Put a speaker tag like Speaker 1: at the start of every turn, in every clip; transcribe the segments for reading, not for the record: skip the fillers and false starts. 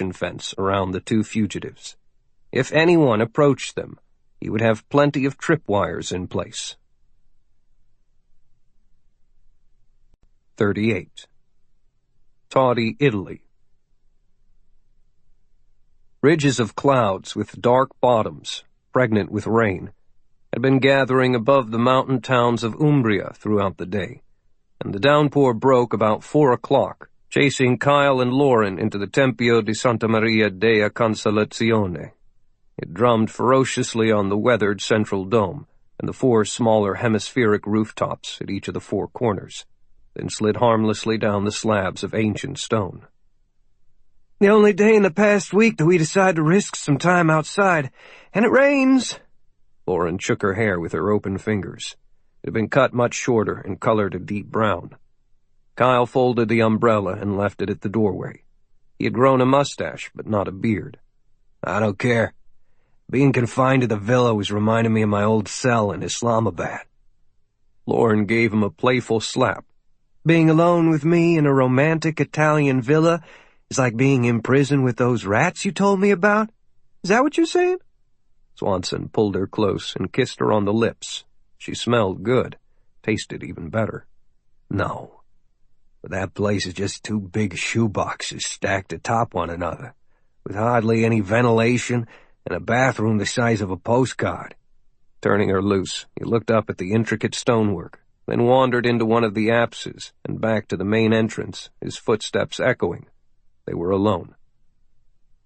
Speaker 1: protection fence around the two fugitives. If anyone approached them, he would have plenty of tripwires in place. 38. Tawdy, Italy. Ridges of clouds with dark bottoms, pregnant with rain, had been gathering above the mountain towns of Umbria throughout the day, and the downpour broke about 4 o'clock, chasing Kyle and Lauren into the Tempio di Santa Maria della Consolazione. It drummed ferociously on the weathered central dome and the 4 smaller hemispheric rooftops at each of the 4 corners, then slid harmlessly down the slabs of ancient stone.
Speaker 2: The only day in the past week that we decided to risk some time outside, and it rains.
Speaker 1: Lauren shook her hair with her open fingers. It had been cut much shorter and colored a deep brown. Kyle folded the umbrella and left it at the doorway. He had grown a mustache, but not a beard.
Speaker 2: I don't care. Being confined to the villa was reminding me of my old cell in Islamabad.
Speaker 1: Lauren gave him a playful slap.
Speaker 2: Being alone with me in a romantic Italian villa is like being in prison with those rats you told me about? Is that what you're saying?
Speaker 1: Swanson pulled her close and kissed her on the lips. She smelled good, tasted even better.
Speaker 2: No, but that place is just 2 big shoeboxes stacked atop one another, with hardly any ventilation and a bathroom the size of a postcard.
Speaker 1: Turning her loose, he looked up at the intricate stonework, then wandered into one of the apses and back to the main entrance, his footsteps echoing. They were alone.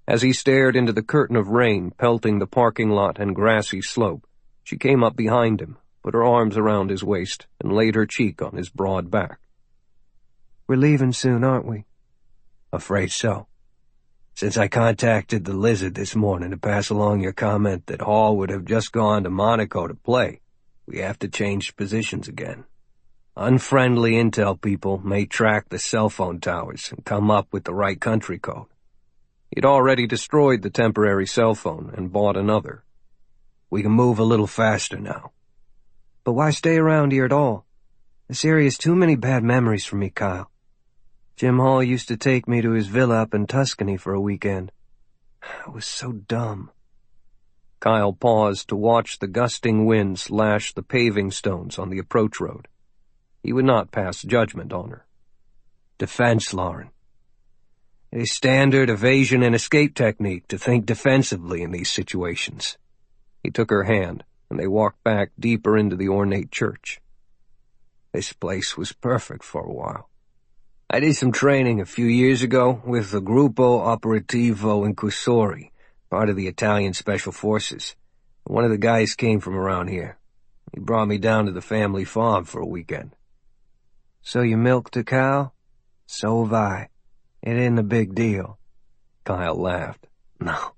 Speaker 1: As he stared into the curtain of rain pelting the parking lot and grassy slope, she came up behind him, put her arms around his waist, and laid her cheek on his broad back.
Speaker 2: We're leaving soon, aren't we?
Speaker 3: Afraid so. Since I contacted the Lizard this morning to pass along your comment that Hall would have just gone to Monaco to play, we have to change positions again. Unfriendly intel people may track the cell phone towers and come up with the right country code.
Speaker 1: He'd already destroyed the temporary cell phone and bought another.
Speaker 3: We can move a little faster now.
Speaker 2: But why stay around here at all? This area's too many bad memories for me, Kyle. Jim Hall used to take me to his villa up in Tuscany for a weekend. I was so dumb.
Speaker 1: Kyle paused to watch the gusting winds lash the paving stones on the approach road. He would not pass judgment on her.
Speaker 3: Defense, Lauren. It is standard evasion and escape technique to think defensively in these situations.
Speaker 1: He took her hand, and they walked back deeper into the ornate church.
Speaker 3: This place was perfect for a while. I did some training a few years ago with the Gruppo Operativo Incursori, part of the Italian Special Forces. One of the guys came from around here. He brought me down to the family farm for a weekend.
Speaker 2: So you milked a cow? So have I. It isn't a big deal.
Speaker 3: Kyle laughed. No,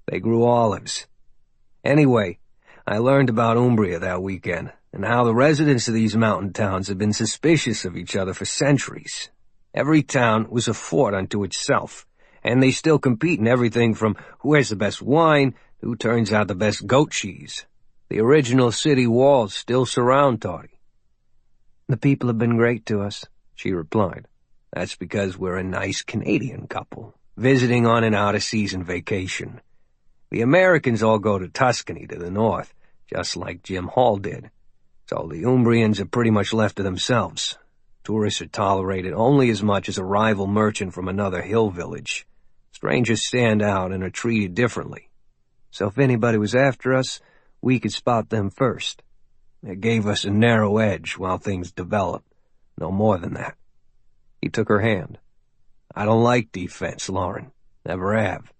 Speaker 3: they grew olives. Anyway, I learned about Umbria that weekend, and how the residents of these mountain towns have been suspicious of each other for centuries. Every town was a fort unto itself, and they still compete in everything from who has the best wine to who turns out the best goat cheese. The original city walls still surround Tawdy.
Speaker 2: The people have been great to us,
Speaker 3: she replied. That's because we're a nice Canadian couple, visiting on an out-of-season vacation. The Americans all go to Tuscany to the north, just like Jim Hall did. So the Umbrians are pretty much left to themselves. Tourists are tolerated only as much as a rival merchant from another hill village. Strangers stand out and are treated differently.
Speaker 2: So if anybody was after us, we could spot them first.
Speaker 3: It gave us a narrow edge while things developed. No more than that.
Speaker 1: He took her hand.
Speaker 3: I don't like defense, Lauren. Never have.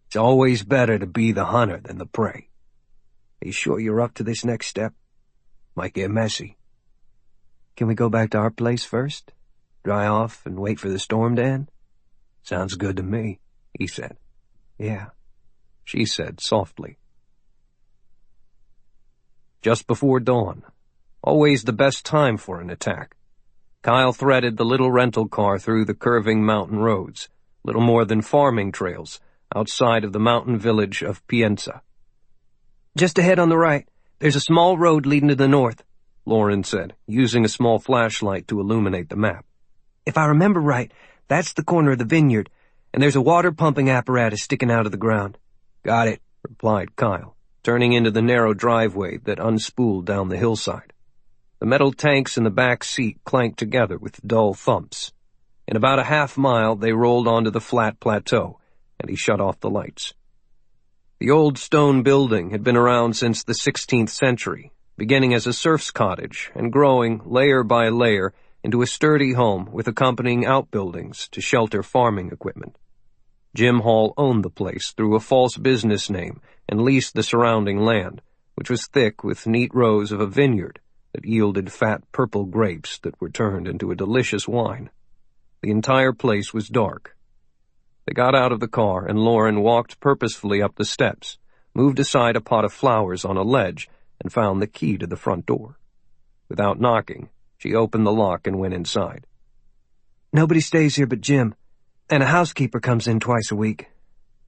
Speaker 3: It's always better to be the hunter than the prey.
Speaker 2: Are you sure you're up to this next step?
Speaker 3: Might get messy.
Speaker 2: Can we go back to our place first? Dry off and wait for the storm to end?
Speaker 3: Sounds good to me, he said.
Speaker 2: Yeah,
Speaker 1: she said softly. Just before dawn. Always the best time for an attack. Kyle threaded the little rental car through the curving mountain roads, little more than farming trails, outside of the mountain village of Pienza.
Speaker 2: Just ahead on the right, there's a small road leading to the north,
Speaker 1: Lauren said, using a small flashlight to illuminate the map.
Speaker 2: If I remember right, that's the corner of the vineyard, and there's a water-pumping apparatus sticking out of the ground."
Speaker 1: "Got it," replied Kyle, turning into the narrow driveway that unspooled down the hillside. The metal tanks in the back seat clanked together with dull thumps. In about a half-mile, they rolled onto the flat plateau, and he shut off the lights. The old stone building had been around since the 16th century, beginning as a serf's cottage and growing, layer by layer, into a sturdy home with accompanying outbuildings to shelter farming equipment. Jim Hall owned the place through a false business name and leased the surrounding land, which was thick with neat rows of a vineyard that yielded fat purple grapes that were turned into a delicious wine. The entire place was dark. They got out of the car, and Lauren walked purposefully up the steps, moved aside a pot of flowers on a ledge, and found the key to the front door. Without knocking, she opened the lock and went inside.
Speaker 2: "Nobody stays here but Jim, and a housekeeper comes in twice a week.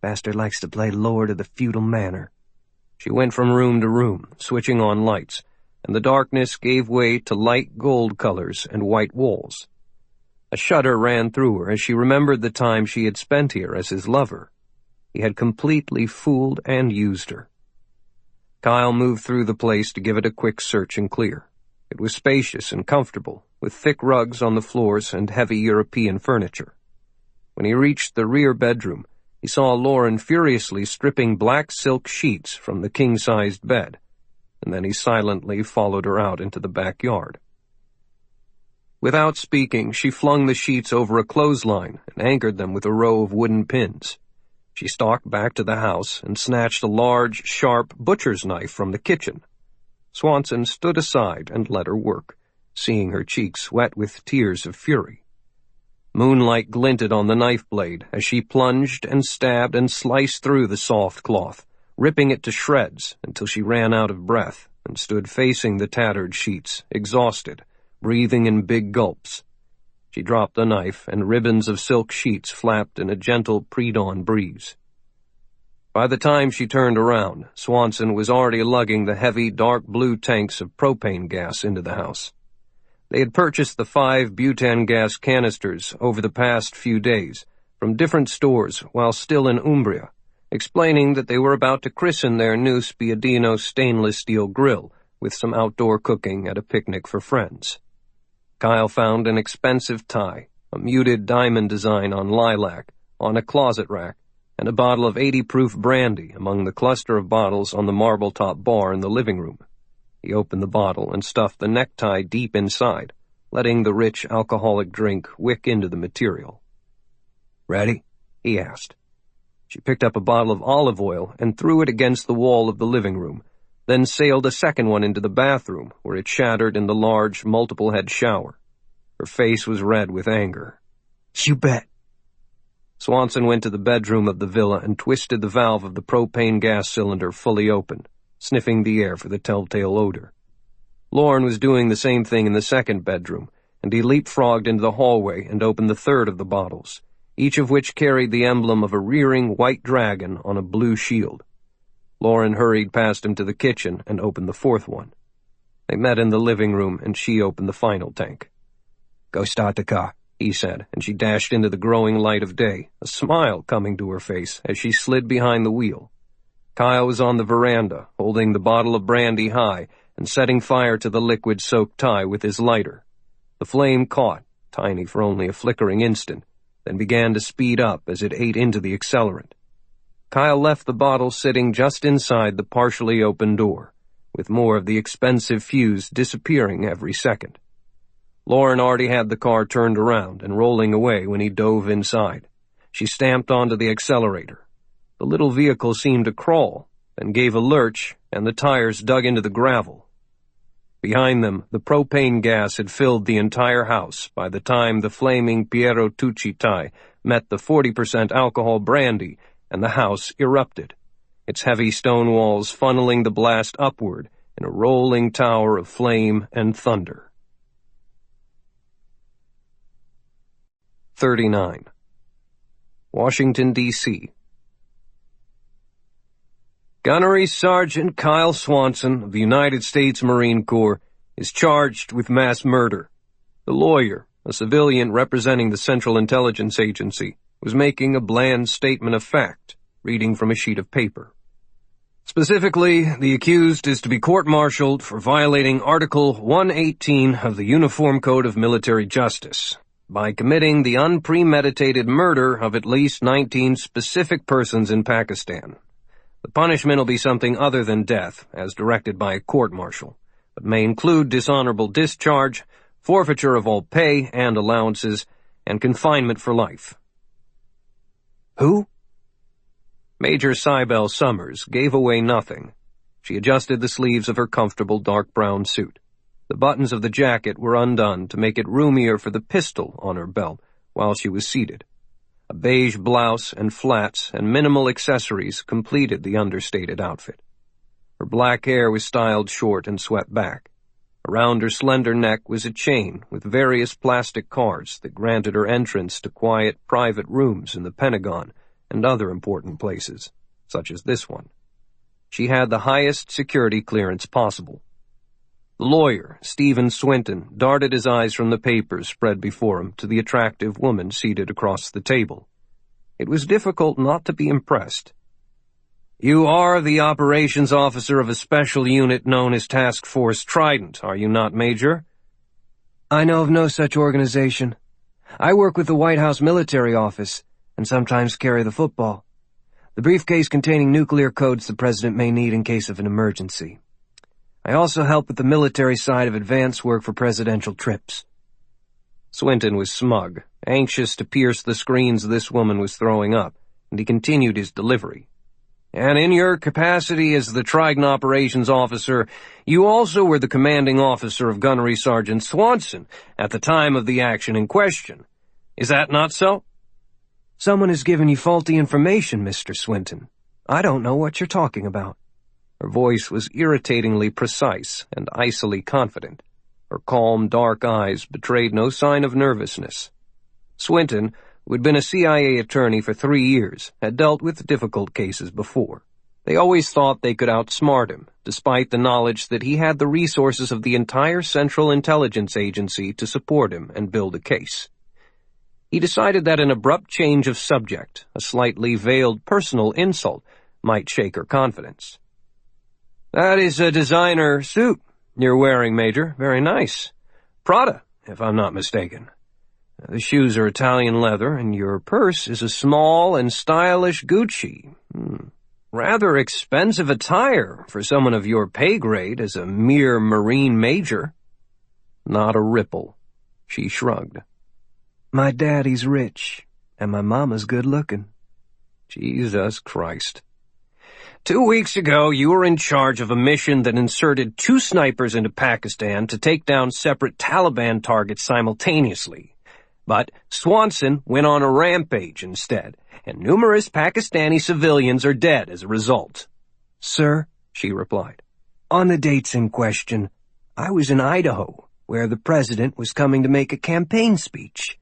Speaker 2: Bastard likes to play lord of the feudal manor."
Speaker 1: She went from room to room, switching on lights, and the darkness gave way to light gold colors and white walls. A shudder ran through her as she remembered the time she had spent here as his lover. He had completely fooled and used her. Kyle moved through the place to give it a quick search and clear. It was spacious and comfortable, with thick rugs on the floors and heavy European furniture. When he reached the rear bedroom, he saw Lauren furiously stripping black silk sheets from the king-sized bed, and then he silently followed her out into the backyard. Without speaking, she flung the sheets over a clothesline and anchored them with a row of wooden pins. She stalked back to the house and snatched a large, sharp butcher's knife from the kitchen. Swanson stood aside and let her work, seeing her cheeks wet with tears of fury. Moonlight glinted on the knife blade as she plunged and stabbed and sliced through the soft cloth, ripping it to shreds until she ran out of breath and stood facing the tattered sheets, exhausted, breathing in big gulps. She dropped the knife, and ribbons of silk sheets flapped in a gentle pre-dawn breeze. By the time she turned around, Swanson was already lugging the heavy, dark blue tanks of propane gas into the house. They had purchased the 5 butane gas canisters over the past few days from different stores while still in Umbria, explaining that they were about to christen their new Spiadino stainless steel grill with some outdoor cooking at a picnic for friends. Kyle found an expensive tie, a muted diamond design on lilac, on a closet rack, and a bottle of 80-proof brandy among the cluster of bottles on the marble-top bar in the living room. He opened the bottle and stuffed the necktie deep inside, letting the rich alcoholic drink wick into the material. "Ready?" he asked. She picked up a bottle of olive oil and threw it against the wall of the living room, then sailed a second one into the bathroom, where it shattered in the large, multiple-head shower. Her face was red with anger.
Speaker 2: "You bet."
Speaker 1: Swanson went to the bedroom of the villa and twisted the valve of the propane gas cylinder fully open, sniffing the air for the telltale odor. Lauren was doing the same thing in the second bedroom, and he leapfrogged into the hallway and opened the third of the bottles, each of which carried the emblem of a rearing white dragon on a blue shield. Lauren hurried past him to the kitchen and opened the fourth one. They met in the living room, and she opened the final tank. "Go start the car," he said, and she dashed into the growing light of day, a smile coming to her face as she slid behind the wheel. Kyle was on the veranda, holding the bottle of brandy high and setting fire to the liquid-soaked tie with his lighter. The flame caught, tiny for only a flickering instant, then began to speed up as it ate into the accelerant. Kyle left the bottle sitting just inside the partially open door, with more of the expensive fuse disappearing every second. Lauren already had the car turned around and rolling away when he dove inside. She stamped onto the accelerator. The little vehicle seemed to crawl, then gave a lurch, and the tires dug into the gravel. Behind them, the propane gas had filled the entire house by the time the flaming Piero Tucci tie met the 40% alcohol brandy, and the house erupted, its heavy stone walls funneling the blast upward in a rolling tower of flame and thunder. 39. Washington, D.C. Gunnery Sgt. Kyle Swanson of the United States Marine Corps is charged with mass murder. The lawyer, a civilian representing the Central Intelligence Agency, was making a bland statement of fact, reading from a sheet of paper. Specifically, the accused is to be court-martialed for violating Article 118 of the Uniform Code of Military Justice by committing the unpremeditated murder of at least 19 specific persons in Pakistan. The punishment will be something other than death, as directed by a court-martial, but may include dishonorable discharge, forfeiture of all pay and allowances, and confinement for life.
Speaker 2: Who?
Speaker 1: Major Cybele Summers gave away nothing. She adjusted the sleeves of her comfortable dark brown suit. The buttons of the jacket were undone to make it roomier for the pistol on her belt while she was seated. A beige blouse and flats and minimal accessories completed the understated outfit. Her black hair was styled short and swept back. Around her slender neck was a chain with various plastic cards that granted her entrance to quiet private rooms in the Pentagon and other important places, such as this one. She had the highest security clearance possible. The lawyer, Stephen Swinton, darted his eyes from the papers spread before him to the attractive woman seated across the table. It was difficult not to be impressed. "You are the operations officer of a special unit known as Task Force Trident, are you not, Major?"
Speaker 2: I know of no such organization. I work with the White House military office, and sometimes carry the football. The briefcase containing nuclear codes the president may need in case of an emergency. I also help with the military side of advance work for presidential trips.
Speaker 1: Swinton was smug, anxious to pierce the screens this woman was throwing up, and he continued his delivery. "And in your capacity as the Trident operations officer, you also were the commanding officer of Gunnery Sgt. Swanson at the time of the action in question. Is that not so?"
Speaker 2: Someone has given you faulty information, Mr. Swinton. I don't know what you're talking about.
Speaker 1: Her voice was irritatingly precise and icily confident. Her calm, dark eyes betrayed no sign of nervousness. Swinton, who had been a CIA attorney for 3 years, had dealt with difficult cases before. They always thought they could outsmart him, despite the knowledge that he had the resources of the entire Central Intelligence Agency to support him and build a case. He decided that an abrupt change of subject, a slightly veiled personal insult, might shake her confidence. "That is a designer suit you're wearing, Major. Very nice. Prada, if I'm not mistaken. The shoes are Italian leather, and your purse is a small and stylish Gucci. Rather expensive attire for someone of your pay grade as a mere Marine major." Not a ripple. She shrugged.
Speaker 2: My daddy's rich, and my mama's good-looking.
Speaker 1: Jesus Christ. 2 weeks ago, you were in charge of a mission that inserted 2 snipers into Pakistan to take down separate Taliban targets simultaneously. But Swanson went on a rampage instead, and numerous Pakistani civilians are dead as a result.
Speaker 2: "Sir," she replied, "on the dates in question, I was in Idaho, where the president was coming to make a campaign speech.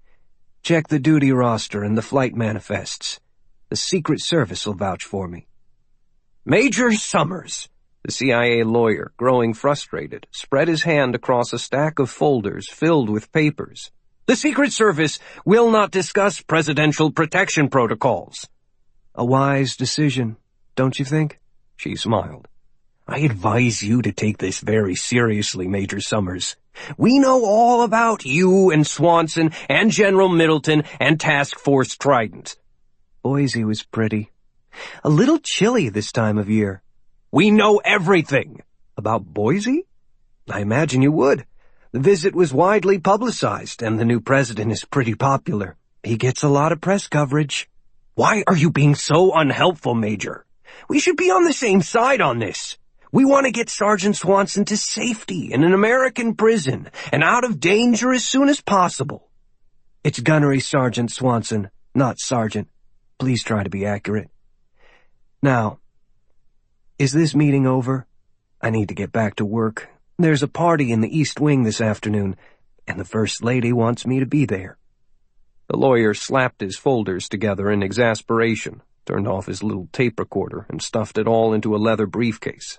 Speaker 2: Check the duty roster and the flight manifests. The Secret Service will vouch for me."
Speaker 1: "Major Summers," the CIA lawyer, growing frustrated, spread his hand across a stack of folders filled with papers. "The Secret Service will not discuss presidential protection protocols."
Speaker 2: "A wise decision, don't you think?"
Speaker 1: She smiled. "I advise you to take this very seriously, Major Summers. We know all about you and Swanson and General Middleton and Task Force Trident."
Speaker 2: Boise was pretty. A little chilly this time of year.
Speaker 1: "We know everything."
Speaker 2: "About Boise? I imagine you would. The visit was widely publicized, and the new president is pretty popular. He gets a lot of press coverage."
Speaker 1: "Why are you being so unhelpful, Major? We should be on the same side on this. We want to get Sergeant Swanson to safety in an American prison and out of danger as soon as possible."
Speaker 2: "It's Gunnery Sgt. Swanson, not Sergeant. Please try to be accurate. Now, is this meeting over? I need to get back to work. There's a party in the East Wing this afternoon, and the First Lady wants me to be there."
Speaker 1: The lawyer slapped his folders together in exasperation, turned off his little tape recorder, and stuffed it all into a leather briefcase.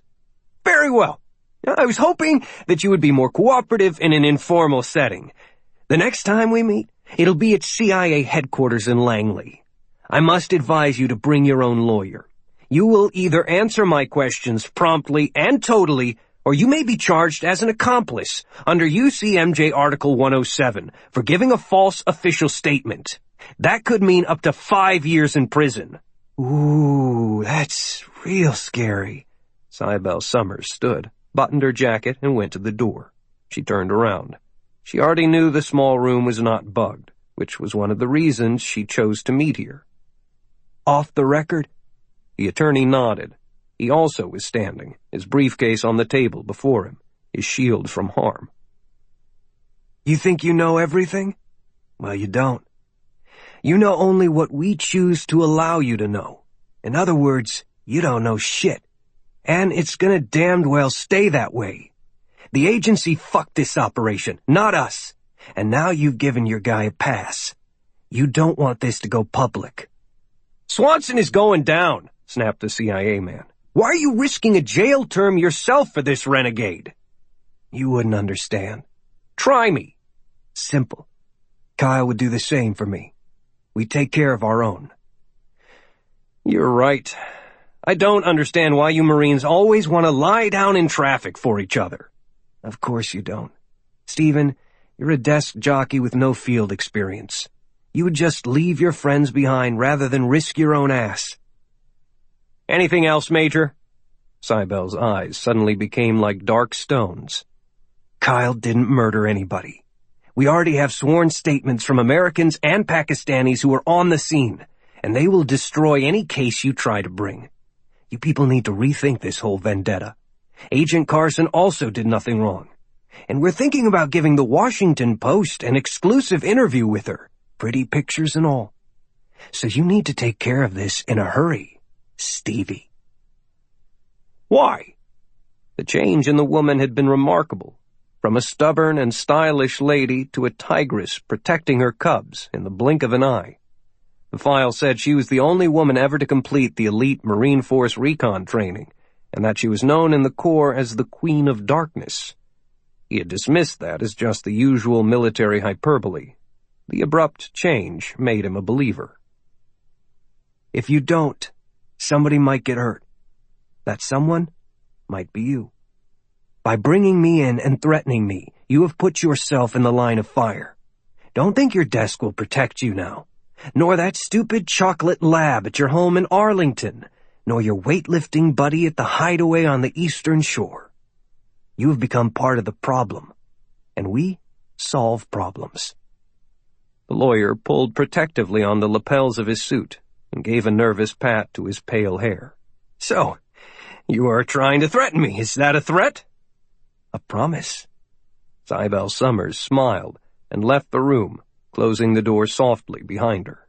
Speaker 1: "Very well. I was hoping that you would be more cooperative in an informal setting. The next time we meet, it'll be at CIA headquarters in Langley.
Speaker 3: I must advise you to bring your own lawyer. You will either answer my questions promptly and totally, or you may be charged as an accomplice under UCMJ Article 107 for giving a false official statement. That could mean up to 5 years in prison."
Speaker 2: Ooh, that's real scary.
Speaker 1: Cybele Summers stood, buttoned her jacket, and went to the door. She turned around. She already knew the small room was not bugged, which was one of the reasons she chose to meet here.
Speaker 3: "Off the record?"
Speaker 1: The attorney nodded. He also was standing, his briefcase on the table before him, his shield from harm.
Speaker 2: "You think you know everything? Well, you don't. You know only what we choose to allow you to know. In other words, you don't know shit. And it's gonna damned well stay that way. The agency fucked this operation, not us. And now you've given your guy a pass. You don't want this to go public."
Speaker 3: "Swanson is going down," snapped the CIA man. "Why are you risking a jail term yourself for this renegade?"
Speaker 2: "You wouldn't understand.
Speaker 3: "Try me."
Speaker 2: Simple. Kyle would do the same for me. We take care of our own."
Speaker 3: "You're right. I don't understand why you Marines always want to lie down in traffic for each other."
Speaker 2: "Of course you don't. Stephen, you're a desk jockey with no field experience. You would just leave your friends behind rather than risk your own ass."
Speaker 3: "Anything else, Major?"
Speaker 1: Cybele's eyes suddenly became like dark stones.
Speaker 2: "Kyle didn't murder anybody. We already have sworn statements from Americans and Pakistanis who are on the scene, and they will destroy any case you try to bring. You people need to rethink this whole vendetta. Agent Carson also did nothing wrong. And we're thinking about giving the Washington Post an exclusive interview with her, pretty pictures and all. So you need to take care of this in a hurry, Stevie."
Speaker 3: "Why?"
Speaker 1: The change in the woman had been remarkable, from a stubborn and stylish lady to a tigress protecting her cubs in the blink of an eye. The file said she was the only woman ever to complete the elite Marine Force recon training, and that she was known in the Corps as the Queen of Darkness. He had dismissed that as just the usual military hyperbole. The abrupt change made him a believer.
Speaker 2: "If you don't, somebody might get hurt. That someone might be you. By bringing me in and threatening me, you have put yourself in the line of fire. Don't think your desk will protect you now, nor that stupid chocolate lab at your home in Arlington, nor your weightlifting buddy at the hideaway on the Eastern Shore. You have become part of the problem, and we solve problems."
Speaker 1: The lawyer pulled protectively on the lapels of his suit and gave a nervous pat to his pale hair.
Speaker 3: "So, you are trying to threaten me. Is that a threat?"
Speaker 2: "A promise."
Speaker 1: Cybele Summers smiled and left the room, closing the door softly behind her.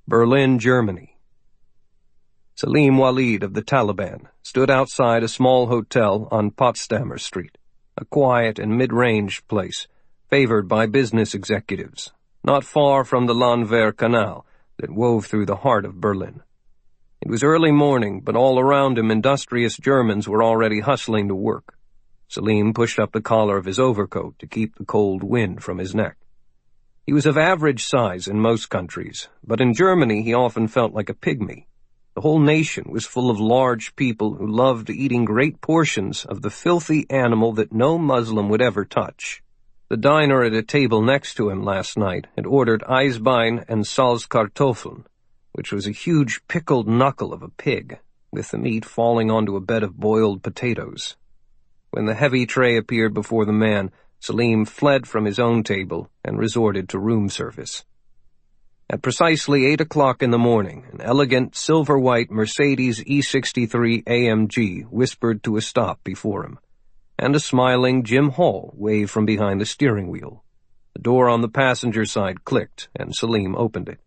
Speaker 1: Berlin, Germany. Salim Walid of the Taliban stood outside a small hotel on Potsdamer Street, a quiet and mid-range place favored by business executives, not far from the Landwehr Canal that wove through the heart of Berlin. It was early morning, but all around him industrious Germans were already hustling to work. Salim pushed up the collar of his overcoat to keep the cold wind from his neck. He was of average size in most countries, but in Germany he often felt like a pygmy. The whole nation was full of large people who loved eating great portions of the filthy animal that no Muslim would ever touch. The diner at a table next to him last night had ordered Eisbein and Salzkartoffeln, which was a huge pickled knuckle of a pig, with the meat falling onto a bed of boiled potatoes. When the heavy tray appeared before the man, Salim fled from his own table and resorted to room service. At precisely 8 o'clock in the morning, an elegant silver-white Mercedes E63 AMG whispered to a stop before him, and a smiling Jim Hall waved from behind the steering wheel. The door on the passenger side clicked, and Salim opened it.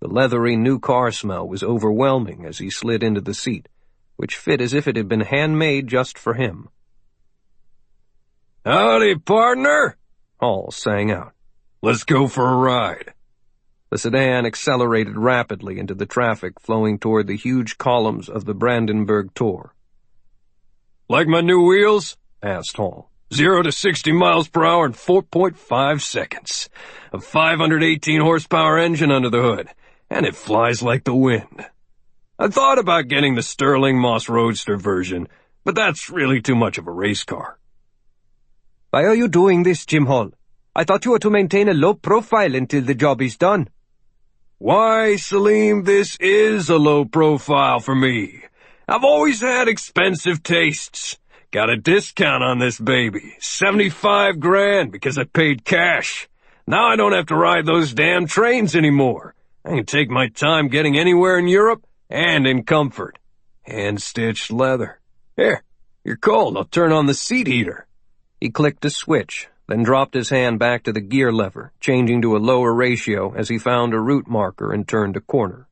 Speaker 1: The leathery new car smell was overwhelming as he slid into the seat, which fit as if it had been handmade just for him.
Speaker 3: "Howdy, partner,"
Speaker 1: Hall sang out.
Speaker 3: "Let's go for a ride."
Speaker 1: The sedan accelerated rapidly into the traffic flowing toward the huge columns of the Brandenburg Tor.
Speaker 3: "Like my new wheels?"
Speaker 1: asked Hall. 0 to 60 miles per hour in 4.5 seconds. A 518 horsepower engine under the hood, and it flies like the wind. I thought about getting the Sterling Moss Roadster version, but that's really too much of a race car.
Speaker 2: Why are you doing this, Jim Hall? I thought you were to maintain a low profile until the job is done.
Speaker 1: Why, Salim, this is a low profile for me. I've always had expensive tastes. Got a discount on this baby. 75 grand because I paid cash. Now I don't have to ride those damn trains anymore. I can take my time getting anywhere in Europe and in comfort. Hand-stitched leather. Here, you're cold. I'll turn on the seat heater.
Speaker 3: He clicked a switch, then dropped his hand back to the gear lever, changing to a lower ratio as he found a route marker and turned a corner.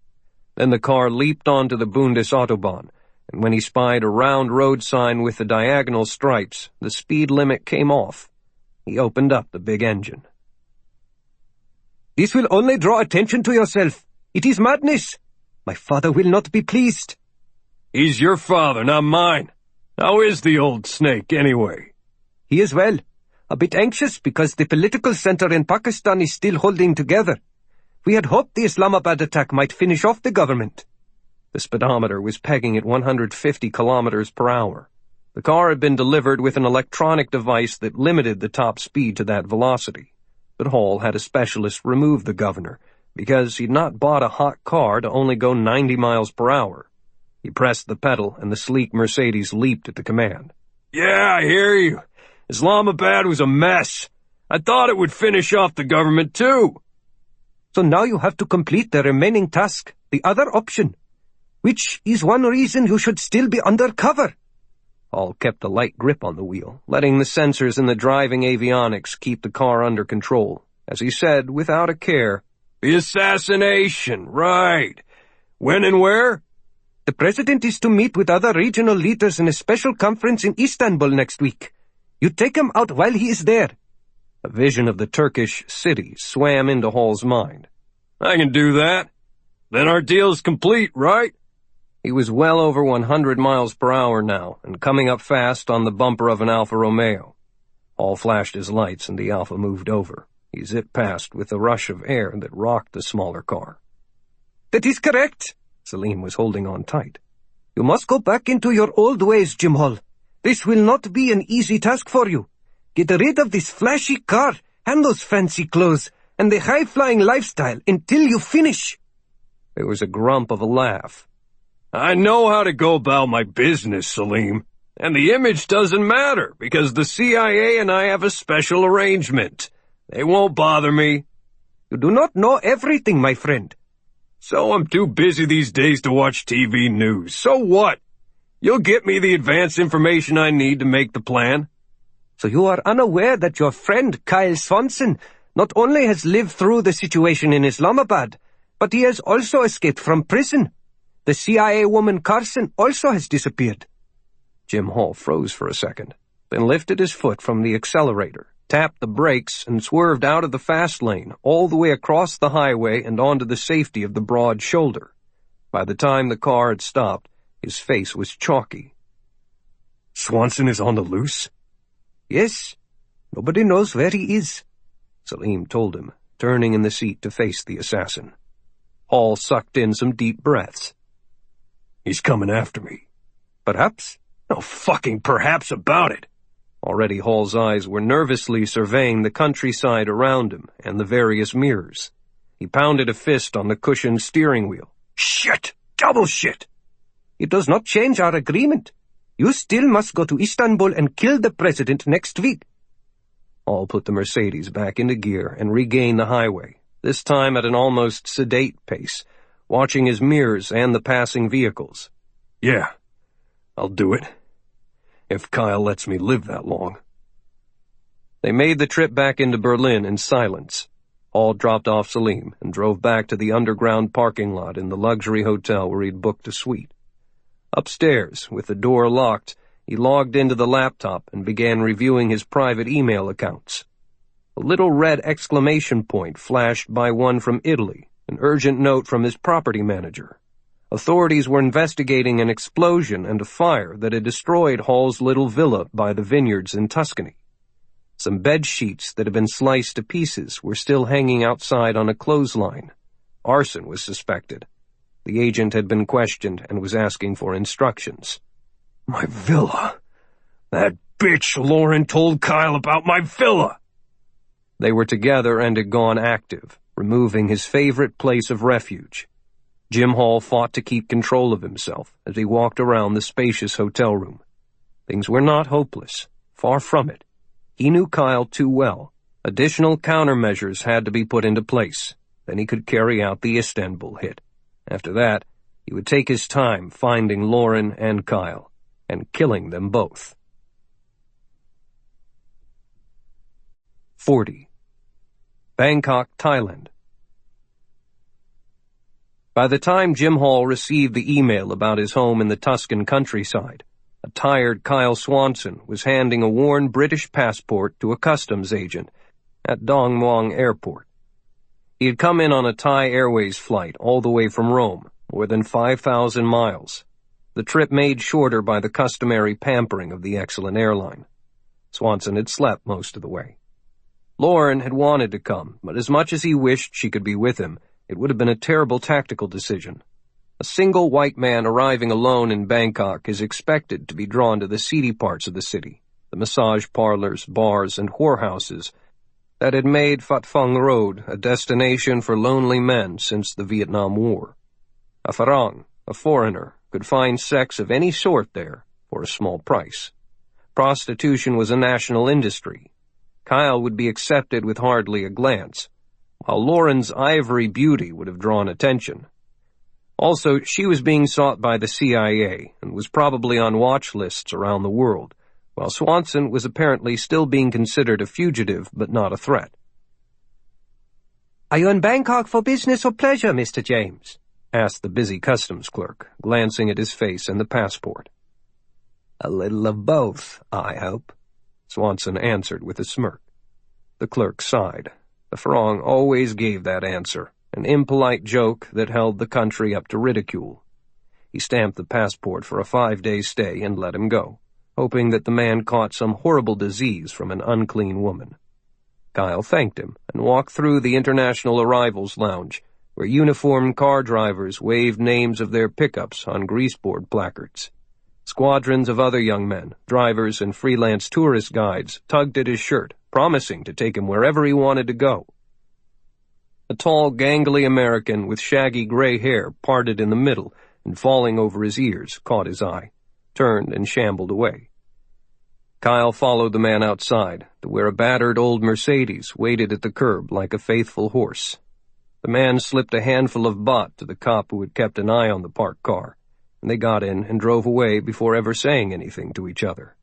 Speaker 3: Then the car leaped onto the Bundesautobahn, and when he spied a round road sign with the diagonal stripes, the speed limit came off. He opened up the big engine.
Speaker 2: This will only draw attention to yourself. It is madness. My father will not be pleased.
Speaker 1: He's your father, not mine. How is the old snake, anyway?
Speaker 2: He is well. A bit anxious because the political center in Pakistan is still holding together. We had hoped the Islamabad attack might finish off the government.
Speaker 3: The speedometer was pegging at 150 kilometers per hour. The car had been delivered with an electronic device that limited the top speed to that velocity. But Hall had a specialist remove the governor, because he'd not bought a hot car to only go 90 miles per hour. He pressed the pedal, and the sleek Mercedes leaped at the command.
Speaker 1: Yeah, I hear you. Islamabad was a mess. I thought it would finish off the government, too.
Speaker 2: So now you have to complete the remaining task, the other option, which is one reason you should still be undercover.
Speaker 3: Hall kept a light grip on the wheel, letting the sensors in the driving avionics keep the car under control, as he said, without a care,
Speaker 1: The assassination, right. When and where?
Speaker 2: The president is to meet with other regional leaders in a special conference in Istanbul next week. You take him out while he is there.
Speaker 3: A vision of the Turkish city swam into Hall's mind.
Speaker 1: I can do that. Then our deal's complete, right?
Speaker 3: He was well over 100 miles per hour now, and coming up fast on the bumper of an Alfa Romeo. Hall flashed his lights, and the Alfa moved over. He zipped past with a rush of air that rocked the smaller car.
Speaker 2: That is correct.
Speaker 3: Salim was holding on tight.
Speaker 2: You must go back into your old ways, Jim Hall. This will not be an easy task for you. Get rid of this flashy car and those fancy clothes and the high-flying lifestyle until you finish.
Speaker 3: There was a grump of a laugh.
Speaker 1: I know how to go about my business, Salim. And the image doesn't matter, because the CIA and I have a special arrangement. They won't bother me.
Speaker 2: You do not know everything, my friend.
Speaker 1: So I'm too busy these days to watch TV news. So what? You'll get me the advance information I need to make the plan.
Speaker 2: So you are unaware that your friend Kyle Swanson not only has lived through the situation in Islamabad, but he has also escaped from prison. The CIA woman Carson also has disappeared.
Speaker 3: Jim Hall froze for a second, then lifted his foot from the accelerator, tapped the brakes, and swerved out of the fast lane, all the way across the highway and onto the safety of the broad shoulder. By the time the car had stopped, his face was chalky.
Speaker 1: Swanson is on the loose?
Speaker 2: Yes. Nobody knows where he is,
Speaker 3: Salim told him, turning in the seat to face the assassin. Hall sucked in some deep breaths.
Speaker 1: He's coming after me.
Speaker 2: Perhaps.
Speaker 1: No fucking perhaps about it.
Speaker 3: Already Hall's eyes were nervously surveying the countryside around him and the various mirrors. He pounded a fist on the cushioned steering wheel.
Speaker 1: Shit! Double shit!
Speaker 2: It does not change our agreement. You still must go to Istanbul and kill the president next week.
Speaker 3: Hall put the Mercedes back into gear and regained the highway, this time at an almost sedate pace, watching his mirrors and the passing vehicles.
Speaker 1: Yeah, I'll do it. If Kyle lets me live that long.
Speaker 3: They made the trip back into Berlin in silence. Hall dropped off Salim and drove back to the underground parking lot in the luxury hotel where he'd booked a suite. Upstairs, with the door locked, he logged into the laptop and began reviewing his private email accounts. A little red exclamation point flashed by one from Italy, an urgent note from his property manager. Authorities were investigating an explosion and a fire that had destroyed Hall's little villa by the vineyards in Tuscany.
Speaker 1: Some bed sheets that had been sliced to pieces were still hanging outside on a clothesline. Arson was suspected. The agent had been questioned and was asking for instructions.
Speaker 3: My villa. That bitch Lauren told Kyle about my villa.
Speaker 1: They were together and had gone active, removing his favorite place of refuge. Jim Hall fought to keep control of himself as he walked around the spacious hotel room. Things were not hopeless. Far from it. He knew Kyle too well. Additional countermeasures had to be put into place. Then he could carry out the Istanbul hit. After that, he would take his time finding Lauren and Kyle, and killing them both. 40. Bangkok, Thailand. By the time Jim Hall received the email about his home in the Tuscan countryside, a tired Kyle Swanson was handing a worn British passport to a customs agent at Dong Muang Airport. He had come in on a Thai Airways flight all the way from Rome, more than 5,000 miles. The trip made shorter by the customary pampering of the excellent airline. Swanson had slept most of the way. Lauren had wanted to come, but as much as he wished she could be with him, it would have been a terrible tactical decision. A single white man arriving alone in Bangkok is expected to be drawn to the seedy parts of the city, the massage parlors, bars, and whorehouses that had made Phat Phong Road a destination for lonely men since the Vietnam War. A Farang, a foreigner, could find sex of any sort there for a small price. Prostitution was a national industry. Kyle would be accepted with hardly a glance, while Lauren's ivory beauty would have drawn attention. Also, she was being sought by the CIA and was probably on watch lists around the world, while Swanson was apparently still being considered a fugitive but not a threat.
Speaker 2: "Are you in Bangkok for business or pleasure, Mr. James?"
Speaker 1: asked the busy customs clerk, glancing at his face and the passport.
Speaker 3: "A little of both, I hope,"
Speaker 1: Swanson answered with a smirk. The clerk sighed. The Farang always gave that answer, an impolite joke that held the country up to ridicule. He stamped the passport for a 5-day stay and let him go, hoping that the man caught some horrible disease from an unclean woman. Kyle thanked him and walked through the International Arrivals Lounge, where uniformed car drivers waved names of their pickups on greaseboard placards. Squadrons of other young men, drivers and freelance tourist guides, tugged at his shirt, promising to take him wherever he wanted to go. A tall, gangly American with shaggy gray hair parted in the middle and falling over his ears caught his eye, turned and shambled away. Kyle followed the man outside to where a battered old Mercedes waited at the curb like a faithful horse. The man slipped a handful of baht to the cop who had kept an eye on the parked car, and they got in and drove away before ever saying anything to each other.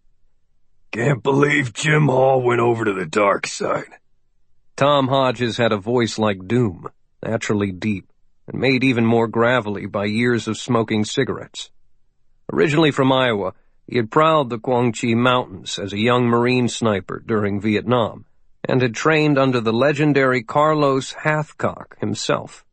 Speaker 3: "Can't believe Jim Hall went over to the dark side."
Speaker 1: Tom Hodges had a voice like doom, naturally deep, and made even more gravelly by years of smoking cigarettes. Originally from Iowa, he had prowled the Quang Mountains as a young Marine sniper during Vietnam, and had trained under the legendary Carlos Hathcock himself.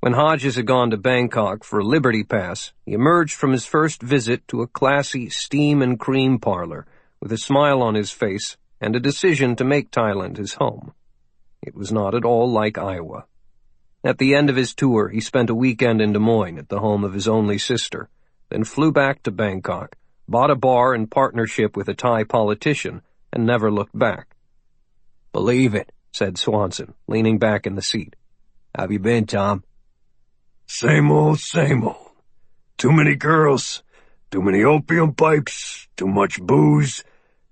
Speaker 1: When Hodges had gone to Bangkok for a Liberty Pass, he emerged from his first visit to a classy steam and cream parlor with a smile on his face and a decision to make Thailand his home. It was not at all like Iowa. At the end of his tour, he spent a weekend in Des Moines at the home of his only sister, then flew back to Bangkok, bought a bar in partnership with a Thai politician, and never looked back.
Speaker 3: "Believe it,"
Speaker 1: said Swanson, leaning back in the seat.
Speaker 3: "Have you been, Tom?" Same old. Too many girls, too many opium pipes, too much booze,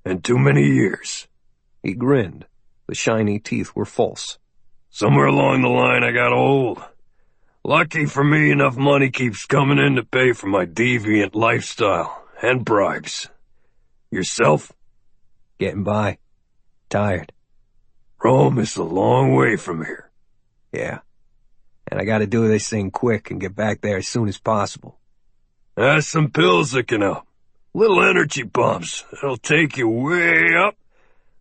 Speaker 3: and too many years."
Speaker 1: He grinned. The shiny teeth were false.
Speaker 3: "Somewhere along the line I got old. Lucky for me, enough money keeps coming in to pay for my deviant lifestyle and bribes. Yourself?"
Speaker 2: "Getting by. Tired."
Speaker 3: "Rome is a long way from here."
Speaker 2: "Yeah. And I gotta do this thing quick and get back there as soon as possible."
Speaker 3: "There's some pills that can help. Little energy bombs that'll take you way up,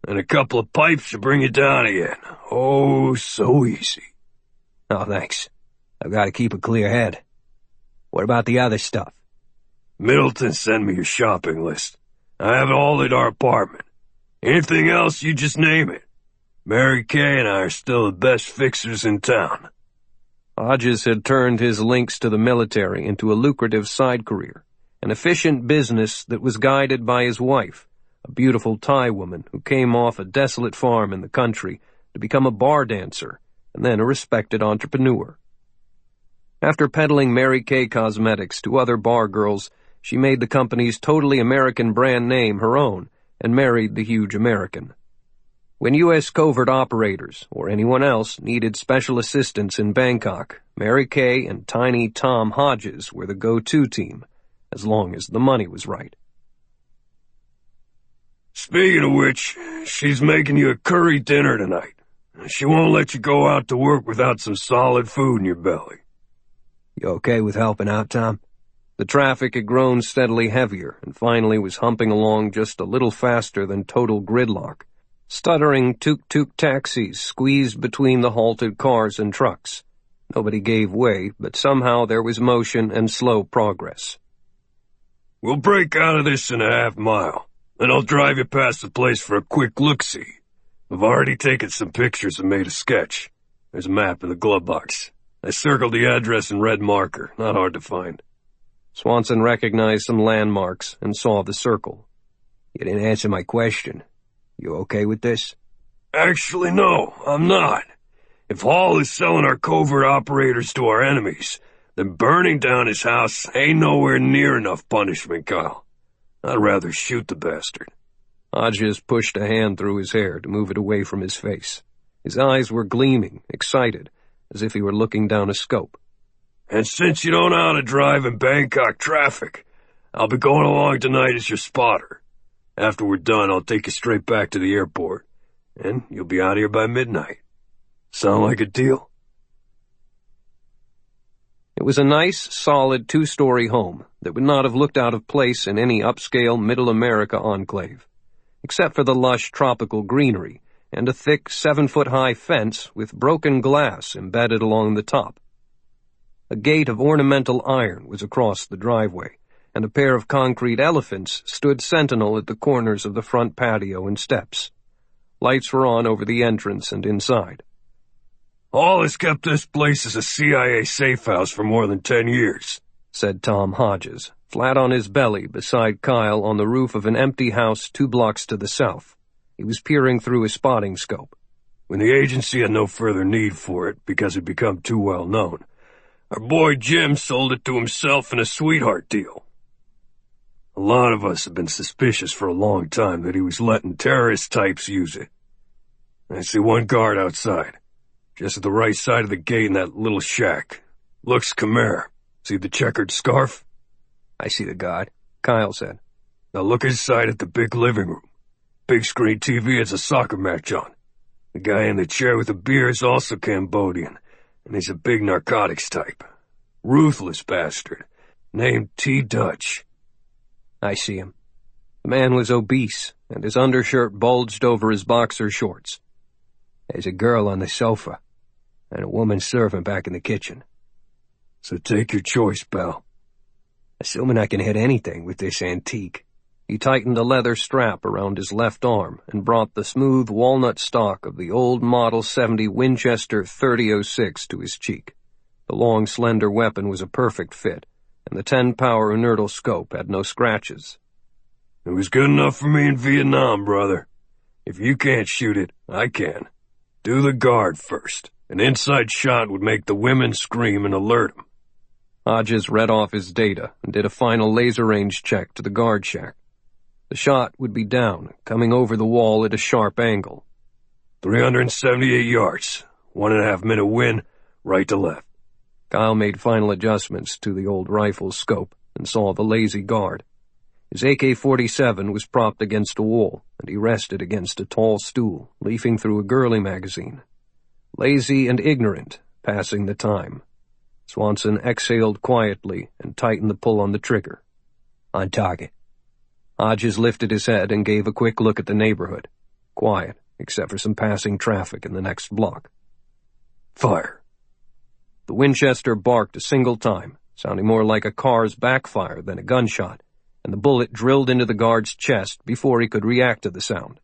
Speaker 3: and a couple of pipes to bring you down again. Oh, so easy."
Speaker 2: "Oh, thanks. I've got to keep a clear head. What about the other stuff?"
Speaker 3: "Middleton sent me your shopping list. I have it all at our apartment.
Speaker 4: Anything else, you just name it. Mary Kay and I are still the best fixers in town.
Speaker 1: Hodges had turned his links to the military into a lucrative side career, an efficient business that was guided by his wife, a beautiful Thai woman who came off a desolate farm in the country to become a bar dancer and then a respected entrepreneur. After peddling Mary Kay cosmetics to other bar girls, she made the company's totally American brand name her own and married the huge American. When U.S. covert operators, or anyone else, needed special assistance in Bangkok, Mary Kay and Tiny Tom Hodges were the go-to team, as long as the money was right.
Speaker 4: Speaking of which, she's making you a curry dinner tonight. She won't let you go out to work without some solid food in your belly.
Speaker 3: You okay with helping out, Tom?
Speaker 1: The traffic had grown steadily heavier and finally was humping along just a little faster than total gridlock. Stuttering tuk-tuk taxis squeezed between the halted cars and trucks. Nobody gave way, but somehow there was motion and slow progress.
Speaker 4: We'll break out of this in a half-mile, then I'll drive you past the place for a quick look-see. I've already taken some pictures and made a sketch. There's a map in the glove box. I circled the address in red marker, not hard to find.
Speaker 1: Swanson recognized some landmarks and saw the circle.
Speaker 3: You didn't answer my question. You okay with this?
Speaker 4: Actually, no, I'm not. If Hall is selling our covert operators to our enemies, then burning down his house ain't nowhere near enough punishment, Kyle. I'd rather shoot the bastard.
Speaker 1: Hodges pushed a hand through his hair to move it away from his face. His eyes were gleaming, excited, as if he were looking down a scope.
Speaker 4: And since you don't know how to drive in Bangkok traffic, I'll be going along tonight as your spotter. After we're done, I'll take you straight back to the airport, and you'll be out here by midnight. Sound like a deal?
Speaker 1: It was a nice, solid two-story home that would not have looked out of place in any upscale Middle America enclave, except for the lush tropical greenery and a thick 7-foot-high fence with broken glass embedded along the top. A gate of ornamental iron was across the driveway, and a pair of concrete elephants stood sentinel at the corners of the front patio and steps. Lights were on over the entrance and inside.
Speaker 4: Hall has kept this place as a CIA safe house for more than 10 years,
Speaker 1: said Tom Hodges, flat on his belly beside Kyle on the roof of an empty house 2 blocks to the south. He was peering through a spotting scope.
Speaker 4: When the agency had no further need for it because it had become too well known, our boy Jim sold it to himself in a sweetheart deal. A lot of us have been suspicious for a long time that he was letting terrorist types use it. I see one guard outside, just at the right side of the gate in that little shack. Looks Khmer. See the checkered scarf?
Speaker 3: I see the guard,
Speaker 1: Kyle said.
Speaker 4: Now look inside at the big living room. Big screen TV has a soccer match on. The guy in the chair with the beer is also Cambodian, and he's a big narcotics type. Ruthless bastard, named T. Dutch.
Speaker 3: I see him.
Speaker 1: The man was obese, and his undershirt bulged over his boxer shorts.
Speaker 3: There's a girl on the sofa, and a woman servant back in the kitchen.
Speaker 4: So take your choice, pal.
Speaker 3: Assuming I can hit anything with this antique.
Speaker 1: He tightened a leather strap around his left arm and brought the smooth walnut stock of the old Model 70 Winchester 3006 to his cheek. The long, slender weapon was a perfect fit, and the 10-power inertial scope had no scratches.
Speaker 4: It was good enough for me in Vietnam, brother. If you can't shoot it, I can. Do the guard first. An inside shot would make the women scream and alert them.
Speaker 1: Hodges read off his data and did a final laser range check to the guard shack. The shot would be down, coming over the wall at a sharp angle.
Speaker 4: 378 yards, 1.5-minute win, right to left.
Speaker 1: Kyle made final adjustments to the old rifle's scope and saw the lazy guard. His AK-47 was propped against a wall, and he rested against a tall stool, leafing through a girly magazine. Lazy and ignorant, passing the time. Swanson exhaled quietly and tightened the pull on the trigger.
Speaker 3: On target.
Speaker 1: Hodges lifted his head and gave a quick look at the neighborhood. Quiet, except for some passing traffic in the next block.
Speaker 4: Fire.
Speaker 1: The Winchester barked a single time, sounding more like a car's backfire than a gunshot, and the bullet drilled into the guard's chest before he could react to the sound.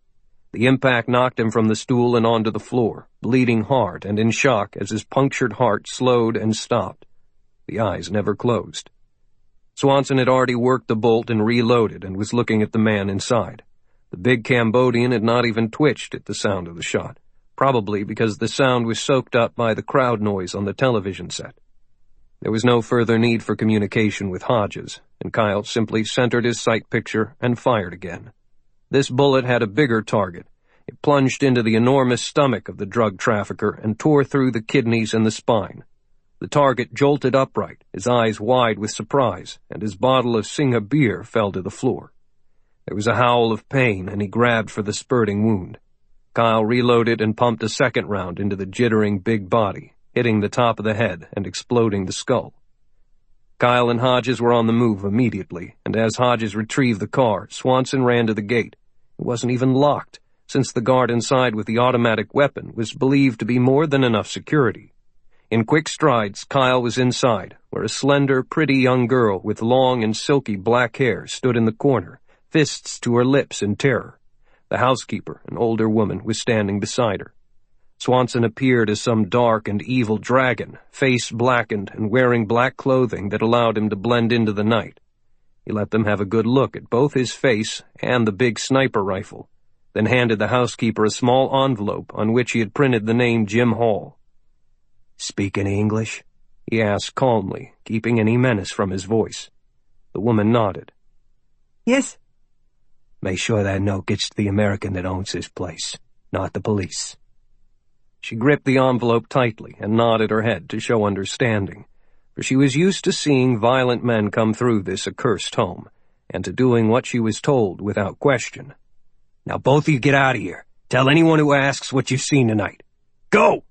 Speaker 1: The impact knocked him from the stool and onto the floor, bleeding hard and in shock as his punctured heart slowed and stopped. The eyes never closed. Swanson had already worked the bolt and reloaded and was looking at the man inside. The big Cambodian had not even twitched at the sound of the shot, probably because the sound was soaked up by the crowd noise on the television set. There was no further need for communication with Hodges, and Kyle simply centered his sight picture and fired again. This bullet had a bigger target. It plunged into the enormous stomach of the drug trafficker and tore through the kidneys and the spine. The target jolted upright, his eyes wide with surprise, and his bottle of Singha beer fell to the floor. There was a howl of pain, and he grabbed for the spurting wound. Kyle reloaded and pumped a second round into the jittering big body, hitting the top of the head and exploding the skull. Kyle and Hodges were on the move immediately, and as Hodges retrieved the car, Swanson ran to the gate. It wasn't even locked, since the guard inside with the automatic weapon was believed to be more than enough security. In quick strides, Kyle was inside, where a slender, pretty young girl with long and silky black hair stood in the corner, fists to her lips in terror. The housekeeper, an older woman, was standing beside her. Swanson appeared as some dark and evil dragon, face blackened and wearing black clothing that allowed him to blend into the night. He let them have a good look at both his face and the big sniper rifle, then handed the housekeeper a small envelope on which he had printed the name Jim Hall.
Speaker 3: "Speak any English?"
Speaker 1: he asked calmly, keeping any menace from his voice. The woman nodded.
Speaker 2: "Yes."
Speaker 3: "Make sure that note gets to the American that owns this place, not the police."
Speaker 1: She gripped the envelope tightly and nodded her head to show understanding, for she was used to seeing violent men come through this accursed home, and to doing what she was told without question.
Speaker 3: "Now both of you get out of here. Tell anyone who asks what you've seen tonight. Go!"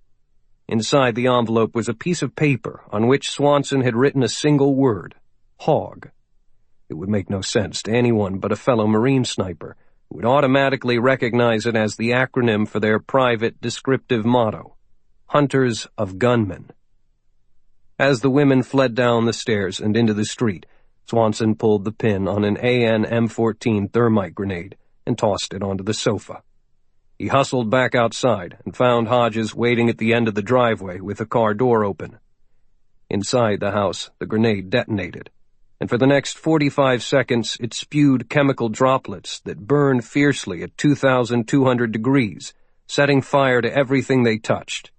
Speaker 1: Inside the envelope was a piece of paper on which Swanson had written a single word, hog. It would make no sense to anyone but a fellow Marine sniper, who would automatically recognize it as the acronym for their private descriptive motto, Hunters of Gunmen. As the women fled down the stairs and into the street, Swanson pulled the pin on an AN M14 thermite grenade and tossed it onto the sofa. He hustled back outside and found Hodges waiting at the end of the driveway with the car door open. Inside the house, the grenade detonated, and for the next 45 seconds it spewed chemical droplets that burned fiercely at 2,200 degrees, setting fire to everything they touched.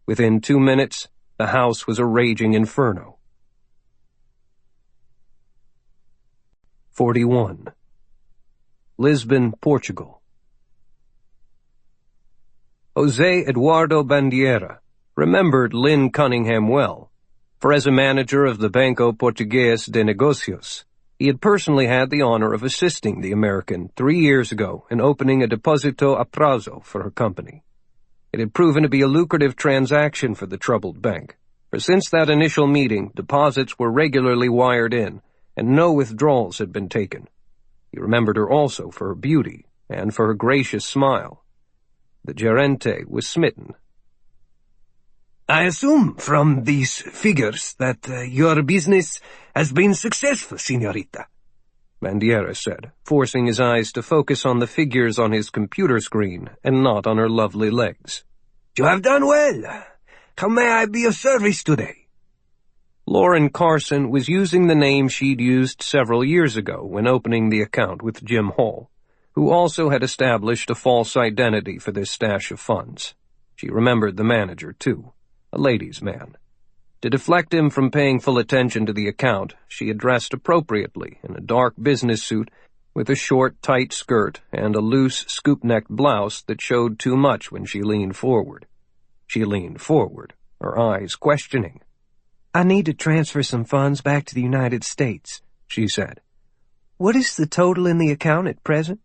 Speaker 1: Within 2 minutes, the house was a raging inferno. 41. Lisbon, Portugal. José Eduardo Bandeira remembered Lynn Cunningham well, for as a manager of the Banco Portugués de Negocios, he had personally had the honor of assisting the American 3 years ago in opening a deposito a prazo for her company. It had proven to be a lucrative transaction for the troubled bank, for since that initial meeting, deposits were regularly wired in, and no withdrawals had been taken. He remembered her also for her beauty and for her gracious smile. The gerente was smitten.
Speaker 3: "I assume from these figures that your business has been successful, señorita,"
Speaker 1: Bandeira said, forcing his eyes to focus on the figures on his computer screen and not on her lovely legs.
Speaker 3: "You have done well. How may I be of service today?"
Speaker 1: Lauren Carson was using the name she'd used several years ago when opening the account with Jim Hall, who also had established a false identity for this stash of funds. She remembered the manager, too, a ladies' man. To deflect him from paying full attention to the account, she had dressed appropriately in a dark business suit with a short, tight skirt and a loose, scoop-necked blouse that showed too much when she leaned forward. She leaned forward, her eyes questioning.
Speaker 2: "I need to transfer some funds back to the United States," she said. "What is the total in the account at present?"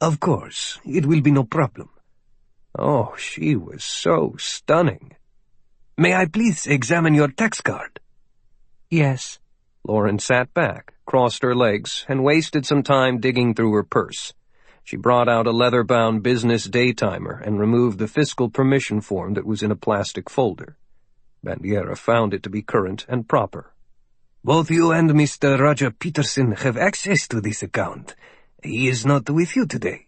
Speaker 3: "Of course, it will be no problem."
Speaker 1: Oh, she was so stunning.
Speaker 3: "May I please examine your tax card?"
Speaker 2: "Yes."
Speaker 1: Lauren sat back, crossed her legs, and wasted some time digging through her purse. She brought out a leather-bound business day-timer and removed the fiscal permission form that was in a plastic folder. Bandeira found it to be current and proper.
Speaker 3: "Both you and Mr. Roger Peterson have access to this account. He is not with you today."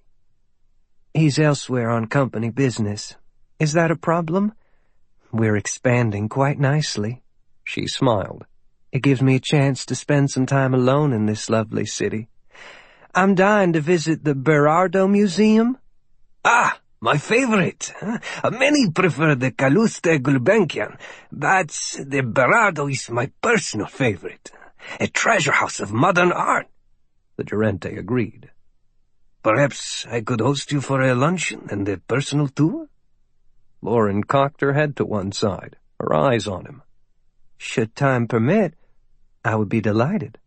Speaker 2: He's elsewhere on company business. Is that a problem? We're expanding quite nicely.
Speaker 1: She smiled.
Speaker 2: It gives me a chance to spend some time alone in this lovely city. I'm dying to visit the Berardo Museum.
Speaker 3: Ah, my favorite. Many prefer the Calouste Gulbenkian, but the Berardo is my personal favorite. A treasure house of modern art.
Speaker 1: The Gerente agreed.
Speaker 3: Perhaps I could host you for a luncheon and a personal tour?
Speaker 1: Lauren cocked her head to one side, her eyes on him.
Speaker 2: Should time permit, I would be delighted.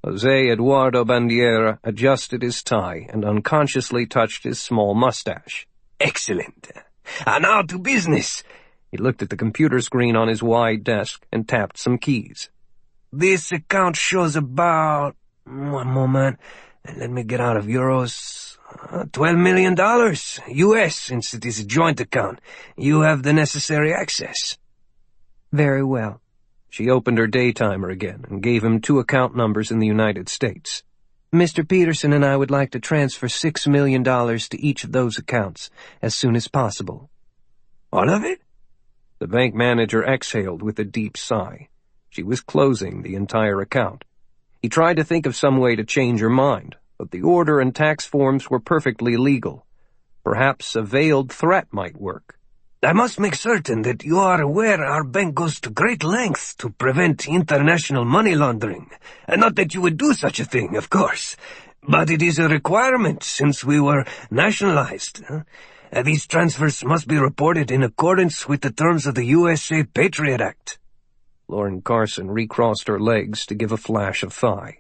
Speaker 1: José Eduardo Bandiera adjusted his tie and unconsciously touched his small mustache.
Speaker 3: Excellent. Now to business.
Speaker 1: He looked at the computer screen on his wide desk and tapped some keys.
Speaker 3: This account shows about... One moment. Let me get out of euros. $12 million, U.S., since it is a joint account. You have the necessary access.
Speaker 2: Very well.
Speaker 1: She opened her daytimer again and gave him 2 account numbers in the United States.
Speaker 2: Mr. Peterson and I would like to transfer $6 million to each of those accounts as soon as possible.
Speaker 3: All of it?
Speaker 1: The bank manager exhaled with a deep sigh. She was closing the entire account. He tried to think of some way to change her mind, but the order and tax forms were perfectly legal. Perhaps a veiled threat might work.
Speaker 3: I must make certain that you are aware our bank goes to great lengths to prevent international money laundering. Not that you would do such a thing, of course, but it is a requirement since we were nationalized. These transfers must be reported in accordance with the terms of the USA Patriot Act.
Speaker 1: Lauren Carson recrossed her legs to give a flash of thigh.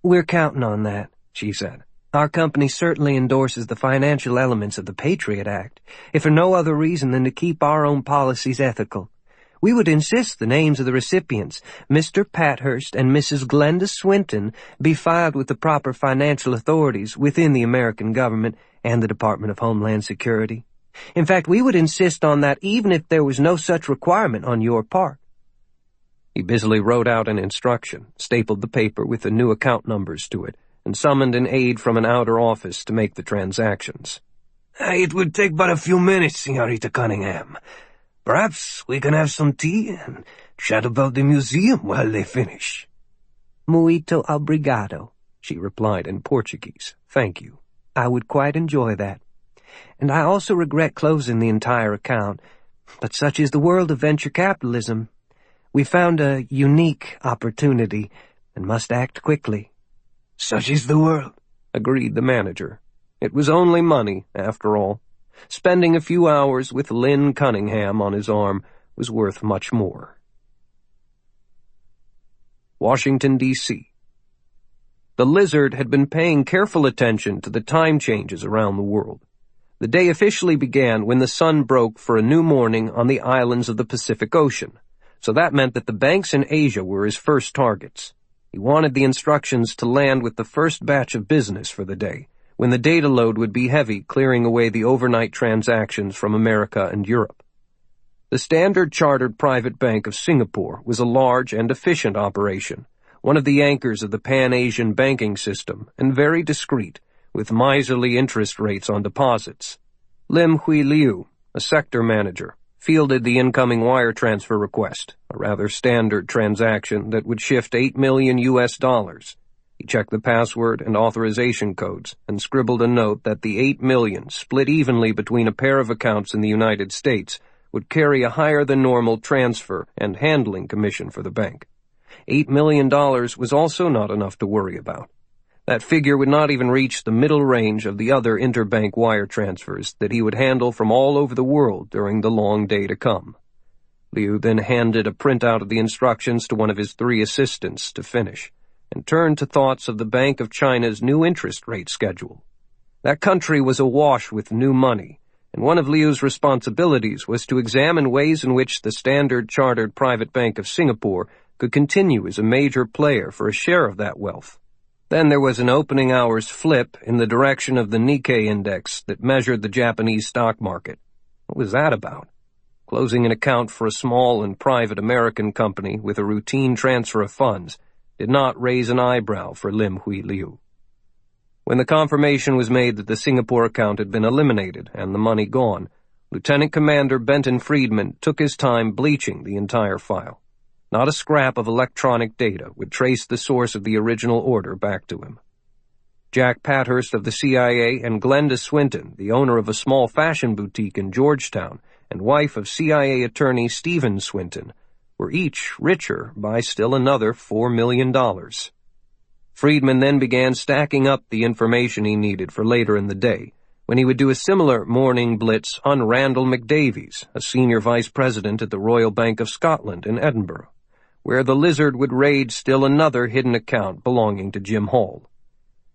Speaker 2: We're counting on that, she said. Our company certainly endorses the financial elements of the Patriot Act, if for no other reason than to keep our own policies ethical. We would insist the names of the recipients, Mr. Pathurst and Mrs. Glenda Swinton, be filed with the proper financial authorities within the American government and the Department of Homeland Security. In fact, we would insist on that even if there was no such requirement on your part.
Speaker 1: He busily wrote out an instruction, stapled the paper with the new account numbers to it, and summoned an aide from an outer office to make the transactions.
Speaker 3: It would take but a few minutes, Señorita Cunningham. Perhaps we can have some tea and chat about the museum while they finish.
Speaker 2: Muito obrigado,
Speaker 1: she replied in Portuguese. Thank you.
Speaker 2: I would quite enjoy that. And I also regret closing the entire account, but such is the world of venture capitalism. We found a unique opportunity and must act quickly.
Speaker 3: Such is the world,
Speaker 1: agreed the manager. It was only money, after all. Spending a few hours with Lynn Cunningham on his arm was worth much more. Washington, D.C. The Lizard had been paying careful attention to the time changes around the world. The day officially began when the sun broke for a new morning on the islands of the Pacific Ocean, so that meant that the banks in Asia were his first targets. He wanted the instructions to land with the first batch of business for the day, when the data load would be heavy, clearing away the overnight transactions from America and Europe. The Standard Chartered Private Bank of Singapore was a large and efficient operation, one of the anchors of the Pan-Asian banking system, and very discreet, with miserly interest rates on deposits. Lim Hui Liu, a sector manager, fielded the incoming wire transfer request, a rather standard transaction that would shift $8 million. He checked the password and authorization codes and scribbled a note that the $8 million, split evenly between a pair of accounts in the United States, would carry a higher-than-normal transfer and handling commission for the bank. $8 million was also not enough to worry about. That figure would not even reach the middle range of the other interbank wire transfers that he would handle from all over the world during the long day to come. Liu then handed a printout of the instructions to one of his 3 assistants to finish, and turned to thoughts of the Bank of China's new interest rate schedule. That country was awash with new money, and one of Liu's responsibilities was to examine ways in which the Standard Chartered Private Bank of Singapore could continue as a major player for a share of that wealth. Then there was an opening hours flip in the direction of the Nikkei index that measured the Japanese stock market. What was that about? Closing an account for a small and private American company with a routine transfer of funds did not raise an eyebrow for Lim Hui Liu. When the confirmation was made that the Singapore account had been eliminated and the money gone, Lieutenant Commander Benton Friedman took his time bleaching the entire file. Not a scrap of electronic data would trace the source of the original order back to him. Jack Pathurst of the CIA and Glenda Swinton, the owner of a small fashion boutique in Georgetown and wife of CIA attorney Stephen Swinton, were each richer by still another $4 million. Friedman then began stacking up the information he needed for later in the day, when he would do a similar morning blitz on Randall McDavies, a senior vice president at the Royal Bank of Scotland in Edinburgh, where the Lizard would raid still another hidden account belonging to Jim Hall.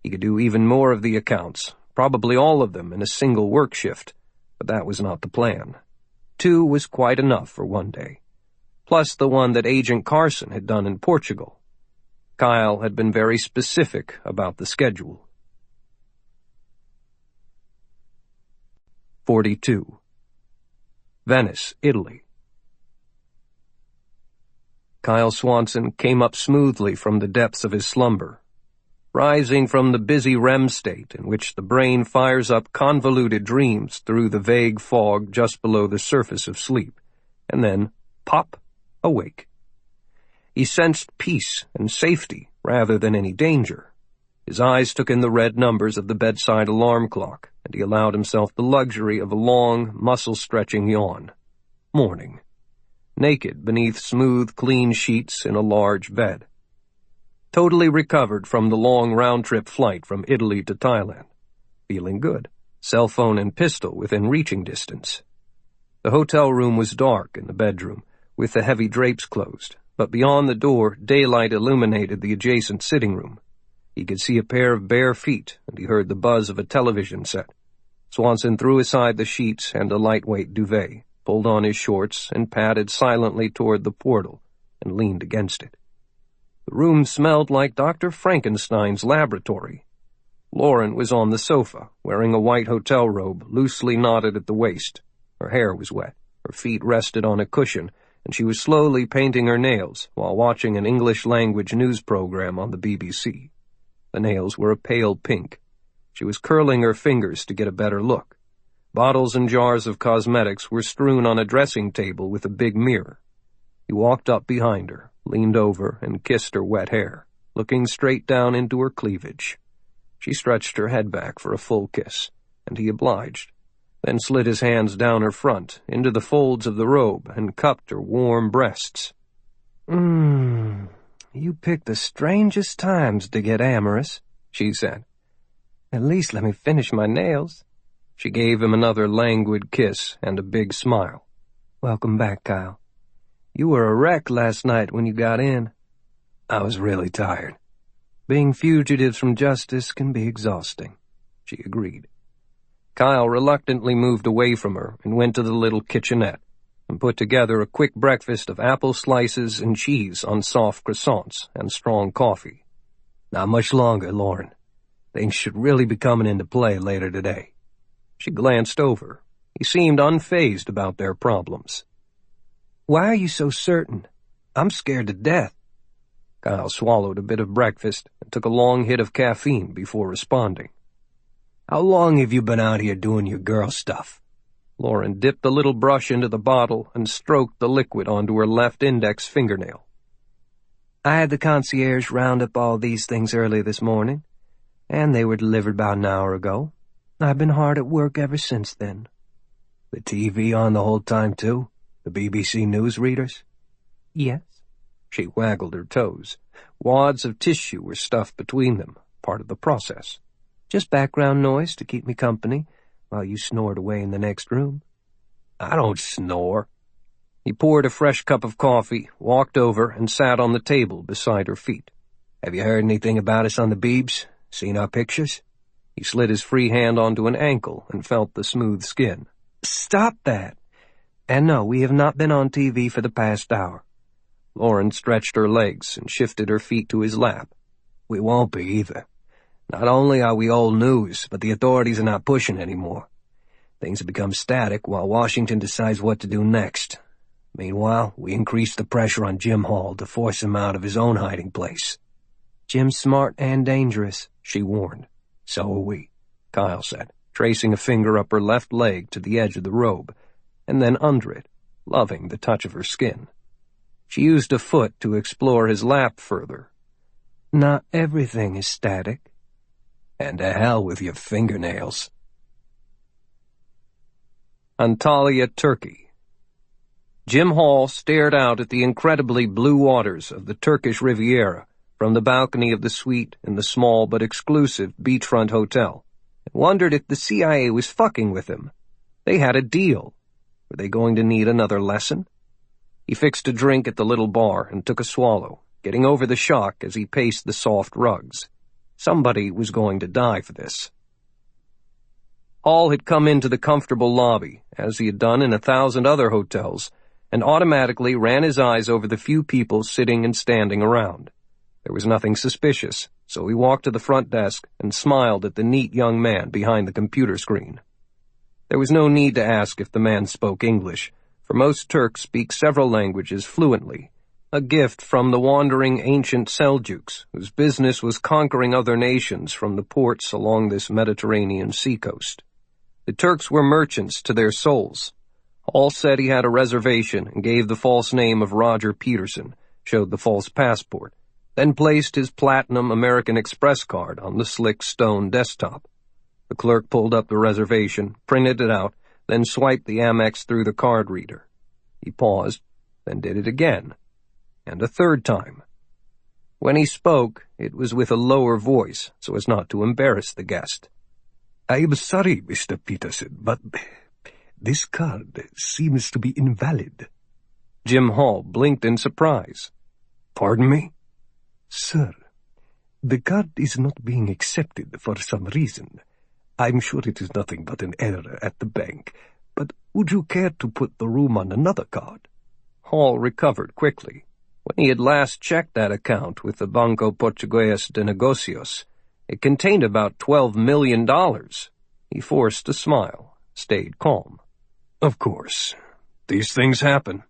Speaker 1: He could do even more of the accounts, probably all of them in a single work shift, but that was not the plan. 2 was quite enough for one day, plus the one that Agent Carson had done in Portugal. Kyle had been very specific about the schedule. 42. Venice, Italy. Kyle Swanson came up smoothly from the depths of his slumber, rising from the busy REM state in which the brain fires up convoluted dreams through the vague fog just below the surface of sleep, and then, pop, awake. He sensed peace and safety rather than any danger. His eyes took in the red numbers of the bedside alarm clock, and he allowed himself the luxury of a long, muscle-stretching yawn. Morning. Naked beneath smooth, clean sheets in a large bed. Totally recovered from the long round-trip flight from Italy to Thailand. Feeling good. Cell phone and pistol within reaching distance. The hotel room was dark in the bedroom, with the heavy drapes closed, but beyond the door, daylight illuminated the adjacent sitting room. He could see a pair of bare feet, and he heard the buzz of a television set. Swanson threw aside the sheets and a lightweight duvet, pulled on his shorts, and padded silently toward the portal, and leaned against it. The room smelled like Dr. Frankenstein's laboratory. Lauren was on the sofa, wearing a white hotel robe loosely knotted at the waist. Her hair was wet, her feet rested on a cushion, and she was slowly painting her nails while watching an English-language news program on the BBC. The nails were a pale pink. She was curling her fingers to get a better look. Bottles and jars of cosmetics were strewn on a dressing table with a big mirror. He walked up behind her, leaned over, and kissed her wet hair, looking straight down into her cleavage. She stretched her head back for a full kiss, and he obliged, then slid his hands down her front, into the folds of the robe, and cupped her warm breasts.
Speaker 2: You picked the strangest times to get amorous, she said. At least let me finish my nails.
Speaker 1: She gave him another languid kiss and a big smile.
Speaker 2: Welcome back, Kyle. You were a wreck last night when you got in.
Speaker 3: I was really tired.
Speaker 2: Being fugitives from justice can be exhausting,
Speaker 1: she agreed. Kyle reluctantly moved away from her and went to the little kitchenette and put together a quick breakfast of apple slices and cheese on soft croissants and strong coffee.
Speaker 3: Not much longer, Lauren. Things should really be coming into play later today.
Speaker 1: She glanced over. He seemed unfazed about their problems.
Speaker 2: Why are you so certain? I'm scared to death.
Speaker 1: Kyle swallowed a bit of breakfast and took a long hit of caffeine before responding.
Speaker 3: How long have you been out here doing your girl stuff?
Speaker 1: Lauren dipped the little brush into the bottle and stroked the liquid onto her left index fingernail.
Speaker 2: I had the concierge round up all these things early this morning, and they were delivered about an hour ago. I've been hard at work ever since then.
Speaker 3: The TV on the whole time, too? The BBC news readers?
Speaker 2: Yes.
Speaker 1: She waggled her toes. Wads of tissue were stuffed between them, part of the process.
Speaker 2: Just background noise to keep me company while you snored away in the next room.
Speaker 3: I don't snore.
Speaker 1: He poured a fresh cup of coffee, walked over, and sat on the table beside her feet.
Speaker 3: Have you heard anything about us on the Beebs? Seen our pictures?
Speaker 1: He slid his free hand onto an ankle and felt the smooth skin.
Speaker 2: Stop that. And no, we have not been on TV for the past hour.
Speaker 1: Lauren stretched her legs and shifted her feet to his lap.
Speaker 3: We won't be either. Not only are we old news, but the authorities are not pushing anymore. Things have become static while Washington decides what to do next. Meanwhile, we increase the pressure on Jim Hall to force him out of his own hiding place.
Speaker 2: Jim's smart and dangerous,
Speaker 1: she warned. So are we, Kyle said, tracing a finger up her left leg to the edge of the robe, and then under it, loving the touch of her skin. She used a foot to explore his lap further.
Speaker 2: Not everything is static.
Speaker 1: And to hell with your fingernails. Antalya, Turkey. Jim Hall stared out at the incredibly blue waters of the Turkish Riviera from the balcony of the suite in the small but exclusive beachfront hotel, and wondered if the CIA was fucking with him. They had a deal. Were they going to need another lesson? He fixed a drink at the little bar and took a swallow, getting over the shock as he paced the soft rugs. Somebody was going to die for this. Hall had come into the comfortable lobby, as he had done in 1,000 other hotels, and automatically ran his eyes over the few people sitting and standing around. There was nothing suspicious, so he walked to the front desk and smiled at the neat young man behind the computer screen. There was no need to ask if the man spoke English, for most Turks speak several languages fluently, a gift from the wandering ancient Seljuks, whose business was conquering other nations from the ports along this Mediterranean seacoast. The Turks were merchants to their souls. Hall said he had a reservation and gave the false name of Roger Peterson, showed the false passport, then placed his platinum American Express card on the slick stone desktop. The clerk pulled up the reservation, printed it out, then swiped the Amex through the card reader. He paused, then did it again, and a third time. When he spoke, it was with a lower voice, so as not to embarrass the guest.
Speaker 4: "I'm sorry, Mr. Peterson, but this card seems to be invalid."
Speaker 1: Jim Hall blinked in surprise.
Speaker 4: "Pardon me?"
Speaker 5: "Sir, the card is not being accepted for some reason. I'm sure it is nothing but an error at the bank, but would you care to put the room on another card?"
Speaker 1: Hall recovered quickly. When he had last checked that account with the Banco Portugués de Negocios, it contained about $12 million. He forced a smile, stayed calm.
Speaker 4: "Of course. These things happen.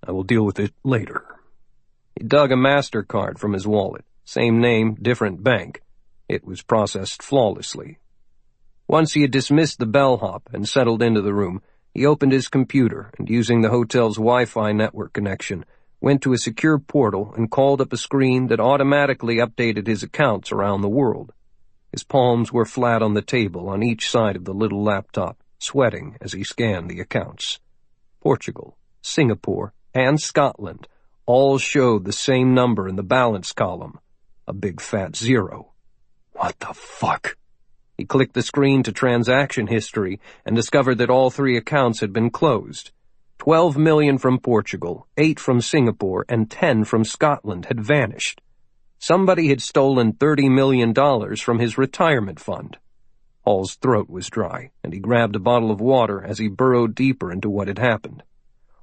Speaker 4: I will deal with it later."
Speaker 1: He dug a MasterCard from his wallet. Same name, different bank. It was processed flawlessly. Once he had dismissed the bellhop and settled into the room, he opened his computer and, using the hotel's Wi-Fi network connection, went to a secure portal and called up a screen that automatically updated his accounts around the world. His palms were flat on the table on each side of the little laptop, sweating as he scanned the accounts. Portugal, Singapore, and Scotland all showed the same number in the balance column, a big fat 0.
Speaker 4: What the fuck?
Speaker 1: He clicked the screen to transaction history and discovered that all 3 accounts had been closed. 12 million from Portugal, 8 from Singapore, and 10 from Scotland had vanished. Somebody had stolen $30 million from his retirement fund. Hall's throat was dry, and he grabbed a bottle of water as he burrowed deeper into what had happened.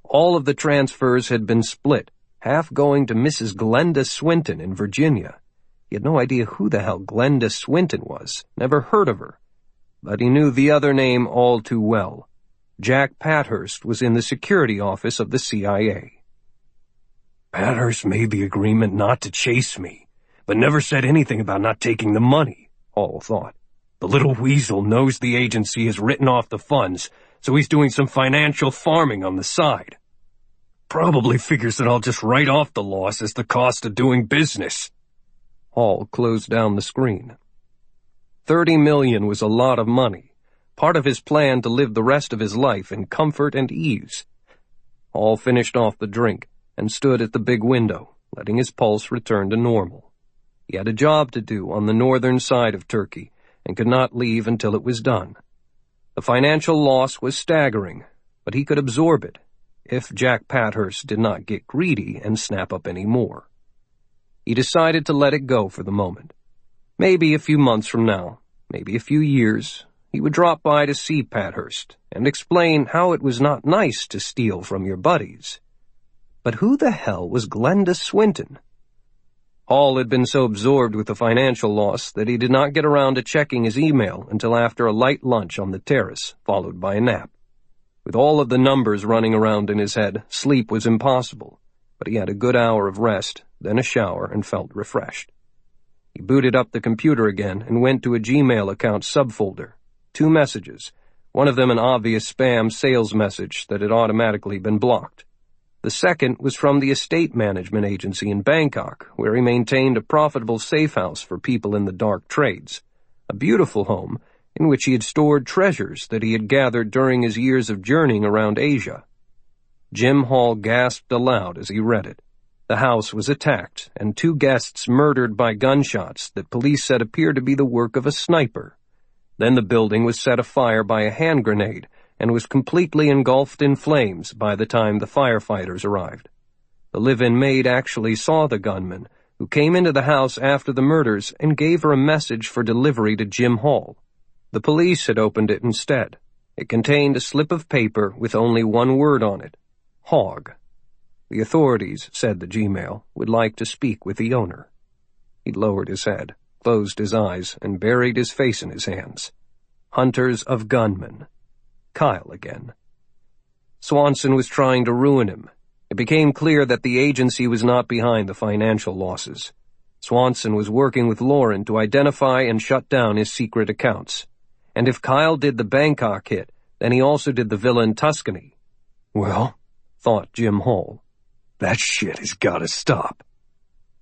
Speaker 1: All of the transfers had been split, half going to Mrs. Glenda Swinton in Virginia. He had no idea who the hell Glenda Swinton was, never heard of her. But he knew the other name all too well. Jack Pathurst was in the security office of the CIA.
Speaker 4: Pathurst made the agreement not to chase me, but never said anything about not taking the money, Hall thought. The little weasel knows the agency has written off the funds, so he's doing some financial farming on the side. Probably figures that I'll just write off the loss as the cost of doing business.
Speaker 1: Hall closed down the screen. $30 million was a lot of money, part of his plan to live the rest of his life in comfort and ease. Hall finished off the drink and stood at the big window, letting his pulse return to normal. He had a job to do on the northern side of Turkey and could not leave until it was done. The financial loss was staggering, but he could absorb it if Jack Pathurst did not get greedy and snap up any more. He decided to let it go for the moment. Maybe a few months from now, maybe a few years, he would drop by to see Pathurst and explain how it was not nice to steal from your buddies. But who the hell was Glenda Swinton? Hall had been so absorbed with the financial loss that he did not get around to checking his email until after a light lunch on the terrace, followed by a nap. With all of the numbers running around in his head, sleep was impossible, but he had a good hour of rest, then a shower, and felt refreshed. He booted up the computer again and went to a Gmail account subfolder. 2 messages, one of them an obvious spam sales message that had automatically been blocked. The second was from the estate management agency in Bangkok, where he maintained a profitable safe house for people in the dark trades, a beautiful home in which he had stored treasures that he had gathered during his years of journeying around Asia. Jim Hall gasped aloud as he read it. The house was attacked, and 2 guests murdered by gunshots that police said appeared to be the work of a sniper. Then the building was set afire by a hand grenade and was completely engulfed in flames by the time the firefighters arrived. The live-in maid actually saw the gunman, who came into the house after the murders and gave her a message for delivery to Jim Hall. The police had opened it instead. It contained a slip of paper with only 1 word on it: hog. The authorities, said the Gmail, would like to speak with the owner. He lowered his head, closed his eyes, and buried his face in his hands. Hunters of gunmen. Kyle again. Swanson was trying to ruin him. It became clear that the agency was not behind the financial losses. Swanson was working with Lauren to identify and shut down his secret accounts. And if Kyle did the Bangkok hit, then he also did the villa in Tuscany.
Speaker 5: Well,
Speaker 1: thought Jim Hall,
Speaker 5: that shit has got to stop.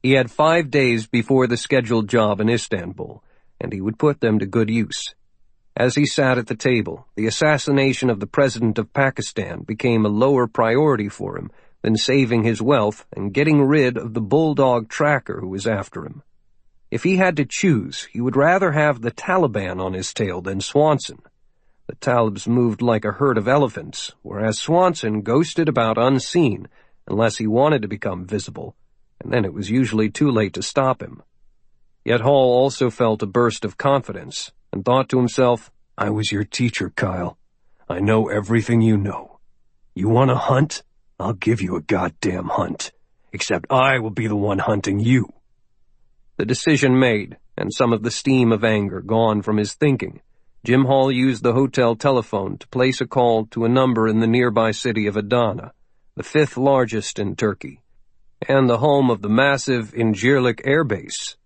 Speaker 1: He had 5 days before the scheduled job in Istanbul, and he would put them to good use. As he sat at the table, the assassination of the president of Pakistan became a lower priority for him than saving his wealth and getting rid of the bulldog tracker who was after him. If he had to choose, he would rather have the Taliban on his tail than Swanson. The Talibs moved like a herd of elephants, whereas Swanson ghosted about unseen unless he wanted to become visible, and then it was usually too late to stop him. Yet Hall also felt a burst of confidence and thought to himself,
Speaker 5: I was your teacher, Kyle. I know everything you know. You want a hunt? I'll give you a goddamn hunt. Except I will be the one hunting you.
Speaker 1: The decision made, and some of the steam of anger gone from his thinking, Jim Hall used the hotel telephone to place a call to a number in the nearby city of Adana, the 5th largest in Turkey, and the home of the massive Incirlik Air Base.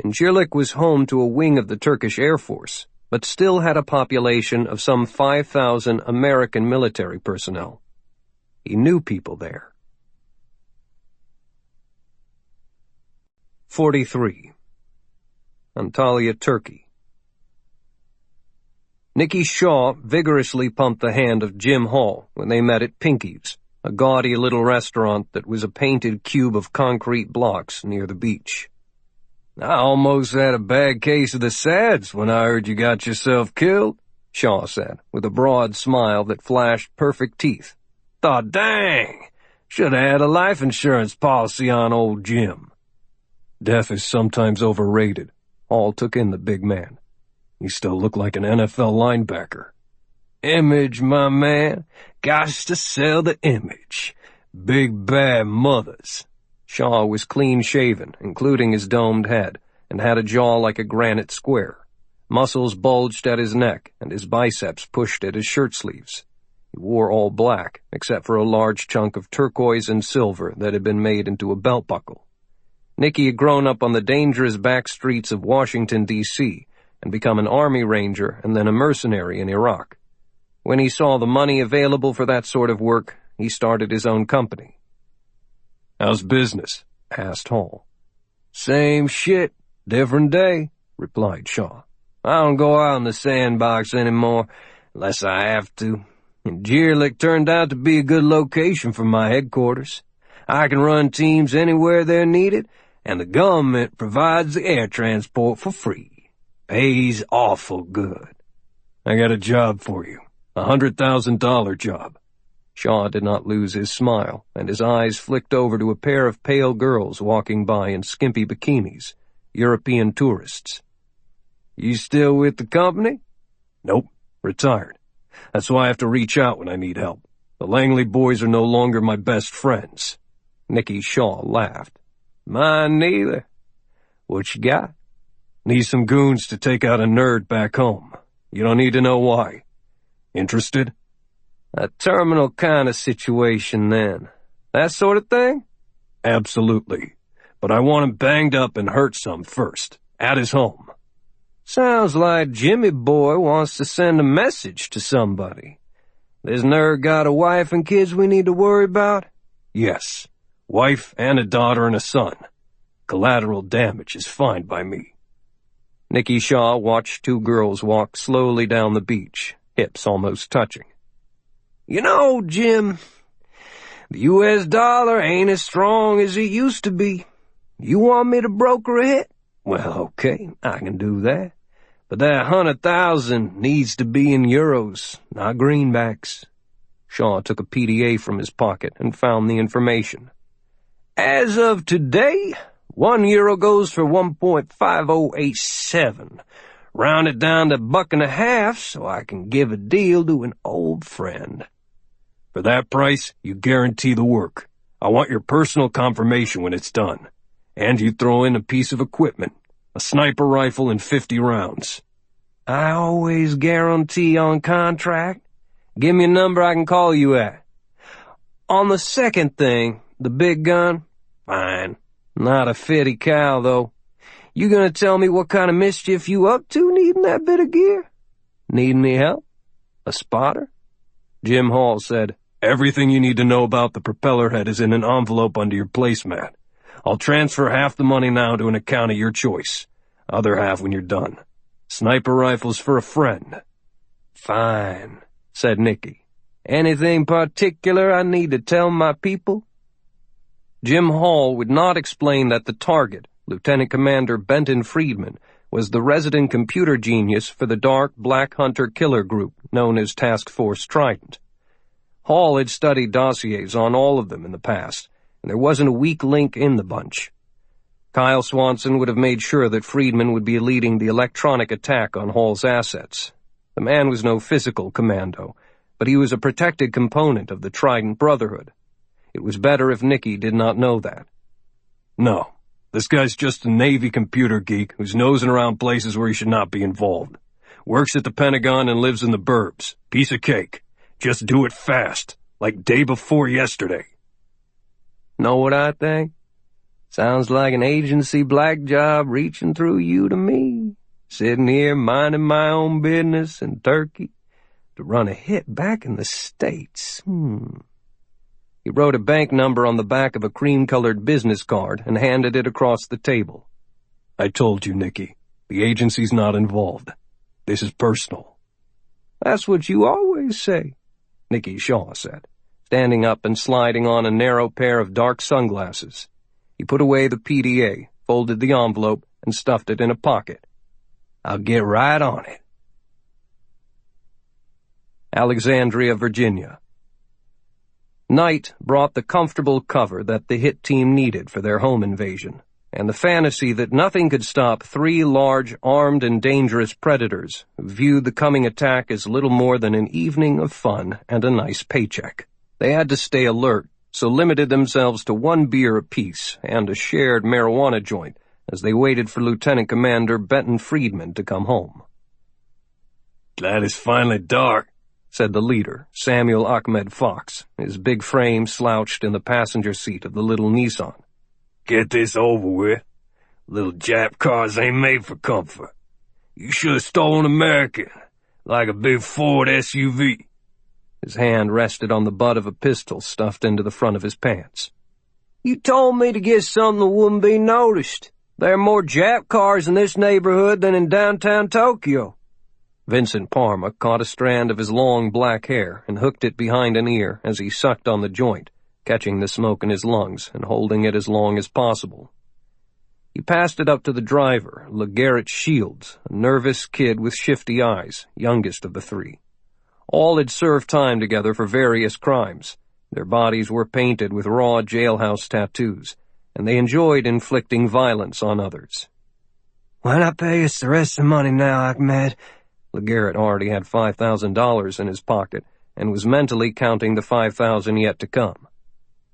Speaker 1: Incirlik was home to a wing of the Turkish Air Force, but still had a population of some 5,000 American military personnel. He knew people there. 43. Antalya, Turkey. Nicky Shaw vigorously pumped the hand of Jim Hall when they met at Pinky's, a gaudy little restaurant that was a painted cube of concrete blocks near the beach.
Speaker 3: I almost had a bad case of the SADS when I heard you got yourself killed, Shaw said, with a broad smile that flashed perfect teeth. Thought, dang, should have had a life insurance policy on old Jim.
Speaker 5: Death is sometimes overrated. Hall took in the big man. You still look like an NFL linebacker.
Speaker 3: Image, my man. Gots to sell the image. Big bad mothers.
Speaker 1: Shaw was clean-shaven, including his domed head, and had a jaw like a granite square. Muscles bulged at his neck, and his biceps pushed at his shirt sleeves. He wore all black, except for a large chunk of turquoise and silver that had been made into a belt buckle. Nicky had grown up on the dangerous back streets of Washington, D.C., and become an Army Ranger and then a mercenary in Iraq. When he saw the money available for that sort of work, he started his own company.
Speaker 5: How's business? Asked Hall.
Speaker 3: Same shit, different day, replied Shaw. I don't go out in the sandbox anymore, unless I have to. And Incirlik turned out to be a good location for my headquarters. I can run teams anywhere they're needed, and the government provides the air transport for free. Pays awful good.
Speaker 5: I got a job for you. $100,000 job.
Speaker 1: Shaw did not lose his smile, and his eyes flicked over to a pair of pale girls walking by in skimpy bikinis, European tourists.
Speaker 3: You still with the company?
Speaker 5: Nope, retired. That's why I have to reach out when I need help. The Langley boys are no longer my best friends.
Speaker 1: Nicky Shaw laughed.
Speaker 3: Mine neither. What you got?
Speaker 5: Need some goons to take out a nerd back home. You don't need to know why. Interested?
Speaker 3: A terminal kind of situation, then. That sort of thing?
Speaker 5: Absolutely.
Speaker 4: but I want him banged up and hurt some first, at his home.
Speaker 3: Sounds like Jimmy boy wants to send a message to somebody. This nerd got a wife and kids we need to worry about?
Speaker 4: Yes, wife and a daughter and a son. Collateral damage is fine by me.
Speaker 1: Nicky Shaw watched two girls walk slowly down the beach, hips almost touching.
Speaker 3: You know, Jim, the U.S. dollar ain't as strong as it used to be. You want me to broker a hit? Well, okay, I can do that. But that 100,000 needs to be in euros, not greenbacks.
Speaker 1: Shaw took a PDA from his pocket and found the information.
Speaker 3: As of today, 1 euro goes for 1.5087. Round it down to $1.50 so I can give a deal to an old friend.
Speaker 4: For that price, you guarantee the work. I want your personal confirmation when it's done. And you throw in a piece of equipment, a sniper rifle and 50 rounds.
Speaker 3: I always guarantee on contract. Give me a number I can call you at. On the second thing, the big gun, fine. Not a fitty cow, though. You gonna tell me what kind of mischief you up to needing that bit of gear? Need any help? A spotter?
Speaker 1: Jim Hall said,
Speaker 4: Everything you need to know about the propeller head is in an envelope under your placemat. I'll transfer half the money now to an account of your choice. Other half when you're done. Sniper rifles for a friend.
Speaker 3: Fine, said Nicky. Anything particular I need to tell my people?
Speaker 1: Jim Hall would not explain that the target, Lieutenant Commander Benton Friedman, was the resident computer genius for the dark black hunter-killer group known as Task Force Trident. Hall had studied dossiers on all of them in the past, and there wasn't a weak link in the bunch. Kyle Swanson would have made sure that Friedman would be leading the electronic attack on Hall's assets. The man was no physical commando, but he was a protected component of the Trident Brotherhood. It was better if Nicky did not know that.
Speaker 4: No, this guy's just a Navy computer geek who's nosing around places where he should not be involved. Works at the Pentagon and lives in the burbs. Piece of cake. Just do it fast, like day before yesterday.
Speaker 3: Know what I think? Sounds like an agency black job reaching through you to me. Sitting here minding my own business in Turkey to run a hit back in the States.
Speaker 1: He wrote a bank number on the back of a cream-colored business card and handed it across the table.
Speaker 4: I told you, Nicky. The agency's not involved. This is personal.
Speaker 3: That's what you always say,
Speaker 1: Nicky Shaw said, standing up and sliding on a narrow pair of dark sunglasses. He put away the PDA, folded the envelope, and stuffed it in a pocket.
Speaker 3: I'll get right on it.
Speaker 1: Alexandria, Virginia. Night brought the comfortable cover that the hit team needed for their home invasion, and the fantasy that nothing could stop three large, armed and dangerous predators who viewed the coming attack as little more than an evening of fun and a nice paycheck. They had to stay alert, so limited themselves to 1 beer apiece and a shared marijuana joint as they waited for Lieutenant Commander Benton Friedman to come home.
Speaker 4: Glad it's finally dark,
Speaker 1: said the leader, Samuel Ahmed Fox, his big frame slouched in the passenger seat of the little Nissan.
Speaker 4: Get this over with. Little Jap cars ain't made for comfort. You should have stolen American, like a big Ford SUV.
Speaker 1: His hand rested on the butt of a pistol stuffed into the front of his pants.
Speaker 3: You told me to get something that wouldn't be noticed. There are more Jap cars in this neighborhood than in downtown Tokyo.
Speaker 1: Vincent Parma caught a strand of his long black hair and hooked it behind an ear as he sucked on the joint, catching the smoke in his lungs and holding it as long as possible. He passed it up to the driver, LeGarrette Shields, a nervous kid with shifty eyes, youngest of the three. All had served time together for various crimes. Their bodies were painted with raw jailhouse tattoos, and they enjoyed inflicting violence on others.
Speaker 2: Why not pay us the rest of the money now, Ahmed?
Speaker 1: LeGarrette already had $5,000 in his pocket and was mentally counting the $5,000 yet to come.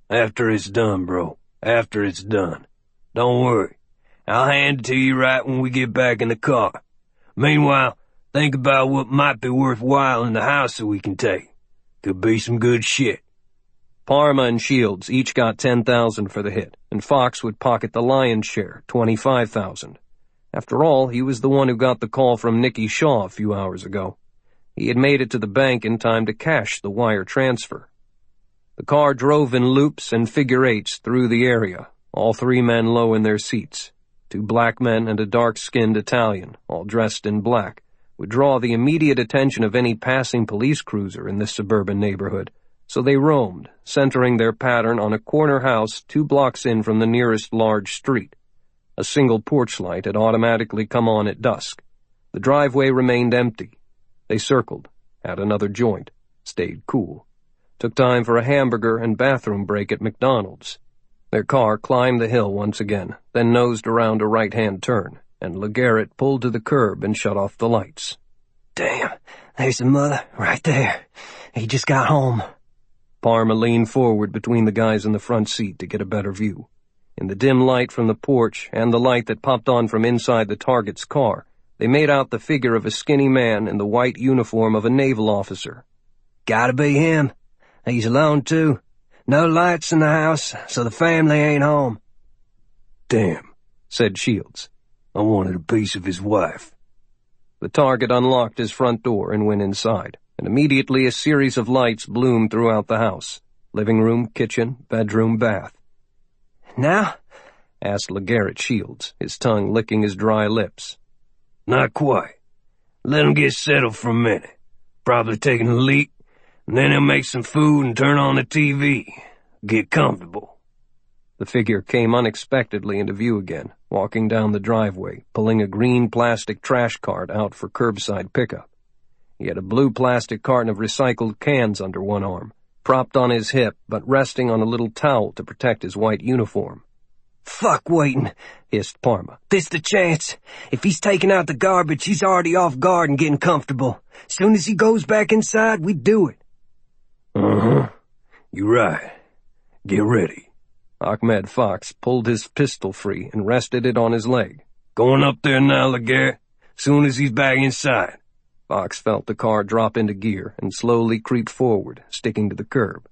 Speaker 4: After it's done, bro. After it's done. Don't worry. I'll hand it to you right when we get back in the car. Meanwhile, think about what might be worthwhile in the house that we can take. Could be some good shit.
Speaker 1: Parma and Shields each got $10,000 for the hit, and Fox would pocket the lion's share, $25,000. After all, he was the one who got the call from Nicky Shaw a few hours ago. He had made it to the bank in time to cash the wire transfer. The car drove in loops and figure eights through the area, all three men low in their seats. Two black men and a dark-skinned Italian, all dressed in black, would draw the immediate attention of any passing police cruiser in this suburban neighborhood, so they roamed, centering their pattern on a corner house 2 blocks in from the nearest large street. A single porch light had automatically come on at dusk. The driveway remained empty. They circled, had another joint, stayed cool, took time for a hamburger and bathroom break at McDonald's. Their car climbed the hill once again, then nosed around a right-hand turn, and LeGarrette pulled to the curb and shut off the lights.
Speaker 2: Damn, there's the mother, right there. He just got home.
Speaker 1: Parma leaned forward between the guys in the front seat to get a better view. In the dim light from the porch and the light that popped on from inside the target's car, they made out the figure of a skinny man in the white uniform of a naval officer.
Speaker 2: Gotta be him. He's alone, too. No lights in the house, so the family ain't home.
Speaker 4: Damn, said Shields. I wanted a piece of his wife.
Speaker 1: The target unlocked his front door and went inside, and immediately a series of lights bloomed throughout the house. Living room, kitchen, bedroom, bath.
Speaker 2: Now?
Speaker 1: Asked LeGarrette Shields, his tongue licking his dry lips.
Speaker 4: Not quite. Let him get settled for a minute. Probably taking a leak, and then he'll make some food and turn on the TV. Get comfortable.
Speaker 1: The figure came unexpectedly into view again, walking down the driveway, pulling a green plastic trash cart out for curbside pickup. He had a blue plastic carton of recycled cans under one arm, propped on his hip but resting on a little towel to protect his white uniform.
Speaker 2: Fuck waiting,
Speaker 1: hissed Parma.
Speaker 2: This the chance. If he's taking out the garbage, he's already off guard and getting comfortable. Soon as he goes back inside, we do it.
Speaker 4: Uh-huh. You're right. Get ready.
Speaker 1: Ahmed Fox pulled his pistol free and rested it on his leg.
Speaker 4: Going up there now, LeGarrette. Soon as he's back inside.
Speaker 1: Fox felt the car drop into gear and slowly creep forward, sticking to the curb.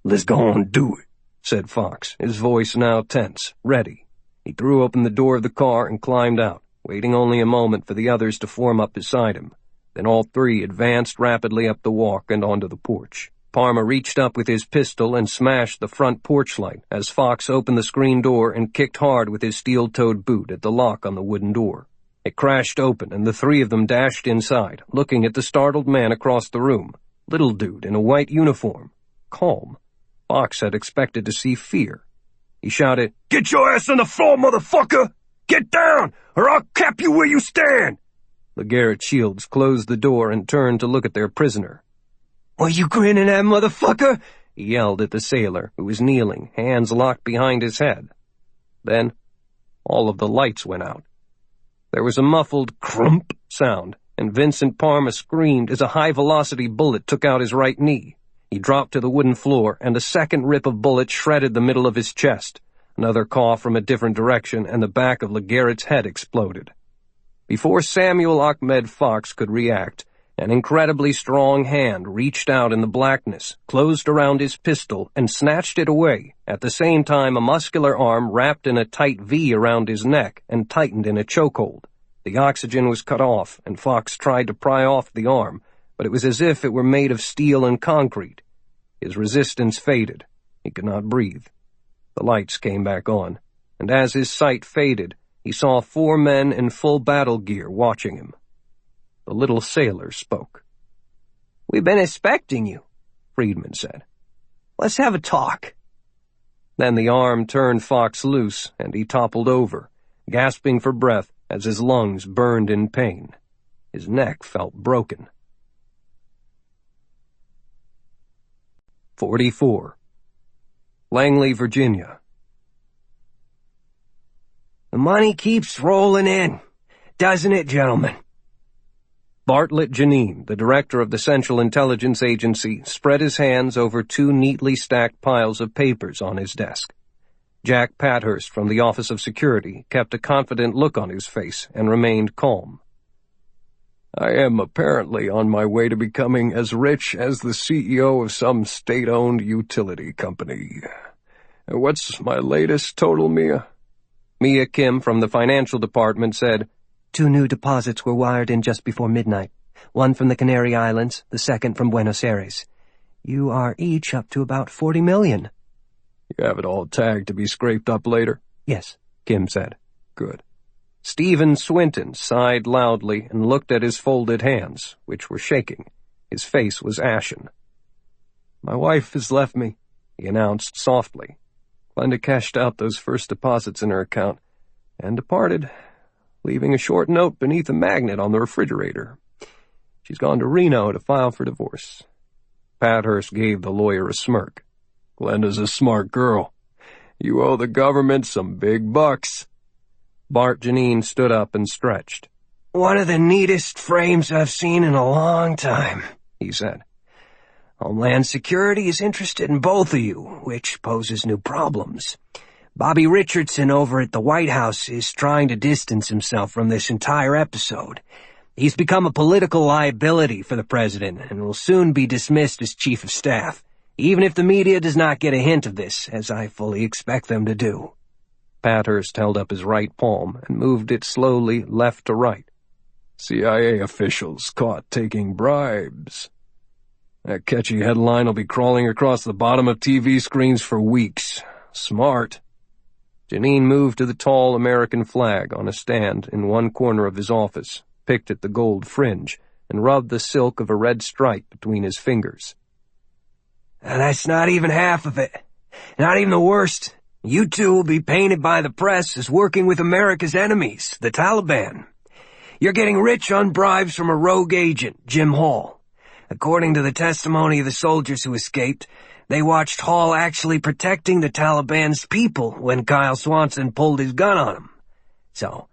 Speaker 4: Let's go on and do it,
Speaker 1: said Fox, his voice now tense, ready. He threw open the door of the car and climbed out, waiting only a moment for the others to form up beside him. Then all three advanced rapidly up the walk and onto the porch. Parma reached up with his pistol and smashed the front porch light as Fox opened the screen door and kicked hard with his steel-toed boot at the lock on the wooden door. It crashed open, and the three of them dashed inside, looking at the startled man across the room. Little dude in a white uniform. Calm. Fox had expected to see fear. He shouted,
Speaker 4: "Get your ass on the floor, motherfucker! Get down, or I'll cap you where you stand!"
Speaker 1: LeGarrette Shields closed the door and turned to look at their prisoner.
Speaker 2: "What you grinning at, motherfucker?"
Speaker 1: he yelled at the sailor, who was kneeling, hands locked behind his head. Then, all of the lights went out. There was a muffled crump sound, and Vincent Parma screamed as a high-velocity bullet took out his right knee. He dropped to the wooden floor, and a second rip of bullet shredded the middle of his chest. Another cough from a different direction, and the back of LeGarrette's head exploded. Before Samuel Ahmed Fox could react, an incredibly strong hand reached out in the blackness, closed around his pistol, and snatched it away. At the same time, a muscular arm wrapped in a tight V around his neck and tightened in a chokehold. The oxygen was cut off, and Fox tried to pry off the arm, but it was as if it were made of steel and concrete. His resistance faded. He could not breathe. The lights came back on, and as his sight faded, he saw 4 men in full battle gear watching him. The little sailor spoke.
Speaker 2: "We've been expecting you," Friedman said. "Let's have a talk."
Speaker 1: Then the arm turned Fox loose, and he toppled over, gasping for breath as his lungs burned in pain. His neck felt broken. 44. Langley, Virginia.
Speaker 2: The money keeps rolling in, doesn't it, gentlemen?
Speaker 1: Bartlett Janine, the director of the Central Intelligence Agency, spread his hands over 2 neatly stacked piles of papers on his desk. Jack Pathurst from the Office of Security kept a confident look on his face and remained calm.
Speaker 4: I am apparently on my way to becoming as rich as the CEO of some state-owned utility company. What's my latest total, Mia?
Speaker 1: Mia Kim from the financial department said,
Speaker 2: 2 new deposits were wired in just before midnight. One from the Canary Islands, the second from Buenos Aires. You are each up to about 40 million.
Speaker 4: You have it all tagged to be scraped up later?
Speaker 2: Yes,
Speaker 1: Kim said.
Speaker 4: Good.
Speaker 1: Stephen Swinton sighed loudly and looked at his folded hands, which were shaking. His face was ashen.
Speaker 3: My wife has left me, he announced softly. Glenda cashed out those first deposits in her account and departed, leaving a short note beneath a magnet on the refrigerator. She's gone to Reno to file for divorce.
Speaker 1: Pathurst gave the lawyer a smirk.
Speaker 4: Glenda's a smart girl. You owe the government some big bucks.
Speaker 1: Bart Janine stood up and stretched.
Speaker 2: One of the neatest frames I've seen in a long time, he said. Homeland Security is interested in both of you, which poses new problems. Bobby Richardson over at the White House is trying to distance himself from this entire episode. He's become a political liability for the president and will soon be dismissed as chief of staff, even if the media does not get a hint of this, as I fully expect them to do.
Speaker 1: Pathurst held up his right palm and moved it slowly left to right.
Speaker 4: CIA officials caught taking bribes. That catchy headline will be crawling across the bottom of TV screens for weeks. Smart.
Speaker 1: Janine moved to the tall American flag on a stand in one corner of his office, picked at the gold fringe, and rubbed the silk of a red stripe between his fingers.
Speaker 2: And that's not even half of it. Not even the worst. You two will be painted by the press as working with America's enemies, the Taliban. You're getting rich on bribes from a rogue agent, Jim Hall. According to the testimony of the soldiers who escaped, they watched Hall actually protecting the Taliban's people when Kyle Swanson pulled his gun on him. So,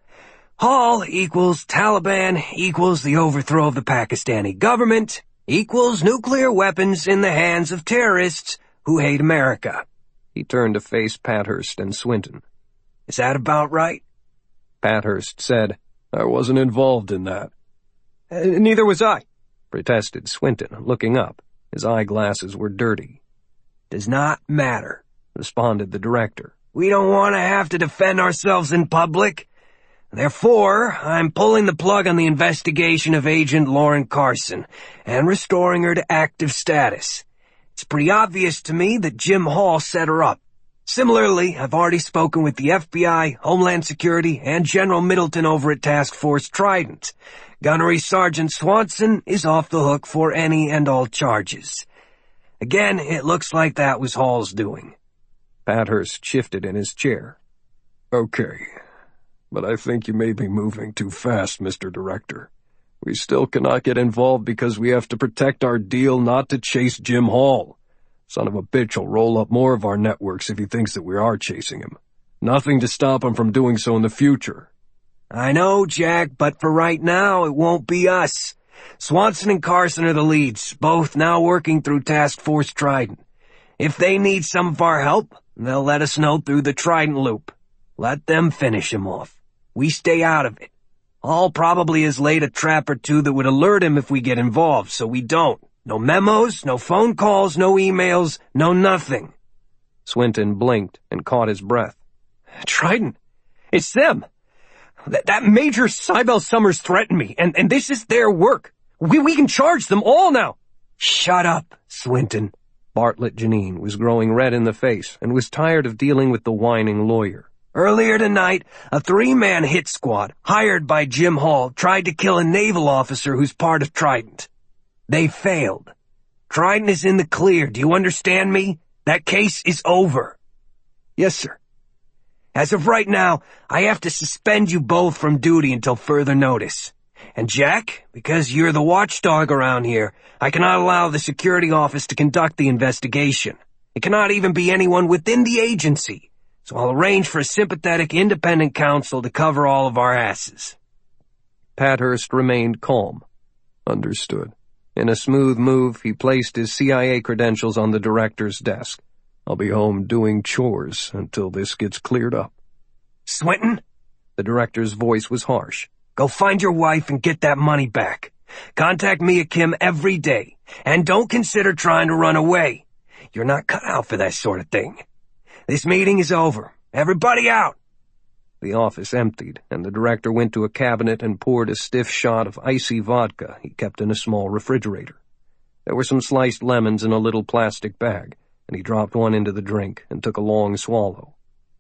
Speaker 2: Hall equals Taliban equals the overthrow of the Pakistani government equals nuclear weapons in the hands of terrorists who hate America.
Speaker 1: He turned to face Pathurst and Swinton.
Speaker 2: Is that about right?
Speaker 1: Pathurst said,
Speaker 4: I wasn't involved in that.
Speaker 3: Neither was I,
Speaker 1: protested Swinton, looking up. His eyeglasses were dirty.
Speaker 2: Does not matter,
Speaker 1: responded the director.
Speaker 2: We don't want to have to defend ourselves in public. Therefore, I'm pulling the plug on the investigation of Agent Lauren Carson and restoring her to active status. It's pretty obvious to me that Jim Hall set her up. Similarly, I've already spoken with the FBI, Homeland Security, and General Middleton over at Task Force Trident. Gunnery Sgt. Swanson is off the hook for any and all charges. Again, it looks like that was Hall's doing.
Speaker 1: Pathurst shifted in his chair.
Speaker 4: Okay, but I think you may be moving too fast, Mr. Director. We still cannot get involved because we have to protect our deal not to chase Jim Hall. Son of a bitch will roll up more of our networks if he thinks that we are chasing him. Nothing to stop him from doing so in the future.
Speaker 2: I know, Jack, but for right now, it won't be us. Swanson and Carson are the leads, both now working through Task Force Trident. If they need some of our help, they'll let us know through the Trident loop. Let them finish him off. We stay out of it. Hall probably has laid a trap or two that would alert him if we get involved, so we don't. No memos, no phone calls, no emails, no nothing.
Speaker 1: Swinton blinked and caught his breath.
Speaker 3: Trident, it's them. That Major Cybel Summers threatened me, and this is their work. We can charge them all now.
Speaker 2: Shut up, Swinton.
Speaker 1: Bartlett Janine was growing red in the face and was tired of dealing with the whining lawyer.
Speaker 2: Earlier tonight, a 3-man hit squad, hired by Jim Hall, tried to kill a naval officer who's part of Trident. They failed. Trident is in the clear, do you understand me? That case is over.
Speaker 3: Yes, sir.
Speaker 2: As of right now, I have to suspend you both from duty until further notice. And Jack, because you're the watchdog around here, I cannot allow the security office to conduct the investigation. It cannot even be anyone within the agency. So I'll arrange for a sympathetic independent counsel to cover all of our asses.
Speaker 1: Pathurst remained calm.
Speaker 4: Understood.
Speaker 1: In a smooth move, he placed his CIA credentials on the director's desk.
Speaker 4: I'll be home doing chores until this gets cleared up.
Speaker 2: Swinton?
Speaker 1: The director's voice was harsh.
Speaker 3: Go find your wife and get that money back. Contact me at Kim every day, and don't consider trying to run away. You're not cut out for that sort of thing. This meeting is over. Everybody out!"
Speaker 1: The office emptied, and the director went to a cabinet and poured a stiff shot of icy vodka he kept in a small refrigerator. There were some sliced lemons in a little plastic bag, and he dropped one into the drink and took a long swallow.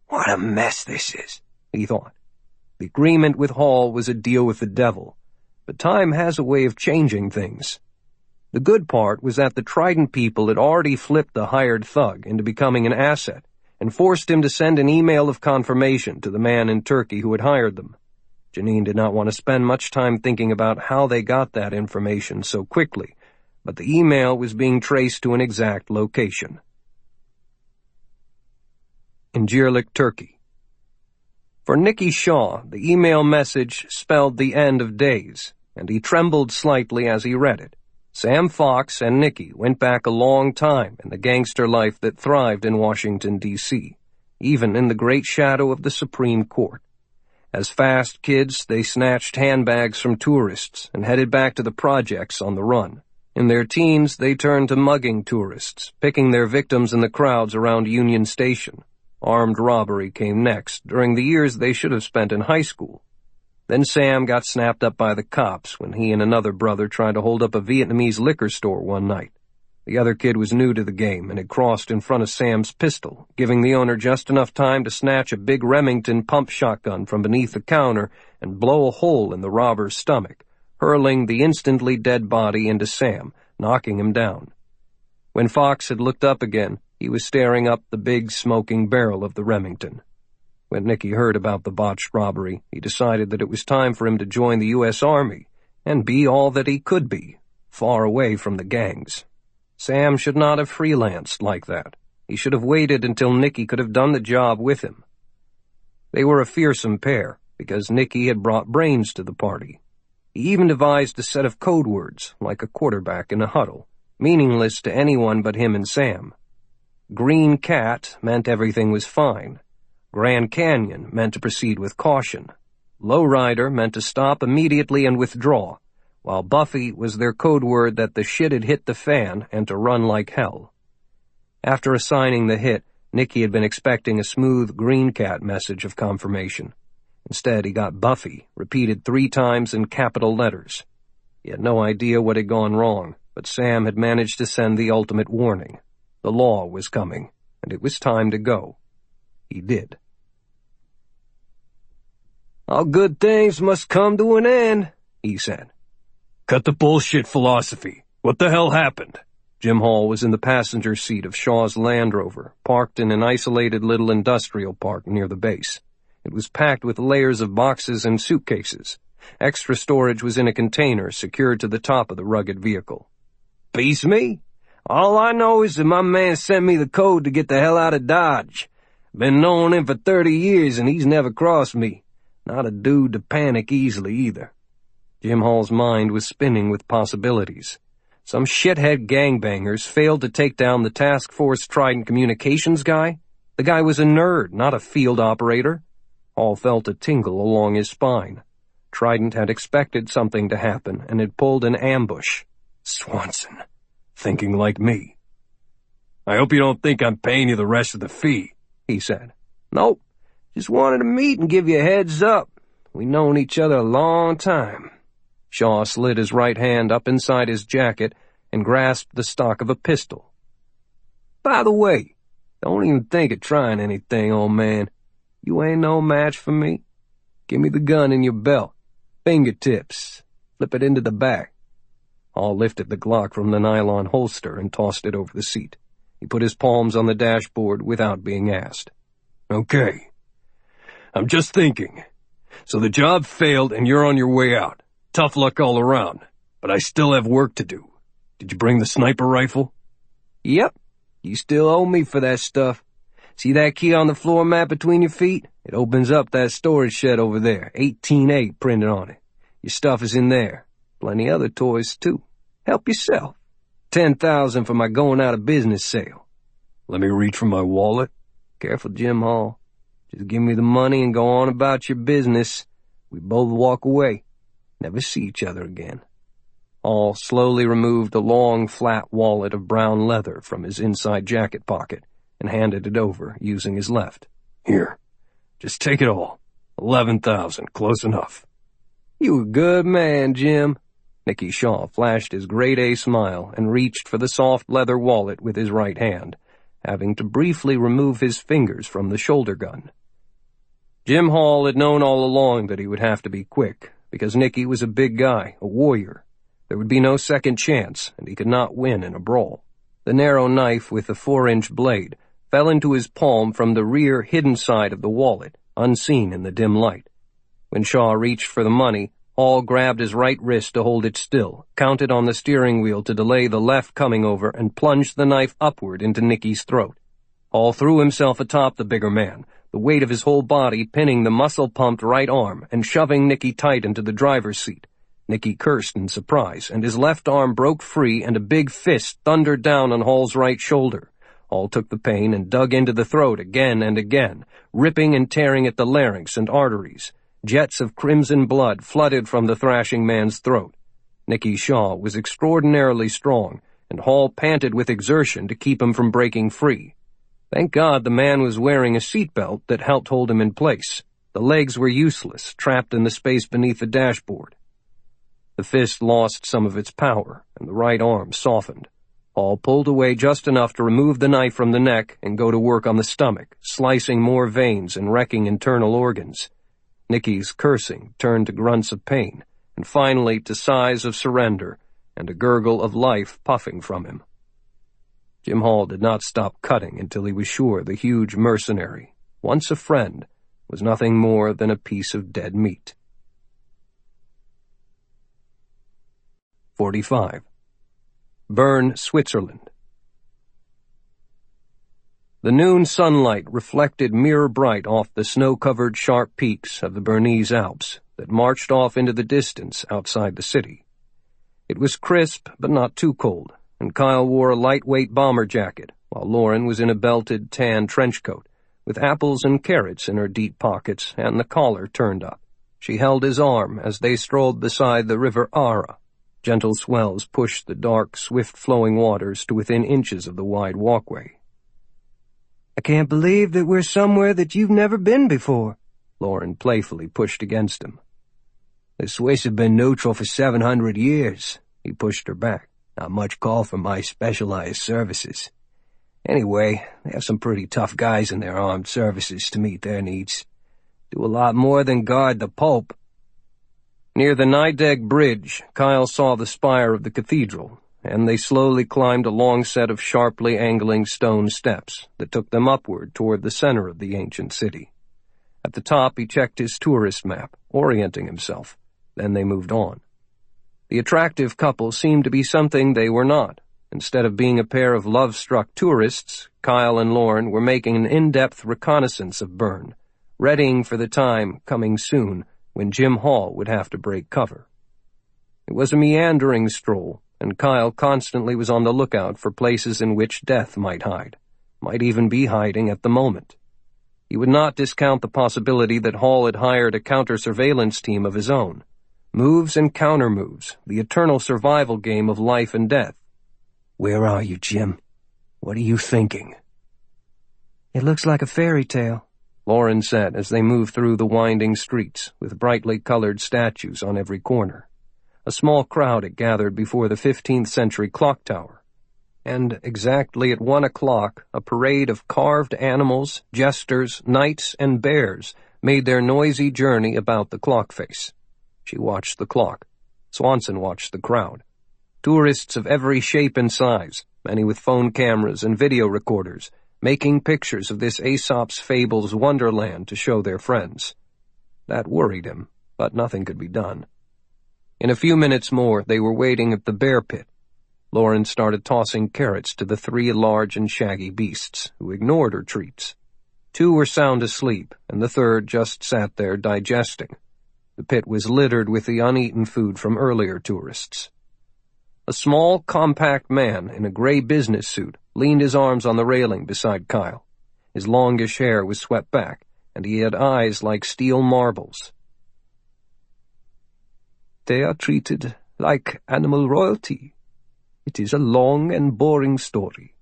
Speaker 3: "What a mess this is," he thought.
Speaker 1: The agreement with Hall was a deal with the devil, but time has a way of changing things. The good part was that the Trident people had already flipped the hired thug into becoming an asset and forced him to send an email of confirmation to the man in Turkey who had hired them. Janine did not want to spend much time thinking about how they got that information so quickly, but the email was being traced to an exact location. Incirlik, Turkey. For Nicky Shaw, the email message spelled the end of days, and he trembled slightly as he read it. Sam Fox and Nicky went back a long time in the gangster life that thrived in Washington, D.C., even in the great shadow of the Supreme Court. As fast kids, they snatched handbags from tourists and headed back to the projects on the run. In their teens, they turned to mugging tourists, picking their victims in the crowds around Union Station. Armed robbery came next, during the years they should have spent in high school. Then Sam got snapped up by the cops when he and another brother tried to hold up a Vietnamese liquor store one night. The other kid was new to the game and had crossed in front of Sam's pistol, giving the owner just enough time to snatch a big Remington pump shotgun from beneath the counter and blow a hole in the robber's stomach, hurling the instantly dead body into Sam, knocking him down. When Fox had looked up again, he was staring up the big smoking barrel of the Remington. When Nicky heard about the botched robbery, he decided that it was time for him to join the U.S. Army and be all that he could be, far away from the gangs. Sam should not have freelanced like that. He should have waited until Nicky could have done the job with him. They were a fearsome pair, because Nicky had brought brains to the party. He even devised a set of code words, like a quarterback in a huddle, meaningless to anyone but him and Sam. Green Cat meant everything was fine. Grand Canyon meant to proceed with caution. Lowrider meant to stop immediately and withdraw, while Buffy was their code word that the shit had hit the fan and to run like hell. After assigning the hit, Nicky had been expecting a smooth Green Cat message of confirmation. Instead, he got Buffy, repeated 3 times in capital letters. He had no idea what had gone wrong, but Sam had managed to send the ultimate warning. The law was coming, and it was time to go. He did. "All good things must come to an end," he said.
Speaker 4: "Cut the bullshit philosophy. What the hell happened?"
Speaker 1: Jim Hall was in the passenger seat of Shaw's Land Rover, parked in an isolated little industrial park near the base. It was packed with layers of boxes and suitcases. Extra storage was in a container secured to the top of the rugged vehicle. "Beats me. All I know is that my man sent me the code to get the hell out of Dodge. Been knowing him for 30 years and he's never crossed me. Not a dude to panic easily either." Jim Hall's mind was spinning with possibilities. Some shithead gangbangers failed to take down the Task Force Trident communications guy? The guy was a nerd, not a field operator. Hall felt a tingle along his spine. Trident had expected something to happen and had pulled an ambush. Swanson. Thinking like me.
Speaker 4: "I hope you don't think I'm paying you the rest of the fee,"
Speaker 1: he said. "Nope. Just wanted to meet and give you a heads up. We known each other a long time." Shaw slid his right hand up inside his jacket and grasped the stock of a pistol. "By the way, don't even think of trying anything, old man. You ain't no match for me. Give me the gun in your belt. Fingertips. Flip it into the back." Hall lifted the Glock from the nylon holster and tossed it over the seat. He put his palms on the dashboard without being asked.
Speaker 4: "Okay. I'm just thinking. So the job failed and you're on your way out. Tough luck all around. But I still have work to do. Did you bring the sniper rifle?"
Speaker 1: "Yep. You still owe me for that stuff. See that key on the floor mat between your feet? It opens up that storage shed over there, 18-8 printed on it. Your stuff is in there. Plenty other toys, too. Help yourself. 10,000 for my going out of business sale."
Speaker 4: "Let me reach for my wallet."
Speaker 1: "Careful, Jim Hall. Just give me the money and go on about your business.
Speaker 3: We both walk away, never see each other again."
Speaker 1: Hall slowly removed a long, flat wallet of brown leather from his inside jacket pocket and handed it over, using his left.
Speaker 4: "Here, just take it all. 11,000, close enough."
Speaker 1: "You a good man, Jim." Nicky Shaw flashed his grade-A smile and reached for the soft leather wallet with his right hand, having to briefly remove his fingers from the shoulder gun. Jim Hall had known all along that he would have to be quick, because Nicky was a big guy, a warrior. There would be no second chance, and he could not win in a brawl. The narrow knife with the 4-inch blade fell into his palm from the rear hidden side of the wallet, unseen in the dim light. When Shaw reached for the money, Hall grabbed his right wrist to hold it still, counted on the steering wheel to delay the left coming over, and plunged the knife upward into Nicky's throat. Hall threw himself atop the bigger man, the weight of his whole body pinning the muscle-pumped right arm and shoving Nicky tight into the driver's seat. Nicky cursed in surprise, and his left arm broke free and a big fist thundered down on Hall's right shoulder. Hall took the pain and dug into the throat again and again, ripping and tearing at the larynx and arteries. Jets of crimson blood flooded from the thrashing man's throat. Nicky Shaw was extraordinarily strong, and Hall panted with exertion to keep him from breaking free. Thank God the man was wearing a seatbelt that helped hold him in place. The legs were useless, trapped in the space beneath the dashboard. The fist lost some of its power, and the right arm softened. Hall pulled away just enough to remove the knife from the neck and go to work on the stomach, slicing more veins and wrecking internal organs. Nicky's cursing turned to grunts of pain, and finally to sighs of surrender and a gurgle of life puffing from him. Jim Hall did not stop cutting until he was sure the huge mercenary, once a friend, was nothing more than a piece of dead meat. 45. Bern, Switzerland. The noon sunlight reflected mirror-bright off the snow-covered sharp peaks of the Bernese Alps that marched off into the distance outside the city. It was crisp but not too cold, and Kyle wore a lightweight bomber jacket, while Lauren was in a belted tan trench coat, with apples and carrots in her deep pockets and the collar turned up. She held his arm as they strolled beside the river Ara. Gentle swells pushed the dark, swift-flowing waters to within inches of the wide walkway.
Speaker 2: "I can't believe that we're somewhere that you've never been before,"
Speaker 1: Lauren playfully pushed against him.
Speaker 3: "The Swiss have been neutral for 700 years. He pushed her back. "Not much call for my specialized services. Anyway, they have some pretty tough guys in their armed services to meet their needs. Do a lot more than guard the Pope."
Speaker 1: Near the Nideg Bridge, Kyle saw the spire of the cathedral, and they slowly climbed a long set of sharply angling stone steps that took them upward toward the center of the ancient city. At the top, he checked his tourist map, orienting himself. Then they moved on. The attractive couple seemed to be something they were not. Instead of being a pair of love-struck tourists, Kyle and Lauren were making an in-depth reconnaissance of Bern, readying for the time, coming soon, when Jim Hall would have to break cover. It was a meandering stroll, and Kyle constantly was on the lookout for places in which death might hide, might even be hiding at the moment. He would not discount the possibility that Hall had hired a counter-surveillance team of his own. Moves and counter-moves, the eternal survival game of life and death.
Speaker 3: "Where are you, Jim? What are you thinking?"
Speaker 2: "It looks like a fairy tale,"
Speaker 1: Lauren said as they moved through the winding streets with brightly colored statues on every corner. A small crowd had gathered before the 15th century clock tower, and exactly at 1 o'clock, a parade of carved animals, jesters, knights, and bears made their noisy journey about the clock face. She watched the clock. Swanson watched the crowd. Tourists of every shape and size, many with phone cameras and video recorders, making pictures of this Aesop's Fables wonderland to show their friends. That worried him, but nothing could be done. In a few minutes more, they were waiting at the bear pit. Lauren started tossing carrots to the 3 large and shaggy beasts, who ignored her treats. 2 were sound asleep, and the 3rd just sat there digesting. The pit was littered with the uneaten food from earlier tourists. A small, compact man in a gray business suit leaned his arms on the railing beside Kyle. His longish hair was swept back, and he had eyes like steel marbles.
Speaker 3: They are treated like animal royalty. It is a long and boring story.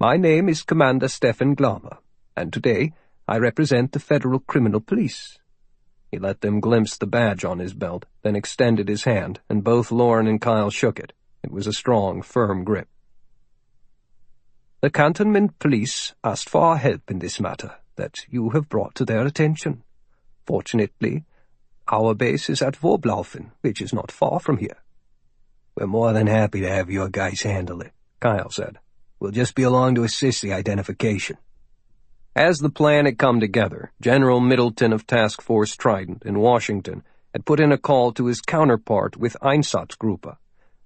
Speaker 3: My name is Commander Stephen Glarmer, and today I represent the Federal Criminal Police." He let them glimpse the badge on his belt, then extended his hand, and both Lauren and Kyle shook it. It was a strong, firm grip. "The Cantonment Police asked for our help in this matter that you have brought to their attention. Fortunately, our base is at Vorblaufen, which is not far from here." "We're more than happy to have your guys handle it," Kyle said. "We'll just be along to assist the identification." As the plan had come together, General Middleton of Task Force Trident in Washington had put in a call to his counterpart with Einsatzgruppe,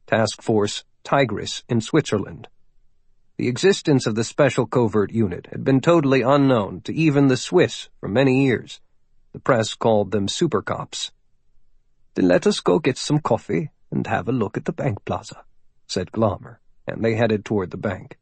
Speaker 3: Task Force Tigris in Switzerland. The existence of the Special Covert Unit had been totally unknown to even the Swiss for many years. The press called them super cops. "Then let us go get some coffee and have a look at the bank plaza," said Glarmer, and they headed toward the bank.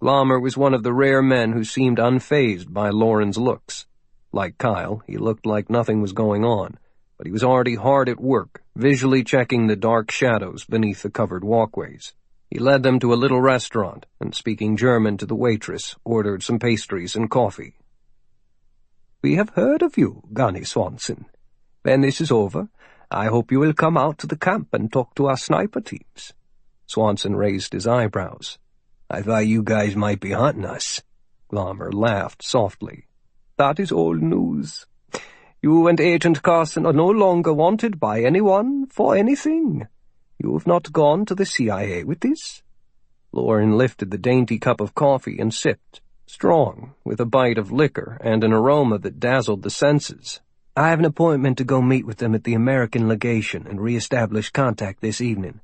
Speaker 3: Glarmer was one of the rare men who seemed unfazed by Lauren's looks. Like Kyle, he looked like nothing was going on, but he was already hard at work, visually checking the dark shadows beneath the covered walkways. He led them to a little restaurant, and speaking German to the waitress, ordered some pastries and coffee. "We have heard of you, Gunnery Swanson. When this is over, I hope you will come out to the camp and talk to our sniper teams." Swanson raised his eyebrows. "I thought you guys might be hunting us." Glarmer laughed softly. "That is old news. You and Agent Carson are no longer wanted by anyone for anything. You have not gone to the CIA with this?" Lauren lifted the dainty cup of coffee and sipped, strong, with a bite of liquor and an aroma that dazzled the senses. "I have an appointment to go meet with them at the American legation and re-establish contact this evening.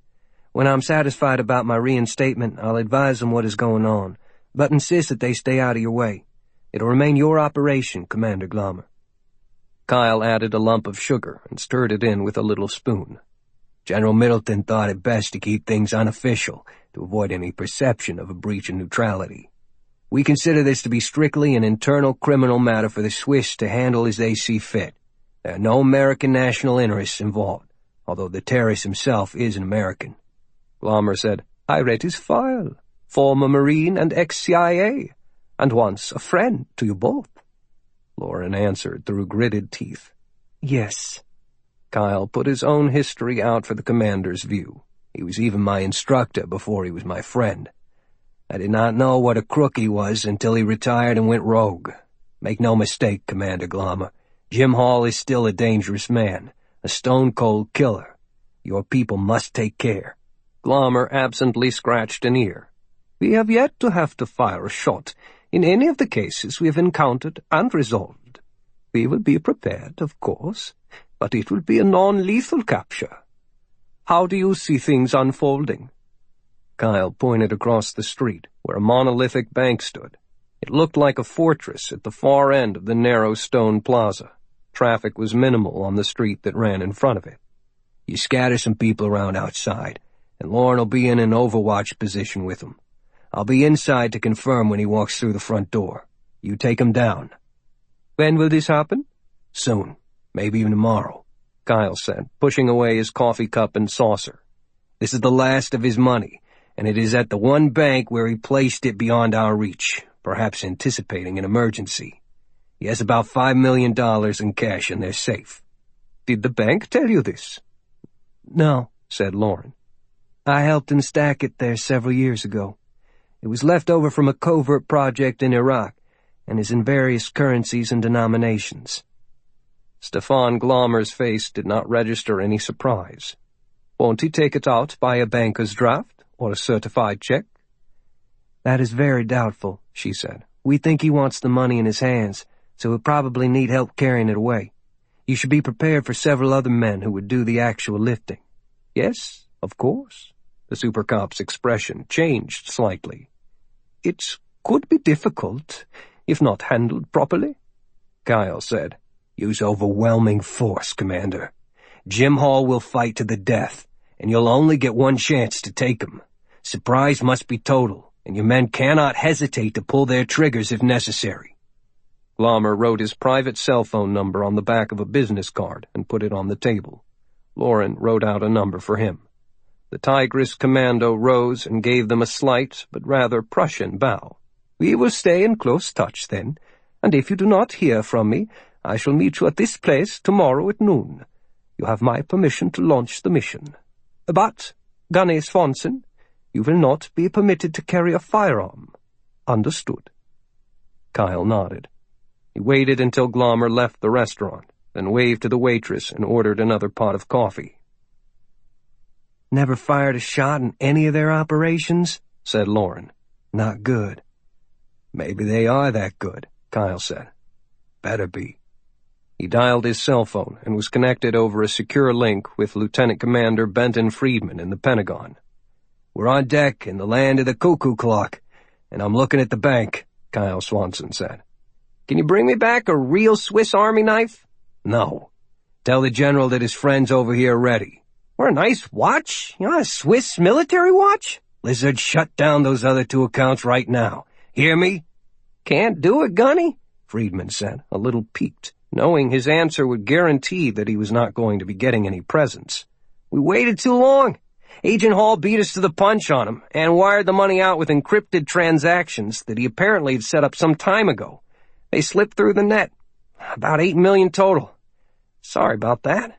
Speaker 3: When I'm satisfied about my reinstatement, I'll advise them what is going on, but insist that they stay out of your way. It'll remain your operation, Commander Glarmer." Kyle added a lump of sugar and stirred it in with a little spoon. "General Middleton thought it best to keep things unofficial to avoid any perception of a breach of neutrality. We consider this to be strictly an internal criminal matter for the Swiss to handle as they see fit. There are no American national interests involved, although the terrorist himself is an American." Glarmer said, "I read his file. Former Marine and ex-CIA, and once a friend to you both." Lauren answered through gritted teeth, "Yes." Kyle put his own history out for the commander's view. "He was even my instructor before he was my friend. I did not know what a crook he was until he retired and went rogue. Make no mistake, Commander Glarmer, Jim Hall is still a dangerous man, a stone-cold killer. Your people must take care." Glarmer absently scratched an ear. "We have yet to have to fire a shot in any of the cases we have encountered and resolved. We will be prepared, of course, but it will be a non-lethal capture. How do you see things unfolding?" Kyle pointed across the street, where a monolithic bank stood. It looked like a fortress at the far end of the narrow stone plaza. Traffic was minimal on the street that ran in front of it. "You scatter some people around outside, and Lauren will be in an overwatch position with him. I'll be inside to confirm when he walks through the front door. You take him down." "When will this happen?" "Soon. Maybe even tomorrow," Kyle said, pushing away his coffee cup and saucer. "This is the last of his money, and it is at the one bank where he placed it beyond our reach, perhaps anticipating an emergency. He has about $5 million in cash in their safe." "Did the bank tell you this?" "No," said Lauren. "I helped him stack it there several years ago. It was left over from a covert project in Iraq, and is in various currencies and denominations." Stefan Glarmer's face did not register any surprise. "Won't he take it out by a banker's draft or a certified check?" "That is very doubtful," she said. "We think he wants the money in his hands, so he'll probably need help carrying it away. You should be prepared for several other men who would do the actual lifting." "Yes, of course." The super cop's expression changed slightly. "It could be difficult, if not handled properly." Kyle said, "Use overwhelming force, Commander. Jim Hall will fight to the death, and you'll only get one chance to take him. Surprise must be total, and your men cannot hesitate to pull their triggers if necessary." Glarmer wrote his private cell phone number on the back of a business card and put it on the table.
Speaker 1: Lauren wrote out a number for him. The Tigris commando rose and gave them a slight, but rather Prussian bow. "We will stay in close touch, then, and if you do not hear from me, I shall meet you at this place tomorrow at noon. You have my permission to launch the mission. But, Gunnery Swanson, you will not be permitted to carry a firearm. Understood?" Kyle nodded. He waited until Glommer left the restaurant, then waved to the waitress and ordered another pot of coffee.
Speaker 2: "Never fired a shot in any of their operations?"
Speaker 1: said Lauren.
Speaker 2: "Not good."
Speaker 3: "Maybe they are that good," Kyle said. "Better be."
Speaker 1: He dialed his cell phone and was connected over a secure link with Lieutenant Commander Benton Friedman in the Pentagon.
Speaker 3: "We're on deck in the land of the cuckoo clock, and I'm looking at the bank," Kyle Swanson said.
Speaker 1: "Can you bring me back a real Swiss Army knife?"
Speaker 3: "No. Tell the general that his friend's over here ready."
Speaker 1: "Or a nice watch? A Swiss military watch?"
Speaker 3: "Lizard, shut down those other two accounts right now. Hear me?"
Speaker 1: "Can't do it, Gunny,"
Speaker 3: Friedman said,
Speaker 1: a little piqued, knowing his answer would guarantee that he was not going to be getting any presents. "We waited too long. Agent Hall beat us to the punch on him and wired the money out with encrypted transactions that he apparently had set up some time ago. They slipped through the net. About $8 million total. Sorry about that."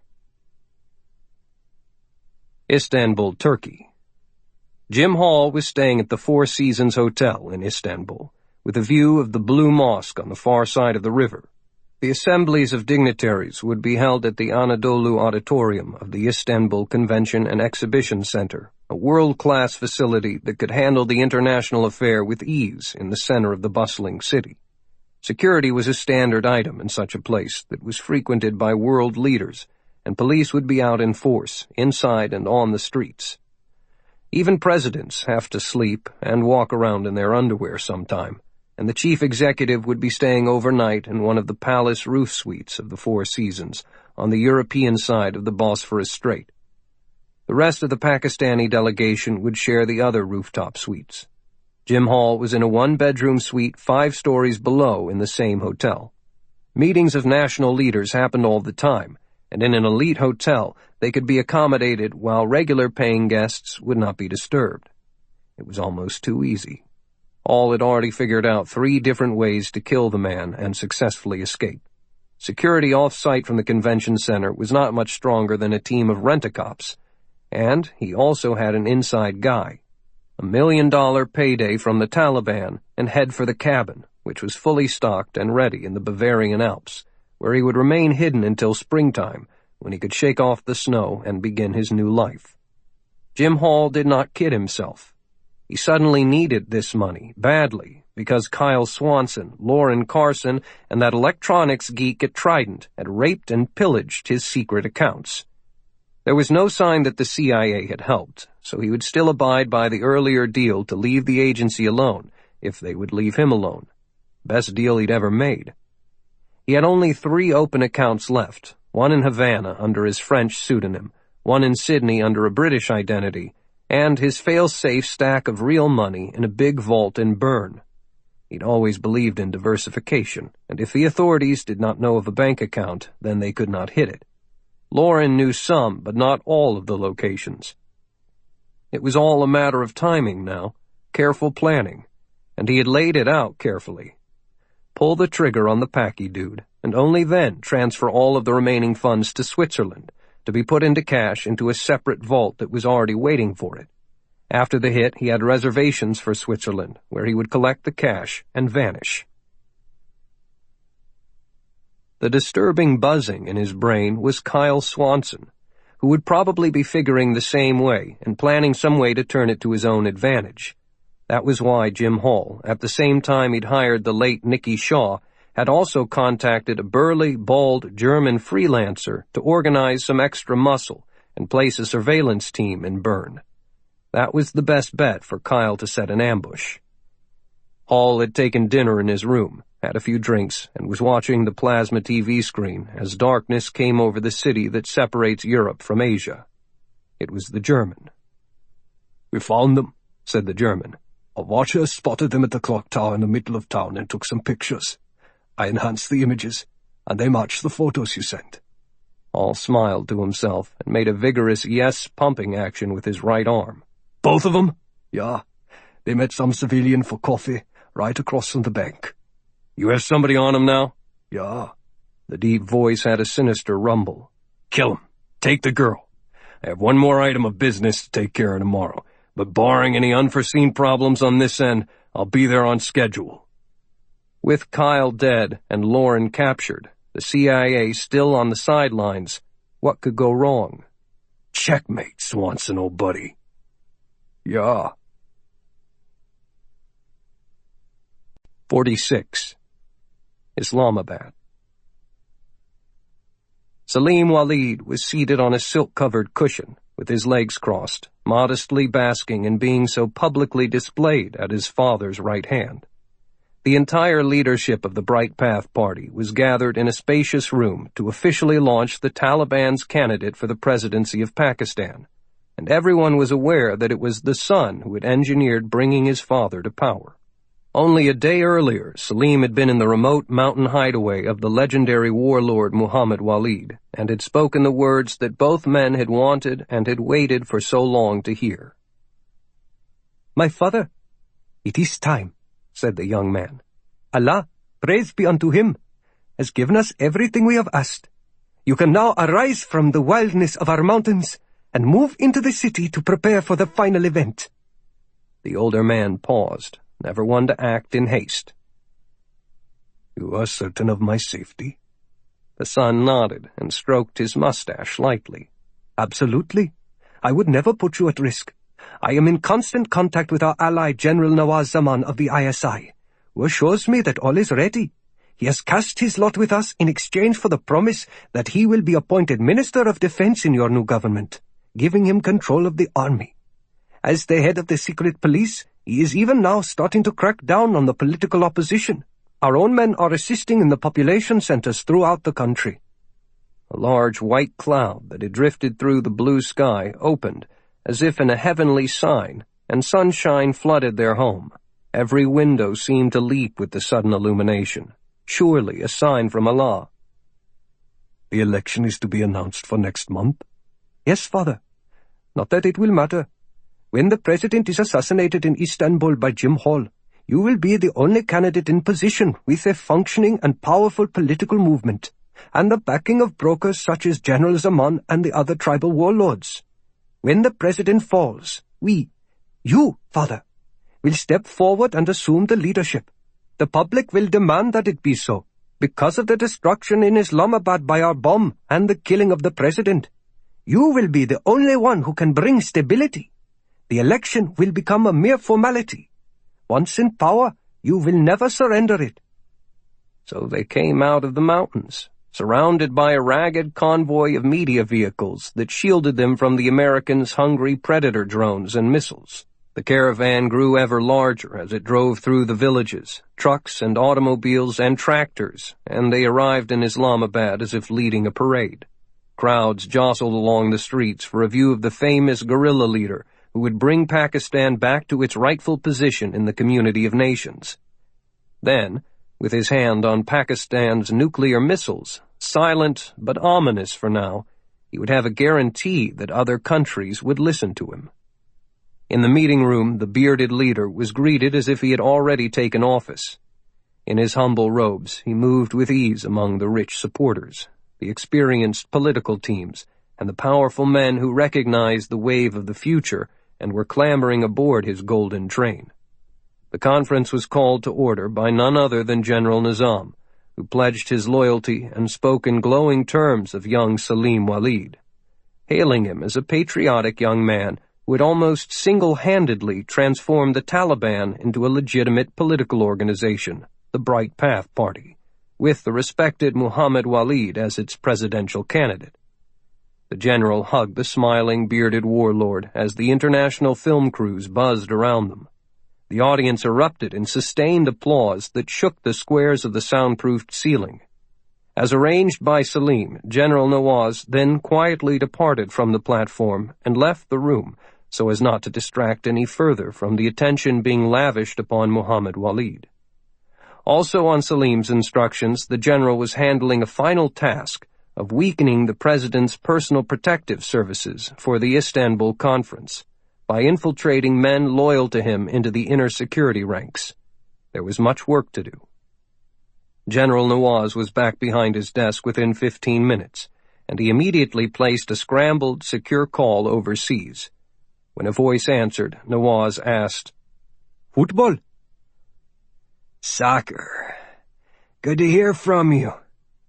Speaker 1: Istanbul, Turkey. Jim Hall was staying at the Four Seasons Hotel in Istanbul, with a view of the Blue Mosque on the far side of the river. The assemblies of dignitaries would be held at the Anadolu Auditorium of the Istanbul Convention and Exhibition Center, a world-class facility that could handle the international affair with ease in the center of the bustling city. Security was a standard item in such a place that was frequented by world leaders, and police would be out in force, inside and on the streets. Even presidents have to sleep and walk around in their underwear sometime, and the chief executive would be staying overnight in one of the palace roof suites of the Four Seasons on the European side of the Bosphorus Strait. The rest of the Pakistani delegation would share the other rooftop suites. Jim Hall was in a one-bedroom suite 5 stories below in the same hotel. Meetings of national leaders happened all the time, and in an elite hotel they could be accommodated while regular paying guests would not be disturbed. It was almost too easy. Hall had already figured out 3 different ways to kill the man and successfully escape. Security off-site from the convention center was not much stronger than a team of rent-a-cops, and he also had an inside guy. $1 million payday from the Taliban and head for the cabin, which was fully stocked and ready in the Bavarian Alps, where he would remain hidden until springtime, when he could shake off the snow and begin his new life. Jim Hall did not kid himself. He suddenly needed this money, badly, because Kyle Swanson, Lauren Carson, and that electronics geek at Trident had raped and pillaged his secret accounts. There was no sign that the CIA had helped, so he would still abide by the earlier deal to leave the agency alone, if they would leave him alone. Best deal he'd ever made. He had only 3 open accounts left, one in Havana under his French pseudonym, one in Sydney under a British identity, and his fail-safe stack of real money in a big vault in Bern. He'd always believed in diversification, and if the authorities did not know of a bank account, then they could not hit it. Lauren knew some, but not all of the locations. It was all a matter of timing now, careful planning, and he had laid it out carefully. Pull the trigger on the Packy dude, and only then transfer all of the remaining funds to Switzerland, to be put into cash into a separate vault that was already waiting for it. After the hit, he had reservations for Switzerland, where he would collect the cash and vanish. The disturbing buzzing in his brain was Kyle Swanson, who would probably be figuring the same way and planning some way to turn it to his own advantage. That was why Jim Hall, at the same time he'd hired the late Nicky Shaw, had also contacted a burly, bald German freelancer to organize some extra muscle and place a surveillance team in Bern. That was the best bet for Kyle to set an ambush. Hall had taken dinner in his room, had a few drinks, and was watching the plasma TV screen as darkness came over the city that separates Europe from Asia. It was the German.
Speaker 5: "We found them,"
Speaker 1: said the German.
Speaker 5: "A watcher spotted them at the clock tower in the middle of town and took some pictures. I enhanced the images, and they matched the photos you sent."
Speaker 1: Hall smiled to himself and made a vigorous yes pumping action with his right arm.
Speaker 5: Both of them? Yeah. They met some civilian for coffee right across from the bank.
Speaker 1: You have somebody on him now?
Speaker 5: Yeah.
Speaker 1: The deep voice had a sinister rumble. Kill him. Take the girl. I have one more item of business to take care of tomorrow, but barring any unforeseen problems on this end, I'll be there on schedule. With Kyle dead and Lauren captured, the CIA still on the sidelines, what could go wrong?
Speaker 4: Checkmate, Swanson, old buddy.
Speaker 5: Yeah.
Speaker 1: 46. Islamabad. Salim Walid was seated on a silk-covered cushion, with his legs crossed, modestly basking in being so publicly displayed at his father's right hand. The entire leadership of the Bright Path Party was gathered in a spacious room to officially launch the Taliban's candidate for the presidency of Pakistan, and everyone was aware that it was the son who had engineered bringing his father to power. Only a day earlier, Salim had been in the remote mountain hideaway of the legendary warlord Muhammad Walid, and had spoken the words that both men had wanted and had waited for so long to hear.
Speaker 2: "My father, it is time," said the young man. "Allah, praise be unto him, has given us everything we have asked. You can now arise from the wildness of our mountains and move into the city to prepare for the final event."
Speaker 1: The older man paused, never one to act in haste.
Speaker 5: You are certain of my safety?
Speaker 1: The son nodded and stroked his mustache lightly.
Speaker 2: Absolutely. I would never put you at risk. I am in constant contact with our ally General Nawaz Zaman of the ISI, who assures me that all is ready. He has cast his lot with us in exchange for the promise that he will be appointed Minister of Defense in your new government, giving him control of the army. As the head of the secret police, he is even now starting to crack down on the political opposition. Our own men are assisting in the population centers throughout the country.
Speaker 1: A large white cloud that had drifted through the blue sky opened, as if in a heavenly sign, and sunshine flooded their home. Every window seemed to leap with the sudden illumination. Surely a sign from Allah.
Speaker 5: The election is to be announced for next month?
Speaker 2: Yes, father. Not that it will matter. When the president is assassinated in Istanbul by Jim Hall, you will be the only candidate in position with a functioning and powerful political movement, and the backing of brokers such as General Zaman and the other tribal warlords. When the president falls, you, father, will step forward and assume the leadership. The public will demand that it be so, because of the destruction in Islamabad by our bomb and the killing of the president. You will be the only one who can bring stability. The election will become a mere formality. Once in power, you will never surrender it.
Speaker 1: So they came out of the mountains, surrounded by a ragged convoy of media vehicles that shielded them from the Americans' hungry predator drones and missiles. The caravan grew ever larger as it drove through the villages, trucks and automobiles and tractors, and they arrived in Islamabad as if leading a parade. Crowds jostled along the streets for a view of the famous guerrilla leader who would bring Pakistan back to its rightful position in the community of nations. Then, with his hand on Pakistan's nuclear missiles, silent but ominous for now, he would have a guarantee that other countries would listen to him. In the meeting room, the bearded leader was greeted as if he had already taken office. In his humble robes, he moved with ease among the rich supporters, the experienced political teams, and the powerful men who recognized the wave of the future and were clambering aboard his golden train. The conference was called to order by none other than General Nizam, who pledged his loyalty and spoke in glowing terms of young Salim Walid, hailing him as a patriotic young man who had almost single-handedly transformed the Taliban into a legitimate political organization, the Bright Path Party, with the respected Muhammad Walid as its presidential candidate. The general hugged the smiling, bearded warlord as the international film crews buzzed around them. The audience erupted in sustained applause that shook the squares of the soundproofed ceiling. As arranged by Salim, General Nawaz then quietly departed from the platform and left the room so as not to distract any further from the attention being lavished upon Muhammad Walid. Also on Salim's instructions, the general was handling a final task of weakening the president's personal protective services for the Istanbul conference by infiltrating men loyal to him into the inner security ranks. There was much work to do. General Nawaz was back behind his desk within 15 minutes, and he immediately placed a scrambled, secure call overseas. When a voice answered, Nawaz asked,
Speaker 3: "Football?" "Soccer. Good to hear from you."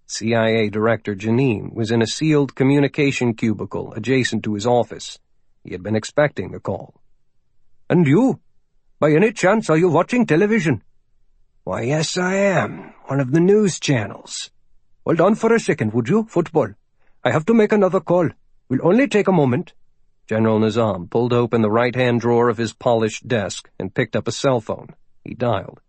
Speaker 1: CIA Director Janine was in a sealed communication cubicle adjacent to his office. He had been expecting the call.
Speaker 3: "And you? By any chance are you watching television?"
Speaker 2: "Why, yes, I am. One of the news channels."
Speaker 3: "Hold on for a second, would you, Football? I have to make another call. Will only take a moment."
Speaker 1: General Nizam pulled open the right-hand drawer of his polished desk and picked up a cell phone. He dialed.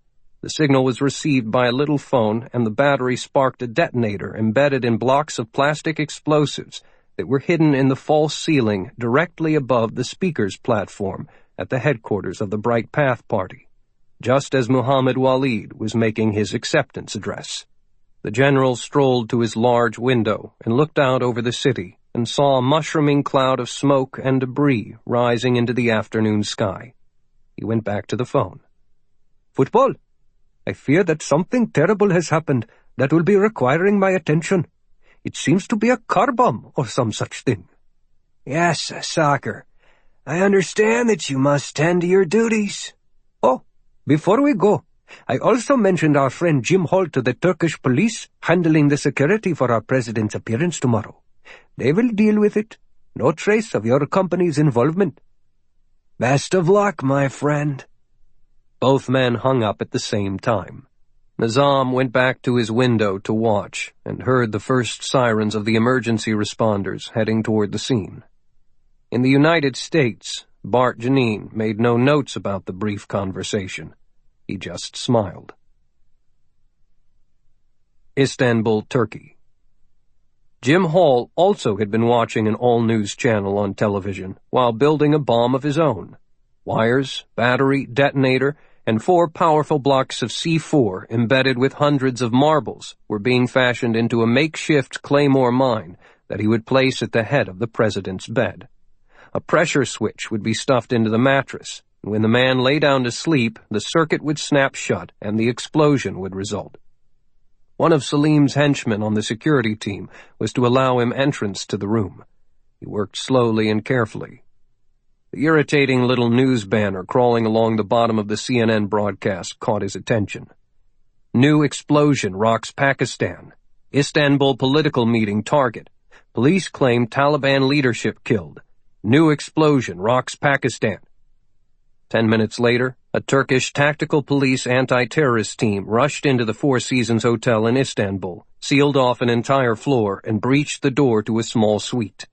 Speaker 1: The signal was received by a little phone, and the battery sparked a detonator embedded in blocks of plastic explosives that were hidden in the false ceiling directly above the speaker's platform at the headquarters of the Bright Path Party, just as Muhammad Walid was making his acceptance address. The general strolled to his large window and looked out over the city and saw a mushrooming cloud of smoke and debris rising into the afternoon sky. He went back to the phone.
Speaker 3: "Football, I fear that something terrible has happened that will be requiring my attention. It seems to be a car bomb or some such thing."
Speaker 2: "Yes, Soccer. I understand that you must tend to your duties."
Speaker 3: "Oh, before we go, I also mentioned our friend Jim Hall to the Turkish police handling the security for our president's appearance tomorrow. They will deal with it. No trace of your company's involvement."
Speaker 2: "Best of luck, my friend."
Speaker 1: Both men hung up at the same time. Nizam went back to his window to watch and heard the first sirens of the emergency responders heading toward the scene. In the United States, Bart Janine made no notes about the brief conversation. He just smiled. Istanbul, Turkey. Jim Hall also had been watching an all-news channel on television while building a bomb of his own. Wires, battery, detonator, and 4 powerful blocks of C4 embedded with hundreds of marbles were being fashioned into a makeshift claymore mine that he would place at the head of the president's bed. A pressure switch would be stuffed into the mattress, and when the man lay down to sleep, the circuit would snap shut and the explosion would result. One of Salim's henchmen on the security team was to allow him entrance to the room. He worked slowly and carefully. The irritating little news banner crawling along the bottom of the CNN broadcast caught his attention. New explosion rocks Pakistan. Istanbul political meeting target. Police claim Taliban leadership killed. New explosion rocks Pakistan. 10 minutes later, a Turkish tactical police anti-terrorist team rushed into the Four Seasons Hotel in Istanbul, sealed off an entire floor, and breached the door to a small suite.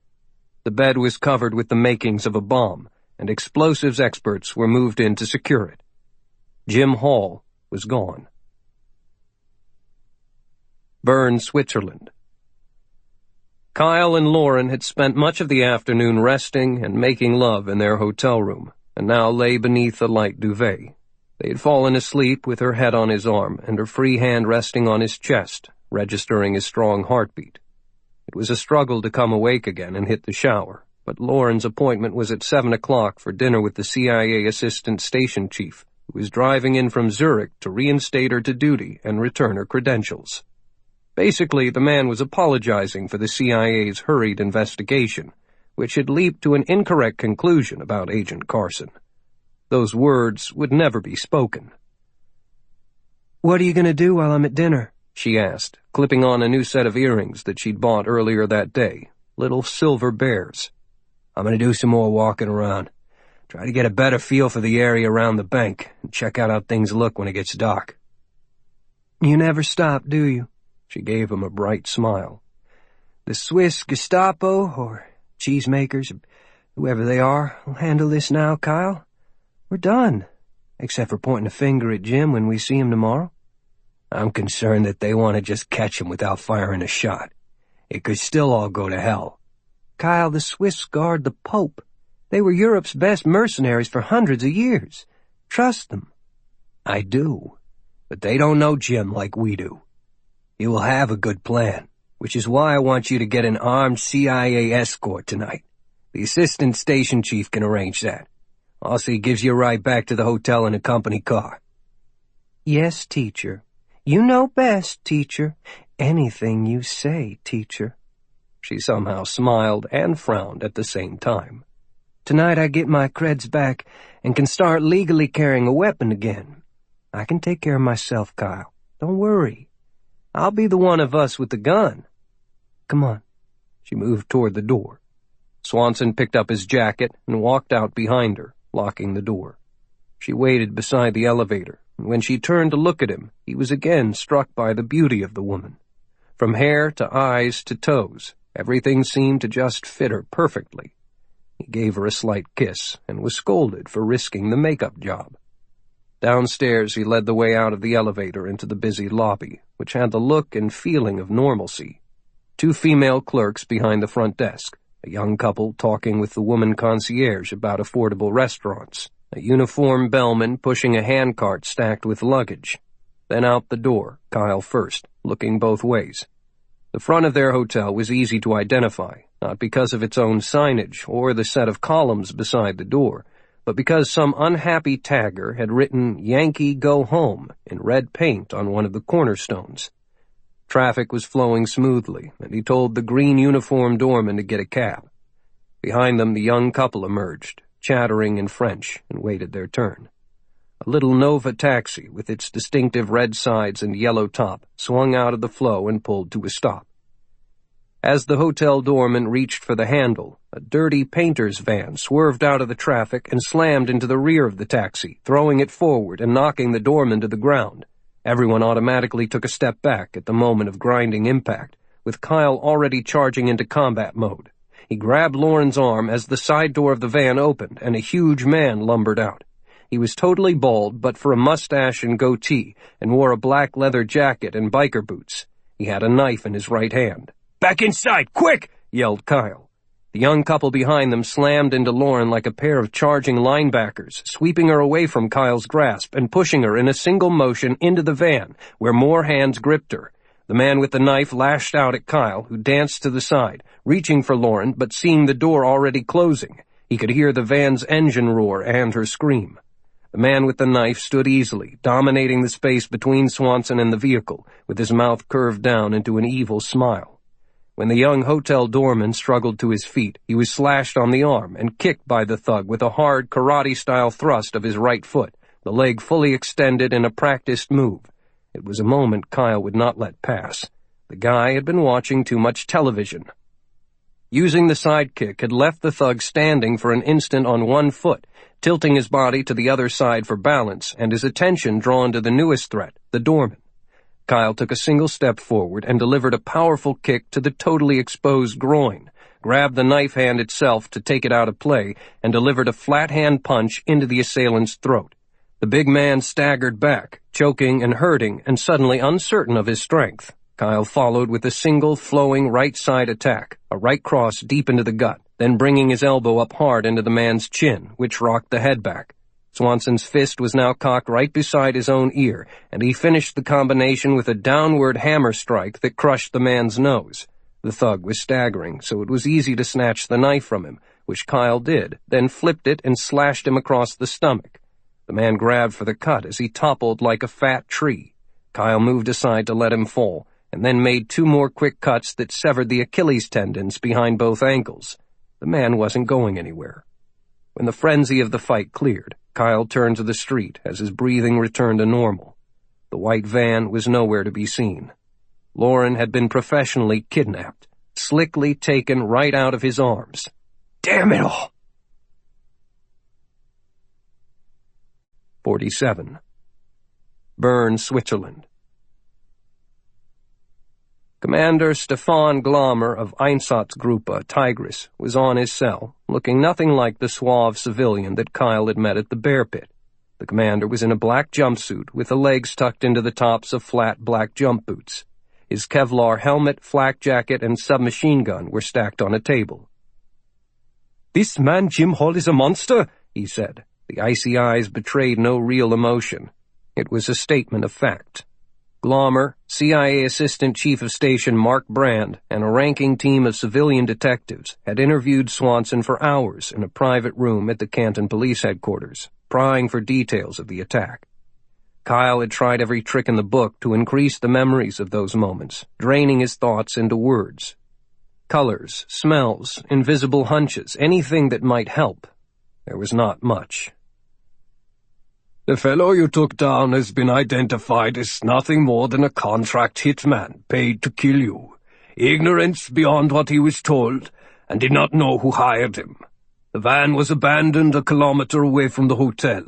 Speaker 1: The bed was covered with the makings of a bomb, and explosives experts were moved in to secure it. Jim Hall was gone. Bern, Switzerland. Kyle and Lauren had spent much of the afternoon resting and making love in their hotel room, and now lay beneath a light duvet. They had fallen asleep with her head on his arm and her free hand resting on his chest, registering his strong heartbeat. It was a struggle to come awake again and hit the shower, but Lauren's appointment was at 7 o'clock for dinner with the CIA assistant station chief, who was driving in from Zurich to reinstate her to duty and return her credentials. Basically, the man was apologizing for the CIA's hurried investigation, which had leaped to an incorrect conclusion about Agent Carson. Those words would never be spoken.
Speaker 2: "What are you going to do while I'm at dinner?"
Speaker 1: she asked, clipping on a new set of earrings that she'd bought earlier that day, little silver bears.
Speaker 2: "I'm going to do some more walking around. Try to get a better feel for the area around the bank and check out how things look when it gets dark." "You never stop, do you?"
Speaker 1: She gave him a bright smile.
Speaker 2: "The Swiss Gestapo, or cheesemakers, whoever they are, will handle this now, Kyle. We're done, except for pointing a finger at Jim when we see him tomorrow."
Speaker 3: "I'm concerned that they want to just catch him without firing a shot. It could still all go to hell."
Speaker 2: "Kyle, the Swiss guard the Pope. They were Europe's best mercenaries for hundreds of years. Trust them."
Speaker 3: "I do, but they don't know Jim like we do. He will have a good plan, which is why I want you to get an armed CIA escort tonight. The assistant station chief can arrange that. Also, he gives you a ride back to the hotel in a company car."
Speaker 2: "Yes, teacher. You know best, teacher. Anything you say, teacher."
Speaker 1: She somehow smiled and frowned at the same time.
Speaker 2: "Tonight I get my creds back and can start legally carrying a weapon again. I can take care of myself, Kyle. Don't worry. I'll be the one of us with the gun. Come on."
Speaker 1: She moved toward the door. Swanson picked up his jacket and walked out behind her, locking the door. She waited beside the elevator, and when she turned to look at him, he was again struck by the beauty of the woman. From hair to eyes to toes, everything seemed to just fit her perfectly. He gave her a slight kiss and was scolded for risking the makeup job. Downstairs, he led the way out of the elevator into the busy lobby, which had the look and feeling of normalcy. 2 female clerks behind the front desk, a young couple talking with the woman concierge about affordable restaurants, a uniformed bellman pushing a handcart stacked with luggage. Then out the door, Kyle first, looking both ways. The front of their hotel was easy to identify, not because of its own signage or the set of columns beside the door, but because some unhappy tagger had written "Yankee Go Home" in red paint on one of the cornerstones. Traffic was flowing smoothly, and he told the green-uniformed doorman to get a cab. Behind them, the young couple emerged, chattering in French, and waited their turn. A little Nova taxi, with its distinctive red sides and yellow top, swung out of the flow and pulled to a stop. As the hotel doorman reached for the handle, a dirty painter's van swerved out of the traffic and slammed into the rear of the taxi, throwing it forward and knocking the doorman to the ground. Everyone automatically took a step back at the moment of grinding impact, with Kyle already charging into combat mode. He grabbed Lauren's arm as the side door of the van opened and a huge man lumbered out. He was totally bald but for a mustache and goatee, and wore a black leather jacket and biker boots. He had a knife in his right hand. "Back inside, quick!" yelled Kyle. The young couple behind them slammed into Lauren like a pair of charging linebackers, sweeping her away from Kyle's grasp and pushing her in a single motion into the van, where more hands gripped her. The man with the knife lashed out at Kyle, who danced to the side, reaching for Lauren, but seeing the door already closing. He could hear the van's engine roar and her scream. The man with the knife stood easily, dominating the space between Swanson and the vehicle, with his mouth curved down into an evil smile. When the young hotel doorman struggled to his feet, he was slashed on the arm and kicked by the thug with a hard karate-style thrust of his right foot, the leg fully extended in a practiced move. It was a moment Kyle would not let pass. The guy had been watching too much television. Using the sidekick had left the thug standing for an instant on one foot, tilting his body to the other side for balance and his attention drawn to the newest threat, the doorman. Kyle took a single step forward and delivered a powerful kick to the totally exposed groin, grabbed the knife hand itself to take it out of play, and delivered a flat-hand punch into the assailant's throat. The big man staggered back, choking and hurting and suddenly uncertain of his strength. Kyle followed with a single flowing right-side attack, a right cross deep into the gut, then bringing his elbow up hard into the man's chin, which rocked the head back. Swanson's fist was now cocked right beside his own ear, and he finished the combination with a downward hammer strike that crushed the man's nose. The thug was staggering, so it was easy to snatch the knife from him, which Kyle did, then flipped it and slashed him across the stomach. The man grabbed for the cut as he toppled like a fat tree. Kyle moved aside to let him fall, and then made 2 more quick cuts that severed the Achilles tendons behind both ankles. The man wasn't going anywhere. When the frenzy of the fight cleared, Kyle turned to the street as his breathing returned to normal. The white van was nowhere to be seen. Lauren had been professionally kidnapped, slickly taken right out of his arms. Damn it all! 47. Bern, Switzerland. Commander Stefan Glommer of Einsatzgruppe Tigris was on his cell, looking nothing like the suave civilian that Kyle had met at the bear pit. The commander was in a black jumpsuit with the legs tucked into the tops of flat black jump boots. His Kevlar helmet, flak jacket, and submachine gun were stacked on a table.
Speaker 5: "This man Jim Hall is a monster,"
Speaker 1: he said. The icy eyes betrayed no real emotion. It was a statement of fact. Glommer, CIA Assistant Chief of Station Mark Brand, and a ranking team of civilian detectives had interviewed Swanson for hours in a private room at the Canton Police Headquarters, prying for details of the attack. Kyle had tried every trick in the book to increase the memories of those moments, draining his thoughts into words. Colors, smells, invisible hunches, anything that might help. There was not much.
Speaker 5: The fellow you took down has been identified as nothing more than a contract hitman paid to kill you. Ignorance beyond what he was told, and did not know who hired him. The van was abandoned a kilometer away from the hotel.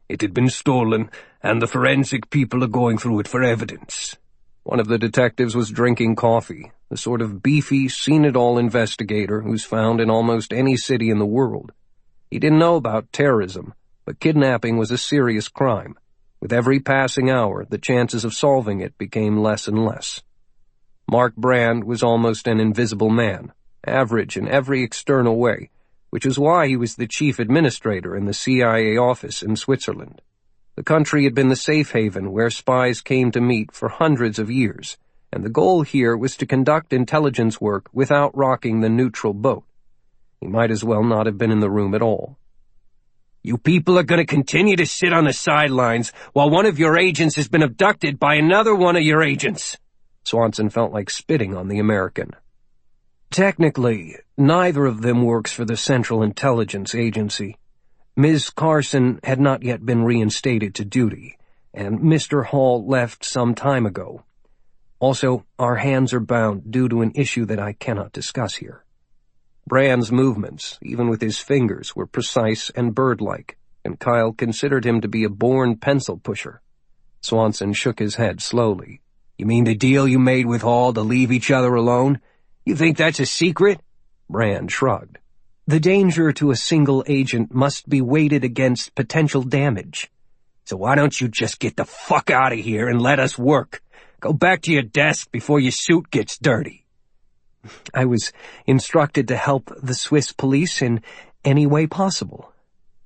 Speaker 5: It had been stolen, and the forensic people are going through it for evidence.
Speaker 1: One of the detectives was drinking coffee, the sort of beefy, seen-it-all investigator who's found in almost any city in the world. He didn't know about terrorism, but kidnapping was a serious crime. With every passing hour, the chances of solving it became less and less. Mark Brand was almost an invisible man, average in every external way, which is why he was the chief administrator in the CIA office in Switzerland. The country had been the safe haven where spies came to meet for hundreds of years, and the goal here was to conduct intelligence work without rocking the neutral boat. He might as well not have been in the room at all.
Speaker 3: You people are going to continue to sit on the sidelines while one of your agents has been abducted by another one of your agents.
Speaker 1: Swanson felt like spitting on the American.
Speaker 2: Technically, neither of them works for the Central Intelligence Agency. Ms. Carson had not yet been reinstated to duty, and Mr. Hall left some time ago. Also, our hands are bound due to an issue that I cannot discuss here.
Speaker 1: Brand's movements, even with his fingers, were precise and bird-like, and Kyle considered him to be a born pencil pusher. Swanson shook his head slowly.
Speaker 3: You mean the deal you made with Hall to leave each other alone? You think that's a secret?
Speaker 1: Brand shrugged.
Speaker 2: The danger to a single agent must be weighted against potential damage.
Speaker 3: So why don't you just get the fuck out of here and let us work? Go back to your desk before your suit gets dirty.
Speaker 2: I was instructed to help the Swiss police in any way possible.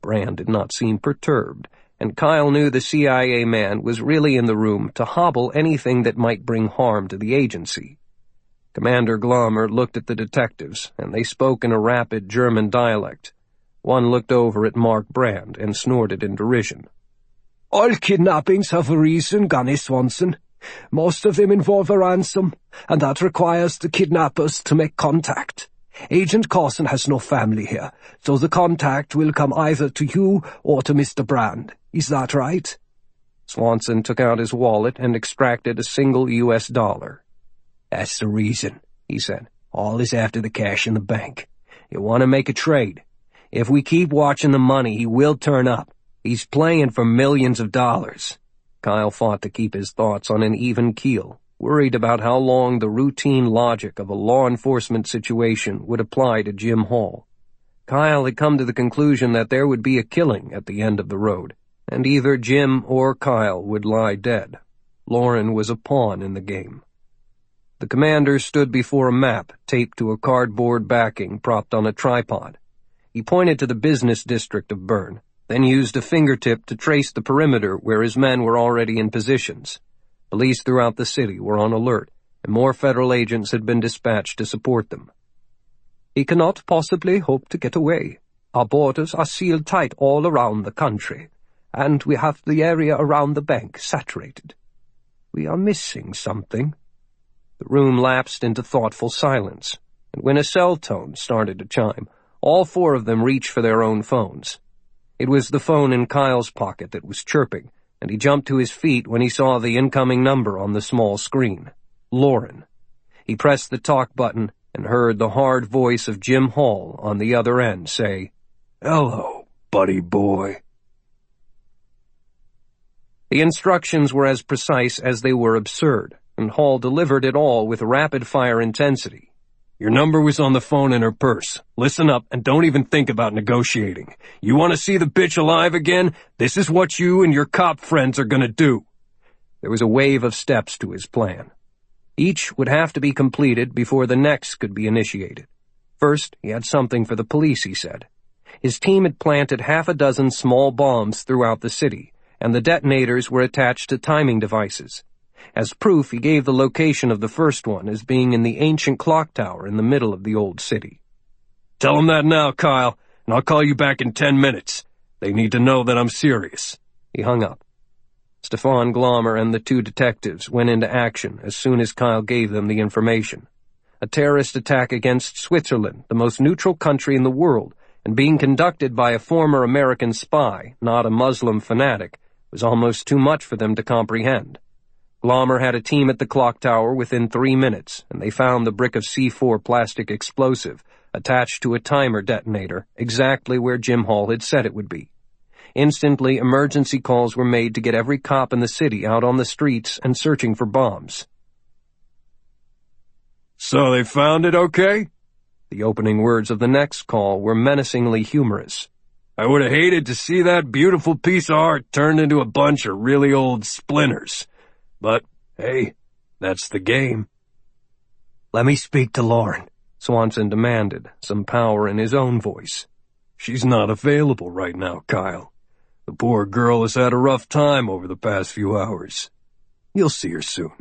Speaker 1: Brand did not seem perturbed, and Kyle knew the CIA man was really in the room to hobble anything that might bring harm to the agency. Commander Glommer looked at the detectives, and they spoke in a rapid German dialect. One looked over at Mark Brand and snorted in derision.
Speaker 5: All kidnappings have a reason, Gunnery Swanson. Most of them involve a ransom, and that requires the kidnappers to make contact. Agent Carson has no family here, so the contact will come either to you or to Mr. Brand. Is that right?
Speaker 1: Swanson took out his wallet and extracted a single US dollar.
Speaker 3: That's the reason, he said. All is after the cash in the bank. You want to make a trade. If we keep watching the money, he will turn up. He's playing for millions of dollars.
Speaker 1: Kyle fought to keep his thoughts on an even keel, worried about how long the routine logic of a law enforcement situation would apply to Jim Hall. Kyle had come to the conclusion that there would be a killing at the end of the road, and either Jim or Kyle would lie dead. Lauren was a pawn in the game. The commander stood before a map taped to a cardboard backing propped on a tripod. He pointed to the business district of Bern, then used a fingertip to trace the perimeter where his men were already in positions. Police throughout the city were on alert, and more federal agents had been dispatched to support them.
Speaker 5: He cannot possibly hope to get away. Our borders are sealed tight all around the country, and we have the area around the bank saturated. We are missing something.
Speaker 1: The room lapsed into thoughtful silence, and when a cell tone started to chime, all four of them reached for their own phones. It was the phone in Kyle's pocket that was chirping, and he jumped to his feet when he saw the incoming number on the small screen. Lauren. He pressed the talk button and heard the hard voice of Jim Hall on the other end say,
Speaker 4: "Hello, buddy boy."
Speaker 1: The instructions were as precise as they were absurd, and Hall delivered it all with rapid-fire intensity.
Speaker 4: "Your number was on the phone in her purse. Listen up and don't even think about negotiating. You want to see the bitch alive again? This is what you and your cop friends are going to do."
Speaker 1: There was a wave of steps to his plan. Each would have to be completed before the next could be initiated. First, he had something for the police, he said. His team had planted 6 small bombs throughout the city, and the detonators were attached to timing devices. As proof, he gave the location of the first one as being in the ancient clock tower in the middle of the old city.
Speaker 4: Tell them that now, Kyle, and I'll call you back in 10 minutes. They need to know that I'm serious.
Speaker 1: He hung up. Stefan Glommer and the two detectives went into action as soon as Kyle gave them the information. A terrorist attack against Switzerland, the most neutral country in the world, and being conducted by a former American spy, not a Muslim fanatic, was almost too much for them to comprehend. Glommer had a team at the clock tower within 3 minutes, and they found the brick of C4 plastic explosive attached to a timer detonator exactly where Jim Hall had said it would be. Instantly, emergency calls were made to get every cop in the city out on the streets and searching for bombs.
Speaker 4: So they found it okay?
Speaker 1: The opening words of the next call were menacingly humorous.
Speaker 4: I would have hated to see that beautiful piece of art turned into a bunch of really old splinters. But, hey, that's the game.
Speaker 3: Let me speak to Lauren,
Speaker 1: Swanson demanded, some power in his own voice.
Speaker 4: She's not available right now, Kyle. The poor girl has had a rough time over the past few hours. You'll see her soon.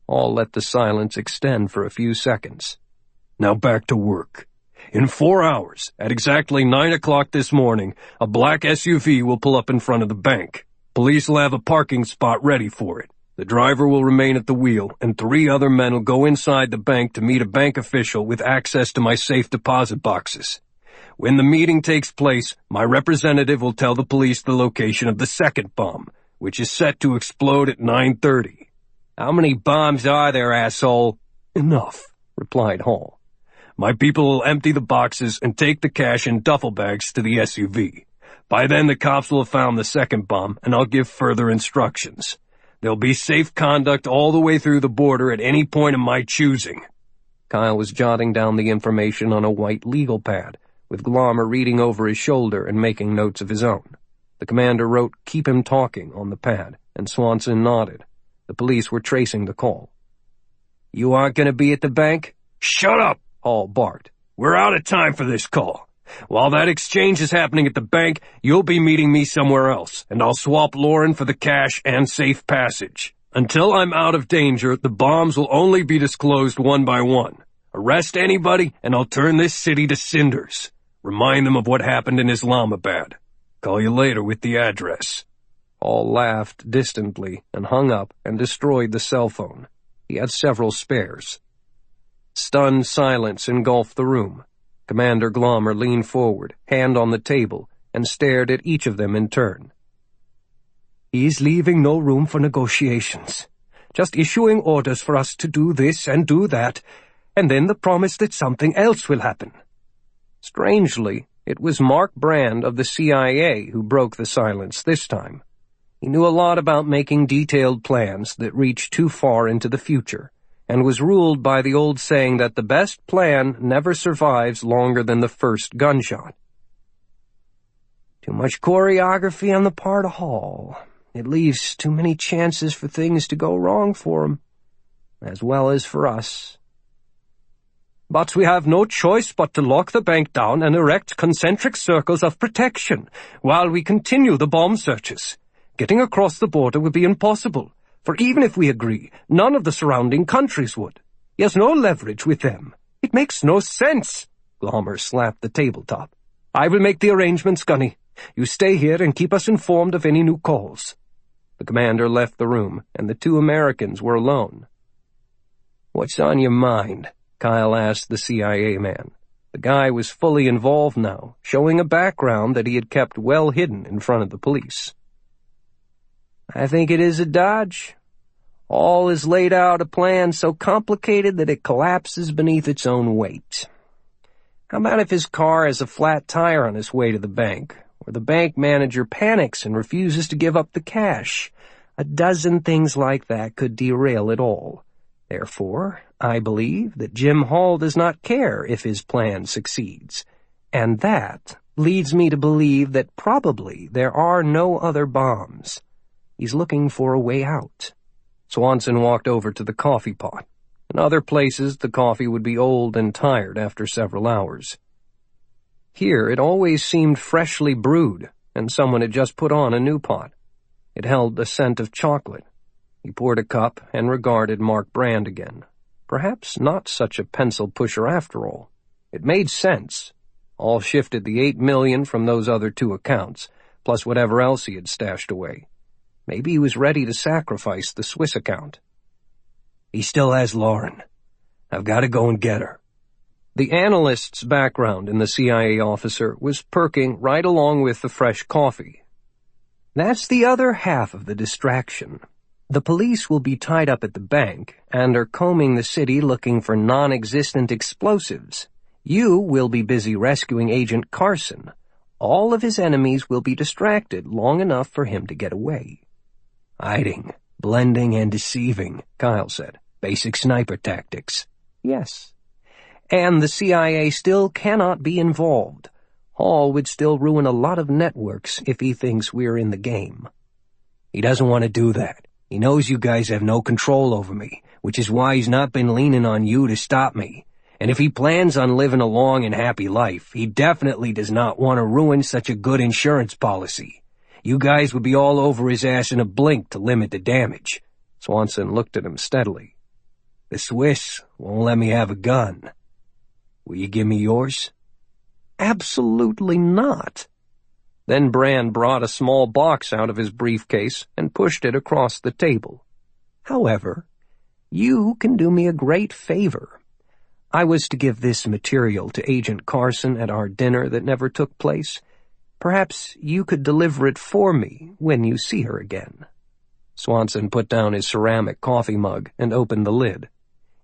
Speaker 1: All let the silence extend for a few seconds.
Speaker 4: Now back to work. In 4 hours, at exactly 9 o'clock this morning, a black SUV will pull up in front of the bank. Police will have a parking spot ready for it. The driver will remain at the wheel, and 3 other men will go inside the bank to meet a bank official with access to my safe deposit boxes. When the meeting takes place, my representative will tell the police the location of the second bomb, which is set to explode at 9:30.
Speaker 1: How many bombs are there, asshole?
Speaker 4: Enough,
Speaker 1: replied Hall.
Speaker 4: My people will empty the boxes and take the cash in duffel bags to the SUV. By then, the cops will have found the second bomb, and I'll give further instructions. There'll be safe conduct all the way through the border at any point of my choosing.
Speaker 1: Kyle was jotting down the information on a white legal pad, with Glommer reading over his shoulder and making notes of his own. The commander wrote, "Keep him talking," on the pad, and Swanson nodded. The police were tracing the call. You aren't going to be at the bank?
Speaker 4: Shut up,
Speaker 1: Hall barked.
Speaker 4: We're out of time for this call. While that exchange is happening at the bank, you'll be meeting me somewhere else, and I'll swap Lauren for the cash and safe passage. Until I'm out of danger, the bombs will only be disclosed one by one. Arrest anybody, and I'll turn this city to cinders. Remind them of what happened in Islamabad. Call you later with the address.
Speaker 1: Hall laughed distantly and hung up and destroyed the cell phone. He had several spares. Stunned silence engulfed the room. Commander Glommer leaned forward, hand on the table, and stared at each of them in turn.
Speaker 3: He's leaving no room for negotiations. Just issuing orders for us to do this and do that, and then the promise that something else will happen.
Speaker 1: Strangely, it was Mark Brand of the CIA who broke the silence this time. He knew a lot about making detailed plans that reached too far into the future, and was ruled by the old saying that the best plan never survives longer than the first gunshot. Too much choreography on the part of Hall. It leaves too many chances for things to go wrong for him, as well as for us. But we have no choice but to lock the bank down and erect concentric circles of protection while we continue the bomb searches. Getting across the border would be impossible, for even if we agree, none of the surrounding countries would. He has no leverage with them. It makes no sense. Glommer slapped the tabletop. I will make the arrangements, Gunny. You stay here and keep us informed of any new calls. The commander left the room, and the two Americans were alone. What's on your mind? Kyle asked the CIA man. The guy was fully involved now, showing a background that he had kept well hidden in front of the police. I think it is a dodge. All is laid out a plan so complicated that it collapses beneath its own weight. How about if his car has a flat tire on its way to the bank, or the bank manager panics and refuses to give up the cash? A dozen things like that could derail it all. Therefore, I believe that Jim Hall does not care if his plan succeeds, and that leads me to believe that probably there are no other bombs. He's looking for a way out. Swanson walked over to the coffee pot. In other places, the coffee would be old and tired after several hours. Here, it always seemed freshly brewed, and someone had just put on a new pot. It held the scent of chocolate. He poured a cup and regarded Mark Brand again. Perhaps not such a pencil pusher after all. It made sense. All shifted the $8 million from those other two accounts, plus whatever else he had stashed away. Maybe he was ready to sacrifice the Swiss account.
Speaker 3: He still has Lauren. I've got to go and get her.
Speaker 1: The analyst's background in the CIA officer was perking right along with the fresh coffee. That's the other half of the distraction. The police will be tied up at the bank and are combing the city looking for non-existent explosives. You will be busy rescuing Agent Carson. All of his enemies will be distracted long enough for him to get away.
Speaker 3: Hiding, blending, and deceiving, Kyle said. Basic sniper tactics.
Speaker 1: Yes. And the CIA still cannot be involved. Hall would still ruin a lot of networks if he thinks we're in the game.
Speaker 3: He doesn't want to do that. He knows you guys have no control over me, which is why he's not been leaning on you to stop me. And if he plans on living a long and happy life, he definitely does not want to ruin such a good insurance policy. You guys would be all over his ass in a blink to limit the damage.
Speaker 1: Swanson looked at him steadily.
Speaker 3: The Swiss won't let me have a gun. Will you give me yours?
Speaker 1: Absolutely not. Then Brand brought a small box out of his briefcase and pushed it across the table. However, you can do me a great favor. I was to give this material to Agent Carson at our dinner that never took place. Perhaps you could deliver it for me when you see her again. Swanson put down his ceramic coffee mug and opened the lid.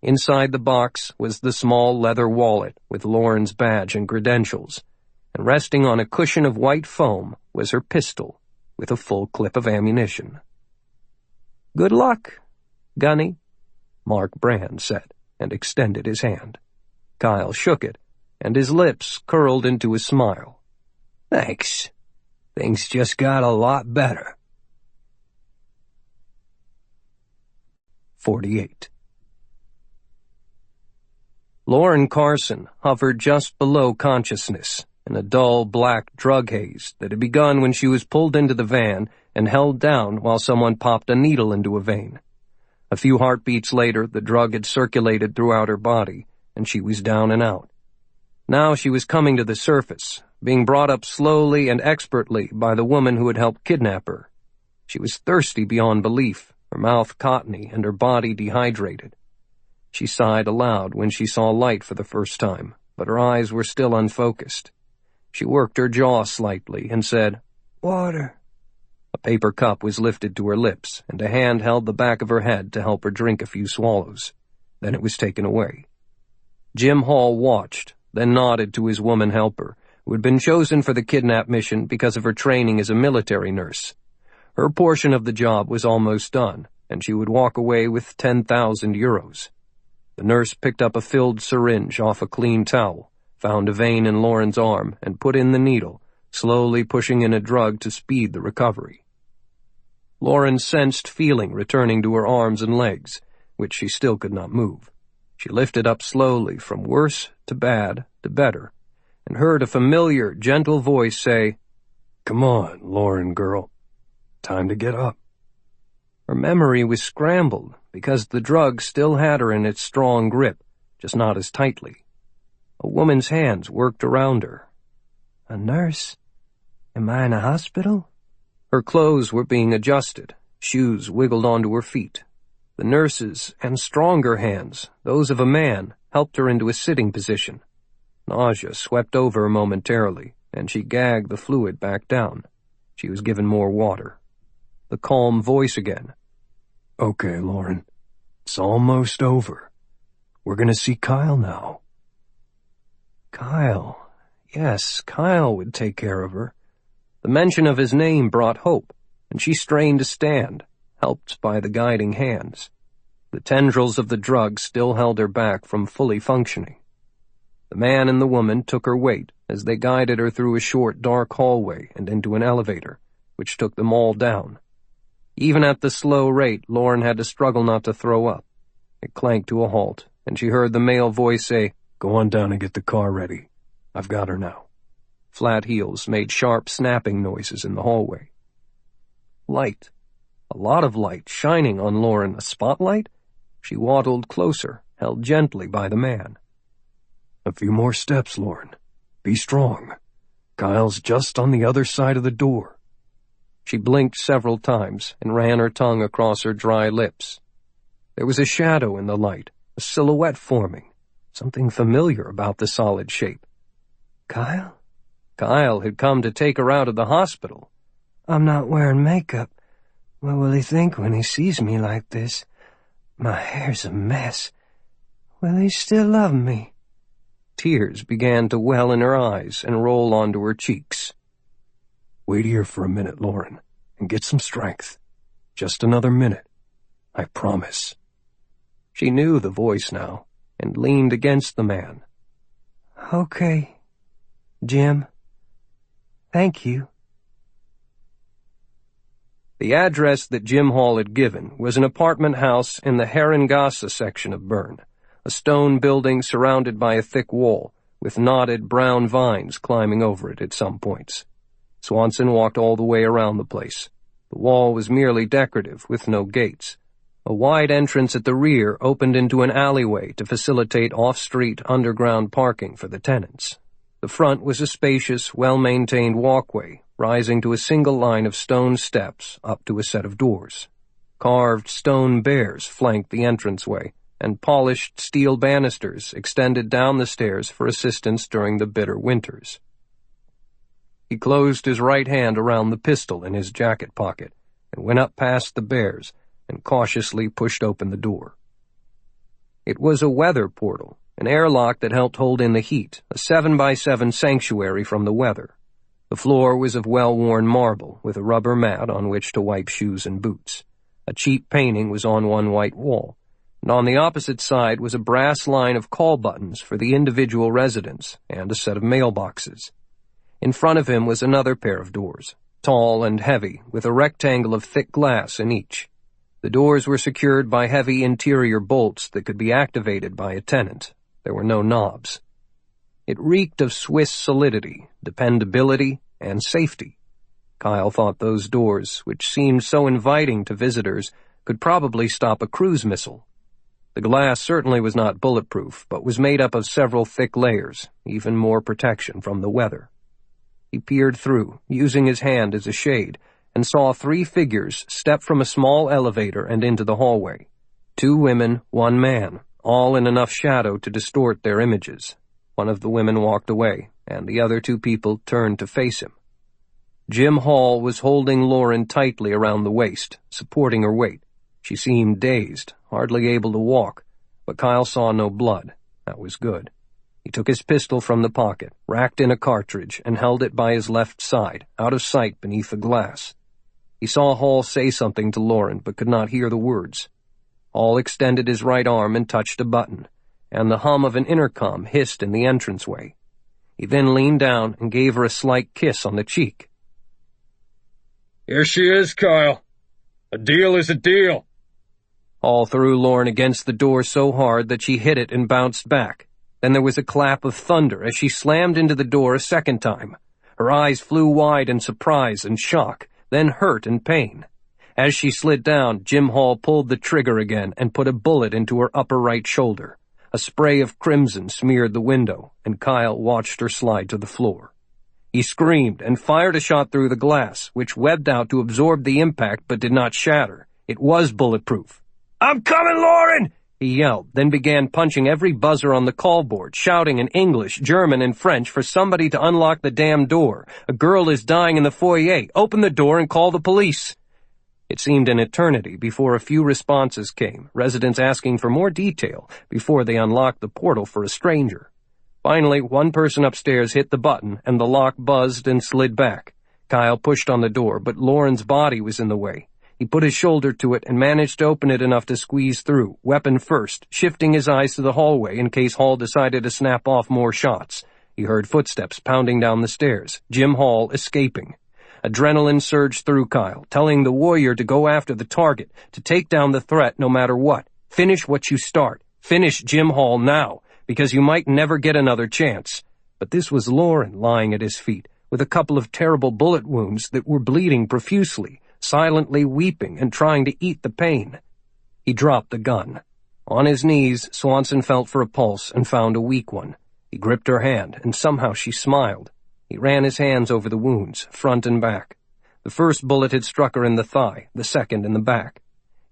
Speaker 1: Inside the box was the small leather wallet with Lauren's badge and credentials, and resting on a cushion of white foam was her pistol with a full clip of ammunition. "Good luck, Gunny," Mark Brand said, and extended his hand. Kyle shook it, and his lips curled into a smile.
Speaker 3: Thanks. Things just got a lot better.
Speaker 1: 48. Lauren Carson hovered just below consciousness in a dull black drug haze that had begun when she was pulled into the van and held down while someone popped a needle into a vein. A few heartbeats later, the drug had circulated throughout her body, and she was down and out. Now she was coming to the surface, being brought up slowly and expertly by the woman who had helped kidnap her. She was thirsty beyond belief, her mouth cottony and her body dehydrated. She sighed aloud when she saw light for the first time, but her eyes were still unfocused. She worked her jaw slightly and said,
Speaker 2: "Water."
Speaker 1: A paper cup was lifted to her lips, and a hand held the back of her head to help her drink a few swallows. Then it was taken away. Jim Hall watched, then nodded to his woman helper, who had been chosen for the kidnap mission because of her training as a military nurse. Her portion of the job was almost done, and she would walk away with 10,000 euros. The nurse picked up a filled syringe off a clean towel, found a vein in Lauren's arm, and put in the needle, slowly pushing in a drug to speed the recovery. Lauren sensed feeling returning to her arms and legs, which she still could not move. She lifted up slowly from worse to bad to better, and heard a familiar, gentle voice say,
Speaker 4: "Come on, Lauren girl. Time to get up."
Speaker 1: Her memory was scrambled because the drug still had her in its strong grip, just not as tightly. A woman's hands worked around her.
Speaker 2: A nurse? Am I in a hospital?
Speaker 1: Her clothes were being adjusted. Shoes wiggled onto her feet. The nurse's and stronger hands, those of a man, helped her into a sitting position. Nausea swept over her momentarily, and she gagged the fluid back down. She was given more water. The calm voice again.
Speaker 4: "Okay, Lauren. It's almost over. We're gonna see Kyle now."
Speaker 1: Kyle. Yes, Kyle would take care of her. The mention of his name brought hope, and she strained to stand, helped by the guiding hands. The tendrils of the drug still held her back from fully functioning. The man and the woman took her weight as they guided her through a short, dark hallway and into an elevator, which took them all down. Even at the slow rate, Lauren had to struggle not to throw up. It clanked to a halt, and she heard the male voice say,
Speaker 4: "Go on down and get the car ready. I've got her now."
Speaker 1: Flat heels made sharp snapping noises in the hallway. Light. a lot of light shining on Lauren. A spotlight? She waddled closer, held gently by the man.
Speaker 5: A few more steps, Lauren. Be strong. Kyle's just on the other side of the door.
Speaker 1: She blinked several times and ran her tongue across her dry lips. There was a shadow in the light, a silhouette forming, something familiar about the solid shape.
Speaker 2: Kyle?
Speaker 1: Kyle had come to take her out of the hospital.
Speaker 2: I'm not wearing makeup. What will he think when he sees me like this? My hair's a mess. Will he still love me?
Speaker 1: Tears began to well in her eyes and roll onto her cheeks.
Speaker 5: Wait here for a minute, Lauren, and get some strength. Just another minute. I promise.
Speaker 1: She knew the voice now and leaned against the man.
Speaker 2: Okay, Jim. Thank you.
Speaker 1: The address that Jim Hall had given was an apartment house in the Herrengasse section of Bern, a stone building surrounded by a thick wall, with knotted brown vines climbing over it at some points. Swanson walked all the way around the place. The wall was merely decorative, with no gates. A wide entrance at the rear opened into an alleyway to facilitate off-street underground parking for the tenants. The front was a spacious, well-maintained walkway, rising to a single line of stone steps up to a set of doors. Carved stone bears flanked the entranceway, and polished steel banisters extended down the stairs for assistance during the bitter winters. He closed his right hand around the pistol in his jacket pocket and went up past the bears and cautiously pushed open the door. It was a weather portal, an airlock that helped hold in the heat, a 7x7 sanctuary from the weather. The floor was of well-worn marble, with a rubber mat on which to wipe shoes and boots. A cheap painting was on one white wall, and on the opposite side was a brass line of call buttons for the individual residents and a set of mailboxes. In front of him was another pair of doors, tall and heavy, with a rectangle of thick glass in each. The doors were secured by heavy interior bolts that could be activated by a tenant. There were no knobs. It reeked of Swiss solidity, dependability, and safety. Kyle thought those doors, which seemed so inviting to visitors, could probably stop a cruise missile. The glass certainly was not bulletproof, but was made up of several thick layers, even more protection from the weather. He peered through, using his hand as a shade, and saw 3 figures step from a small elevator and into the hallway. 2 women, 1 man, all in enough shadow to distort their images. One of the women walked away, and the other 2 people turned to face him. Jim Hall was holding Lauren tightly around the waist, supporting her weight. She seemed dazed, hardly able to walk, but Kyle saw no blood. That was good. He took his pistol from the pocket, racked in a cartridge, and held it by his left side, out of sight beneath the glass. He saw Hall say something to Lauren, but could not hear the words. Hall extended his right arm and touched a button, and the hum of an intercom hissed in the entranceway. He then leaned down and gave her a slight kiss on the cheek.
Speaker 4: Here she is, Kyle. A deal is a deal.
Speaker 1: Hall threw Lauren against the door so hard that she hit it and bounced back. Then there was a clap of thunder as she slammed into the door a second time. Her eyes flew wide in surprise and shock, then hurt and pain. As she slid down, Jim Hall pulled the trigger again and put a bullet into her upper right shoulder. A spray of crimson smeared the window, and Kyle watched her slide to the floor. He screamed and fired a shot through the glass, which webbed out to absorb the impact but did not shatter. It was bulletproof. "I'm coming, Lauren!" he yelled, then began punching every buzzer on the call board, shouting in English, German, and French for somebody to unlock the damn door. "A girl is dying in the foyer. Open the door and call the police." It seemed an eternity before a few responses came, residents asking for more detail before they unlocked the portal for a stranger. Finally, one person upstairs hit the button, and the lock buzzed and slid back. Kyle pushed on the door, but Lauren's body was in the way. He put his shoulder to it and managed to open it enough to squeeze through, weapon first, shifting his eyes to the hallway in case Hall decided to snap off more shots. He heard footsteps pounding down the stairs, Jim Hall escaping. Adrenaline surged through Kyle, telling the warrior to go after the target, to take down the threat no matter what. Finish what you start. Finish Jim Hall now, because you might never get another chance. But this was Lauren lying at his feet, with a couple of terrible bullet wounds that were bleeding profusely, silently weeping and trying to eat the pain. He dropped the gun. On his knees, Swanson felt for a pulse and found a weak one. He gripped her hand, and somehow she smiled. He ran his hands over the wounds, front and back. The first bullet had struck her in the thigh, the second in the back.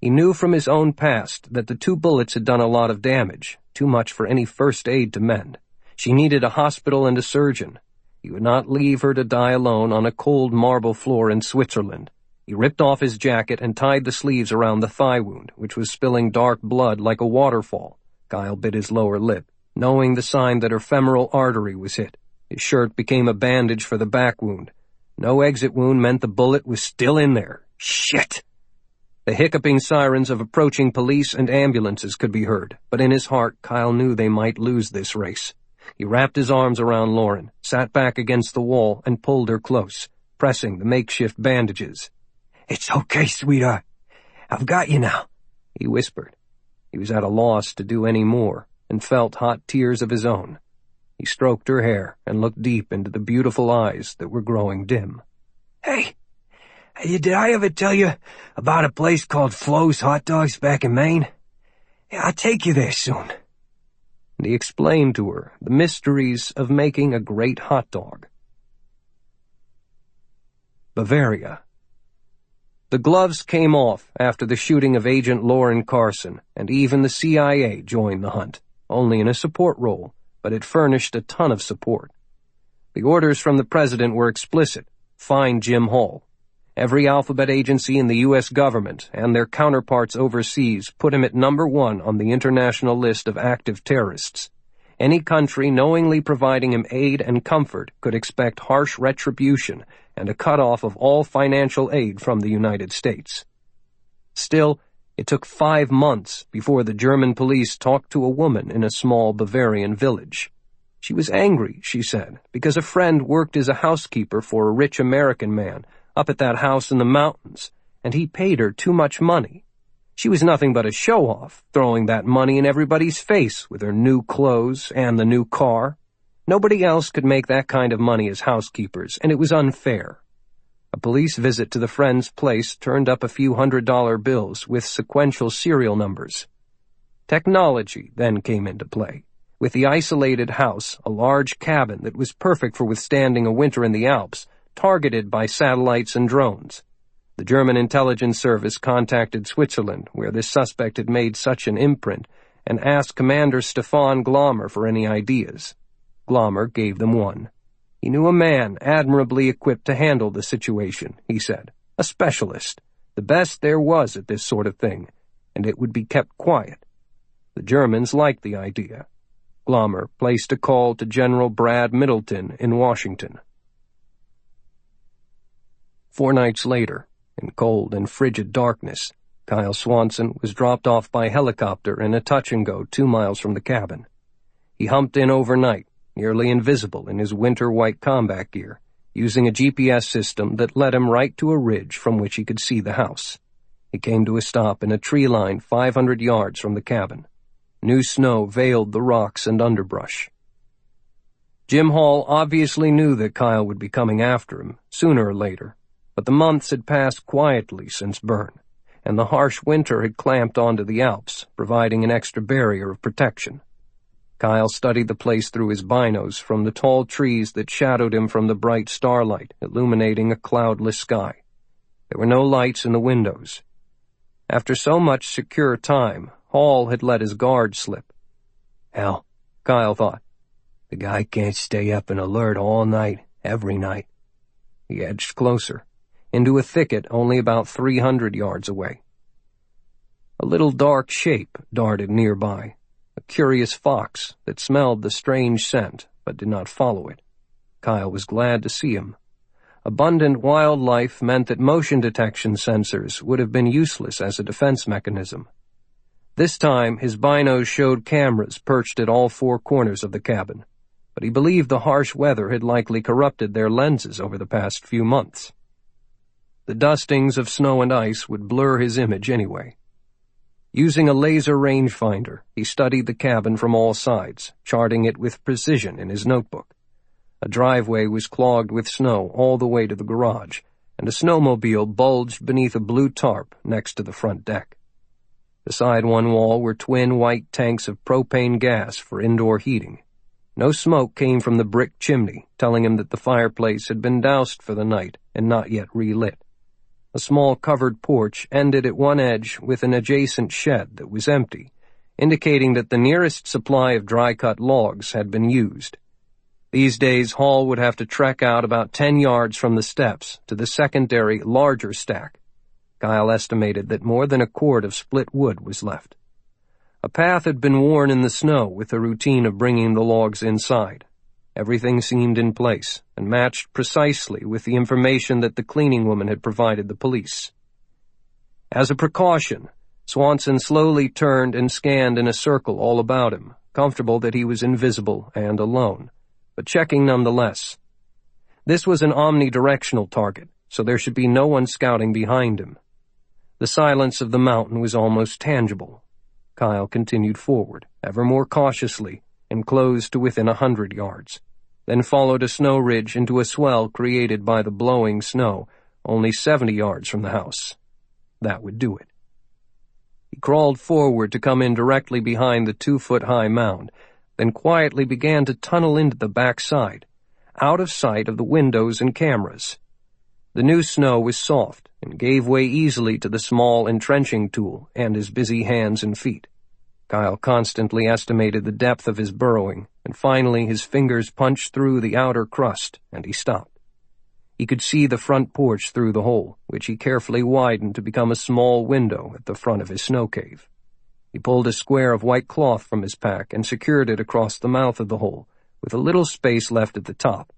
Speaker 1: He knew from his own past that the 2 bullets had done a lot of damage, too much for any first aid to mend. She needed a hospital and a surgeon. He would not leave her to die alone on a cold marble floor in Switzerland. He ripped off his jacket and tied the sleeves around the thigh wound, which was spilling dark blood like a waterfall. Kyle bit his lower lip, knowing the sign that her femoral artery was hit. His shirt became a bandage for the back wound. No exit wound meant the bullet was still in there. Shit! The hiccuping sirens of approaching police and ambulances could be heard, but in his heart, Kyle knew they might lose this race. He wrapped his arms around Lauren, sat back against the wall, and pulled her close, pressing the makeshift bandages.
Speaker 2: "It's okay, sweetheart. I've got you now,"
Speaker 1: he whispered. He was at a loss to do any more, and felt hot tears of his own. He stroked her hair and looked deep into the beautiful eyes that were growing dim.
Speaker 2: "Hey, did I ever tell you about a place called Flo's Hot Dogs back in Maine? Yeah, I'll take you there soon."
Speaker 1: And he explained to her the mysteries of making a great hot dog. Bavaria. The gloves came off after the shooting of Agent Lauren Carson, and even the CIA joined the hunt, only in a support role, but it furnished a ton of support. The orders from the president were explicit: find Jim Hall. Every alphabet agency in the U.S. government and their counterparts overseas put him at number 1 on the international list of active terrorists. Any country knowingly providing him aid and comfort could expect harsh retribution and a cutoff of all financial aid from the United States. Still, it took 5 months before the German police talked to a woman in a small Bavarian village. She was angry, she said, because a friend worked as a housekeeper for a rich American man up at that house in the mountains, and he paid her too much money. She was nothing but a show-off, throwing that money in everybody's face with her new clothes and the new car. Nobody else could make that kind of money as housekeepers, and it was unfair. A police visit to the friend's place turned up a few $100 bills with sequential serial numbers. Technology then came into play. With the isolated house, a large cabin that was perfect for withstanding a winter in the Alps, targeted by satellites and drones. The German intelligence service contacted Switzerland, where this suspect had made such an imprint, and asked Commander Stefan Glommer for any ideas. Glommer gave them one. He knew a man admirably equipped to handle the situation, he said. A specialist, the best there was at this sort of thing, and it would be kept quiet. The Germans liked the idea. Glommer placed a call to General Brad Middleton in Washington. 4 nights later, in cold and frigid darkness, Kyle Swanson was dropped off by helicopter in a touch-and-go 2 miles from the cabin. He humped in overnight, nearly invisible in his winter white combat gear, using a GPS system that led him right to a ridge from which he could see the house. He came to a stop in a tree line 500 yards from the cabin. New snow veiled the rocks and underbrush. Jim Hall obviously knew that Kyle would be coming after him, sooner or later, but the months had passed quietly since Bern, and the harsh winter had clamped onto the Alps, providing an extra barrier of protection. Kyle studied the place through his binos from the tall trees that shadowed him from the bright starlight, illuminating a cloudless sky. There were no lights in the windows. After so much secure time, Hall had let his guard slip. Hell, Kyle thought, the guy can't stay up and alert all night, every night. He edged closer, into a thicket only about 300 yards away. A little dark shape darted nearby, a curious fox that smelled the strange scent but did not follow it. Kyle was glad to see him. Abundant wildlife meant that motion detection sensors would have been useless as a defense mechanism. This time, his binos showed cameras perched at all 4 corners of the cabin, but he believed the harsh weather had likely corrupted their lenses over the past few months. The dustings of snow and ice would blur his image anyway. Using a laser rangefinder, he studied the cabin from all sides, charting it with precision in his notebook. A driveway was clogged with snow all the way to the garage, and a snowmobile bulged beneath a blue tarp next to the front deck. Beside one wall were twin white tanks of propane gas for indoor heating. No smoke came from the brick chimney, telling him that the fireplace had been doused for the night and not yet relit. A small covered porch ended at one edge with an adjacent shed that was empty, indicating that the nearest supply of dry-cut logs had been used. These days, Hall would have to trek out about 10 yards from the steps to the secondary, larger stack. Kyle estimated that more than a cord of split wood was left. A path had been worn in the snow with the routine of bringing the logs inside. Everything seemed in place and matched precisely with the information that the cleaning woman had provided the police. As a precaution, Swanson slowly turned and scanned in a circle all about him, comfortable that he was invisible and alone, but checking nonetheless. This was an omnidirectional target, so there should be no one scouting behind him. The silence of the mountain was almost tangible. Kyle continued forward, ever more cautiously, and closed to within 100 yards, then followed a snow ridge into a swell created by the blowing snow, only 70 yards from the house. That would do it. He crawled forward to come in directly behind the 2-foot-high mound, then quietly began to tunnel into the back side, out of sight of the windows and cameras. The new snow was soft and gave way easily to the small entrenching tool and his busy hands and feet. Kyle constantly estimated the depth of his burrowing, and finally his fingers punched through the outer crust, and he stopped. He could see the front porch through the hole, which he carefully widened to become a small window at the front of his snow cave. He pulled a square of white cloth from his pack and secured it across the mouth of the hole, with a little space left at the top.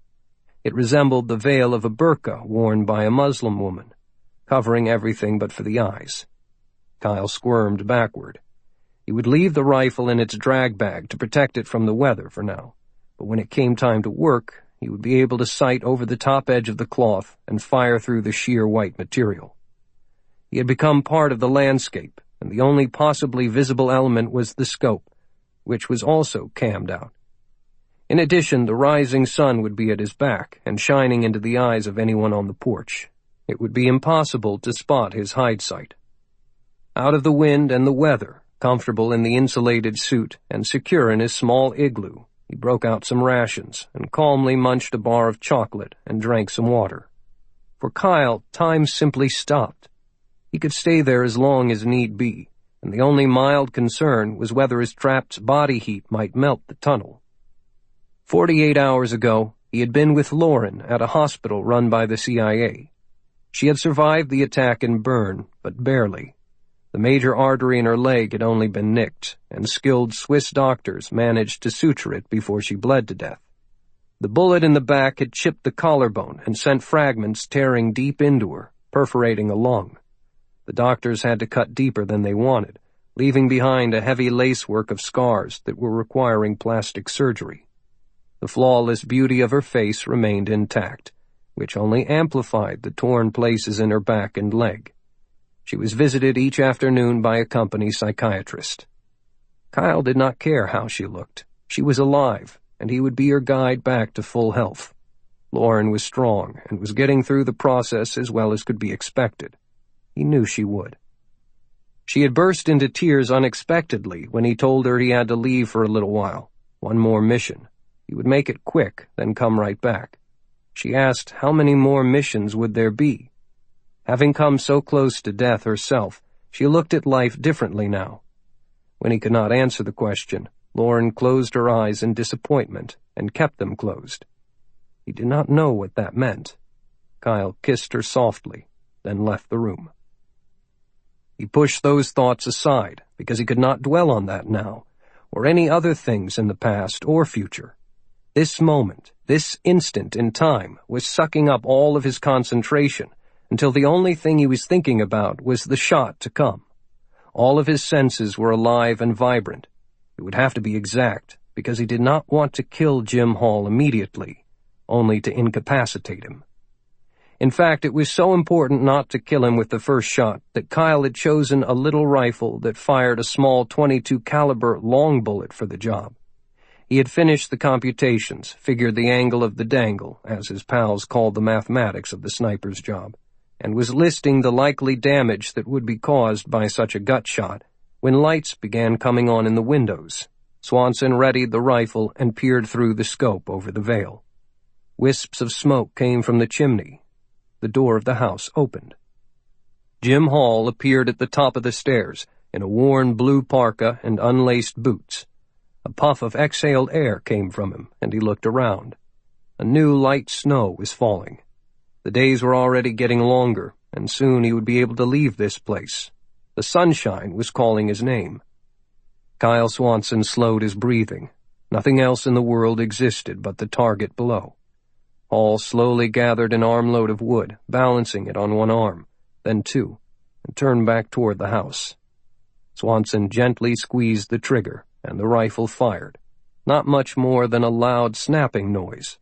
Speaker 1: It resembled the veil of a burqa worn by a Muslim woman, covering everything but for the eyes. Kyle squirmed backward. He would leave the rifle in its drag bag to protect it from the weather for now, but when it came time to work, he would be able to sight over the top edge of the cloth and fire through the sheer white material. He had become part of the landscape, and the only possibly visible element was the scope, which was also cammed out. In addition, the rising sun would be at his back and shining into the eyes of anyone on the porch. It would be impossible to spot his hide site. Out of the wind and the weather, comfortable in the insulated suit and secure in his small igloo, he broke out some rations and calmly munched a bar of chocolate and drank some water. For Kyle, time simply stopped. He could stay there as long as need be, and the only mild concern was whether his trapped body heat might melt the tunnel. 48 hours ago, he had been with Lauren at a hospital run by the CIA. She had survived the attack and burn, but barely. The major artery in her leg had only been nicked, and skilled Swiss doctors managed to suture it before she bled to death. The bullet in the back had chipped the collarbone and sent fragments tearing deep into her, perforating a lung. The doctors had to cut deeper than they wanted, leaving behind a heavy lacework of scars that were requiring plastic surgery. The flawless beauty of her face remained intact, which only amplified the torn places in her back and leg. She was visited each afternoon by a company psychiatrist. Kyle did not care how she looked. She was alive, and he would be her guide back to full health. Lauren was strong and was getting through the process as well as could be expected. He knew she would. She had burst into tears unexpectedly when he told her he had to leave for a little while. One more mission. He would make it quick, then come right back. She asked how many more missions would there be. Having come so close to death herself, she looked at life differently now. When he could not answer the question, Lauren closed her eyes in disappointment and kept them closed. He did not know what that meant. Kyle kissed her softly, then left the room. He pushed those thoughts aside because he could not dwell on that now, or any other things in the past or future. This moment, this instant in time, was sucking up all of his concentration until the only thing he was thinking about was the shot to come. All of his senses were alive and vibrant. It would have to be exact, because he did not want to kill Jim Hall immediately, only to incapacitate him. In fact, it was so important not to kill him with the first shot that Kyle had chosen a little rifle that fired a small .22 caliber long bullet for the job. He had finished the computations, figured the angle of the dangle, as his pals called the mathematics of the sniper's job, and was listing the likely damage that would be caused by such a gut shot when lights began coming on in the windows. Swanson readied the rifle and peered through the scope over the veil. Wisps of smoke came from the chimney. The door of the house opened. Jim Hall appeared at the top of the stairs in a worn blue parka and unlaced boots. A puff of exhaled air came from him, and he looked around. A new light snow was falling. The days were already getting longer, and soon he would be able to leave this place. The sunshine was calling his name. Kyle Swanson slowed his breathing. Nothing else in the world existed but the target below. Hall slowly gathered an armload of wood, balancing it on one arm, then two, and turned back toward the house. Swanson gently squeezed the trigger, and the rifle fired. Not much more than a loud snapping noise.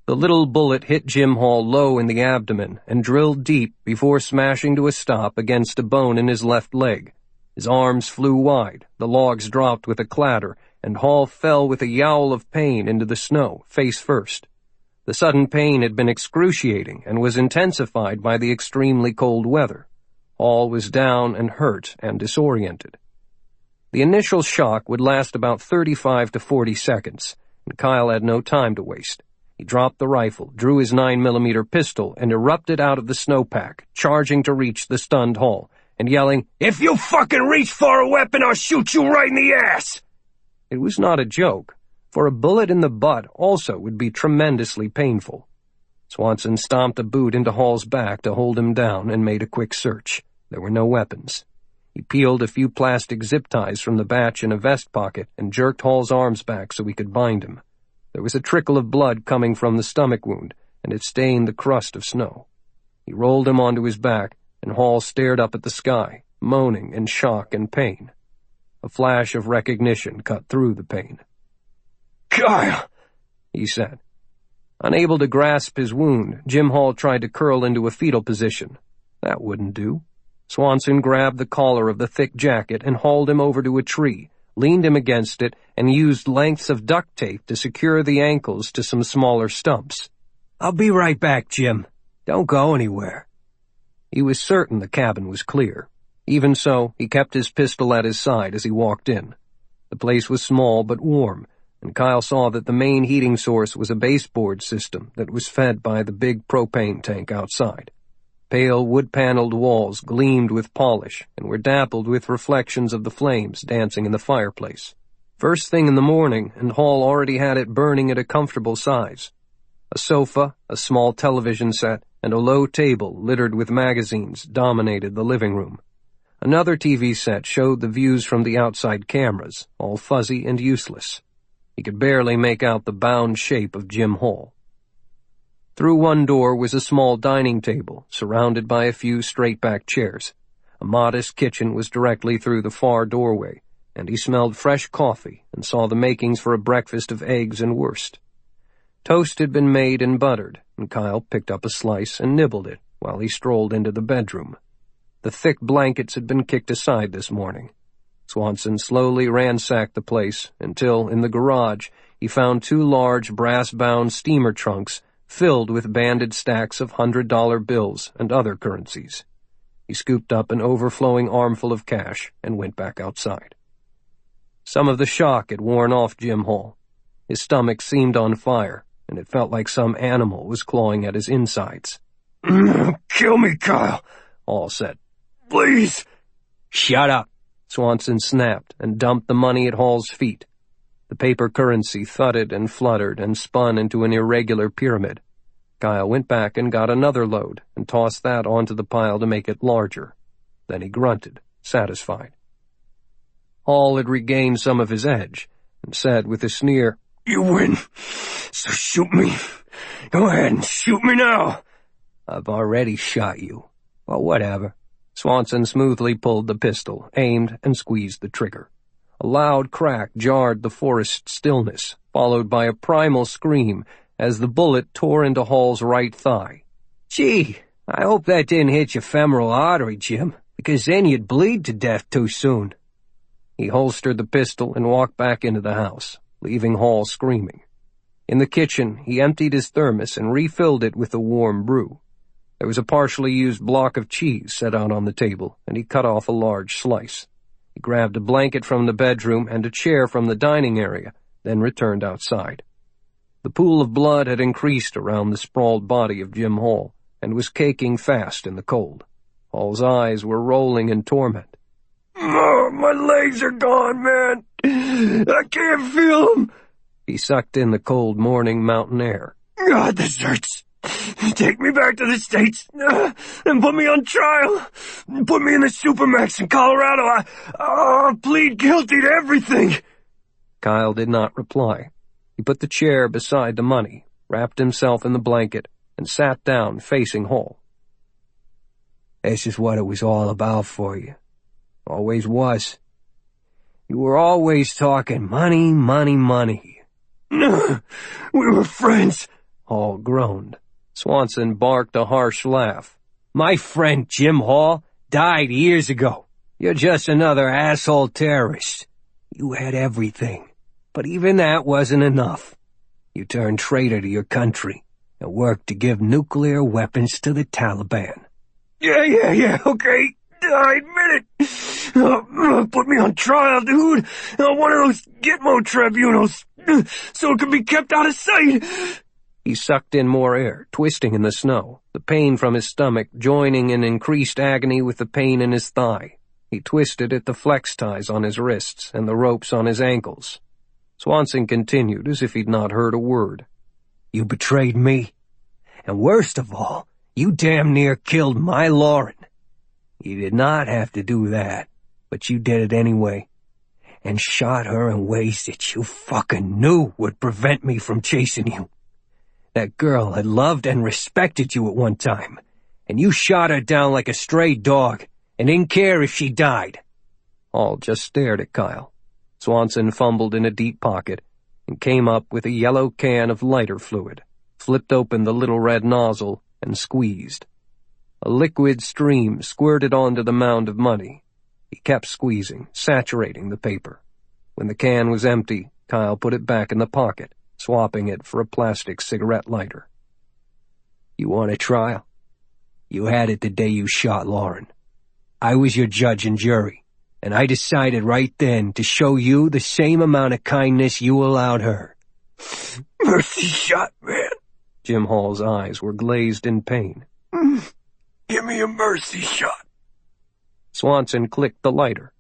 Speaker 1: The little bullet hit Jim Hall low in the abdomen and drilled deep before smashing to a stop against a bone in his left leg. His arms flew wide, the logs dropped with a clatter, and Hall fell with a yowl of pain into the snow, face first. The sudden pain had been excruciating and was intensified by the extremely cold weather. Hall was down and hurt and disoriented. The initial shock would last about 35 to 40 seconds, and Kyle had no time to waste. He dropped the rifle, drew his 9mm pistol, and erupted out of the snowpack, charging to reach the stunned Hall, and yelling, "If you fucking reach for a weapon, I'll shoot you right in the ass!" It was not a joke, for a bullet in the butt also would be tremendously painful. Swanson stomped a boot into Hall's back to hold him down and made a quick search. There were no weapons. He peeled a few plastic zip ties from the batch in a vest pocket and jerked Hall's arms back so he could bind him. There was a trickle of blood coming from the stomach wound, and it stained the crust of snow. He rolled him onto his back, and Hall stared up at the sky, moaning in shock and pain. A flash of recognition cut through the pain. "Kyle," he said. Unable to grasp his wound, Jim Hall tried to curl into a fetal position. That wouldn't do. Swanson grabbed the collar of the thick jacket and hauled him over to a tree, leaned him against it, and used lengths of duct tape to secure the ankles to some smaller stumps. "I'll be right back, Jim. Don't go anywhere." He was certain the cabin was clear. Even so, he kept his pistol at his side as he walked in. The place was small but warm, and Kyle saw that the main heating source was a baseboard system that was fed by the big propane tank outside. Pale wood-paneled walls gleamed with polish and were dappled with reflections of the flames dancing in the fireplace. First thing in the morning, and Hall already had it burning at a comfortable size. A sofa, a small television set, and a low table littered with magazines dominated the living room. Another TV set showed the views from the outside cameras, all fuzzy and useless. He could barely make out the bound shape of Jim Hall. Through one door was a small dining table, surrounded by a few straight-back chairs. A modest kitchen was directly through the far doorway, and he smelled fresh coffee and saw the makings for a breakfast of eggs and wurst. Toast had been made and buttered, and Kyle picked up a slice and nibbled it while he strolled into the bedroom. The thick blankets had been kicked aside this morning. Swanson slowly ransacked the place until, in the garage, he found two large brass-bound steamer trunks filled with banded stacks of $100 bills and other currencies. He scooped up an overflowing armful of cash and went back outside. Some of the shock had worn off Jim Hall. His stomach seemed on fire, and it felt like some animal was clawing at his insides.
Speaker 4: "Kill me, Kyle," Hall said. "Please."
Speaker 1: "Shut up," Swanson snapped and dumped the money at Hall's feet. The paper currency thudded and fluttered and spun into an irregular pyramid. Kyle went back and got another load and tossed that onto the pile to make it larger. Then he grunted, satisfied. Hall had regained some of his edge and said with a sneer,
Speaker 4: "You win, so shoot me. Go ahead and shoot me now."
Speaker 1: "I've already shot you." "Well, whatever." Swanson smoothly pulled the pistol, aimed, and squeezed the trigger. A loud crack jarred the forest stillness, followed by a primal scream as the bullet tore into Hall's right thigh. "Gee, I hope that didn't hit your femoral artery, Jim, because then you'd bleed to death too soon." He holstered the pistol and walked back into the house, leaving Hall screaming. In the kitchen, he emptied his thermos and refilled it with a warm brew. There was a partially used block of cheese set out on the table, and he cut off a large slice. He grabbed a blanket from the bedroom and a chair from the dining area, then returned outside. The pool of blood had increased around the sprawled body of Jim Hall and was caking fast in the cold. Hall's eyes were rolling in torment.
Speaker 4: Oh, my legs are gone, man. I can't feel them.
Speaker 1: He sucked in the cold morning mountain air.
Speaker 4: God, this hurts. Take me back to the States and put me on trial. Put me in the Supermax in Colorado. I'll plead guilty to everything.
Speaker 1: Kyle did not reply. He put the chair beside the money, wrapped himself in the blanket, and sat down facing Hall.
Speaker 3: This is what it was all about for you. Always was. You were always talking money, money, money.
Speaker 4: We were friends,
Speaker 1: Hall groaned. Swanson barked a harsh laugh.
Speaker 3: My friend Jim Hall died years ago. You're just another asshole terrorist. You had everything, but even that wasn't enough. You turned traitor to your country and worked to give nuclear weapons to the Taliban.
Speaker 4: Yeah, okay. I admit it. Put me on trial, dude. One of those Gitmo tribunals, so it can be kept out of sight.
Speaker 1: He sucked in more air, twisting in the snow, the pain from his stomach joining in increased agony with the pain in his thigh. He twisted at the flex ties on his wrists and the ropes on his ankles. Swanson continued as if he'd not heard a word.
Speaker 3: You betrayed me. And worst of all, you damn near killed my Lauren. You did not have to do that, but you did it anyway. And shot her in ways that you fucking knew would prevent me from chasing you. That girl had loved and respected you at one time, and you shot her down like a stray dog and didn't care if she died.
Speaker 1: Hall just stared at Kyle. Swanson fumbled in a deep pocket and came up with a yellow can of lighter fluid, flipped open the little red nozzle, and squeezed. A liquid stream squirted onto the mound of money. He kept squeezing, saturating the paper. When the can was empty, Kyle put it back in the pocket, swapping it for a plastic cigarette lighter.
Speaker 3: You want a trial? You had it the day you shot Lauren. I was your judge and jury, and I decided right then to show you the same amount of kindness you allowed her.
Speaker 4: Mercy shot, man.
Speaker 1: Jim Hall's eyes were glazed in pain.
Speaker 4: Give me a mercy shot.
Speaker 1: Swanson clicked the lighter,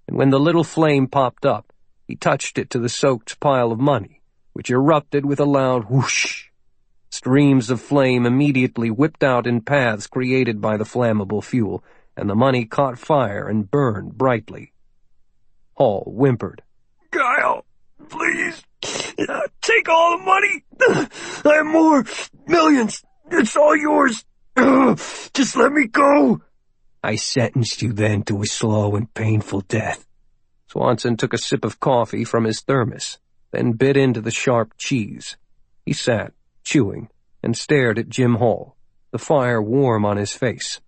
Speaker 1: and when the little flame popped up, he touched it to the soaked pile of money, which erupted with a loud whoosh. Streams of flame immediately whipped out in paths created by the flammable fuel, and the money caught fire and burned brightly. Hall whimpered.
Speaker 4: Kyle, please, take all the money. I have more, millions. It's all yours. Just let me go.
Speaker 3: I sentenced you then to a slow and painful death.
Speaker 1: Swanson took a sip of coffee from his thermos, then bit into the sharp cheese. He sat, chewing, and stared at Jim Hall, the fire warm on his face.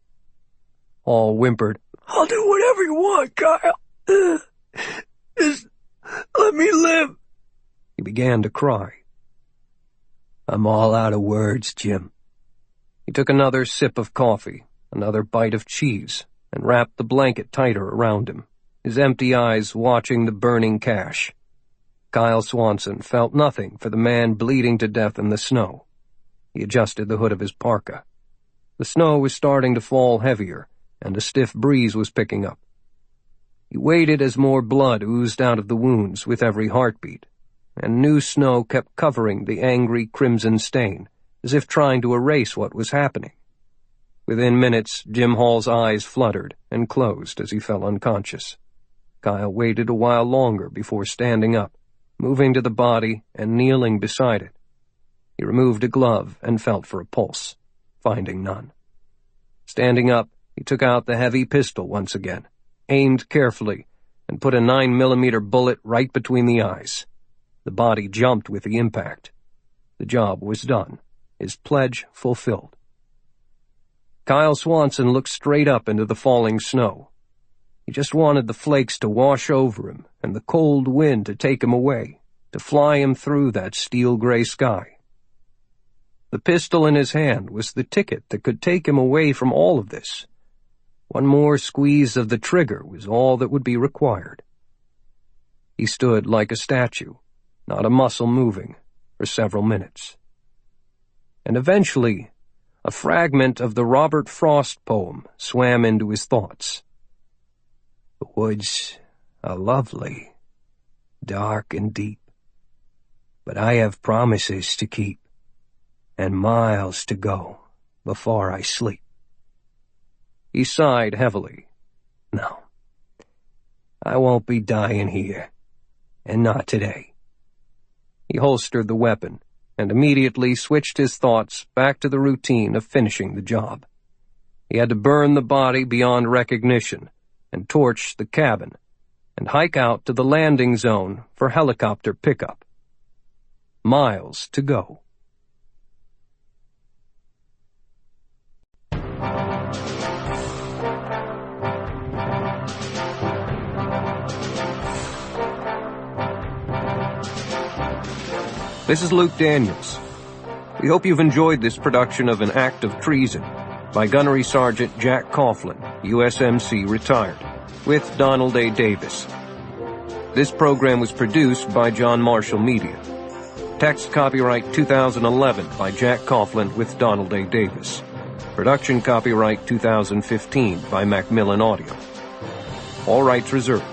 Speaker 1: Hall whimpered,
Speaker 4: I'll do whatever you want, Kyle. Just let me live.
Speaker 1: He began to cry.
Speaker 3: I'm all out of words, Jim.
Speaker 1: He took another sip of coffee, another bite of cheese, and wrapped the blanket tighter around him, his empty eyes watching the burning cash. Kyle Swanson felt nothing for the man bleeding to death in the snow. He adjusted the hood of his parka. The snow was starting to fall heavier, and a stiff breeze was picking up. He waited as more blood oozed out of the wounds with every heartbeat, and new snow kept covering the angry crimson stain, as if trying to erase what was happening. Within minutes, Jim Hall's eyes fluttered and closed as he fell unconscious. Kyle waited a while longer before standing up, moving to the body and kneeling beside it. He removed a glove and felt for a pulse, finding none. Standing up, he took out the heavy pistol once again, aimed carefully, and put a 9mm bullet right between the eyes. The body jumped with the impact. The job was done, his pledge fulfilled. Kyle Swanson looked straight up into the falling snow. He just wanted the flakes to wash over him and the cold wind to take him away, to fly him through that steel-gray sky. The pistol in his hand was the ticket that could take him away from all of this. One more squeeze of the trigger was all that would be required. He stood like a statue, not a muscle moving, for several minutes. And eventually, a fragment of the Robert Frost poem swam into his thoughts. The woods are lovely, dark and deep, but I have promises to keep, and miles to go before I sleep. He sighed heavily. No, I won't be dying here, and not today. He holstered the weapon and immediately switched his thoughts back to the routine of finishing the job. He had to burn the body beyond recognition and torch the cabin and hike out to the landing zone for helicopter pickup. Miles to go. This is Luke Daniels. We hope you've enjoyed this production of An Act of Treason by Gunnery Sgt. Jack Coughlin, USMC retired, with Donald A. Davis. This program was produced by John Marshall Media. Text copyright 2011 by Jack Coughlin with Donald A. Davis. Production copyright 2015 by Macmillan Audio. All rights reserved.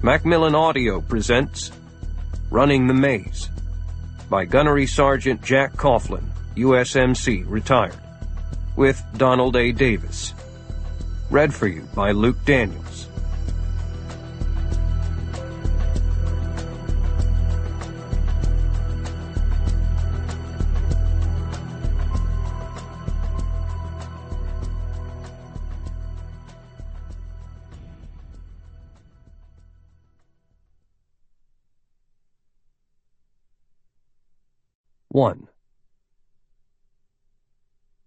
Speaker 1: Macmillan Audio presents Running the Maze by Gunnery Sgt. Jack Coughlin, USMC retired, with Donald A. Davis. Read for you by Luke Daniels. One.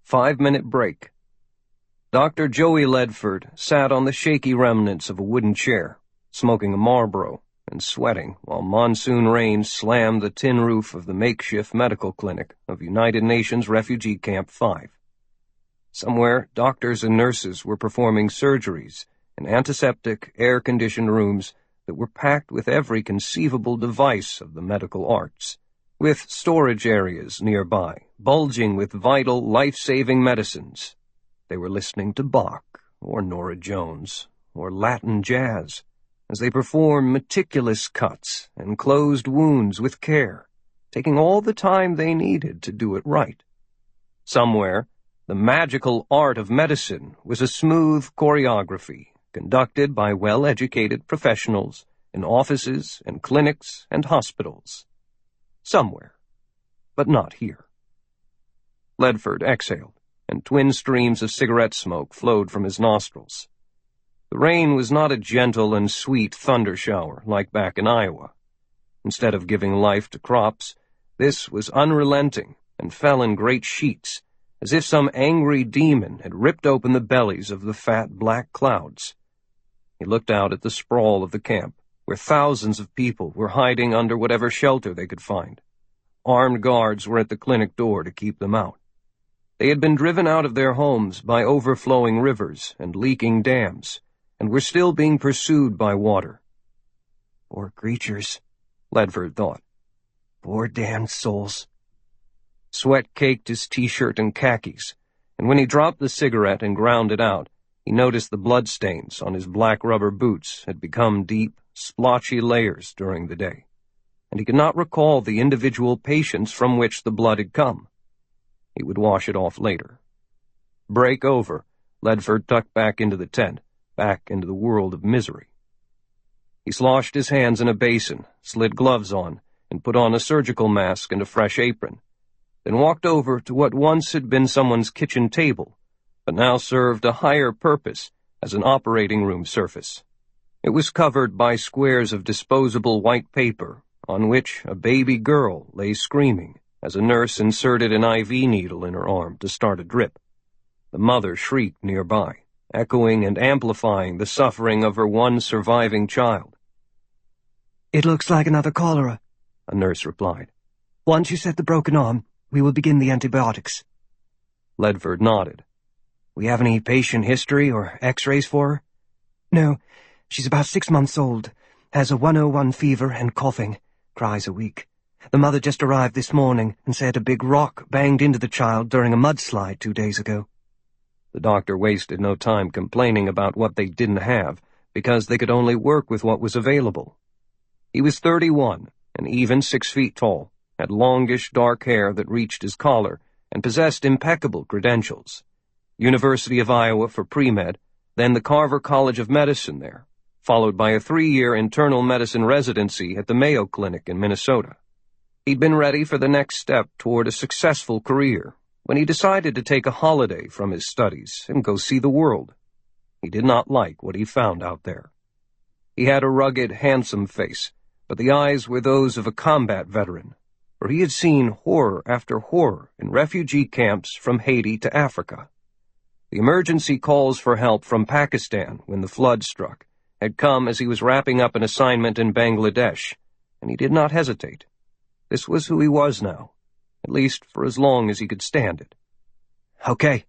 Speaker 1: 5-minute break. Dr. Joey Ledford sat on the shaky remnants of a wooden chair, smoking a Marlboro and sweating while monsoon rain slammed the tin roof of the makeshift medical clinic of United Nations Refugee Camp 5. Somewhere, doctors and nurses were performing surgeries in antiseptic, air-conditioned rooms that were packed with every conceivable device of the medical arts, with storage areas nearby, bulging with vital, life-saving medicines. They were listening to Bach, or Norah Jones, or Latin jazz, as they performed meticulous cuts and closed wounds with care, taking all the time they needed to do it right. Somewhere, the magical art of medicine was a smooth choreography conducted by well-educated professionals in offices and clinics and hospitals. Somewhere, but not here. Ledford exhaled, and twin streams of cigarette smoke flowed from his nostrils. The rain was not a gentle and sweet thunder shower like back in Iowa. Instead of giving life to crops, this was unrelenting and fell in great sheets, as if some angry demon had ripped open the bellies of the fat black clouds. He looked out at the sprawl of the camp, where thousands of people were hiding under whatever shelter they could find. Armed guards were at the clinic door to keep them out. They had been driven out of their homes by overflowing rivers and leaking dams, and were still being pursued by water. Poor creatures, Ledford thought. Poor damned souls. Sweat caked his t-shirt and khakis, and when he dropped the cigarette and ground it out, he noticed the bloodstains on his black rubber boots had become deep, splotchy layers during the day, and he could not recall the individual patients from which the blood had come. He would wash it off later. Break over, Ledford tucked back into the tent, back into the world of misery. He sloshed his hands in a basin, slid gloves on, and put on a surgical mask and a fresh apron, then walked over to what once had been someone's kitchen table, but now served a higher purpose as an operating room surface. It was covered by squares of disposable white paper, on which a baby girl lay screaming as a nurse inserted an IV needle in her arm to start a drip. The mother shrieked nearby, echoing and amplifying the suffering of her one surviving child.
Speaker 2: "It looks like another cholera,"
Speaker 1: a nurse replied.
Speaker 2: "Once you set the broken arm, we will begin the antibiotics."
Speaker 1: Ledford nodded.
Speaker 2: "We have any patient history or x-rays for her?" "No. She's about 6 months old, has a 101 fever and coughing, cries a week. The mother just arrived this morning and said a big rock banged into the child during a mudslide 2 days ago."
Speaker 1: The doctor wasted no time complaining about what they didn't have, because they could only work with what was available. He was 31, and even 6 feet tall, had longish dark hair that reached his collar, and possessed impeccable credentials. University of Iowa for pre-med, then the Carver College of Medicine there, followed by a 3-year internal medicine residency at the Mayo Clinic in Minnesota. He'd been ready for the next step toward a successful career when he decided to take a holiday from his studies and go see the world. He did not like what he found out there. He had a rugged, handsome face, but the eyes were those of a combat veteran, for he had seen horror after horror in refugee camps from Haiti to Africa. The emergency calls for help from Pakistan when the flood struck had come as he was wrapping up an assignment in Bangladesh, and he did not hesitate. This was who he was now, at least for as long as he could stand it.
Speaker 2: "Okay."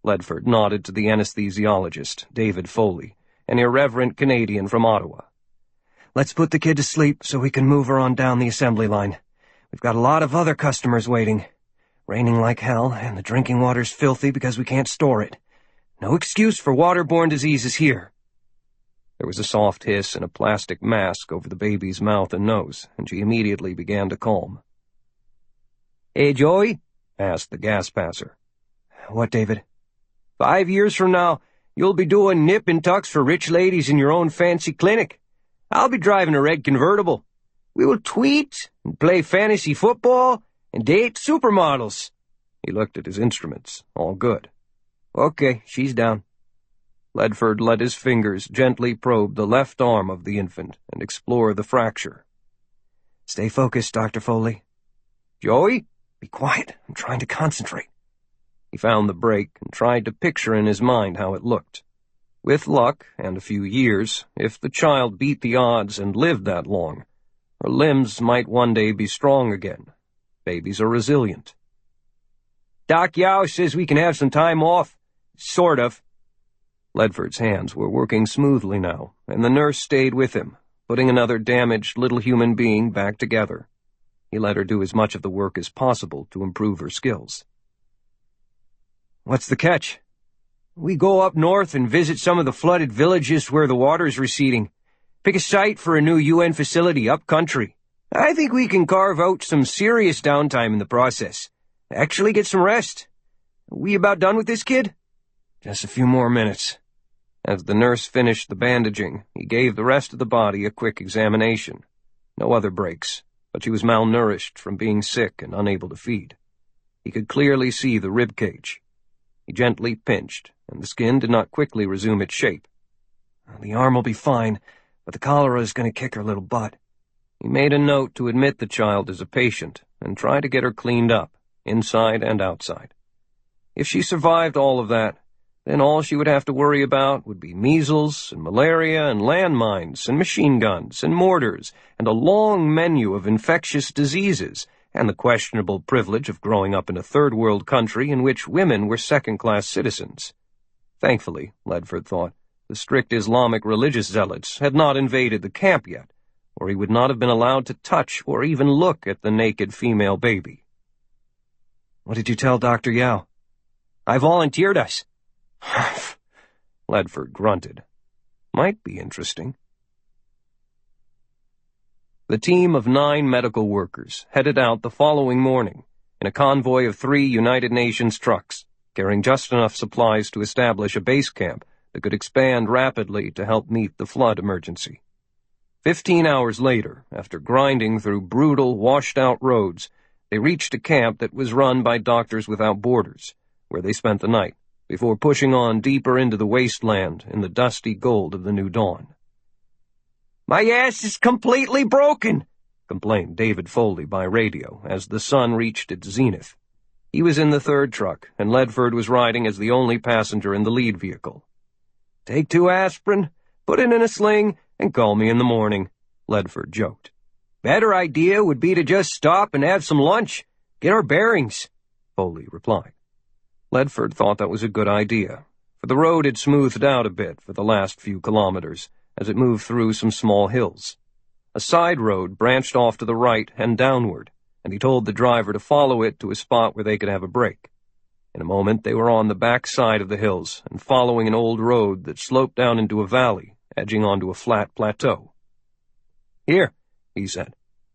Speaker 1: Ledford nodded to the anesthesiologist, David Foley, an irreverent Canadian from Ottawa.
Speaker 2: "Let's put the kid to sleep so we can move her on down the assembly line. We've got a lot of other customers waiting. Raining like hell, and the drinking water's filthy because we can't store it. No excuse for waterborne diseases here."
Speaker 1: There was a soft hiss and a plastic mask over the baby's mouth and nose, and she immediately began to calm.
Speaker 3: "Hey, Joey?" asked the gas passer.
Speaker 2: "What, David?"
Speaker 3: 5 years from now, you'll be doing nip and tucks for rich ladies in your own fancy clinic. I'll be driving a red convertible. We will tweet and play fantasy football and date supermodels."
Speaker 1: He looked at his instruments, all good.
Speaker 3: "Okay, she's down."
Speaker 1: Ledford let his fingers gently probe the left arm of the infant and explore the fracture.
Speaker 2: "Stay focused, Dr. Foley."
Speaker 3: "Joey?"
Speaker 2: "Be quiet. I'm trying to concentrate."
Speaker 1: He found the break and tried to picture in his mind how it looked. With luck and a few years, if the child beat the odds and lived that long, her limbs might one day be strong again. Babies are resilient.
Speaker 3: "Doc Yao says we can have some time off. Sort of."
Speaker 1: Ledford's hands were working smoothly now, and the nurse stayed with him, putting another damaged little human being back together. He let her do as much of the work as possible to improve her skills.
Speaker 3: "What's the catch?" "We go up north and visit some of the flooded villages where the water's receding. Pick a site for a new UN facility up country. I think we can carve out some serious downtime in the process. Actually get some rest. We about done with this kid?"
Speaker 1: "Just a few more minutes." As the nurse finished the bandaging, he gave the rest of the body a quick examination. No other breaks, but she was malnourished from being sick and unable to feed. He could clearly see the rib cage. He gently pinched, and the skin did not quickly resume its shape.
Speaker 2: "The arm will be fine, but the cholera is going to kick her little butt."
Speaker 1: He made a note to admit the child as a patient and try to get her cleaned up, inside and outside. If she survived all of that, then all she would have to worry about would be measles and malaria and landmines and machine guns and mortars and a long menu of infectious diseases and the questionable privilege of growing up in a third-world country in which women were second-class citizens. Thankfully, Ledford thought, the strict Islamic religious zealots had not invaded the camp yet, or he would not have been allowed to touch or even look at the naked female baby.
Speaker 2: "What did you tell Dr. Yao?"
Speaker 3: "I volunteered us."
Speaker 1: Ledford grunted. Might be interesting. The team of 9 medical workers headed out the following morning in a convoy of 3 United Nations trucks, carrying just enough supplies to establish a base camp that could expand rapidly to help meet the flood emergency. 15 hours later, after grinding through brutal, washed-out roads, they reached a camp that was run by Doctors Without Borders, where they spent the night, before pushing on deeper into the wasteland in the dusty gold of the new dawn.
Speaker 3: "My ass is completely broken,"
Speaker 1: complained David Foley by radio as the sun reached its zenith. He was in the third truck, and Ledford was riding as the only passenger in the lead vehicle.
Speaker 3: "Take 2 aspirin, put it in a sling,
Speaker 1: and call me in the morning," Ledford joked.
Speaker 3: "Better idea would be to just stop and have some lunch, get our bearings,"
Speaker 1: Foley replied. Ledford thought that was a good idea, for the road had smoothed out a bit for the last few kilometers as it moved through some small hills. A side road branched off to the right and downward, and he told the driver to follow it to a spot where they could have a break. In a moment, they were on the back side of the hills and following an old road that sloped down into a valley, edging onto a flat plateau.
Speaker 3: "Here,"
Speaker 1: he said.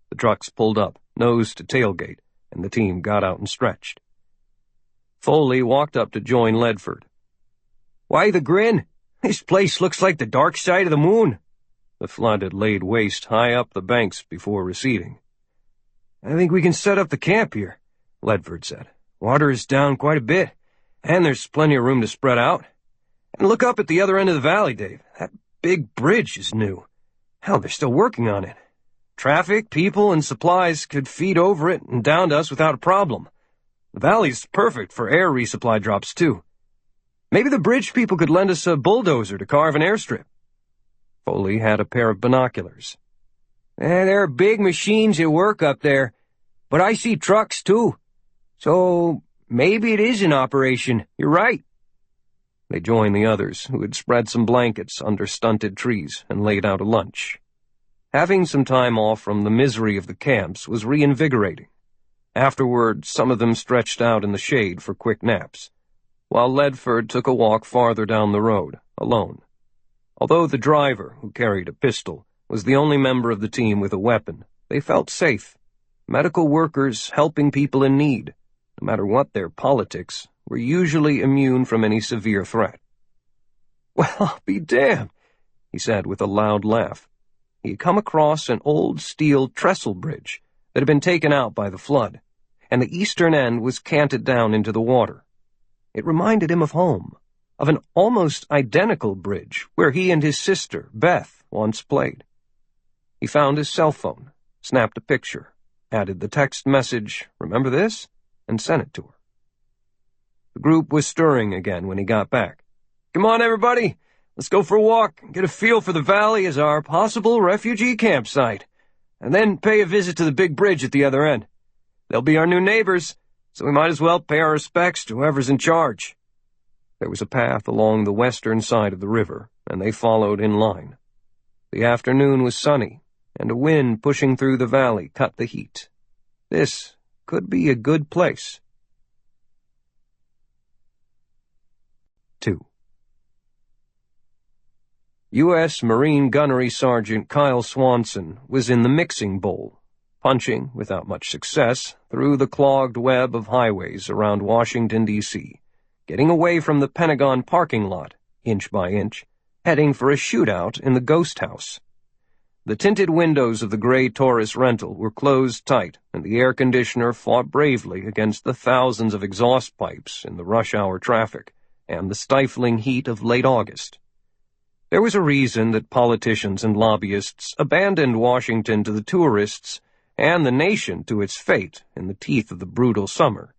Speaker 1: The trucks pulled up, nose to tailgate, and the team got out and stretched. Foley walked up to join Ledford.
Speaker 3: "Why the grin? This place looks like the dark side of the moon."
Speaker 1: The flood had laid waste high up the banks before receding.
Speaker 3: "I think we can set up the camp here," Ledford said. "Water is down quite a bit, and there's plenty of room to spread out. And look up at the other end of the valley, Dave. That big bridge is new. Hell, they're still working on it. Traffic, people, and supplies could feed over it and down to us without a problem. The valley's perfect for air resupply drops, too. Maybe the bridge people could lend us a bulldozer to carve an airstrip."
Speaker 1: Foley had a pair of binoculars.
Speaker 3: There are big machines at work up there, but I see trucks, too. So maybe it is in operation. You're right."
Speaker 1: They joined the others, who had spread some blankets under stunted trees and laid out a lunch. Having some time off from the misery of the camps was reinvigorating. Afterward, some of them stretched out in the shade for quick naps, while Ledford took a walk farther down the road, alone. Although the driver, who carried a pistol, was the only member of the team with a weapon, they felt safe. Medical workers helping people in need, no matter what their politics, were usually immune from any severe threat.
Speaker 3: "Well, I'll be damned,"
Speaker 1: he said with a loud laugh. He had come across an old steel trestle bridge that had been taken out by the flood, and the eastern end was canted down into the water. It reminded him of home, of an almost identical bridge where he and his sister, Beth, once played. He found his cell phone, snapped a picture, added the text message, "Remember this?" and sent it to her. The group was stirring again when he got back.
Speaker 3: "Come on, everybody. Let's go for a walk and get a feel for the valley as our possible refugee campsite, and then pay a visit to the big bridge at the other end. They'll be our new neighbors, so we might as well pay our respects to whoever's in charge."
Speaker 1: There was a path along the western side of the river, and they followed in line. The afternoon was sunny, and a wind pushing through the valley cut the heat. This could be a good place. 2. U.S. Marine Gunnery Sgt. Kyle Swanson was in the mixing bowl, punching, without much success, through the clogged web of highways around Washington, D.C., getting away from the Pentagon parking lot, inch by inch, heading for a shootout in the ghost house. The tinted windows of the gray Taurus rental were closed tight, and the air conditioner fought bravely against the thousands of exhaust pipes in the rush-hour traffic and the stifling heat of late August. There was a reason that politicians and lobbyists abandoned Washington to the tourists and the nation to its fate in the teeth of the brutal summer,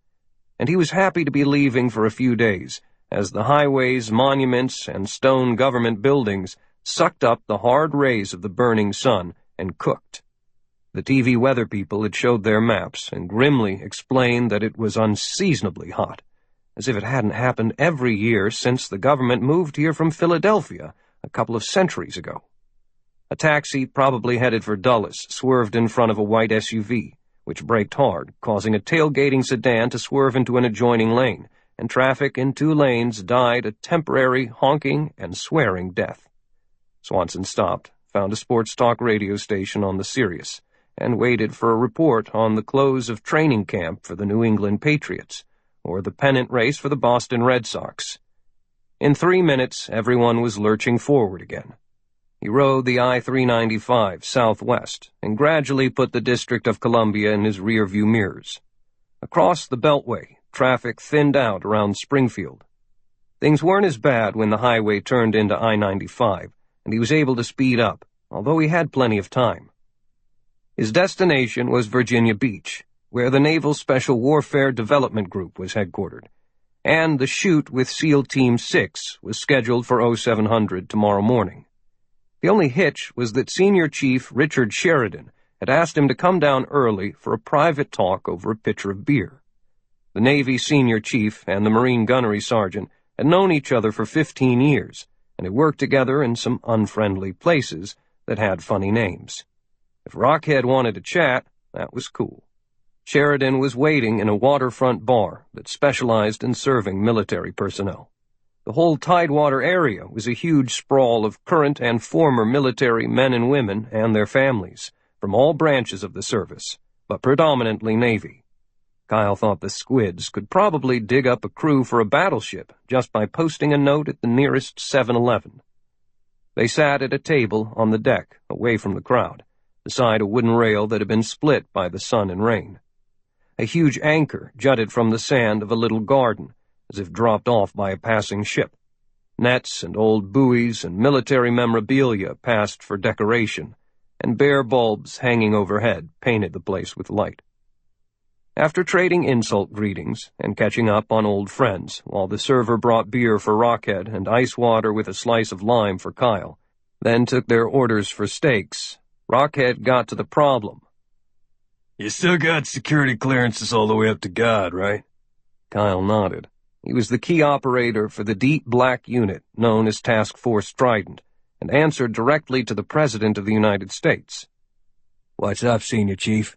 Speaker 1: and he was happy to be leaving for a few days as the highways, monuments, and stone government buildings sucked up the hard rays of the burning sun and cooked. The TV weather people had showed their maps and grimly explained that it was unseasonably hot, as if it hadn't happened every year since the government moved here from Philadelphia a couple of centuries ago. A taxi, probably headed for Dulles, swerved in front of a white SUV, which braked hard, causing a tailgating sedan to swerve into an adjoining lane, and traffic in 2 lanes died a temporary honking and swearing death. Swanson stopped, found a sports talk radio station on the Sirius, and waited for a report on the close of training camp for the New England Patriots, or the pennant race for the Boston Red Sox. In 3 minutes, everyone was lurching forward again. He rode the I-395 southwest and gradually put the District of Columbia in his rearview mirrors. Across the Beltway, traffic thinned out around Springfield. Things weren't as bad when the highway turned into I-95, and he was able to speed up, although he had plenty of time. His destination was Virginia Beach, where the Naval Special Warfare Development Group was headquartered, and the shoot with SEAL Team 6 was scheduled for 0700 tomorrow morning. The only hitch was that Senior Chief Richard Sheridan had asked him to come down early for a private talk over a pitcher of beer. The Navy Senior Chief and the Marine Gunnery Sergeant had known each other for 15 years, and had worked together in some unfriendly places that had funny names. If Rockhead wanted to chat, that was cool. Sheridan was waiting in a waterfront bar that specialized in serving military personnel. The whole Tidewater area was a huge sprawl of current and former military men and women and their families, from all branches of the service, but predominantly Navy. Kyle thought the squids could probably dig up a crew for a battleship just by posting a note at the nearest 7-Eleven. They sat at a table on the deck, away from the crowd, beside a wooden rail that had been split by the sun and rain. A huge anchor jutted from the sand of a little garden, as if dropped off by a passing ship. Nets and old buoys and military memorabilia passed for decoration, and bare bulbs hanging overhead painted the place with light. After trading insult greetings and catching up on old friends, while the server brought beer for Rockhead and ice water with a slice of lime for Kyle, then took their orders for steaks, Rockhead got to the problem.
Speaker 4: You still got security clearances all the way up to God, right?
Speaker 1: Kyle nodded. He was the key operator for the deep black unit known as Task Force Trident, and answered directly to the President of the United States.
Speaker 3: What's up, Senior Chief?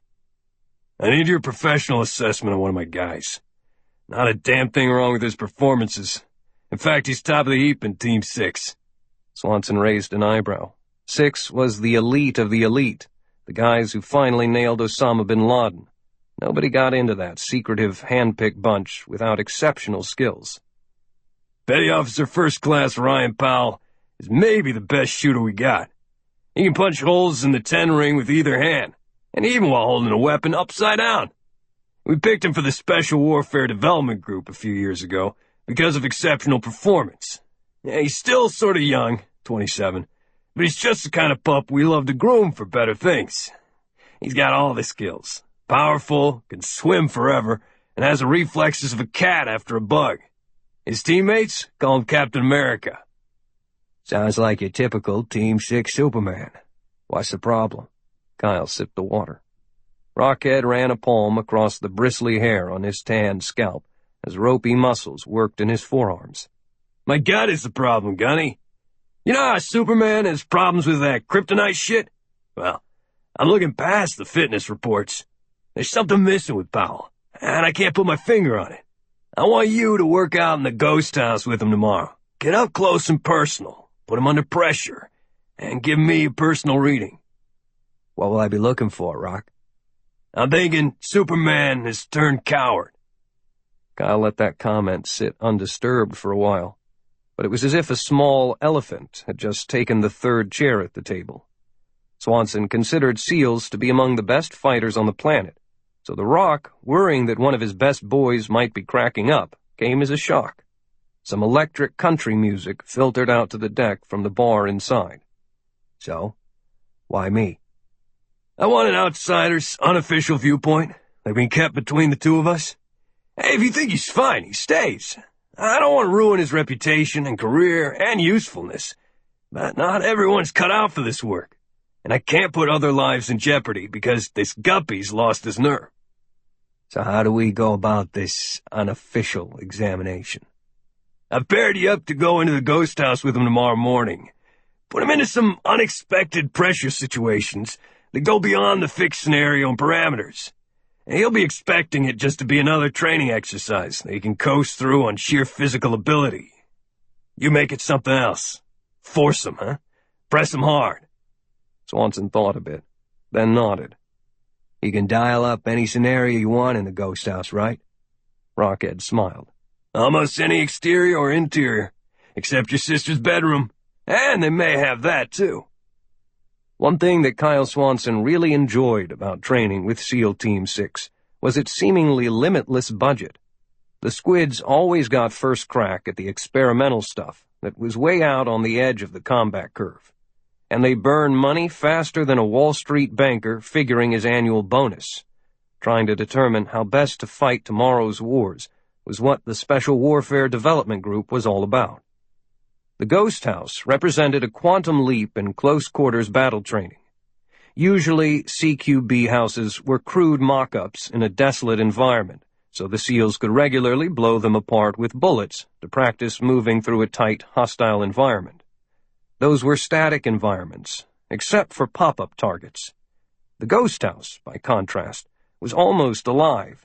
Speaker 4: I need your professional assessment of one of my guys. Not a damn thing wrong with his performances. In fact, he's top of the heap in Team 6.
Speaker 1: Swanson raised an eyebrow. 6 was the elite of the elite, the guys who finally nailed Osama bin Laden. Nobody got into that secretive, hand-picked bunch without exceptional skills.
Speaker 4: Petty Officer First Class Ryan Powell is maybe the best shooter we got. He can punch holes in the 10 ring with either hand, and even while holding a weapon upside down. We picked him for the Special Warfare Development Group a few years ago because of exceptional performance. Yeah, he's still sort of young, 27, but he's just the kind of pup we love to groom for better things. He's got all the skills. Powerful, can swim forever, and has the reflexes of a cat after a bug. His teammates call him Captain America.
Speaker 3: Sounds like your typical Team 6 Superman. What's the problem?
Speaker 1: Kyle sipped the water. Rockhead ran a palm across the bristly hair on his tanned scalp as ropey muscles worked in his forearms.
Speaker 4: My gut is the problem, Gunny. You know how Superman has problems with that kryptonite shit? Well, I'm looking past the fitness reports. There's something missing with Powell, and I can't put my finger on it. I want you to work out in the ghost house with him tomorrow. Get up close and personal, put him under pressure, and give me a personal reading.
Speaker 3: What will I be looking for, Rock?
Speaker 4: I'm thinking Superman has turned coward.
Speaker 1: Kyle let that comment sit undisturbed for a while, but it was as if a small elephant had just taken the third chair at the table. Swanson considered SEALs to be among the best fighters on the planet, so the Rock, worrying that one of his best boys might be cracking up, came as a shock. Some electric country music filtered out to the deck from the bar inside.
Speaker 3: So, why me?
Speaker 4: I want an outsider's unofficial viewpoint, like being kept between the two of us. Hey, if you think he's fine, he stays. I don't want to ruin his reputation and career and usefulness, but not everyone's cut out for this work, and I can't put other lives in jeopardy because this guppy's lost his nerve.
Speaker 3: So how do we go about this unofficial examination?
Speaker 4: I've paired you up to go into the ghost house with him tomorrow morning. Put him into some unexpected pressure situations that go beyond the fixed scenario and parameters. And he'll be expecting it just to be another training exercise that he can coast through on sheer physical ability. You make it something else. Force him, huh? Press him hard.
Speaker 1: Swanson thought a bit, then nodded.
Speaker 3: You can dial up any scenario you want in the ghost house, right?
Speaker 1: Rockhead smiled.
Speaker 4: Almost any exterior or interior, except your sister's bedroom. And they may have that, too.
Speaker 1: One thing that Kyle Swanson really enjoyed about training with SEAL Team 6 was its seemingly limitless budget. The squids always got first crack at the experimental stuff that was way out on the edge of the combat curve, and they burned money faster than a Wall Street banker figuring his annual bonus. Trying to determine how best to fight tomorrow's wars was what the Special Warfare Development Group was all about. The Ghost House represented a quantum leap in close-quarters battle training. Usually, CQB houses were crude mock-ups in a desolate environment, so the SEALs could regularly blow them apart with bullets to practice moving through a tight, hostile environment. Those were static environments, except for pop-up targets. The Ghost House, by contrast, was almost alive.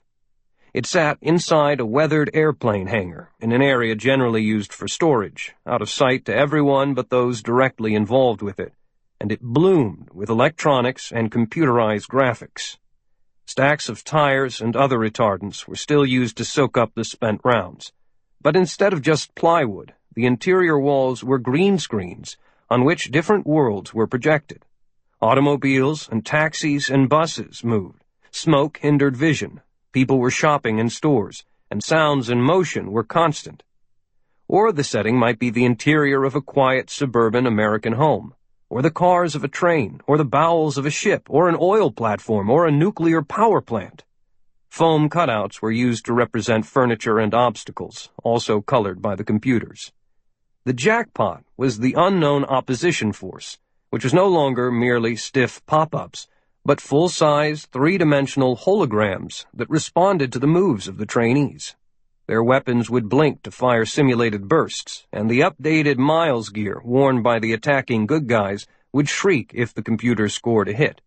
Speaker 1: It sat inside a weathered airplane hangar in an area generally used for storage, out of sight to everyone but those directly involved with it, and it bloomed with electronics and computerized graphics. Stacks of tires and other retardants were still used to soak up the spent rounds, but instead of just plywood, the interior walls were green screens on which different worlds were projected. Automobiles and taxis and buses moved. Smoke hindered vision. People were shopping in stores, and sounds and motion were constant. Or the setting might be the interior of a quiet suburban American home, or the cars of a train, or the bowels of a ship, or an oil platform, or a nuclear power plant. Foam cutouts were used to represent furniture and obstacles, also colored by the computers. The jackpot was the unknown opposition force, which was no longer merely stiff pop-ups, but full-size, three-dimensional holograms that responded to the moves of the trainees. Their weapons would blink to fire simulated bursts, and the updated Miles gear worn by the attacking good guys would shriek if the computer scored a hit.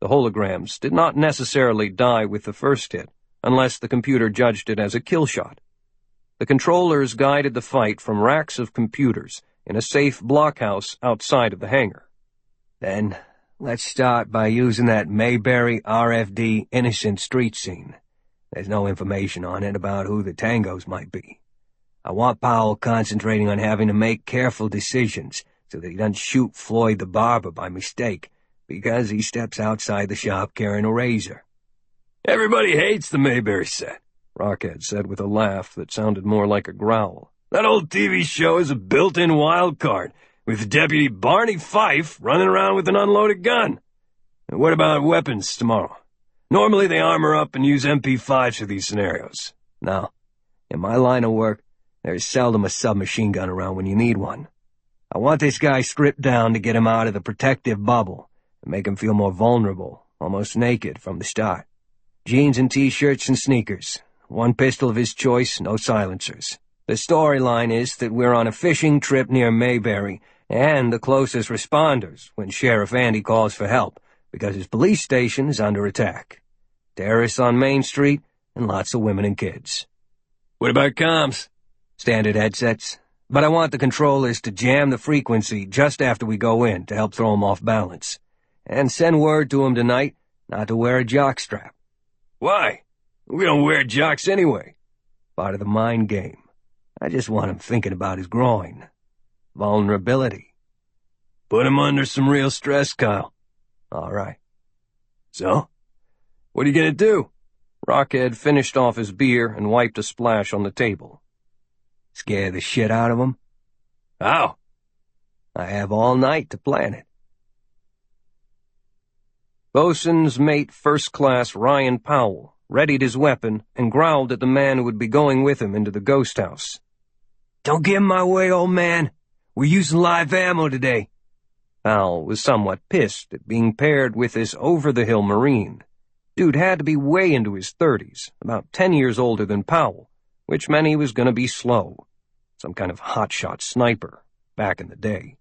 Speaker 1: The holograms did not necessarily die with the first hit, unless the computer judged it as a kill shot. The controllers guided the fight from racks of computers in a safe blockhouse outside of the hangar.
Speaker 3: Then, let's start by using that Mayberry RFD innocent street scene. There's no information on it about who the tangos might be. I want Powell concentrating on having to make careful decisions so that he doesn't shoot Floyd the barber by mistake because he steps outside the shop carrying a razor.
Speaker 4: Everybody hates the Mayberry set,
Speaker 1: Rockhead said with a laugh that sounded more like a growl.
Speaker 4: That old TV show is a built-in wild card, with Deputy Barney Fife running around with an unloaded gun. And what about weapons tomorrow? Normally they armor up and use MP5s for these scenarios.
Speaker 3: No. In my line of work, there's seldom a submachine gun around when you need one. I want this guy stripped down to get him out of the protective bubble and make him feel more vulnerable, almost naked from the start. Jeans and T-shirts and sneakers. One pistol of his choice, no silencers. The storyline is that we're on a fishing trip near Mayberry and the closest responders when Sheriff Andy calls for help because his police station is under attack. Terrorists on Main Street and lots of women and kids.
Speaker 4: What about comms?
Speaker 3: Standard headsets. But I want the controllers to jam the frequency just after we go in to help throw them off balance. And send word to him tonight not to wear a jockstrap.
Speaker 4: Why? We don't wear jocks anyway.
Speaker 3: Part of the mind game. I just want him thinking about his groin. Vulnerability.
Speaker 4: Put him under some real stress, Kyle.
Speaker 3: All right.
Speaker 4: So? What are you gonna do?
Speaker 1: Rockhead finished off his beer and wiped a splash on the table.
Speaker 3: Scare the shit out of him?
Speaker 4: How?
Speaker 3: I have all night to plan it.
Speaker 1: Bosun's mate First Class Ryan Powell readied his weapon and growled at the man who would be going with him into the ghost house.
Speaker 3: Don't get in my way, old man. We're using live ammo today.
Speaker 1: Powell was somewhat pissed at being paired with this over-the-hill Marine. Dude had to be way into his 30s, about 10 years older than Powell, which meant he was going to be slow. Some kind of hotshot sniper, back in the day.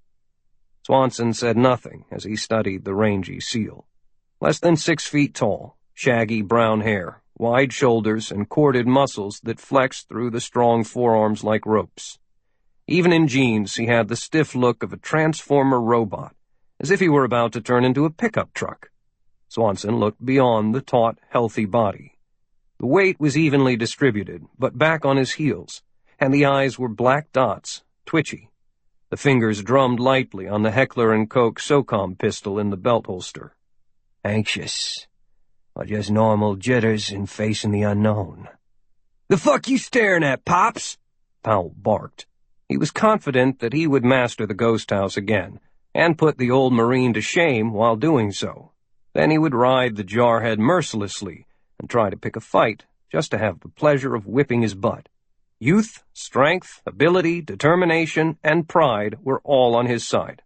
Speaker 1: Swanson said nothing as he studied the rangy SEAL. Less than 6 feet tall, shaggy brown hair, wide shoulders, and corded muscles that flexed through the strong forearms like ropes. Even in jeans, he had the stiff look of a transformer robot, as if he were about to turn into a pickup truck. Swanson looked beyond the taut, healthy body. The weight was evenly distributed, but back on his heels, and the eyes were black dots, twitchy. The fingers drummed lightly on the Heckler & Koch SOCOM pistol in the belt holster.
Speaker 3: Anxious. Or just normal jitters in facing the unknown.
Speaker 1: "The fuck you staring at, Pops?" Powell barked. He was confident that he would master the ghost house again, and put the old Marine to shame while doing so. Then he would ride the jarhead mercilessly and try to pick a fight, just to have the pleasure of whipping his butt. Youth, strength, ability, determination, and pride were all on his side.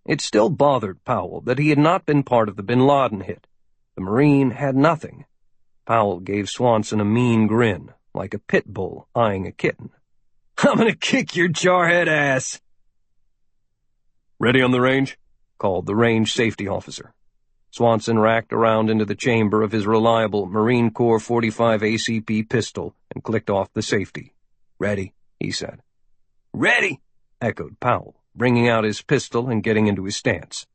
Speaker 1: It still bothered Powell that he had not been part of the bin Laden hit. The Marine had nothing. Powell gave Swanson a mean grin, like a pit bull eyeing a kitten.
Speaker 3: "I'm gonna kick your jarhead ass."
Speaker 1: "Ready on the range?" called the range safety officer. Swanson racked around into the chamber of his reliable Marine Corps 45 ACP pistol and clicked off the safety. "Ready," he said.
Speaker 3: "Ready,"
Speaker 1: echoed Powell, bringing out his pistol and getting into his stance.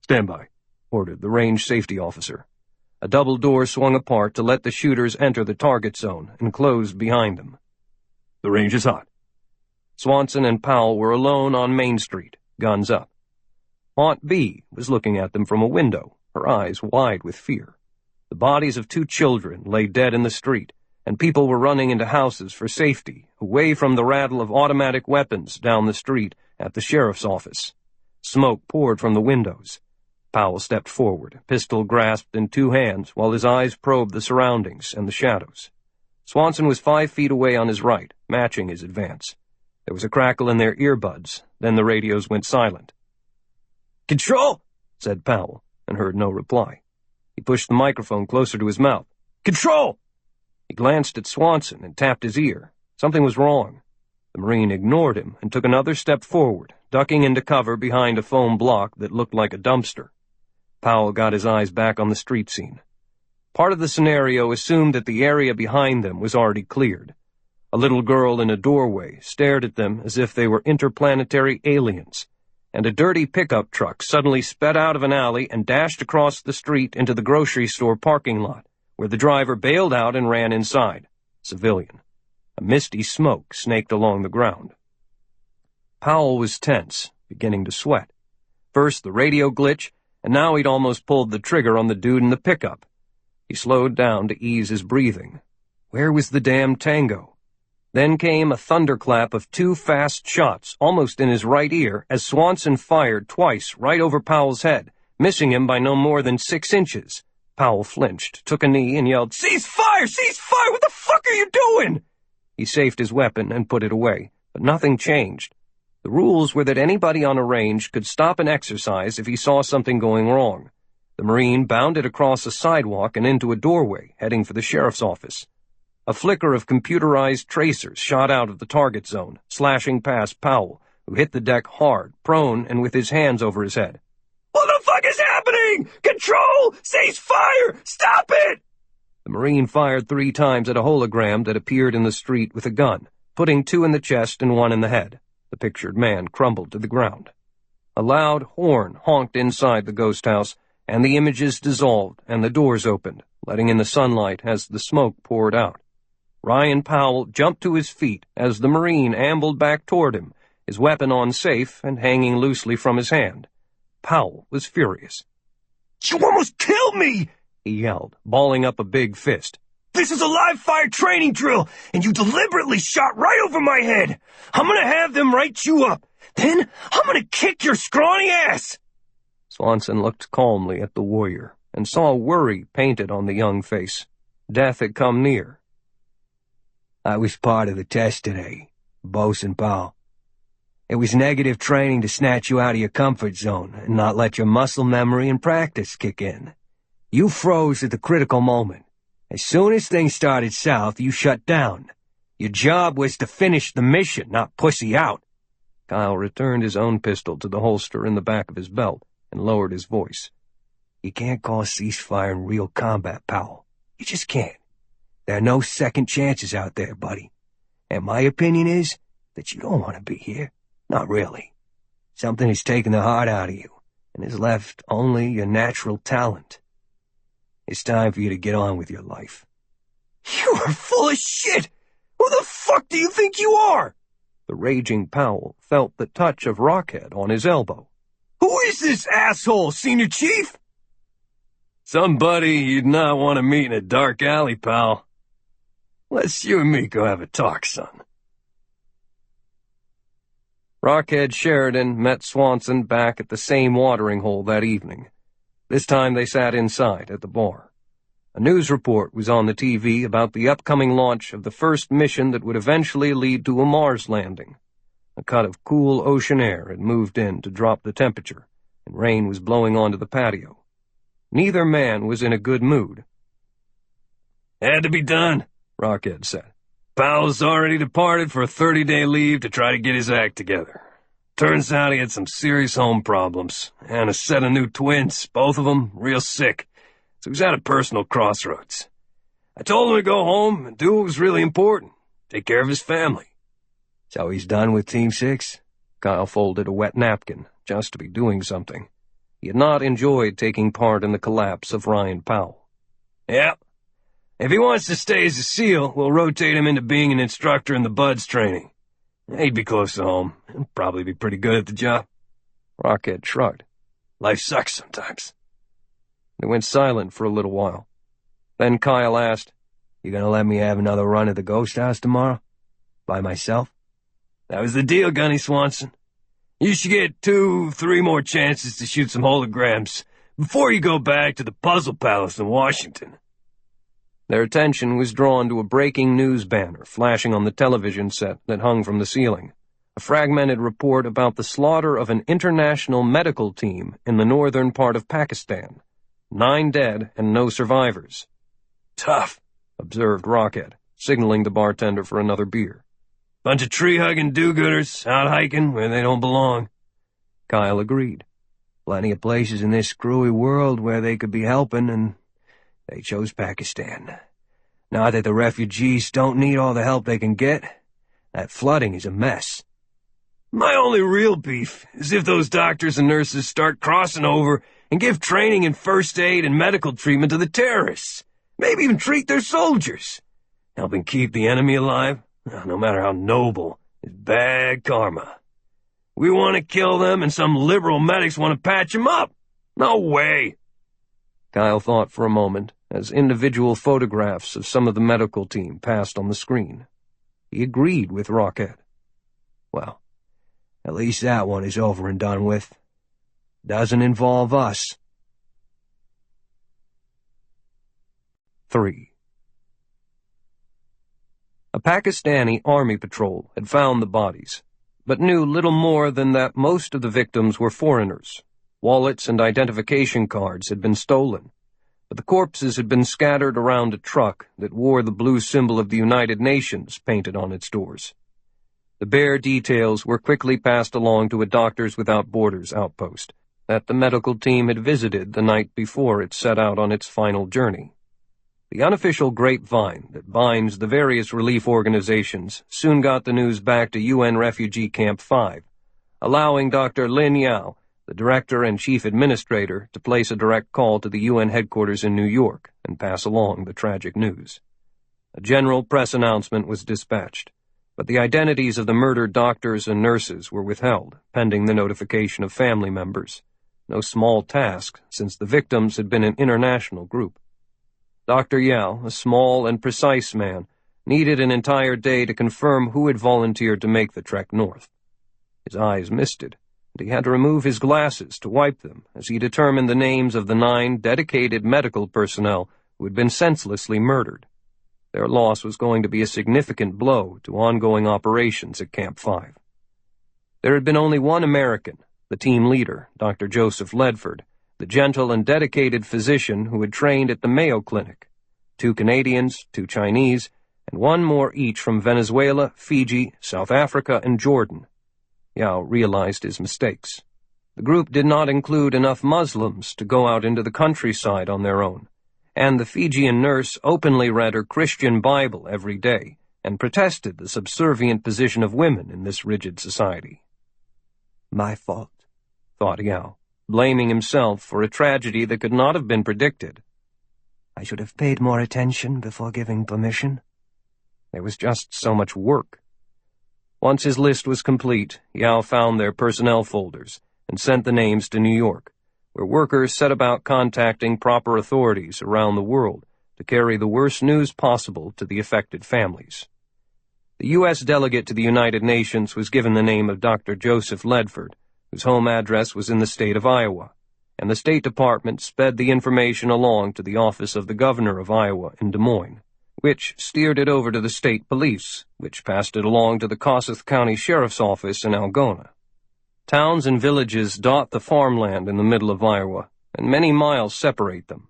Speaker 1: "Stand by," ordered the range safety officer. A double door swung apart to let the shooters enter the target zone and closed behind them. "The range is hot." Swanson and Powell were alone on Main Street, guns up. Aunt B was looking at them from a window, her eyes wide with fear. The bodies of 2 children lay dead in the street, and people were running into houses for safety, away from the rattle of automatic weapons down the street at the sheriff's office. Smoke poured from the windows. Powell stepped forward, pistol grasped in 2 hands, while his eyes probed the surroundings and the shadows. Swanson was 5 feet away on his right, matching his advance. There was a crackle in their earbuds, then the radios went silent.
Speaker 3: "Control,"
Speaker 1: said Powell, and heard no reply. He pushed the microphone closer to his mouth.
Speaker 3: "Control!"
Speaker 1: He glanced at Swanson and tapped his ear. Something was wrong. The Marine ignored him and took another step forward, ducking into cover behind a foam block that looked like a dumpster. Powell got his eyes back on the street scene. Part of the scenario assumed that the area behind them was already cleared. A little girl in a doorway stared at them as if they were interplanetary aliens, and a dirty pickup truck suddenly sped out of an alley and dashed across the street into the grocery store parking lot, where the driver bailed out and ran inside. Civilian. A misty smoke snaked along the ground. Powell was tense, beginning to sweat. First the radio glitch, and now he'd almost pulled the trigger on the dude in the pickup. He slowed down to ease his breathing. Where was the damn tango? Then came a thunderclap of 2 fast shots, almost in his right ear, as Swanson fired twice right over Powell's head, missing him by no more than 6 inches. Powell flinched, took a knee, and yelled, "Cease fire! Cease fire! What the fuck are you doing?" He safed his weapon and put it away, but nothing changed. The rules were that anybody on a range could stop an exercise if he saw something going wrong. The Marine bounded across a sidewalk and into a doorway, heading for the sheriff's office. A flicker of computerized tracers shot out of the target zone, slashing past Powell, who hit the deck hard, prone and with his hands over his head. "What the fuck is happening? Control! Cease fire! Stop it!" The Marine fired 3 times at a hologram that appeared in the street with a gun, putting 2 in the chest and 1 in the head. The pictured man crumbled to the ground. A loud horn honked inside the ghost house, and the images dissolved and the doors opened, letting in the sunlight as the smoke poured out. Ryan Powell jumped to his feet as the Marine ambled back toward him, his weapon on safe and hanging loosely from his hand. Powell was furious. "You almost killed me!" he yelled, balling up a big fist. "This is a live-fire training drill, and you deliberately shot right over my head! I'm gonna have them write you up! Then I'm gonna kick your scrawny ass!" Swanson looked calmly at the warrior and saw worry painted on the young face. Death had come near.
Speaker 3: "I was part of the test today, Bosun Powell. It was negative training to snatch you out of your comfort zone and not let your muscle memory and practice kick in. You froze at the critical moment. As soon as things started south, you shut down. Your job was to finish the mission, not pussy out."
Speaker 1: Kyle returned his own pistol to the holster in the back of his belt and lowered his voice.
Speaker 3: "You can't call ceasefire in real combat, Powell. You just can't. There are no second chances out there, buddy. And my opinion is that you don't want to be here. Not really. Something has taken the heart out of you and has left only your natural talent. It's time for you to get on with your life."
Speaker 1: "You are full of shit! Who the fuck do you think you are?" The raging Powell felt the touch of Rockhead on his elbow.
Speaker 4: "Who is this asshole, Senior Chief?"
Speaker 3: "Somebody you'd not want to meet in a dark alley, pal.
Speaker 4: Let's you and me go have a talk, son."
Speaker 1: Rockhead Sheridan met Swanson back at the same watering hole that evening. This time they sat inside at the bar. A news report was on the TV about the upcoming launch of the first mission that would eventually lead to a Mars landing. A cut of cool ocean air had moved in to drop the temperature, and rain was blowing onto the patio. Neither man was in a good mood.
Speaker 4: "Had to be done," Rockhead said. "Powell's already departed for a 30-day leave to try to get his act together. Turns out he had some serious home problems, and a set of new twins, both of them real sick, so he's at a personal crossroads. I told him to go home and do what was really important, take care of his family."
Speaker 1: "So he's done with Team 6? Kyle folded a wet napkin, just to be doing something. He had not enjoyed taking part in the collapse of Ryan Powell.
Speaker 4: "Yeah. If he wants to stay as a SEAL, we'll rotate him into being an instructor in the Buds training. He'd be close to home, and probably be pretty good at the job."
Speaker 1: Rockhead shrugged.
Speaker 4: "Life sucks sometimes."
Speaker 1: They went silent for a little while. Then Kyle asked,
Speaker 2: "You gonna let me have another run at the ghost house tomorrow? By myself?"
Speaker 4: "That was the deal, Gunny Swanson. You should get 2-3 more chances to shoot some holograms before you go back to the Puzzle Palace in Washington."
Speaker 1: Their attention was drawn to a breaking news banner flashing on the television set that hung from the ceiling. A fragmented report about the slaughter of an international medical team in the northern part of Pakistan. 9 dead and no survivors.
Speaker 4: "Tough,"
Speaker 1: observed Rockhead, signaling the bartender for another beer.
Speaker 4: "Bunch of tree-hugging do-gooders out hiking where they don't belong."
Speaker 1: Kyle agreed.
Speaker 2: "Plenty of places in this screwy world where they could be helping, and they chose Pakistan. Not that the refugees don't need all the help they can get. That flooding is a mess."
Speaker 4: "My only real beef is if those doctors and nurses start crossing over and give training in first aid and medical treatment to the terrorists. Maybe even treat their soldiers. Helping keep the enemy alive, no matter how noble, is bad karma. We want to kill them and some liberal medics want to patch them up. No way."
Speaker 1: Kyle thought for a moment as individual photographs of some of the medical team passed on the screen. He agreed with Rockhead.
Speaker 2: "Well, at least that one is over and done with. Doesn't involve us."
Speaker 1: 3. A Pakistani army patrol had found the bodies, but knew little more than that most of the victims were foreigners. Wallets and identification cards had been stolen, but the corpses had been scattered around a truck that wore the blue symbol of the United Nations painted on its doors. The bare details were quickly passed along to a Doctors Without Borders outpost that the medical team had visited the night before it set out on its final journey. The unofficial grapevine that binds the various relief organizations soon got the news back to UN Refugee Camp 5, allowing Dr. Lin Yao, the director and chief administrator, to place a direct call to the UN headquarters in New York and pass along the tragic news. A general press announcement was dispatched, but the identities of the murdered doctors and nurses were withheld, pending the notification of family members. No small task, since the victims had been an international group. Dr. Yao, a small and precise man, needed an entire day to confirm who had volunteered to make the trek north. His eyes misted, and he had to remove his glasses to wipe them as he determined the names of the 9 dedicated medical personnel who had been senselessly murdered. Their loss was going to be a significant blow to ongoing operations at Camp 5. There had been only one American, the team leader, Dr. Joseph Ledford, the gentle and dedicated physician who had trained at the Mayo Clinic, 2 Canadians, 2 Chinese, and 1 more each from Venezuela, Fiji, South Africa, and Jordan. Yao realized his mistakes. The group did not include enough Muslims to go out into the countryside on their own, and the Fijian nurse openly read her Christian Bible every day and protested the subservient position of women in this rigid society.
Speaker 2: "My fault,"
Speaker 1: thought Yao, blaming himself for a tragedy that could not have been predicted.
Speaker 2: "I should have paid more attention before giving permission."
Speaker 1: There was just so much work. Once his list was complete, Yao found their personnel folders and sent the names to New York, where workers set about contacting proper authorities around the world to carry the worst news possible to the affected families. The U.S. delegate to the United Nations was given the name of Dr. Joseph Ledford, whose home address was in the state of Iowa, and the State Department sped the information along to the office of the governor of Iowa in Des Moines, which steered it over to the state police, which passed it along to the Kossuth County Sheriff's Office in Algona. Towns and villages dot the farmland in the middle of Iowa, and many miles separate them.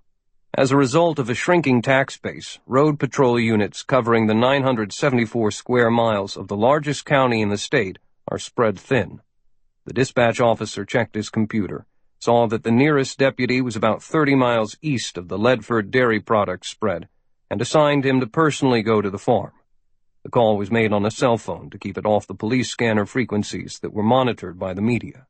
Speaker 1: As a result of a shrinking tax base, road patrol units covering the 974 square miles of the largest county in the state are spread thin. The dispatch officer checked his computer, saw that the nearest deputy was about 30 miles east of the Ledford dairy products spread, and assigned him to personally go to the farm. The call was made on a cell phone to keep it off the police scanner frequencies that were monitored by the media.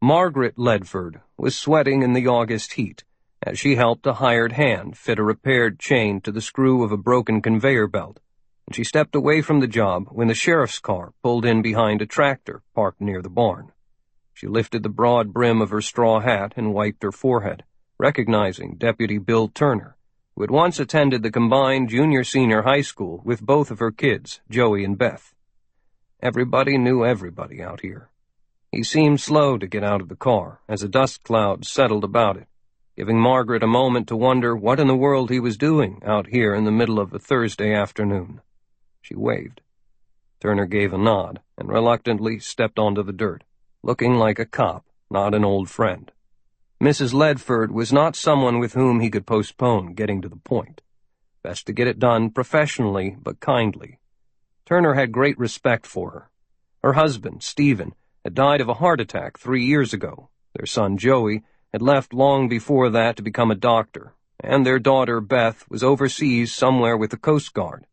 Speaker 1: Margaret Ledford was sweating in the August heat as she helped a hired hand fit a repaired chain to the screw of a broken conveyor belt, and she stepped away from the job when the sheriff's car pulled in behind a tractor parked near the barn. She lifted the broad brim of her straw hat and wiped her forehead, recognizing Deputy Bill Turner, who had once attended the combined junior-senior high school with both of her kids, Joey and Beth. Everybody knew everybody out here. He seemed slow to get out of the car as a dust cloud settled about it, giving Margaret a moment to wonder what in the world he was doing out here in the middle of a Thursday afternoon. She waved. Turner gave a nod and reluctantly stepped onto the dirt, looking like a cop, not an old friend. Mrs. Ledford was not someone with whom he could postpone getting to the point. Best to get it done professionally but kindly. Turner had great respect for her. Her husband, Stephen, had died of a heart attack 3 years ago. Their son, Joey, had left long before that to become a doctor, and their daughter, Beth, was overseas somewhere with the Coast Guard.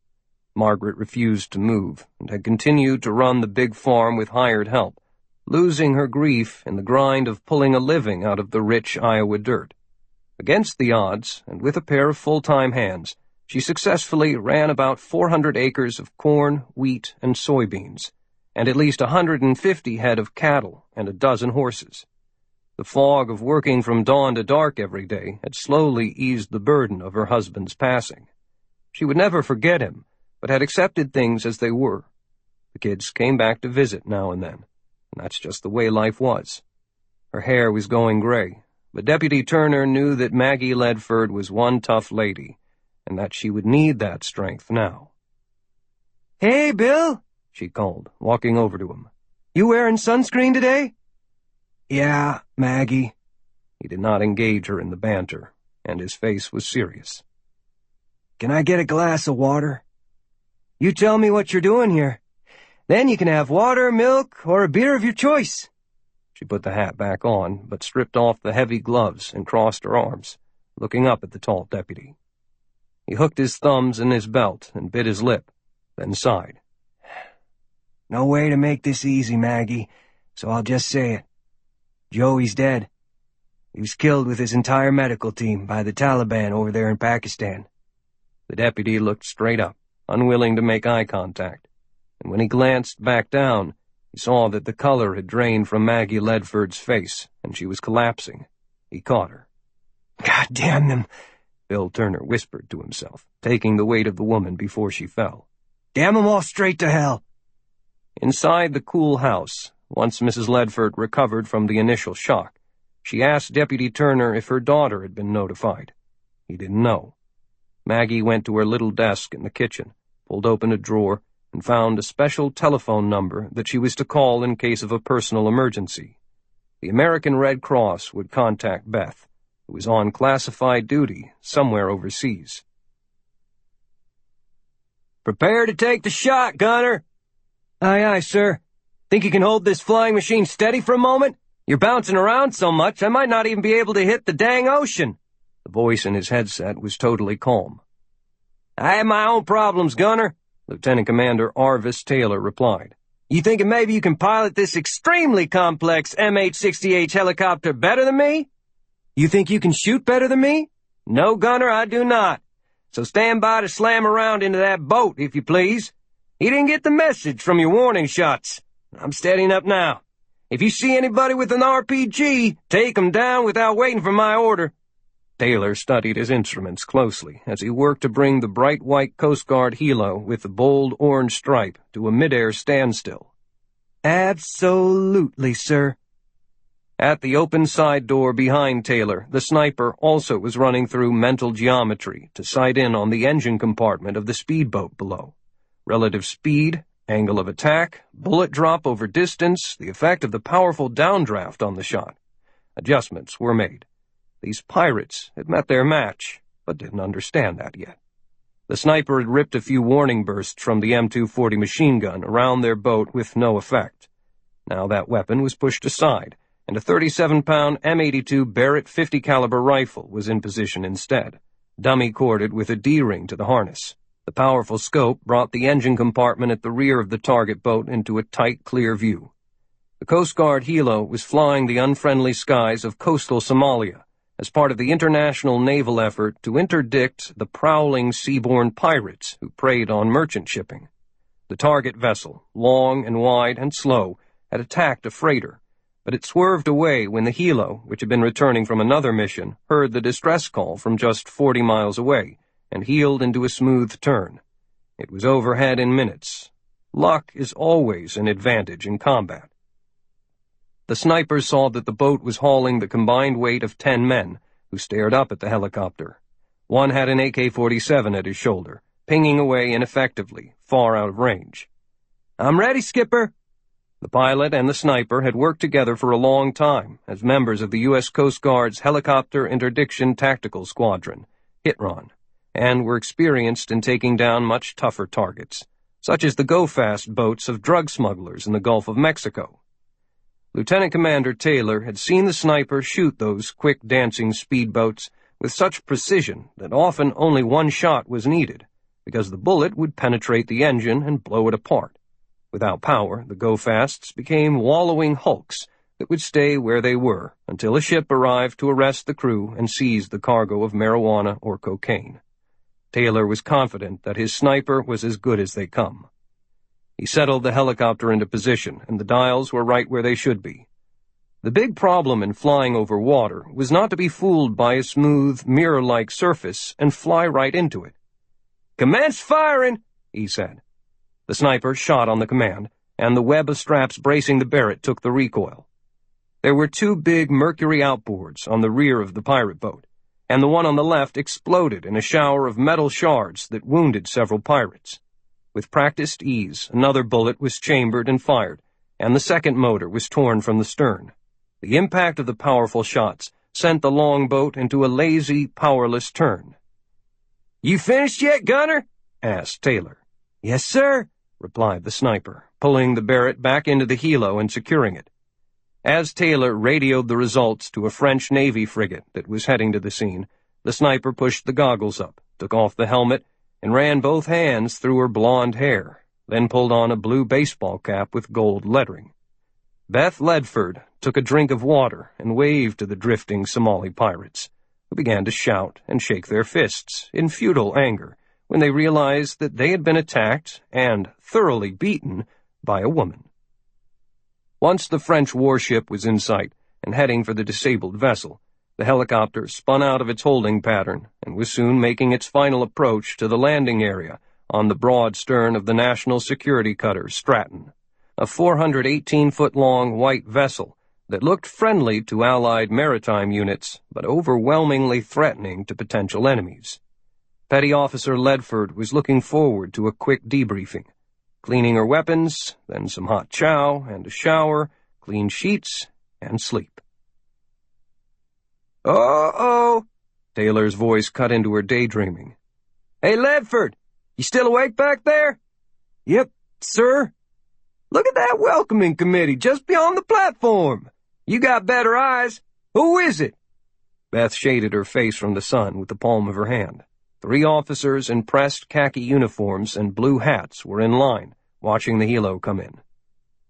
Speaker 1: Margaret refused to move and had continued to run the big farm with hired help, losing her grief in the grind of pulling a living out of the rich Iowa dirt. Against the odds, and with a pair of full-time hands, she successfully ran about 400 acres of corn, wheat, and soybeans, and at least 150 head of cattle and a dozen horses. The fog of working from dawn to dark every day had slowly eased the burden of her husband's passing. She would never forget him, but had accepted things as they were. The kids came back to visit now and then, and that's just the way life was. Her hair was going gray, but Deputy Turner knew that Maggie Ledford was one tough lady, and that she would need that strength now.
Speaker 2: "Hey, Bill," she called, walking over to him. "You wearing sunscreen today?" "Yeah, Maggie."
Speaker 1: He did not engage her in the banter, and his face was serious.
Speaker 2: "Can I get a glass of water?" "You tell me what you're doing here. Then you can have water, milk, or a beer of your choice."
Speaker 1: She put the hat back on, but stripped off the heavy gloves and crossed her arms, looking up at the tall deputy. He hooked his thumbs in his belt and bit his lip, then sighed.
Speaker 2: "No way to make this easy, Maggie, so I'll just say it. Joey's dead. He was killed with his entire medical team by the Taliban over there in Pakistan."
Speaker 1: The deputy looked straight up, unwilling to make eye contact, and when he glanced back down, he saw that the color had drained from Maggie Ledford's face, and she was collapsing. He caught her.
Speaker 2: "God damn them,"
Speaker 1: Bill Turner whispered to himself, taking the weight of the woman before she fell.
Speaker 2: "Damn them all straight to hell."
Speaker 1: Inside the cool house, once Mrs. Ledford recovered from the initial shock, she asked Deputy Turner if her daughter had been notified. He didn't know. Maggie went to her little desk in the kitchen, pulled open a drawer, and found a special telephone number that she was to call in case of a personal emergency. The American Red Cross would contact Beth, who was on classified duty somewhere overseas.
Speaker 2: "Prepare to take the shot, Gunner." "Aye, aye, sir. Think you can hold this flying machine steady for a moment? You're bouncing around so much I might not even be able to hit the dang ocean."
Speaker 1: The voice in his headset was totally calm.
Speaker 2: "I have my own problems, Gunner,"
Speaker 1: Lieutenant Commander Arvis Taylor replied.
Speaker 2: "You thinking maybe you can pilot this extremely complex MH-60H helicopter better than me? You think you can shoot better than me? No, Gunner, I do not. So stand by to slam around into that boat, if you please.
Speaker 3: He didn't get the message from your warning shots. I'm steadying up now. If you see anybody with an RPG, take 'em down without waiting for my order."
Speaker 1: Taylor studied his instruments closely as he worked to bring the bright white Coast Guard helo with the bold orange stripe to a mid-air standstill.
Speaker 2: "Absolutely, sir."
Speaker 1: At the open side door behind Taylor, the sniper also was running through mental geometry to sight in on the engine compartment of the speedboat below. Relative speed, angle of attack, bullet drop over distance, the effect of the powerful downdraft on the shot. Adjustments were made. These pirates had met their match, but didn't understand that yet. The sniper had ripped a few warning bursts from the M240 machine gun around their boat with no effect. Now that weapon was pushed aside, and a 37-pound M82 Barrett 50 caliber rifle was in position instead, dummy-corded with a D-ring to the harness. The powerful scope brought the engine compartment at the rear of the target boat into a tight, clear view. The Coast Guard helo was flying the unfriendly skies of coastal Somalia as part of the international naval effort to interdict the prowling seaborne pirates who preyed on merchant shipping. The target vessel, long and wide and slow, had attacked a freighter, but it swerved away when the helo, which had been returning from another mission, heard the distress call from just 40 miles away and heeled into a smooth turn. It was overhead in minutes. Luck is always an advantage in combat. The snipers saw that the boat was hauling the combined weight of 10 men, who stared up at the helicopter. One had an AK-47 at his shoulder, pinging away ineffectively, far out of range. "I'm ready, Skipper." The pilot and the sniper had worked together for a long time as members of the U.S. Coast Guard's Helicopter Interdiction Tactical Squadron, HITRON, and were experienced in taking down much tougher targets, such as the go-fast boats of drug smugglers in the Gulf of Mexico. Lieutenant Commander Taylor had seen the sniper shoot those quick-dancing speedboats with such precision that often only one shot was needed, because the bullet would penetrate the engine and blow it apart. Without power, the go-fasts became wallowing hulks that would stay where they were until a ship arrived to arrest the crew and seize the cargo of marijuana or cocaine. Taylor was confident that his sniper was as good as they come. He settled the helicopter into position, and the dials were right where they should be. The big problem in flying over water was not to be fooled by a smooth, mirror-like surface and fly right into it. "Commence firing," he said. The sniper shot on the command, and the web of straps bracing the Barrett took the recoil. There were 2 big mercury outboards on the rear of the pirate boat, and the one on the left exploded in a shower of metal shards that wounded several pirates. With practiced ease, another bullet was chambered and fired, and the second motor was torn from the stern. The impact of the powerful shots sent the longboat into a lazy, powerless turn. "You finished yet, Gunner?" asked Taylor. "Yes, sir," replied the sniper, pulling the Barrett back into the helo and securing it. As Taylor radioed the results to a French Navy frigate that was heading to the scene, the sniper pushed the goggles up, took off the helmet, and ran both hands through her blonde hair, then pulled on a blue baseball cap with gold lettering. Beth Ledford took a drink of water and waved to the drifting Somali pirates, who began to shout and shake their fists in futile anger when they realized that they had been attacked and thoroughly beaten by a woman. Once the French warship was in sight and heading for the disabled vessel, the helicopter spun out of its holding pattern and was soon making its final approach to the landing area on the broad stern of the national security cutter Stratton, a 418-foot-long white vessel that looked friendly to Allied maritime units but overwhelmingly threatening to potential enemies. Petty Officer Ledford was looking forward to a quick debriefing, cleaning her weapons, then some hot chow and a shower, clean sheets, and sleep. "Uh-oh!" Taylor's voice cut into her daydreaming. "Hey, Ledford, you still awake back there?" "Yep, sir." "Look at that welcoming committee just beyond the platform. You got better eyes. Who is it?" Beth shaded her face from the sun with the palm of her hand. 3 officers in pressed khaki uniforms and blue hats were in line, watching the helo come in.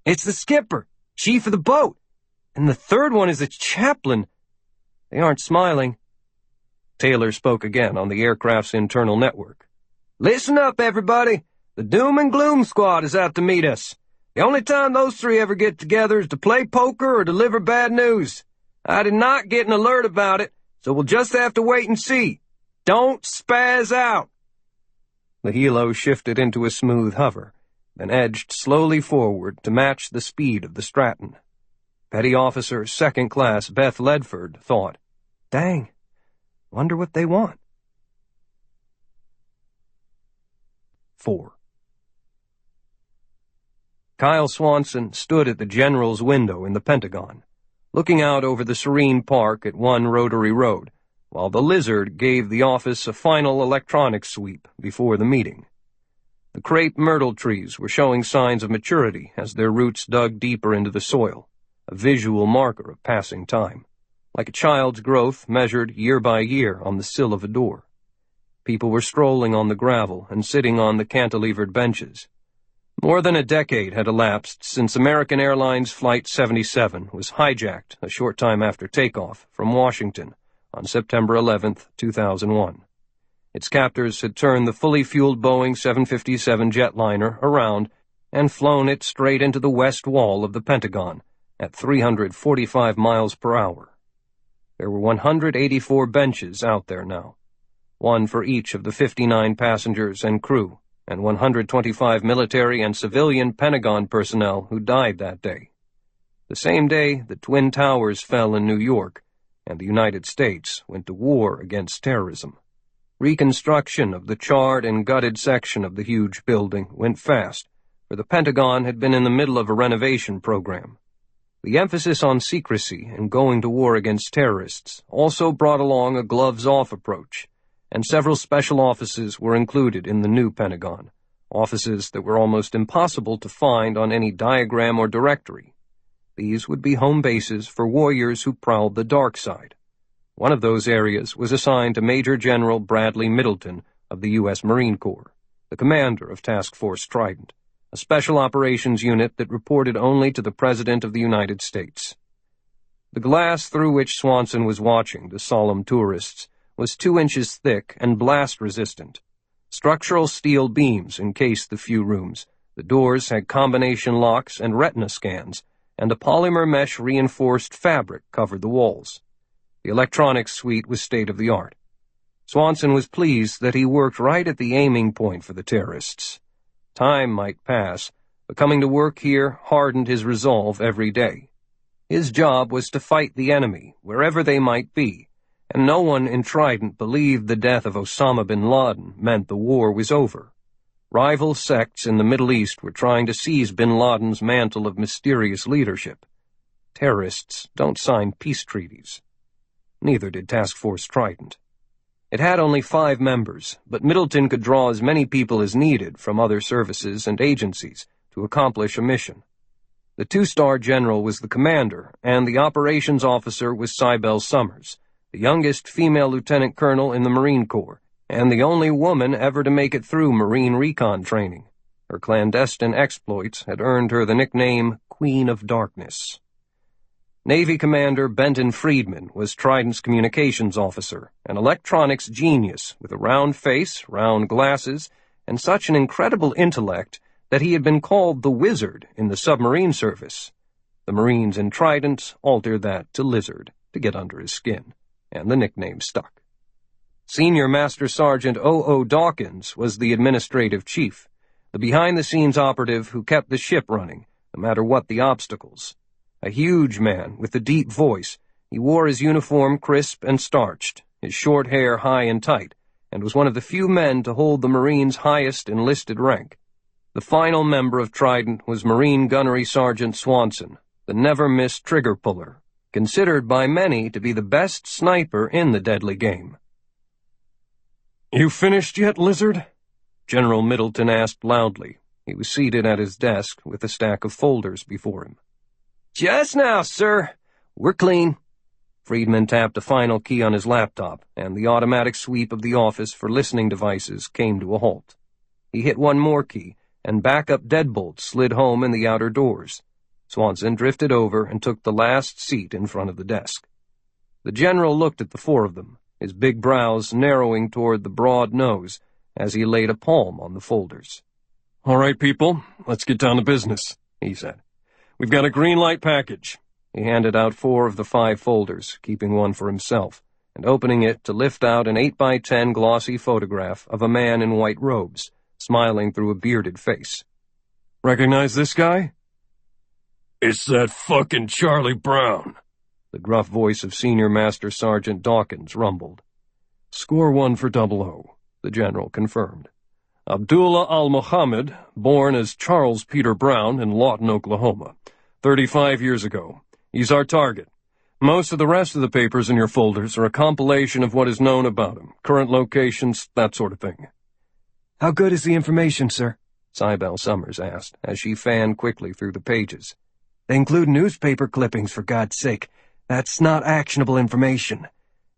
Speaker 1: "It's the skipper, chief of the boat, and the third one is a chaplain. They aren't smiling." Taylor spoke again on the aircraft's internal network. "Listen up, everybody.
Speaker 3: The Doom and Gloom Squad is out to meet us. The only time those three ever get together is to play poker or deliver bad news. I did not get an alert about it, so we'll just have to wait and see. Don't spaz out." The helo shifted into a smooth hover, then edged slowly forward to match the speed of the Stratton. Petty Officer Second Class Beth Ledford thought, "Dang, wonder what they want." 4. Kyle Swanson stood at the general's window in the Pentagon, looking out over the serene park at 1 Rotary Road, while the Lizard gave the office a final electronics sweep before the meeting. The crepe myrtle trees were showing signs of maturity as their roots dug deeper into the soil, a visual marker of passing time, like a child's growth measured year by year on the sill of a door. People were strolling on the gravel and sitting on the cantilevered benches. More than a decade had elapsed since American Airlines Flight 77 was hijacked a short time after takeoff from Washington on September 11, 2001. Its captors had turned the fully fueled Boeing 757 jetliner around and flown it straight into the west wall of the Pentagon at 345 miles per hour. There were 184 benches out there now, one for each of the 59 passengers and crew, and 125 military and civilian Pentagon personnel who died that day. The same day the Twin Towers fell in New York, and the United States went to war against terrorism. Reconstruction of the charred and gutted section of the huge building went fast, for the Pentagon had been in the middle of a renovation program. The emphasis on secrecy and going to war against terrorists also brought along a gloves-off approach, and several special offices were included in the new Pentagon, offices that were almost impossible to find on any diagram or directory. These would be home bases for warriors who prowled the dark side. One of those areas was assigned to Major General Bradley Middleton of the U.S. Marine Corps, the commander of Task Force Trident, a special operations unit that reported only to the President of the United States. The glass through which Swanson was watching the solemn tourists was 2 inches thick and blast-resistant. Structural steel beams encased the few rooms. The doors had combination locks and retina scans, and a polymer mesh-reinforced fabric covered the walls. The electronics suite was state-of-the-art. Swanson was pleased that he worked right at the aiming point for the terrorists. Time might pass, but coming to work here hardened his resolve every day. His job was to fight the enemy, wherever they might be, and no one in Trident believed the death of Osama bin Laden meant the war was over. Rival sects in the Middle East were trying to seize bin Laden's mantle of mysterious leadership. Terrorists don't sign peace treaties. Neither did Task Force Trident. It had only 5 members, but Middleton could draw as many people as needed from other services and agencies to accomplish a mission. The 2-star general was the commander, and the operations officer was Cybele Summers, the youngest female lieutenant colonel in the Marine Corps, and the only woman ever to make it through Marine recon training. Her clandestine exploits had earned her the nickname Queen of Darkness. Navy Commander Benton Friedman was Trident's communications officer, an electronics genius with a round face, round glasses, and such an incredible intellect that he had been called the Wizard in the submarine service. The Marines in Trident altered that to Lizard to get under his skin, and the nickname stuck. Senior Master Sergeant O.O. Dawkins was the administrative chief, the behind-the-scenes operative who kept the ship running, no matter what the obstacles. A huge man with a deep voice, he wore his uniform crisp and starched, his short hair high and tight, and was one of the few men to hold the Marines' highest enlisted rank. The final member of Trident was Marine Gunnery Sgt. Swanson, the never-miss trigger puller, considered by many to be the best sniper in the deadly game.
Speaker 4: "You finished yet, Lizard?"
Speaker 3: General Middleton asked loudly. He was seated at his desk with a stack of folders before him. "Just now, sir. We're clean." Friedman tapped a final key on his laptop, and the automatic sweep of the office for listening devices came to a halt. He hit one more key, and backup deadbolts slid home in the outer doors. Swanson drifted over and took the last seat in front of the desk. The general looked at the 4 of them, his big brows narrowing toward the broad nose as he laid a palm on the folders.
Speaker 4: All right, people, let's get down to business, he said. We've got a green light package.
Speaker 1: He handed out 4 of the 5 folders, keeping one for himself, and opening it to lift out an 8x10 glossy photograph of a man in white robes, smiling through a bearded face.
Speaker 4: Recognize this guy? It's that fucking Charlie Brown,
Speaker 1: the gruff voice of Senior Master Sergeant Dawkins rumbled.
Speaker 4: Score 1 for 00, the general confirmed. Abdullah al-Muhammad, born as Charles Peter Brown in Lawton, Oklahoma, 35 years ago. He's our target. Most of the rest of the papers in your folders are a compilation of what is known about him, current locations, that sort of thing.
Speaker 2: How good is the information, sir?
Speaker 1: Cybele Summers asked, as she fanned quickly through the pages.
Speaker 2: They include newspaper clippings, for God's sake. That's not actionable information.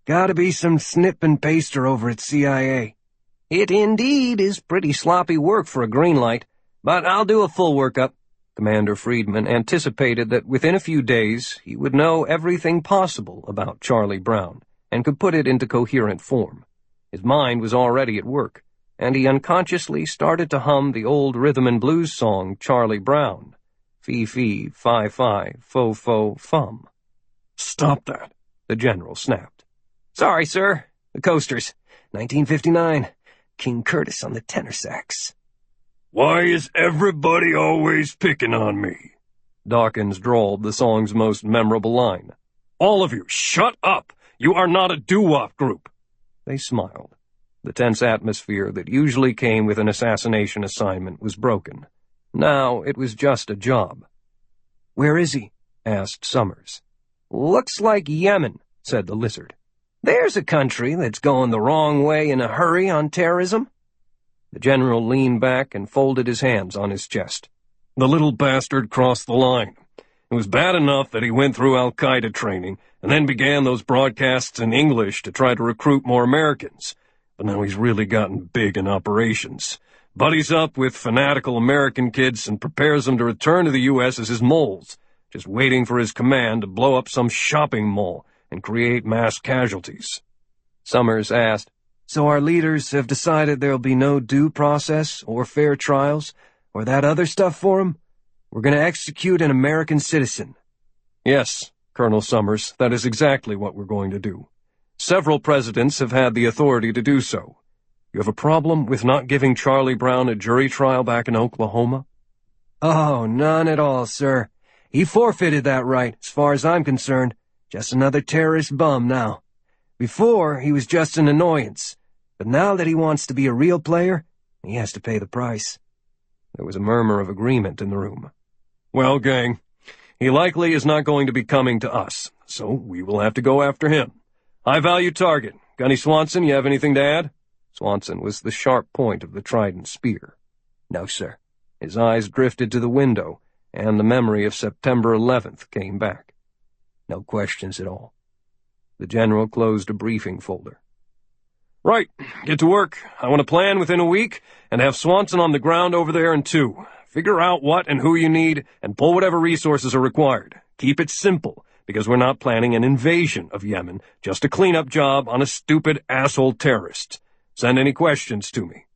Speaker 2: Gotta be some snip and paster over at CIA.
Speaker 1: It indeed is pretty sloppy work for a green light, but I'll do a full workup. Commander Friedman anticipated that within a few days he would know everything possible about Charlie Brown and could put it into coherent form. His mind was already at work, and he unconsciously started to hum the old rhythm and blues song Charlie Brown. Fee-fee, fi-fi, fo-fo-fum.
Speaker 4: Stop that,
Speaker 1: the general snapped. Sorry, sir. The coasters. 1959. King Curtis on the tenor sax.
Speaker 4: Why is everybody always picking on me?
Speaker 1: Dawkins drawled the song's most memorable line.
Speaker 4: All of you, shut up! You are not a doo-wop group.
Speaker 1: They smiled. The tense atmosphere that usually came with an assassination assignment was broken. Now it was just a job.
Speaker 2: Where is he?
Speaker 1: Asked Summers. Looks like Yemen, said the lizard. There's a country that's going the wrong way in a hurry on terrorism. The general leaned back and folded his hands on his chest.
Speaker 4: The little bastard crossed the line. It was bad enough that he went through Al-Qaeda training and then began those broadcasts in English to try to recruit more Americans. But now he's really gotten big in operations. Buddies up with fanatical American kids and prepares them to return to the U.S. as his moles, just waiting for his command to blow up some shopping mall and create mass casualties.
Speaker 1: Summers asked,
Speaker 2: So our leaders have decided there'll be no due process or fair trials or that other stuff for him? We're going to execute an American citizen.
Speaker 4: Yes, Colonel Summers, that is exactly what we're going to do. Several presidents have had the authority to do so. You have a problem with not giving Charlie Brown a jury trial back in Oklahoma?
Speaker 2: Oh, none at all, sir. He forfeited that right, as far as I'm concerned. Just another terrorist bum now. Before, he was just an annoyance. But now that he wants to be a real player, he has to pay the price.
Speaker 1: There was a murmur of agreement in the room.
Speaker 4: Well, gang, he likely is not going to be coming to us, so we will have to go after him. High-value target. Gunny Swanson, you have anything to add?
Speaker 1: Swanson was the sharp point of the trident spear.
Speaker 2: No, sir.
Speaker 1: His eyes drifted to the window, and the memory of September 11th came back.
Speaker 2: No questions at all.
Speaker 1: The general closed a briefing folder.
Speaker 4: Right, get to work. I want a plan within a week, and have Swanson on the ground over there in 2. Figure out what and who you need, and pull whatever resources are required. Keep it simple, because we're not planning an invasion of Yemen, just a cleanup job on a stupid asshole terrorist. Send any questions to me.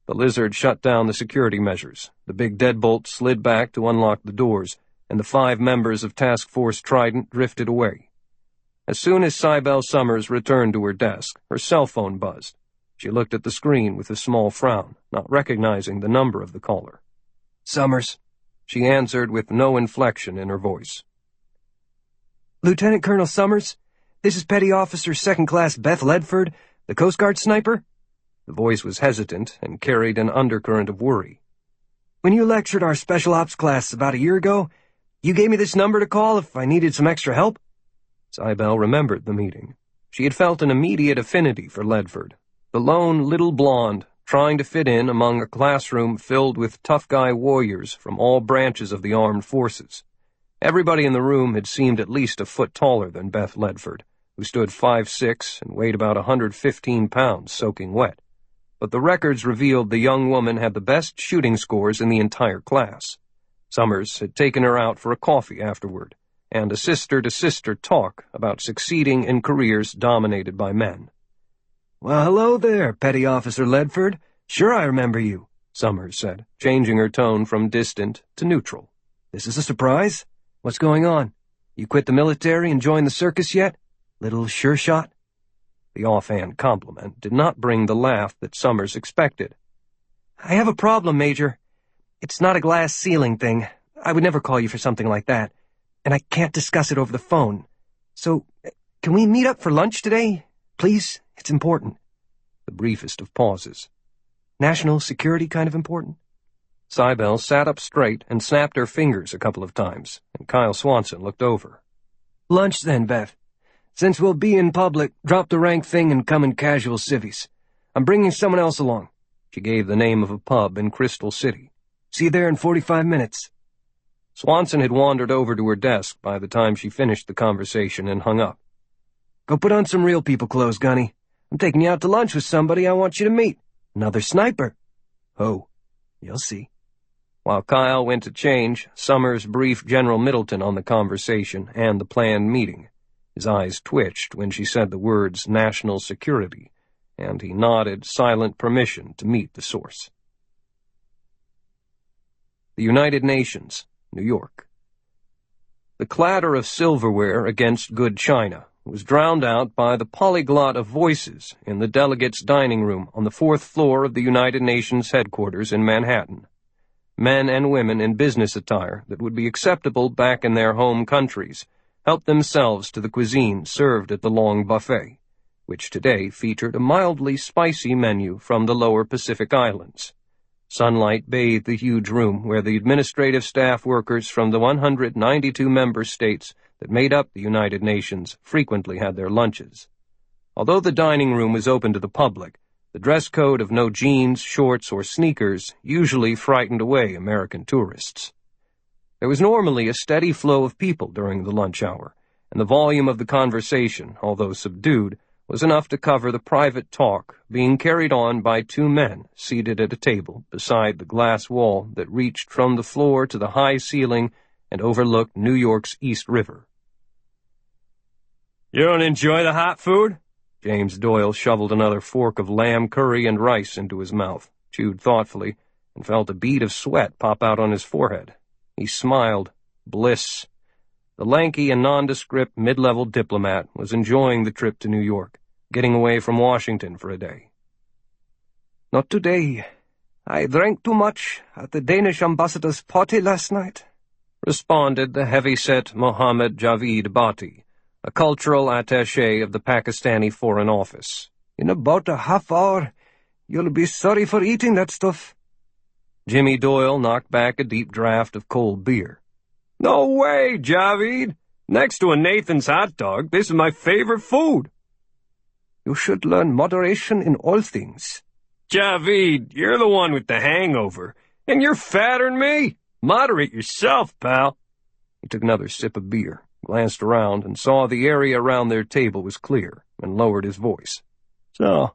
Speaker 1: The lizard shut down the security measures. The big deadbolt slid back to unlock the doors, and the 5 members of Task Force Trident drifted away. As soon as Cybele Summers returned to her desk, her cell phone buzzed. She looked at the screen with a small frown, not recognizing the number of the caller.
Speaker 2: Summers,
Speaker 1: she answered with no inflection in her voice.
Speaker 2: Lieutenant Colonel Summers, this is Petty Officer 2nd Class Beth Ledford, the Coast Guard sniper?
Speaker 1: The voice was hesitant and carried an undercurrent of worry.
Speaker 2: When you lectured our Special Ops class about a year ago, you gave me this number to call if I needed some extra help?
Speaker 1: Cybele remembered the meeting. She had felt an immediate affinity for Ledford, the lone little blonde trying to fit in among a classroom filled with tough-guy warriors from all branches of the armed forces. Everybody in the room had seemed at least a foot taller than Beth Ledford, who stood 5'6" and weighed about 115 pounds soaking wet. But the records revealed the young woman had the best shooting scores in the entire class. Summers had taken her out for a coffee afterward, and a sister-to-sister talk about succeeding in careers dominated by men.
Speaker 2: Well, hello there, Petty Officer Ledford. Sure I remember you.
Speaker 1: Summers said, changing her tone from distant to neutral.
Speaker 2: This is a surprise? What's going on? You quit the military and joined the circus yet? Little sure shot?
Speaker 1: The offhand compliment did not bring the laugh that Summers expected.
Speaker 2: I have a problem, Major. It's not a glass ceiling thing. I would never call you for something like that. And I can't discuss it over the phone. So, can we meet up for lunch today? Please? It's important.
Speaker 1: The briefest of pauses.
Speaker 2: National security kind of important?
Speaker 1: Cybele sat up straight and snapped her fingers a couple of times, and Kyle Swanson looked over.
Speaker 2: Lunch then, Beth. Since we'll be in public, drop the rank thing and come in casual civvies. I'm bringing someone else along.
Speaker 1: She gave the name of a pub in Crystal City.
Speaker 2: See you there in 45 minutes.
Speaker 1: Swanson had wandered over to her desk by the time she finished the conversation and hung up.
Speaker 2: Go put on some real people clothes, Gunny. I'm taking you out to lunch with somebody I want you to meet. Another sniper.
Speaker 1: Oh,
Speaker 2: you'll see.
Speaker 1: While Kyle went to change, Summers briefed General Middleton on the conversation and the planned meeting. His eyes twitched when she said the words national security, and he nodded silent permission to meet the source. The United Nations, New York. The clatter of silverware against good china was drowned out by the polyglot of voices in the delegates' dining room on the 4th floor of the United Nations headquarters in Manhattan. Men and women in business attire that would be acceptable back in their home countries helped themselves to the cuisine served at the long buffet, which today featured a mildly spicy menu from the lower Pacific Islands. Sunlight bathed the huge room where the administrative staff workers from the 192 member states that made up the United Nations frequently had their lunches. Although the dining room was open to the public, the dress code of no jeans, shorts, or sneakers usually frightened away American tourists. There was normally a steady flow of people during the lunch hour, and the volume of the conversation, although subdued, was enough to cover the private talk being carried on by two men seated at a table beside the glass wall that reached from the floor to the high ceiling and overlooked New York's East River.
Speaker 4: You don't enjoy the hot food?
Speaker 1: James Doyle shoveled another fork of lamb curry and rice into his mouth, chewed thoughtfully, and felt a bead of sweat pop out on his forehead. He smiled. Bliss. The lanky and nondescript mid-level diplomat was enjoying the trip to New York, getting away from Washington for a day.
Speaker 2: Not today. I drank too much at the Danish ambassador's party last night,
Speaker 1: responded the heavy-set Mohammed Javid Bhatti, a cultural attaché of the Pakistani Foreign Office.
Speaker 2: In about a half hour, you'll be sorry for eating that stuff.
Speaker 1: Jimmy Doyle knocked back a deep draught of cold beer.
Speaker 4: No way, Javid. Next to a Nathan's hot dog, this is my favorite food.
Speaker 2: You should learn moderation in all things.
Speaker 4: Javid, you're the one with the hangover, and you're fatter than me. Moderate yourself, pal.
Speaker 1: He took another sip of beer, glanced around, and saw the area around their table was clear, and lowered his voice.
Speaker 4: So,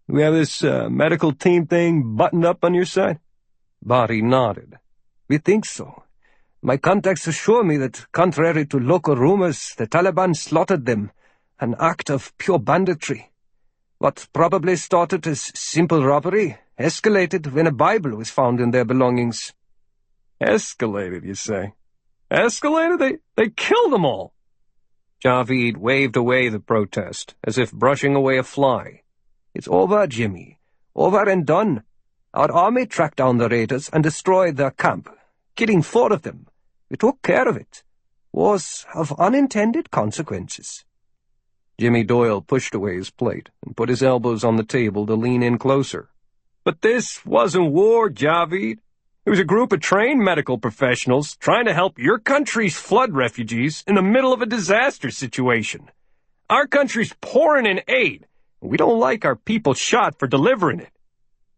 Speaker 4: we have this medical team thing buttoned up on your side?
Speaker 1: Bhatti nodded.
Speaker 2: We think so. My contacts assure me that, contrary to local rumors, the Taliban slaughtered them, an act of pure banditry. What probably started as simple robbery escalated when a Bible was found in their belongings.
Speaker 4: Escalated, you say? Escalated? They killed them all.
Speaker 1: Javid waved away the protest, as if brushing away a fly.
Speaker 2: It's over, Jimmy. Over and done. Our army tracked down the raiders and destroyed their camp, killing 4 of them. We took care of it. Wars have unintended consequences.
Speaker 1: Jimmy Doyle pushed away his plate and put his elbows on the table to lean in closer.
Speaker 4: But this wasn't war, Javid. It was a group of trained medical professionals trying to help your country's flood refugees in the middle of a disaster situation. Our country's pouring in aid, and we don't like our people shot for delivering it.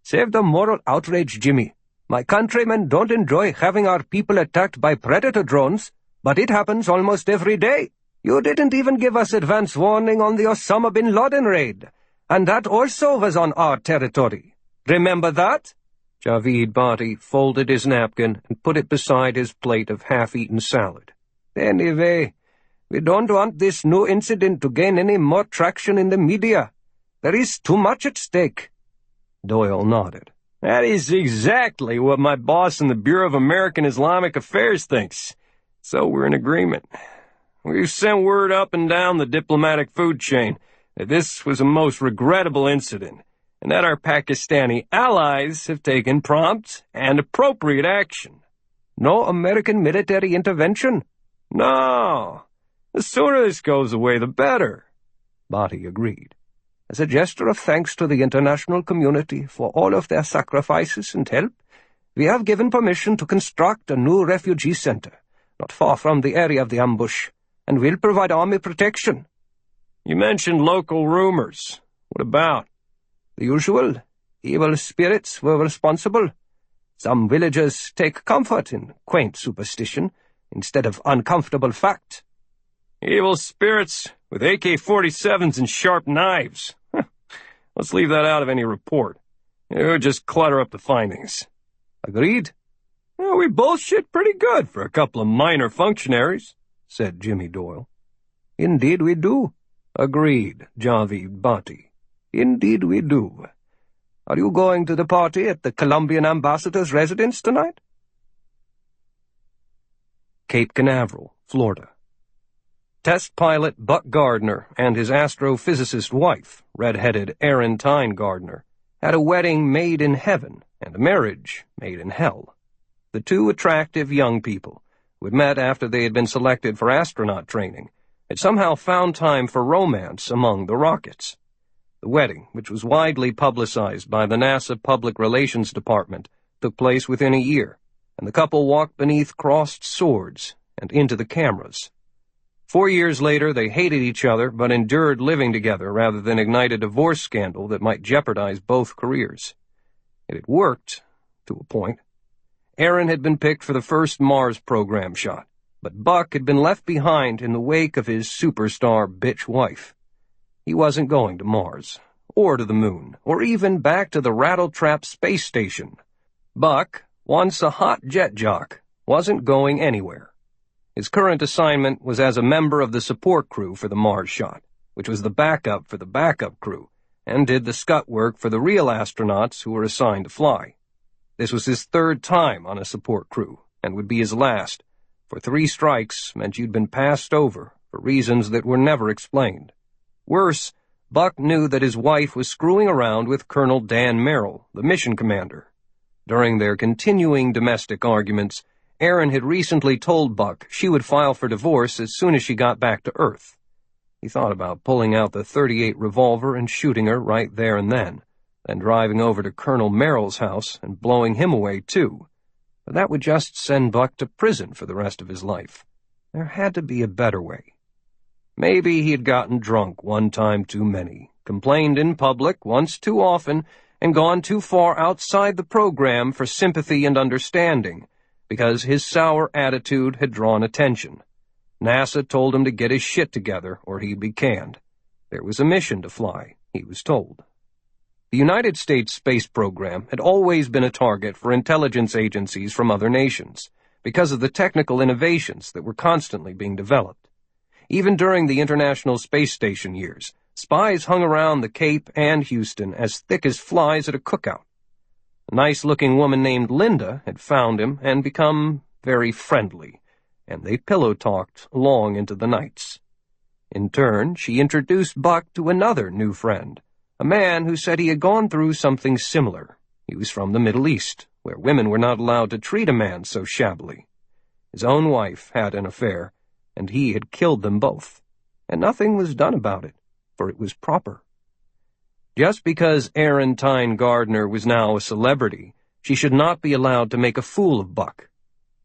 Speaker 2: Save the moral outrage, Jimmy. My countrymen don't enjoy having our people attacked by predator drones, but it happens almost every day. You didn't even give us advance warning on the Osama bin Laden raid, and that also was on our territory. Remember that?
Speaker 1: Javid Bhatti folded his napkin and put it beside his plate of half-eaten salad.
Speaker 2: Anyway, we don't want this new incident to gain any more traction in the media. There is too much at stake.
Speaker 1: Doyle nodded,
Speaker 3: That is exactly what my boss in the Bureau of American Islamic Affairs thinks. So we're in agreement. We've sent word up and down the diplomatic food chain that this was a most regrettable incident, and that our Pakistani allies have taken prompt and appropriate action.
Speaker 2: No American military intervention?
Speaker 3: No. The sooner this goes away, the better.
Speaker 2: Bhatti agreed. As a gesture of thanks to the international community for all of their sacrifices and help, we have given permission to construct a new refugee center, not far from the area of the ambush, and will provide army protection.
Speaker 3: You mentioned local rumors. What about?
Speaker 2: The usual. Evil spirits were responsible. Some villagers take comfort in quaint superstition instead of uncomfortable fact.
Speaker 3: Evil spirits with AK-47s and sharp knives. Let's leave that out of any report. It would just clutter up the findings.
Speaker 2: Agreed?
Speaker 3: Well, we bullshit pretty good for a couple of minor functionaries,
Speaker 2: said Jimmy Doyle. Indeed we do, agreed Javid Bhatti. Indeed we do. Are you going to the party at the Colombian ambassador's residence tonight?
Speaker 1: Cape Canaveral, Florida. Test pilot Buck Gardner and his astrophysicist wife, red-headed Erin Tyne Gardner, had a wedding made in heaven and a marriage made in hell. The two attractive young people, who had met after they had been selected for astronaut training, had somehow found time for romance among the rockets. The wedding, which was widely publicized by the NASA Public Relations Department, took place within a year, and the couple walked beneath crossed swords and into the cameras. 4 years later, they hated each other but endured living together rather than ignite a divorce scandal that might jeopardize both careers. It had worked, to a point. Erin had been picked for the first Mars program shot, but Buck had been left behind in the wake of his superstar bitch wife. He wasn't going to Mars, or to the moon, or even back to the Rattletrap space station. Buck, once a hot jet jock, wasn't going anywhere. His current assignment was as a member of the support crew for the Mars shot, which was the backup for the backup crew, and did the scut work for the real astronauts who were assigned to fly. This was his third time on a support crew, and would be his last, for 3 strikes meant you'd been passed over for reasons that were never explained. Worse, Buck knew that his wife was screwing around with Colonel Dan Merrill, the mission commander. During their continuing domestic arguments, Erin had recently told Buck she would file for divorce as soon as she got back to Earth. He thought about pulling out the .38 revolver and shooting her right there and then driving over to Colonel Merrill's house and blowing him away too. But that would just send Buck to prison for the rest of his life. There had to be a better way. Maybe he had gotten drunk one time too many, complained in public once too often, and gone too far outside the program for sympathy and understanding, because his sour attitude had drawn attention. NASA told him to get his shit together or he'd be canned. There was a mission to fly, he was told. The United States space program had always been a target for intelligence agencies from other nations, because of the technical innovations that were constantly being developed. Even during the International Space Station years, spies hung around the Cape and Houston as thick as flies at a cookout. A nice-looking woman named Linda had found him and become very friendly, and they pillow-talked long into the nights. In turn, she introduced Buck to another new friend, a man who said he had gone through something similar. He was from the Middle East, where women were not allowed to treat a man so shabbily. His own wife had an affair, and he had killed them both, and nothing was done about it, for it was proper. Just because Erin Tyne Gardner was now a celebrity, she should not be allowed to make a fool of Buck.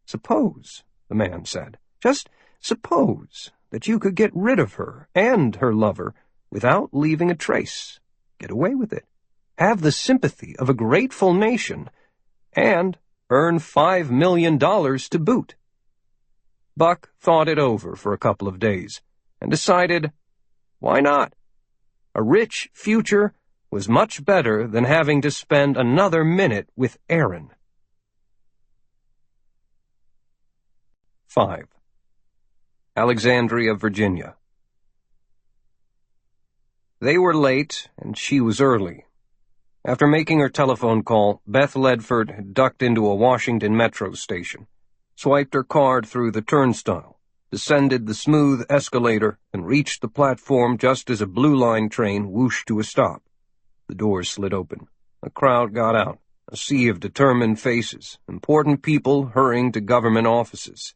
Speaker 1: Suppose, the man said, just suppose that you could get rid of her and her lover without leaving a trace, get away with it, have the sympathy of a grateful nation, and earn $5 million to boot. Buck thought it over for a couple of days and decided, why not? A rich future was much better than having to spend another minute with Erin. 5. Alexandria, Virginia. They were late, and she was early. After making her telephone call, Beth Ledford had ducked into a Washington metro station, swiped her card through the turnstile, descended the smooth escalator, and reached the platform just as a Blue Line train whooshed to a stop. The doors slid open. A crowd got out, a sea of determined faces, important people hurrying to government offices.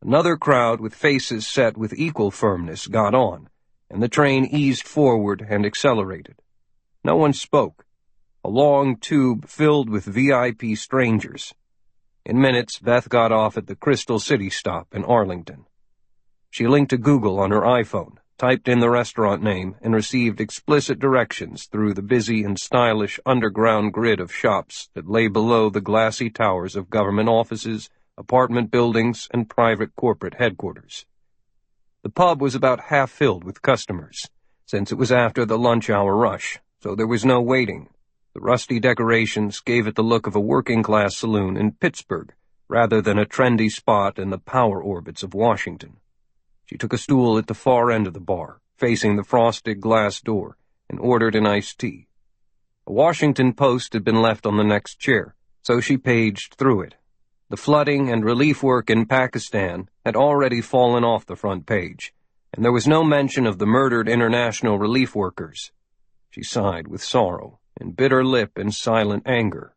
Speaker 1: Another crowd with faces set with equal firmness got on, and the train eased forward and accelerated. No one spoke. A long tube filled with VIP strangers. In minutes, Beth got off at the Crystal City stop in Arlington. She linked to Google on her iPhone, typed in the restaurant name, and received explicit directions through the busy and stylish underground grid of shops that lay below the glassy towers of government offices, apartment buildings, and private corporate headquarters. The pub was about half filled with customers, since it was after the lunch-hour rush, so there was no waiting. The rusty decorations gave it the look of a working-class saloon in Pittsburgh, rather than a trendy spot in the power orbits of Washington. She took a stool at the far end of the bar, facing the frosted glass door, and ordered an iced tea. A Washington Post had been left on the next chair, so she paged through it. The flooding and relief work in Pakistan had already fallen off the front page, and there was no mention of the murdered international relief workers. She sighed with sorrow, and bit her lip in silent anger.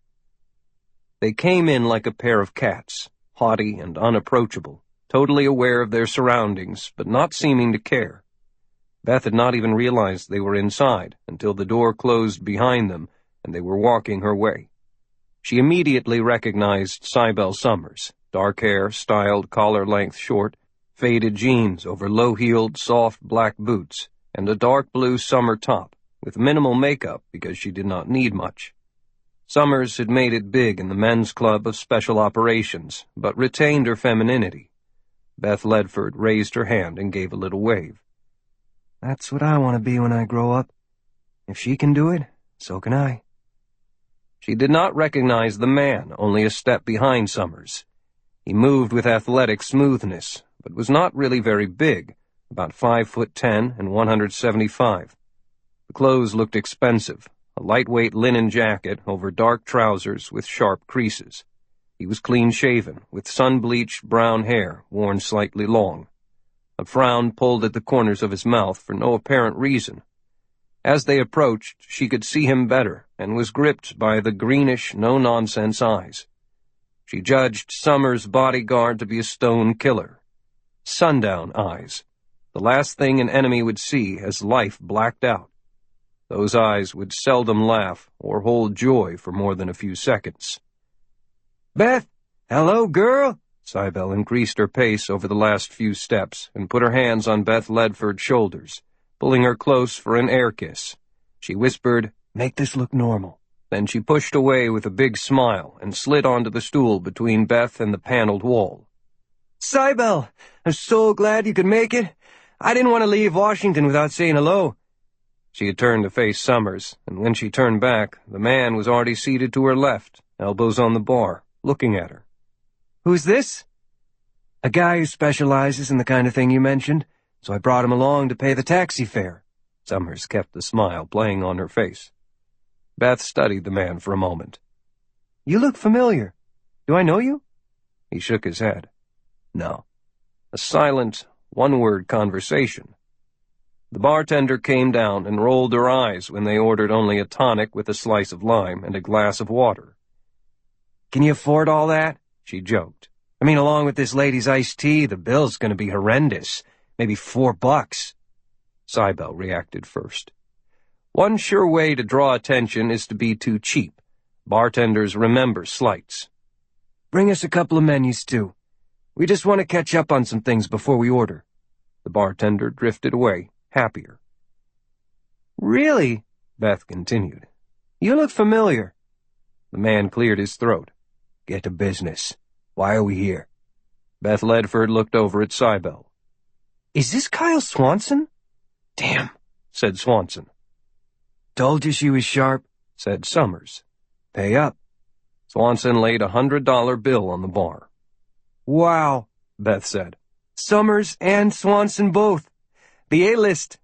Speaker 1: They came in like a pair of cats, haughty and unapproachable, totally aware of their surroundings, but not seeming to care. Beth had not even realized they were inside until the door closed behind them and they were walking her way. She immediately recognized Cybele Summers, dark hair, styled collar-length short, faded jeans over low-heeled, soft black boots, and a dark blue summer top, with minimal makeup because she did not need much. Summers had made it big in the men's club of special operations, but retained her femininity. Beth Ledford raised her hand and gave a little wave.
Speaker 2: That's what I want to be when I grow up. If she can do it, so can I.
Speaker 1: She did not recognize the man, only a step behind Summers. He moved with athletic smoothness, but was not really very big, about 5'10" and 175. The clothes looked expensive, a lightweight linen jacket over dark trousers with sharp creases. He was clean-shaven, with sun-bleached brown hair worn slightly long. A frown pulled at the corners of his mouth for no apparent reason. As they approached, she could see him better and was gripped by the greenish, no-nonsense eyes. She judged Summers' bodyguard to be a stone killer. Sundown eyes, the last thing an enemy would see as life blacked out. Those eyes would seldom laugh or hold joy for more than a few seconds.
Speaker 2: Beth! Hello, girl!
Speaker 1: Cybele increased her pace over the last few steps and put her hands on Beth Ledford's shoulders, pulling her close for an air kiss. She whispered,
Speaker 2: "Make this look normal."
Speaker 1: Then she pushed away with a big smile and slid onto the stool between Beth and the paneled wall.
Speaker 2: Cybele! I'm so glad you could make it. I didn't want to leave Washington without saying hello.
Speaker 1: She had turned to face Summers, and when she turned back, the man was already seated to her left, elbows on the bar, looking at her.
Speaker 2: Who's this? A guy who specializes in the kind of thing you mentioned, so I brought him along to pay the taxi fare.
Speaker 1: Summers kept the smile playing on her face. Beth studied the man for a moment.
Speaker 2: You look familiar. Do I know you?
Speaker 1: He shook his head. No. A silent, one-word conversation. The bartender came down and rolled her eyes when they ordered only a tonic with a slice of lime and a glass of water.
Speaker 2: Can you afford all that?
Speaker 1: She joked.
Speaker 2: I mean, along with this lady's iced tea, the bill's going to be horrendous. Maybe $4.
Speaker 1: Cybele reacted first. One sure way to draw attention is to be too cheap. Bartenders remember slights.
Speaker 2: Bring us a couple of menus, too. We just want to catch up on some things before we order.
Speaker 1: The bartender drifted away, happier.
Speaker 2: Really?
Speaker 1: Beth continued.
Speaker 2: You look familiar.
Speaker 1: The man cleared his throat.
Speaker 2: Get to business. Why are we here?
Speaker 1: Beth Ledford looked over at Cybele.
Speaker 2: Is this Kyle Swanson?
Speaker 1: Damn, said Swanson.
Speaker 2: Told you she was sharp,
Speaker 1: said Summers.
Speaker 2: Pay up.
Speaker 1: Swanson laid a $100 bill on the bar.
Speaker 2: Wow,
Speaker 1: Beth said.
Speaker 2: Summers and Swanson both. The A-list.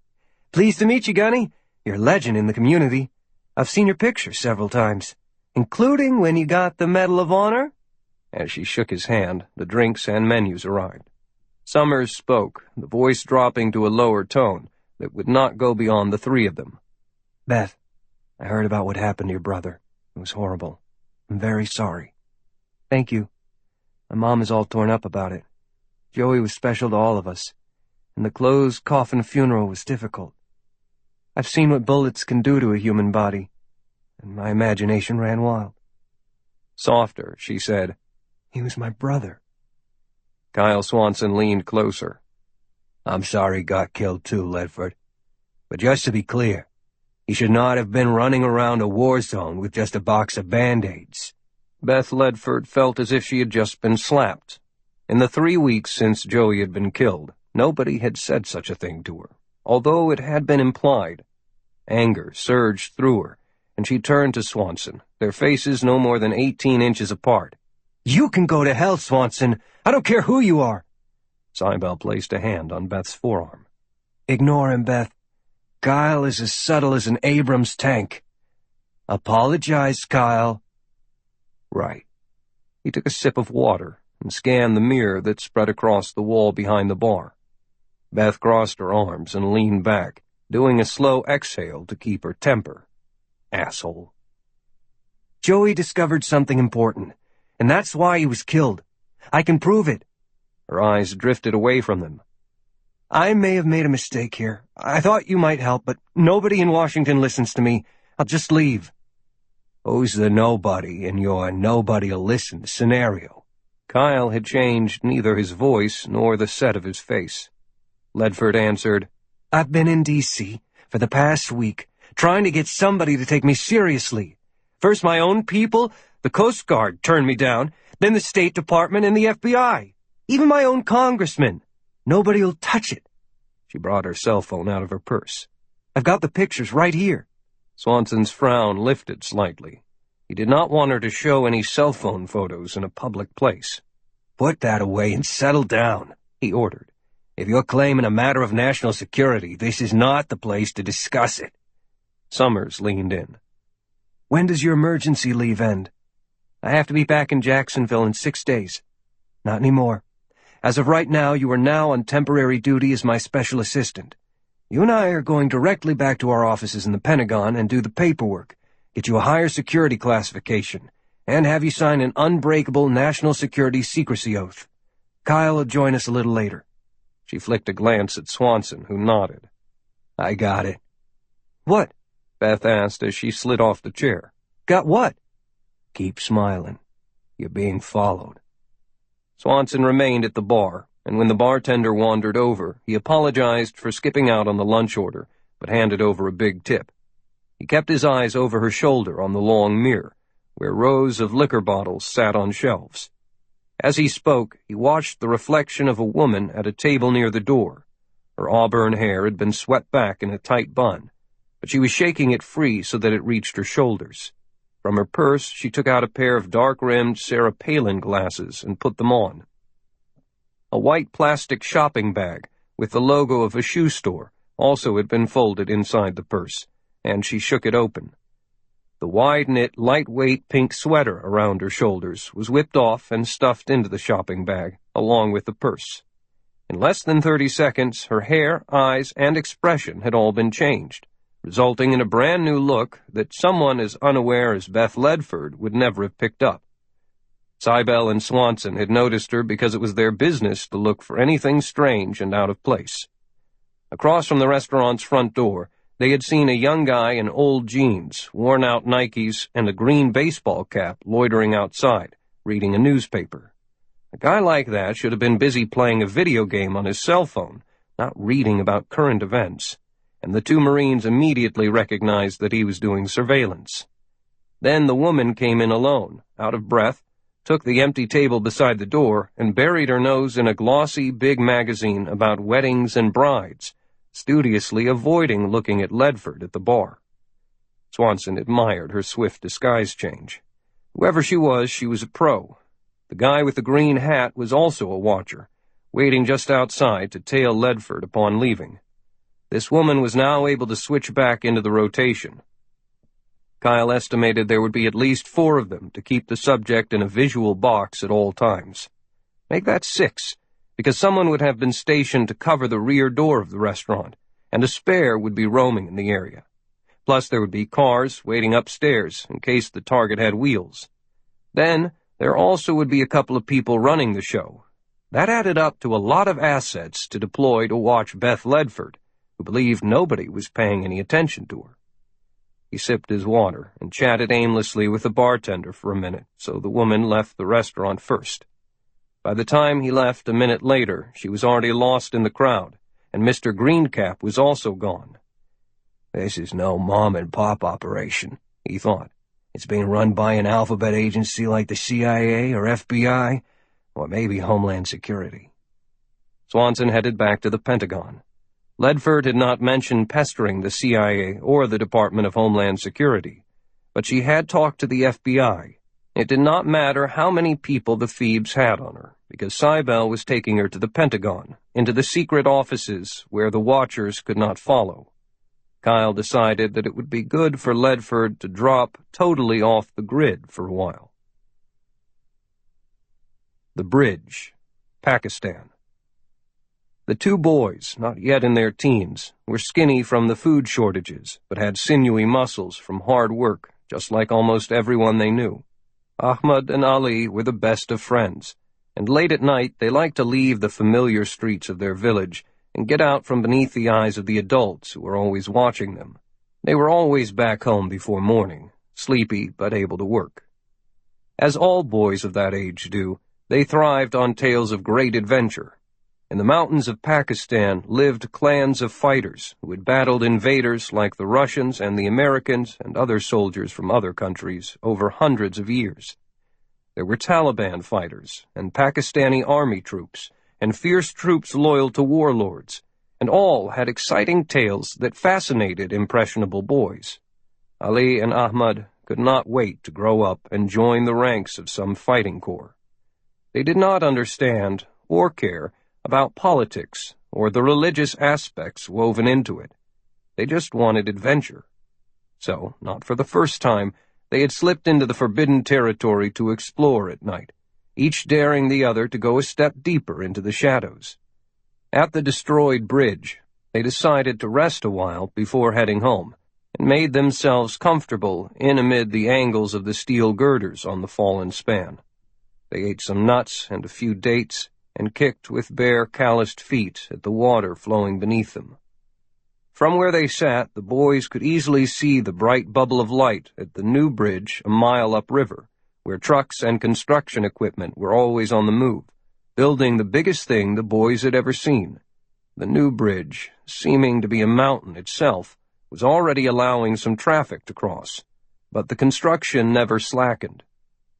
Speaker 2: Pleased to meet you, Gunny. You're a legend in the community. I've seen your picture several times, including when you got the Medal of Honor."
Speaker 1: As she shook his hand, the drinks and menus arrived. Summers spoke, the voice dropping to a lower tone that would not go beyond the three of them.
Speaker 2: "Beth, I heard about what happened to your brother. It was horrible. I'm very sorry." "Thank you. My mom is all torn up about it. Joey was special to all of us, and the closed coffin funeral was difficult. I've seen what bullets can do to a human body, and my imagination ran wild."
Speaker 1: Softer, she said,
Speaker 2: "He was my brother."
Speaker 1: Kyle Swanson leaned closer.
Speaker 3: "I'm sorry he got killed too, Ledford. But just to be clear, he should not have been running around a war zone with just a box of Band-Aids."
Speaker 1: Beth Ledford felt as if she had just been slapped. In the 3 weeks since Joey had been killed, nobody had said such a thing to her, although it had been implied. Anger surged through her, and she turned to Swanson, their faces no more than 18 inches apart.
Speaker 2: "You can go to hell, Swanson. I don't care who you are."
Speaker 1: Cybele placed a hand on Beth's forearm.
Speaker 2: "Ignore him, Beth. Kyle is as subtle as an Abrams tank. Apologize, Kyle."
Speaker 1: Right. He took a sip of water and scanned the mirror that spread across the wall behind the bar. Beth crossed her arms and leaned back, doing a slow exhale to keep her temper. Asshole.
Speaker 2: "Joey discovered something important, and that's why he was killed. I can prove it."
Speaker 1: Her eyes drifted away from them.
Speaker 2: "I may have made a mistake here. I thought you might help, but nobody in Washington listens to me. I'll just leave."
Speaker 3: Who's the nobody in your nobody'll listen scenario?
Speaker 1: Kyle had changed neither his voice nor the set of his face. Ledford answered,
Speaker 2: "I've been in D.C. for the past week, trying to get somebody to take me seriously. First my own people, the Coast Guard, turned me down, then the State Department and the FBI. Even my own congressman. Nobody'll touch it."
Speaker 1: She brought her cell phone out of her purse.
Speaker 2: "I've got the pictures right here."
Speaker 1: Swanson's frown lifted slightly. He did not want her to show any cell phone photos in a public place.
Speaker 3: "Put that away and settle down," he ordered. "If you're claiming a matter of national security, this is not the place to discuss it."
Speaker 1: Summers leaned in.
Speaker 2: "When does your emergency leave end?" "I have to be back in Jacksonville in 6 days." "Not anymore. As of right now, you are now on temporary duty as my special assistant. You and I are going directly back to our offices in the Pentagon and do the paperwork, get you a higher security classification, and have you sign an unbreakable national security secrecy oath. Kyle will join us a little later."
Speaker 1: She flicked a glance at Swanson, who nodded.
Speaker 3: "I got it."
Speaker 2: "What?"
Speaker 1: Beth asked as she slid off the chair.
Speaker 2: "Got what?"
Speaker 3: "Keep smiling. You're being followed."
Speaker 1: Swanson remained at the bar, and when the bartender wandered over, he apologized for skipping out on the lunch order, but handed over a big tip. He kept his eyes over her shoulder on the long mirror, where rows of liquor bottles sat on shelves. As he spoke, he watched the reflection of a woman at a table near the door. Her auburn hair had been swept back in a tight bun, but she was shaking it free so that it reached her shoulders. From her purse, she took out a pair of dark-rimmed Sarah Palin glasses and put them on. A white plastic shopping bag with the logo of a shoe store also had been folded inside the purse, and she shook it open. The wide-knit, lightweight pink sweater around her shoulders was whipped off and stuffed into the shopping bag, along with the purse. In less than 30 seconds, her hair, eyes, and expression had all been changed, resulting in a brand-new look that someone as unaware as Beth Ledford would never have picked up. Cybele and Swanson had noticed her because it was their business to look for anything strange and out of place. Across from the restaurant's front door, they had seen a young guy in old jeans, worn-out Nikes, and a green baseball cap loitering outside, reading a newspaper. A guy like that should have been busy playing a video game on his cell phone, not reading about current events, and the two Marines immediately recognized that he was doing surveillance. Then the woman came in alone, out of breath, took the empty table beside the door, and buried her nose in a glossy, big magazine about weddings and brides, studiously avoiding looking at Ledford at the bar. Swanson admired her swift disguise change. Whoever she was a pro. The guy with the green hat was also a watcher, waiting just outside to tail Ledford upon leaving. This woman was now able to switch back into the rotation. Kyle estimated there would be at least 4 of them to keep the subject in a visual box at all times. Make that 6, because someone would have been stationed to cover the rear door of the restaurant, and a spare would be roaming in the area. Plus there would be cars waiting upstairs in case the target had wheels. Then there also would be a couple of people running the show. That added up to a lot of assets to deploy to watch Beth Ledford, who believed nobody was paying any attention to her. He sipped his water and chatted aimlessly with the bartender for a minute, so the woman left the restaurant first. By the time he left a minute later, she was already lost in the crowd, and Mr. Greencap was also gone.
Speaker 3: This is no mom-and-pop operation, he thought. It's being run by an alphabet agency like the CIA or FBI, or maybe Homeland Security.
Speaker 1: Swanson headed back to the Pentagon. Ledford had not mentioned pestering the CIA or the Department of Homeland Security, but she had talked to the FBI. It did not matter how many people the Phoebes had on her, because Cybele was taking her to the Pentagon, into the secret offices where the Watchers could not follow. Kyle decided that it would be good for Ledford to drop totally off the grid for a while. The Bridge, Pakistan. The 2 boys, not yet in their teens, were skinny from the food shortages, but had sinewy muscles from hard work, just like almost everyone they knew. Ahmad and Ali were the best of friends, and late at night they liked to leave the familiar streets of their village and get out from beneath the eyes of the adults who were always watching them. They were always back home before morning, sleepy but able to work. As all boys of that age do, they thrived on tales of great adventure. In the mountains of Pakistan lived clans of fighters who had battled invaders like the Russians and the Americans and other soldiers from other countries over hundreds of years. There were Taliban fighters and Pakistani army troops and fierce troops loyal to warlords, and all had exciting tales that fascinated impressionable boys. Ali and Ahmad could not wait to grow up and join the ranks of some fighting corps. They did not understand or care about politics or the religious aspects woven into it. They just wanted adventure. So, not for the first time, they had slipped into the forbidden territory to explore at night, each daring the other to go a step deeper into the shadows. At the destroyed bridge, they decided to rest a while before heading home, and made themselves comfortable in amid the angles of the steel girders on the fallen span. They ate some nuts and a few dates, and kicked with bare, calloused feet at the water flowing beneath them. From where they sat, the boys could easily see the bright bubble of light at the new bridge a mile upriver, where trucks and construction equipment were always on the move, building the biggest thing the boys had ever seen. The new bridge, seeming to be a mountain itself, was already allowing some traffic to cross, but the construction never slackened.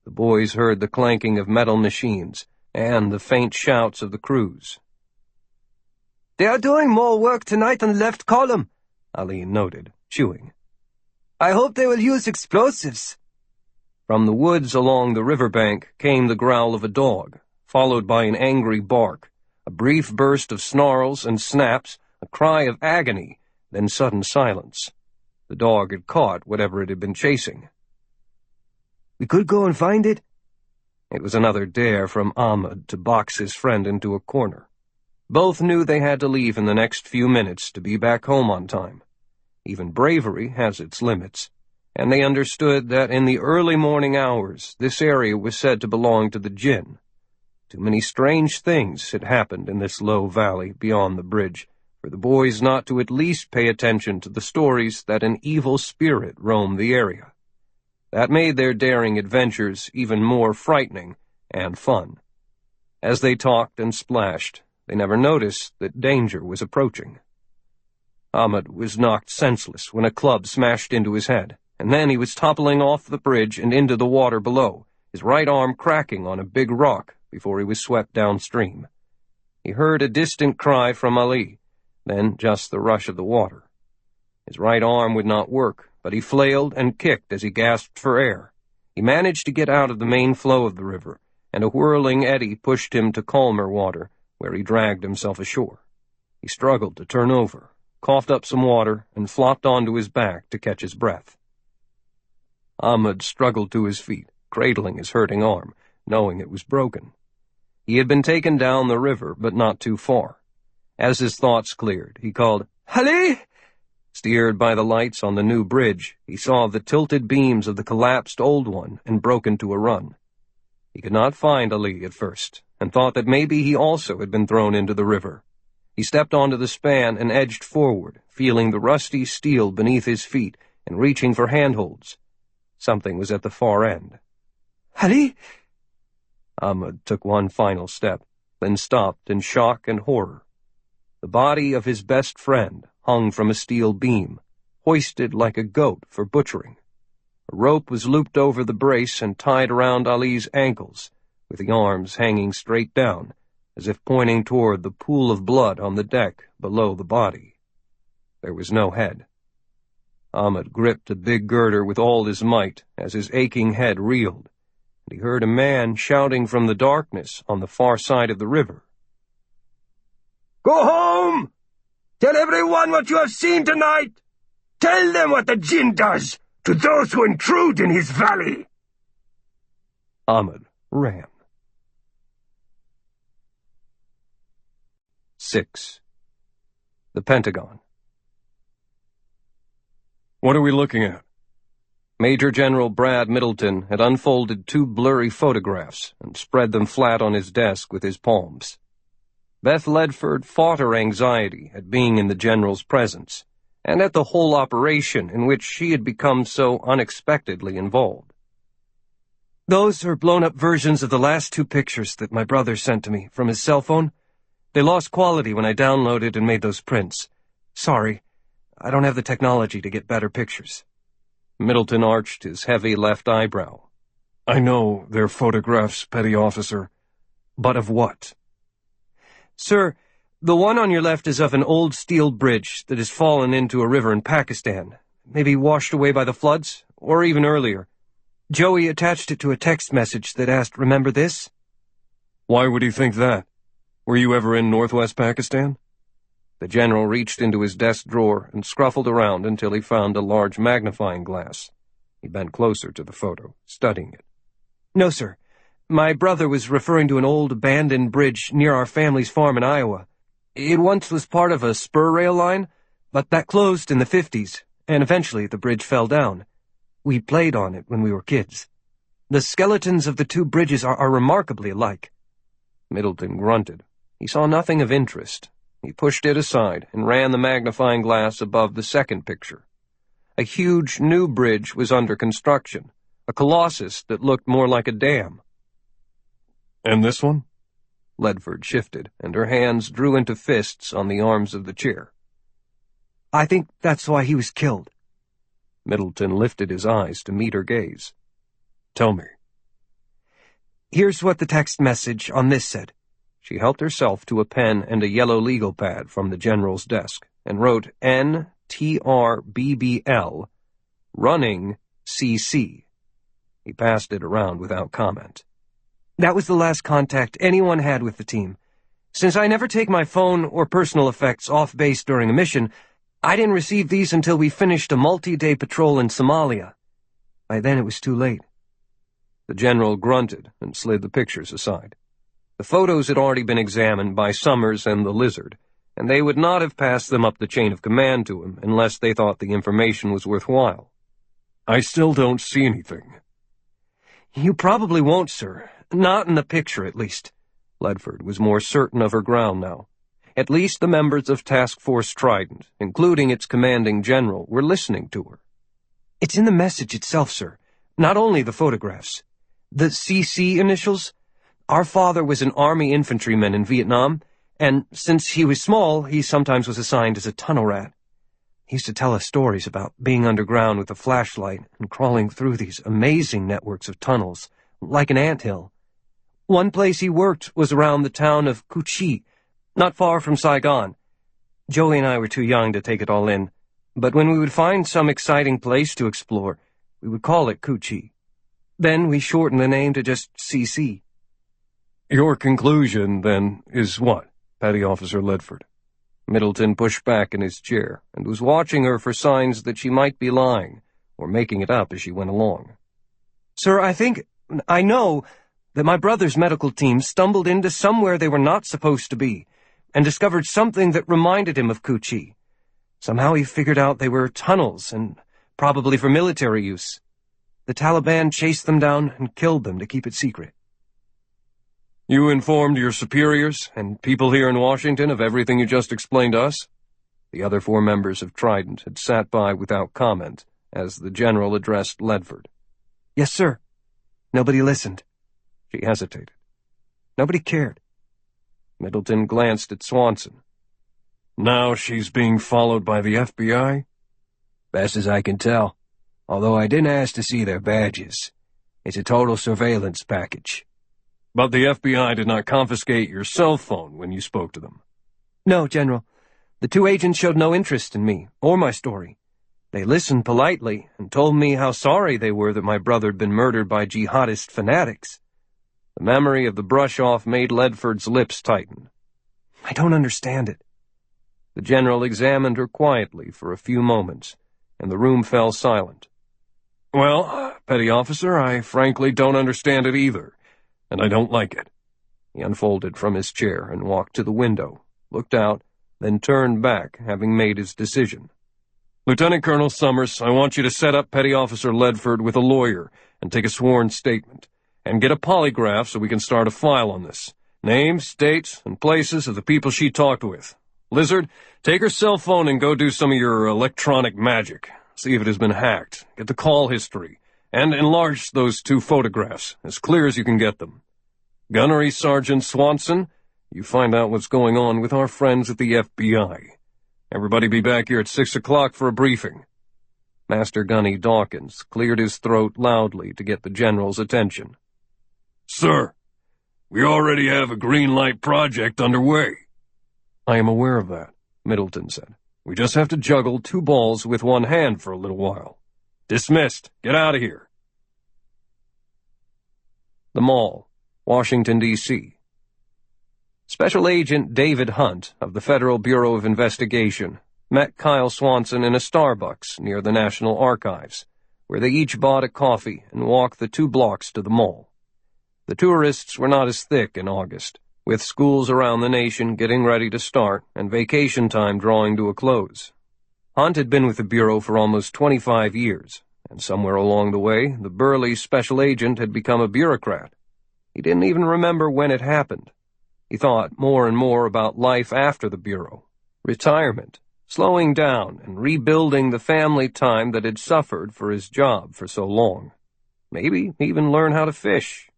Speaker 1: The boys heard the clanking of metal machines, and the faint shouts of the crews.
Speaker 2: "They are doing more work tonight on the left column,"
Speaker 1: Ali noted, chewing.
Speaker 2: "I hope they will use explosives."
Speaker 1: From the woods along the riverbank came the growl of a dog, followed by an angry bark, a brief burst of snarls and snaps, a cry of agony, then sudden silence. The dog had caught whatever it had been chasing.
Speaker 2: "We could go and find it."
Speaker 1: It was another dare from Ahmad to box his friend into a corner. Both knew they had to leave in the next few minutes to be back home on time. Even bravery has its limits, and they understood that in the early morning hours this area was said to belong to the jinn. Too many strange things had happened in this low valley beyond the bridge for the boys not to at least pay attention to the stories that an evil spirit roamed the area. That made their daring adventures even more frightening and fun. As they talked and splashed, they never noticed that danger was approaching. Ahmad was knocked senseless when a club smashed into his head, and then he was toppling off the bridge and into the water below, his right arm cracking on a big rock before he was swept downstream. He heard a distant cry from Ali, then just the rush of the water. His right arm would not work, but he flailed and kicked as he gasped for air. He managed to get out of the main flow of the river, and a whirling eddy pushed him to calmer water, where he dragged himself ashore. He struggled to turn over, coughed up some water, and flopped onto his back to catch his breath. Ahmed struggled to his feet, cradling his hurting arm, knowing it was broken. He had been taken down the river, but not too far. As his thoughts cleared, he called, "Ali!" Steered by the lights on the new bridge, he saw the tilted beams of the collapsed old one and broke into a run. He could not find Ali at first, and thought that maybe he also had been thrown into the river. He stepped onto the span and edged forward, feeling the rusty steel beneath his feet and reaching for handholds. Something was at the far end.
Speaker 2: Ali?
Speaker 1: Ahmed took one final step, then stopped in shock and horror. The body of his best friend hung from a steel beam, hoisted like a goat for butchering. A rope was looped over the brace and tied around Ali's ankles, with the arms hanging straight down, as if pointing toward the pool of blood on the deck below the body. There was no head. Ahmed gripped a big girder with all his might as his aching head reeled, and he heard a man shouting from the darkness on the far side of the river.
Speaker 4: "Go home! Tell everyone what you have seen tonight! Tell them what the jinn does to those who intrude in his valley!"
Speaker 1: Ahmed ran. 6. The Pentagon.
Speaker 4: What are we looking at?
Speaker 1: Major General Brad Middleton had unfolded 2 blurry photographs and spread them flat on his desk with his palms. Beth Ledford fought her anxiety at being in the general's presence, and at the whole operation in which she had become so unexpectedly involved.
Speaker 2: Those are blown-up versions of the last 2 pictures that my brother sent to me from his cell phone. They lost quality when I downloaded and made those prints. Sorry, I don't have the technology to get better pictures.
Speaker 1: Middleton arched his heavy left eyebrow.
Speaker 4: I know they're photographs, petty officer. But of what?
Speaker 2: Sir, the one on your left is of an old steel bridge that has fallen into a river in Pakistan, maybe washed away by the floods, or even earlier. Joey attached it to a text message that asked, "Remember this?"
Speaker 4: Why would he think that? Were you ever in northwest Pakistan?
Speaker 1: The general reached into his desk drawer and scruffled around until he found a large magnifying glass. He bent closer to the photo, studying it.
Speaker 2: No, sir. My brother was referring to an old abandoned bridge near our family's farm in Iowa. It once was part of a spur rail line, but that closed in the 50s, and eventually the bridge fell down. We played on it when we were kids. The skeletons of the 2 bridges are remarkably alike.
Speaker 1: Middleton grunted. He saw nothing of interest. He pushed it aside and ran the magnifying glass above the second picture. A huge new bridge was under construction, a colossus that looked more like a dam.
Speaker 4: And this one?
Speaker 1: Ledford shifted, and her hands drew into fists on the arms of the chair.
Speaker 2: I think that's why he was killed.
Speaker 1: Middleton lifted his eyes to meet her gaze.
Speaker 4: Tell me.
Speaker 2: Here's what the text message on this said.
Speaker 1: She helped herself to a pen and a yellow legal pad from the general's desk and wrote NTRBBL, running CC. He passed it around without comment.
Speaker 2: That was the last contact anyone had with the team. Since I never take my phone or personal effects off base during a mission, I didn't receive these until we finished a multi-day patrol in Somalia. By then it was too late.
Speaker 1: The general grunted and slid the pictures aside. The photos had already been examined by Summers and the Lizard, and they would not have passed them up the chain of command to him unless they thought the information was worthwhile.
Speaker 4: I still don't see anything.
Speaker 2: You probably won't, sir. Not in the picture, at least.
Speaker 1: Ledford was more certain of her ground now. At least the members of Task Force Trident, including its commanding general, were listening to her.
Speaker 2: It's in the message itself, sir. Not only the photographs. The CC initials? Our father was an Army infantryman in Vietnam, and since he was small, he sometimes was assigned as a tunnel rat. He used to tell us stories about being underground with a flashlight and crawling through these amazing networks of tunnels, like an anthill. One place he worked was around the town of Cu Chi, not far from Saigon. Joey and I were too young to take it all in, but when we would find some exciting place to explore, we would call it Cu Chi. Then we shortened the name to just CC.
Speaker 4: Your conclusion, then, is what, Petty Officer Ledford?
Speaker 1: Middleton pushed back in his chair and was watching her for signs that she might be lying, or making it up as she went along.
Speaker 3: Sir, I know that my brother's medical team stumbled into somewhere they were not supposed to be and discovered something that reminded him of Kuchi. Somehow he figured out they were tunnels and probably for military use. The Taliban chased them down and killed them to keep it secret.
Speaker 1: You informed your superiors and people here in Washington of everything you just explained to us? The other 4 members of Trident had sat by without comment as the general addressed Ledford.
Speaker 3: Yes, sir. Nobody listened.
Speaker 1: She hesitated.
Speaker 3: Nobody cared.
Speaker 1: Middleton glanced at Swanson.
Speaker 4: Now she's being followed by the FBI?
Speaker 2: Best as I can tell, although I didn't ask to see their badges. It's a total surveillance package.
Speaker 4: But the FBI did not confiscate your cell phone when you spoke to them.
Speaker 3: No, General. The 2 agents showed no interest in me or my story. They listened politely and told me how sorry they were that my brother had been murdered by jihadist fanatics.
Speaker 1: The memory of the brush-off made Ledford's lips tighten.
Speaker 3: I don't understand it.
Speaker 1: The general examined her quietly for a few moments, and the room fell silent.
Speaker 4: Well, petty officer, I frankly don't understand it either, and I don't like it.
Speaker 1: He unfolded from his chair and walked to the window, looked out, then turned back, having made his decision.
Speaker 4: Lieutenant Colonel Summers, I want you to set up Petty Officer Ledford with a lawyer and take a sworn statement, and get a polygraph so we can start a file on this. Names, dates, and places of the people she talked with. Lizard, take her cell phone and go do some of your electronic magic. See if it has been hacked. Get the call history, and enlarge those 2 photographs, as clear as you can get them. Gunnery Sgt. Swanson, you find out what's going on with our friends at the FBI. Everybody be back here at 6 o'clock for a briefing.
Speaker 1: Master Gunny Dawkins cleared his throat loudly to get the general's attention.
Speaker 4: Sir, we already have a green light project underway.
Speaker 1: I am aware of that, Middleton said. We just have to juggle 2 balls with 1 hand for a little while. Dismissed. Get out of here. The Mall, Washington, D.C. Special Agent David Hunt of the Federal Bureau of Investigation met Kyle Swanson in a Starbucks near the National Archives, where they each bought a coffee and walked the 2 blocks to the mall. The tourists were not as thick in August, with schools around the nation getting ready to start and vacation time drawing to a close. Hunt had been with the Bureau for almost 25 years, and somewhere along the way, the burly special agent had become a bureaucrat. He didn't even remember when it happened. He thought more and more about life after the Bureau, retirement, slowing down and rebuilding the family time that had suffered for his job for so long. Maybe even learn how to fish.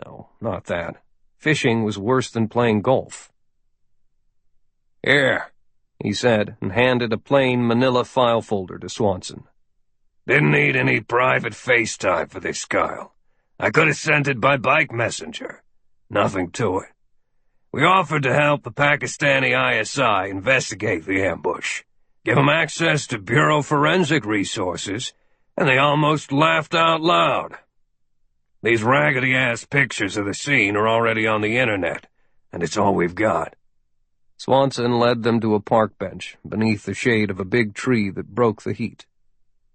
Speaker 1: No, not that. Fishing was worse than playing golf.
Speaker 4: Here,
Speaker 1: he said, and handed a plain manila file folder to Swanson.
Speaker 4: Didn't need any private FaceTime for this, Kyle. I could have sent it by bike messenger. Nothing to it. We offered to help the Pakistani ISI investigate the ambush, give them access to Bureau forensic resources, and they almost laughed out loud. These raggedy-ass pictures of the scene are already on the internet, and it's all we've got.
Speaker 1: Swanson led them to a park bench beneath the shade of a big tree that broke the heat.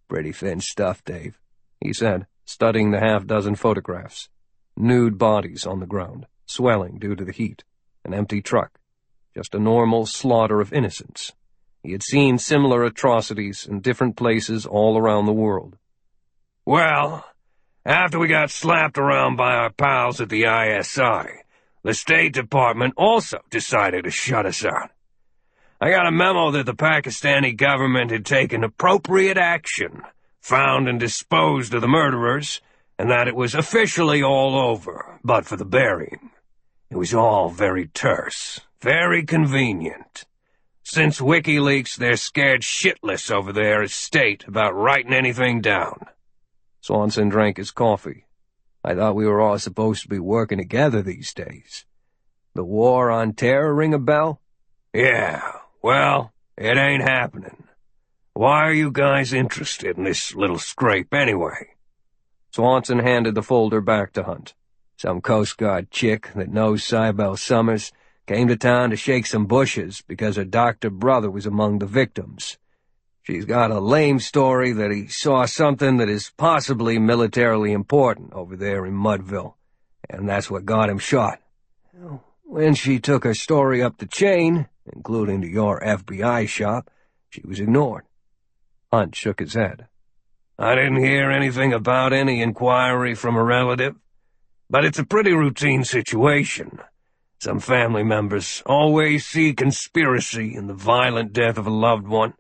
Speaker 2: Pretty thin stuff, Dave,
Speaker 1: he said, studying the half-dozen photographs. Nude bodies on the ground, swelling due to the heat. An empty truck. Just a normal slaughter of innocents. He had seen similar atrocities in different places all around the world.
Speaker 4: Well, after we got slapped around by our pals at the ISI, the State Department also decided to shut us out. I got a memo that the Pakistani government had taken appropriate action, found and disposed of the murderers, and that it was officially all over, but for the burying. It was all very terse, very convenient. Since WikiLeaks, they're scared shitless over there at State about writing anything down.
Speaker 1: Swanson drank his coffee.
Speaker 2: I thought we were all supposed to be working together these days. The war on terror ring a bell?
Speaker 4: Yeah, well, it ain't happening. Why are you guys interested in this little scrape anyway?
Speaker 1: Swanson handed the folder back to Hunt.
Speaker 2: Some Coast Guard chick that knows Cybele Summers came to town to shake some bushes because her doctor brother was among the victims.
Speaker 3: She's got a lame story that he saw something that is possibly militarily important over there in Mudville, and that's what got him shot. When she took her story up the chain, including to your FBI shop, she was ignored.
Speaker 1: Hunt shook his head.
Speaker 4: I didn't hear anything about any inquiry from a relative, but it's a pretty routine situation. Some family members always see conspiracy in the violent death of a loved one.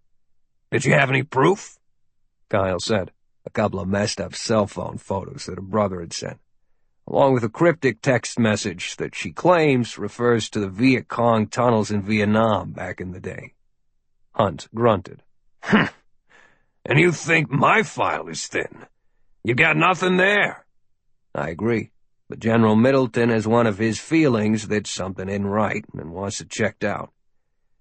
Speaker 4: Did you have any proof?
Speaker 3: Kyle said. A couple of messed-up cell phone photos that her brother had sent, along with a cryptic text message that she claims refers to the Viet Cong tunnels in Vietnam back in the day.
Speaker 1: Hunt grunted.
Speaker 4: And you think my file is thin? You got nothing there?
Speaker 3: I agree, but General Middleton has one of his feelings that something isn't right and wants it checked out.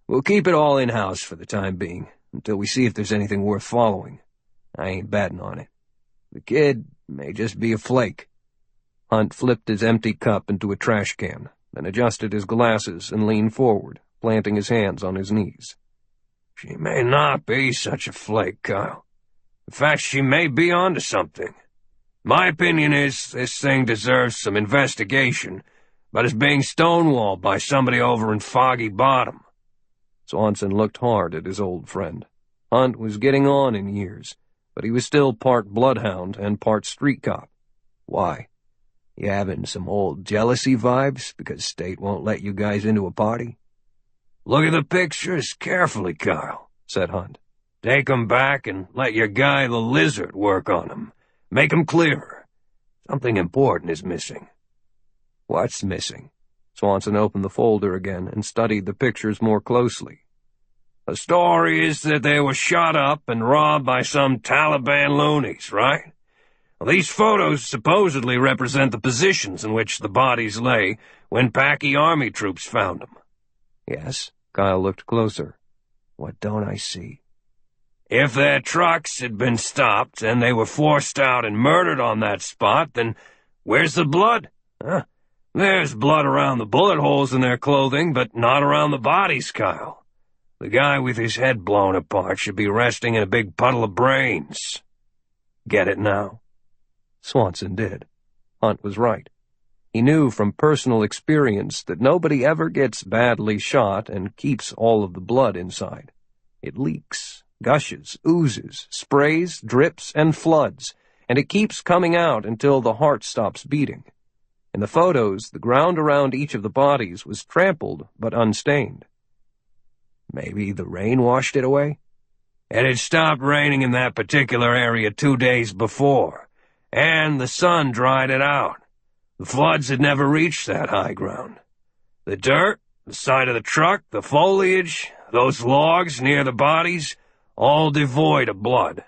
Speaker 3: We'll keep it all in-house for the time being, until we see if there's anything worth following. I ain't betting on it. The kid may just be a flake.
Speaker 1: Hunt flipped his empty cup into a trash can, then adjusted his glasses and leaned forward, planting his hands on his knees.
Speaker 4: She may not be such a flake, Kyle. In fact, she may be onto something. My opinion is this thing deserves some investigation, but is being stonewalled by somebody over in Foggy Bottom.
Speaker 1: Swanson looked hard at his old friend. Hunt was getting on in years, but he was still part bloodhound and part street cop.
Speaker 3: Why? You having some old jealousy vibes because State won't let you guys into a party?
Speaker 4: Look at the pictures carefully, Kyle, said Hunt. Take 'em back and let your guy the Lizard work on 'em. Make 'em clearer. Something important is missing.
Speaker 3: What's missing?
Speaker 1: Swanson opened the folder again and studied the pictures more closely.
Speaker 4: The story is that they were shot up and robbed by some Taliban loonies, right? Well, these photos supposedly represent the positions in which the bodies lay when Paki army troops found them.
Speaker 3: Yes?
Speaker 1: Kyle looked closer.
Speaker 3: What don't I see?
Speaker 4: If their trucks had been stopped and they were forced out and murdered on that spot, then where's the blood? Huh? There's blood around the bullet holes in their clothing, but not around the bodies, Kyle. The guy with his head blown apart should be resting in a big puddle of brains. Get it now?
Speaker 1: Swanson did. Hunt was right. He knew from personal experience that nobody ever gets badly shot and keeps all of the blood inside. It leaks, gushes, oozes, sprays, drips, and floods, and it keeps coming out until the heart stops beating. In the photos, the ground around each of the bodies was trampled but unstained.
Speaker 3: Maybe the rain washed it away?
Speaker 4: It had stopped raining in that particular area 2 days before, and the sun dried it out. The floods had never reached that high ground. The dirt, the side of the truck, the foliage, those logs near the bodies, all devoid of blood.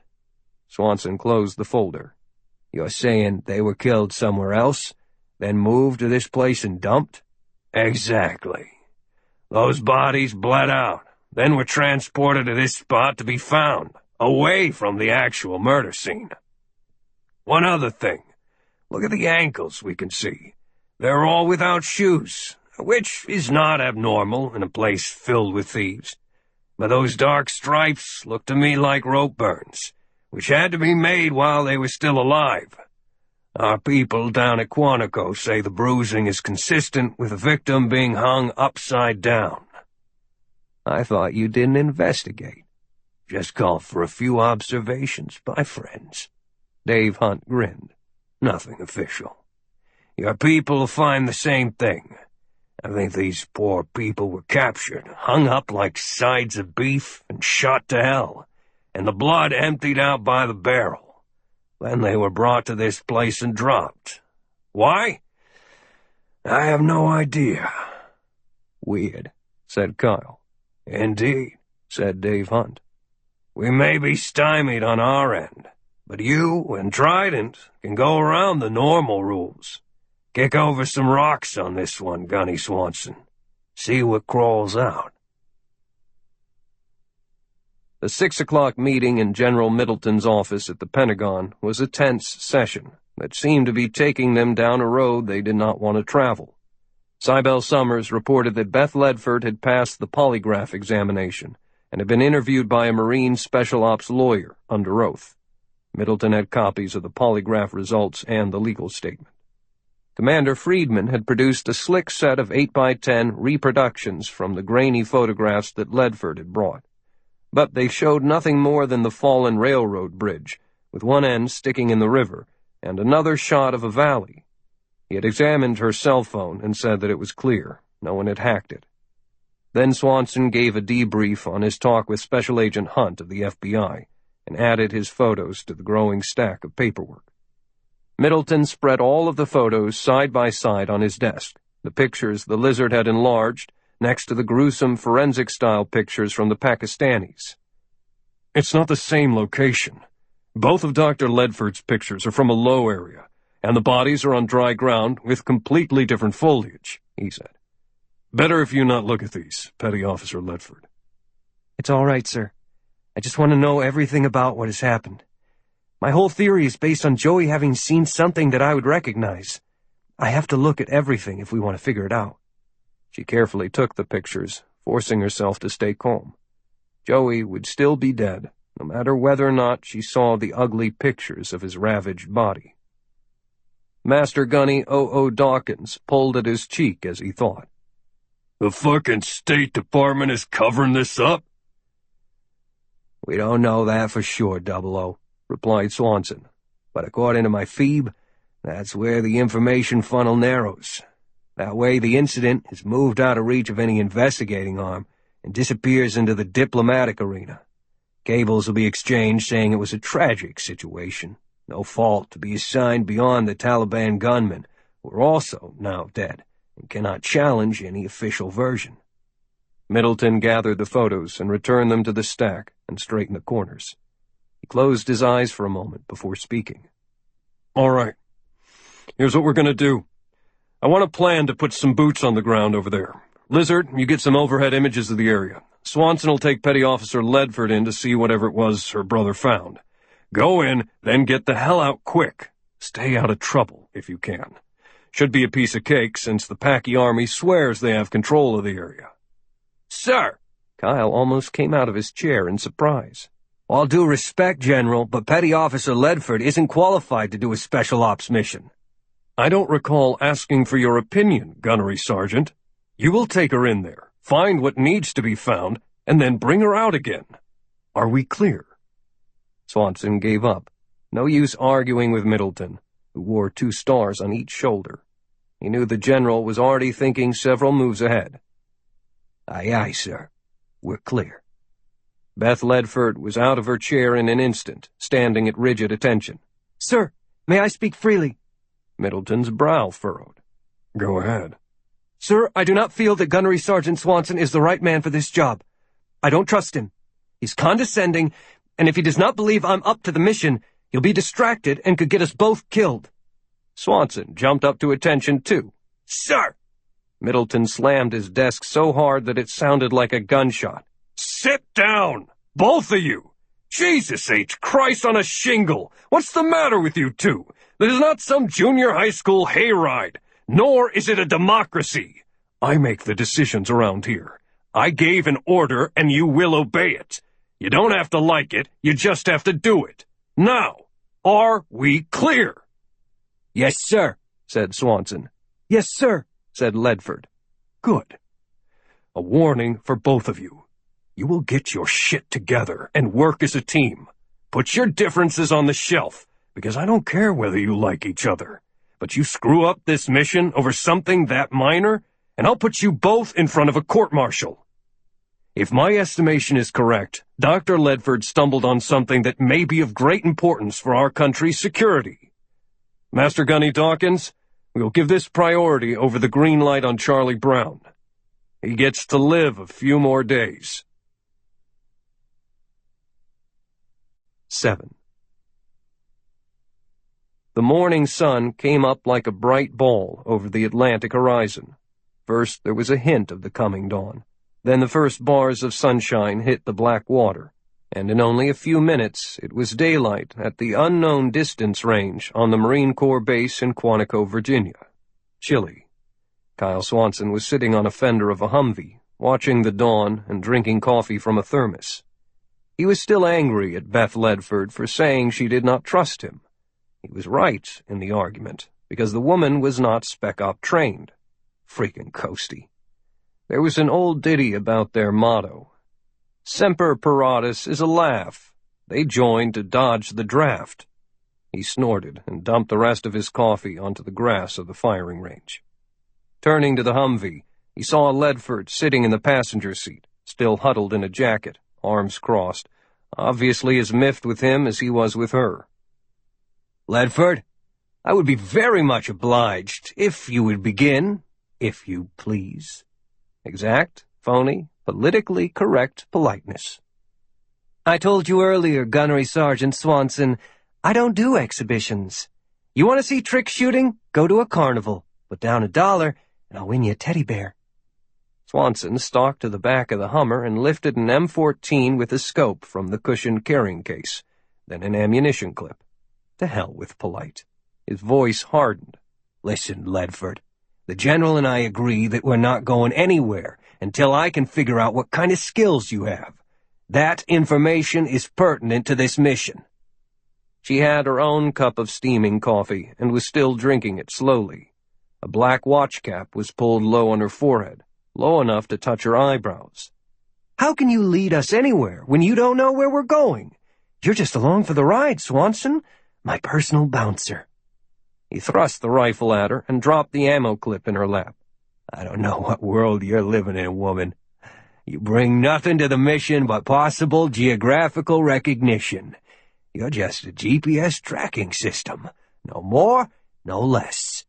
Speaker 1: Swanson closed the folder.
Speaker 3: You're saying they were killed somewhere else, then moved to this place and dumped?
Speaker 4: Exactly. Those bodies bled out, then were transported to this spot to be found, away from the actual murder scene. One other thing. Look at the ankles we can see. They're all without shoes, which is not abnormal in a place filled with thieves. But those dark stripes look to me like rope burns, which had to be made while they were still alive. Our people down at Quantico say the bruising is consistent with the victim being hung upside down.
Speaker 3: I thought you didn't investigate.
Speaker 4: Just called for a few observations by friends.
Speaker 1: Dave Hunt grinned.
Speaker 4: Nothing official. Your people will find the same thing. I think these poor people were captured, hung up like sides of beef, and shot to hell, and the blood emptied out by the barrel. Then they were brought to this place and dropped. Why? I have no idea.
Speaker 1: Weird, said Kyle.
Speaker 4: Indeed,
Speaker 1: said Dave Hunt.
Speaker 4: We may be stymied on our end, but you and Trident can go around the normal rules. Kick over some rocks on this one, Gunny Swanson. See what crawls out.
Speaker 1: The 6 o'clock meeting in General Middleton's office at the Pentagon was a tense session that seemed to be taking them down a road they did not want to travel. Cybele Summers reported that Beth Ledford had passed the polygraph examination, and had been interviewed by a Marine Special Ops lawyer under oath. Middleton had copies of the polygraph results and the legal statement. Commander Friedman had produced a slick set of 8x10 reproductions from the grainy photographs that Ledford had brought. But they showed nothing more than the fallen railroad bridge, with one end sticking in the river, and another shot of a valley. He had examined her cell phone and said that it was clear. No one had hacked it. Then Swanson gave a debrief on his talk with Special Agent Hunt of the FBI, and added his photos to the growing stack of paperwork. Middleton spread all of the photos side by side on his desk, the pictures the lizard had enlarged, next to the gruesome forensic-style pictures from the Pakistanis.
Speaker 4: It's not the same location. Both of Dr. Ledford's pictures are from a low area, and the bodies are on dry ground with completely different foliage, he said. Better if you not look at these, Petty Officer Ledford.
Speaker 2: It's all right, sir. I just want to know everything about what has happened. My whole theory is based on Joey having seen something that I would recognize. I have to look at everything if we want to figure it out.
Speaker 1: She carefully took the pictures, forcing herself to stay calm. Joey would still be dead, no matter whether or not she saw the ugly pictures of his ravaged body. Master Gunny O.O. Dawkins pulled at his cheek as he thought.
Speaker 4: The fucking State Department is covering this up?
Speaker 3: We don't know that for sure, 00, replied Swanson. But according to my Phoebe, that's where the information funnel narrows. That way the incident is moved out of reach of any investigating arm and disappears into the diplomatic arena. Cables will be exchanged saying it was a tragic situation. No fault to be assigned beyond the Taliban gunmen, who are also now dead and cannot challenge any official version.
Speaker 1: Middleton gathered the photos and returned them to the stack and straightened the corners. He closed his eyes for a moment before speaking.
Speaker 4: All right. Here's what we're going to do. I want a plan to put some boots on the ground over there. Lizard, you get some overhead images of the area. Swanson will take Petty Officer Ledford in to see whatever it was her brother found. Go in, then get the hell out quick. Stay out of trouble, if you can. Should be a piece of cake, since the Paki army swears they have control of the area.
Speaker 1: Sir! Kyle almost came out of his chair in surprise.
Speaker 3: All due respect, General, but Petty Officer Ledford isn't qualified to do a special ops mission.
Speaker 4: I don't recall asking for your opinion, Gunnery Sgt. You will take her in there, find what needs to be found, and then bring her out again. Are we clear?
Speaker 1: Swanson gave up. No use arguing with Middleton, who wore 2 stars on each shoulder. He knew the General was already thinking several moves ahead.
Speaker 3: Aye, aye, sir. We're clear.
Speaker 1: Beth Ledford was out of her chair in an instant, standing at rigid attention.
Speaker 2: Sir, may I speak freely?
Speaker 1: Middleton's brow furrowed.
Speaker 4: Go ahead.
Speaker 2: Sir, I do not feel that Gunnery Sergeant Swanson is the right man for this job. I don't trust him. He's condescending, and if he does not believe I'm up to the mission, he'll be distracted and could get us both killed.
Speaker 1: Swanson jumped up to attention, too.
Speaker 2: Sir!
Speaker 1: Middleton slammed his desk so hard that it sounded like a gunshot.
Speaker 4: Sit down! Both of you! Jesus H. Christ on a shingle! What's the matter with you two? This is not some junior high school hayride, nor is it a democracy. I make the decisions around here. I gave an order, and you will obey it. You don't have to like it, you just have to do it. Now, are we clear?
Speaker 3: Yes, sir, said Swanson.
Speaker 2: Yes, sir,
Speaker 1: said Ledford.
Speaker 4: Good. A warning for both of you. You will get your shit together and work as a team. Put your differences on the shelf, because I don't care whether you like each other. But you screw up this mission over something that minor, and I'll put you both in front of a court-martial. If my estimation is correct, Dr. Ledford stumbled on something that may be of great importance for our country's security. Master Gunny Dawkins, we will give this priority over the green light on Charlie Brown. He gets to live a few more days.
Speaker 1: 7. The morning sun came up like a bright ball over the Atlantic horizon. First there was a hint of the coming dawn. Then the first bars of sunshine hit the black water, and in only a few minutes it was daylight at the unknown distance range on the Marine Corps base in Quantico, Virginia. Chilly. Kyle Swanson was sitting on a fender of a Humvee, watching the dawn and drinking coffee from a thermos. He was still angry at Beth Ledford for saying she did not trust him. He was right in the argument, because the woman was not spec-op trained. Freaking coastie. There was an old ditty about their motto. Semper paratus is a laugh. They joined to dodge the draft. He snorted and dumped the rest of his coffee onto the grass of the firing range. Turning to the Humvee, he saw Ledford sitting in the passenger seat, still huddled in a jacket, arms crossed, obviously as miffed with him as he was with her.
Speaker 3: Ledford, I would be very much obliged if you would begin, if you please.
Speaker 1: Exact, phony, politically correct politeness.
Speaker 2: I told you earlier, Gunnery Sgt. Swanson, I don't do exhibitions. You want to see trick shooting? Go to a carnival. Put down $1, and I'll win you a teddy bear.
Speaker 1: Swanson stalked to the back of the Hummer and lifted an M14 with a scope from the cushioned carrying case, then an ammunition clip. To hell with polite. His voice hardened.
Speaker 3: Listen, Ledford, the General and I agree that we're not going anywhere until I can figure out what kind of skills you have. That information is pertinent to this mission.
Speaker 1: She had her own cup of steaming coffee and was still drinking it slowly. A black watch cap was pulled low on her forehead, low enough to touch her eyebrows.
Speaker 2: How can you lead us anywhere when you don't know where we're going? You're just along for the ride, Swanson, my personal bouncer.
Speaker 1: He thrust the rifle at her and dropped the ammo clip in her lap.
Speaker 3: I don't know what world you're living in, woman. You bring nothing to the mission but possible geographical recognition. You're just a GPS tracking system. No more, no less.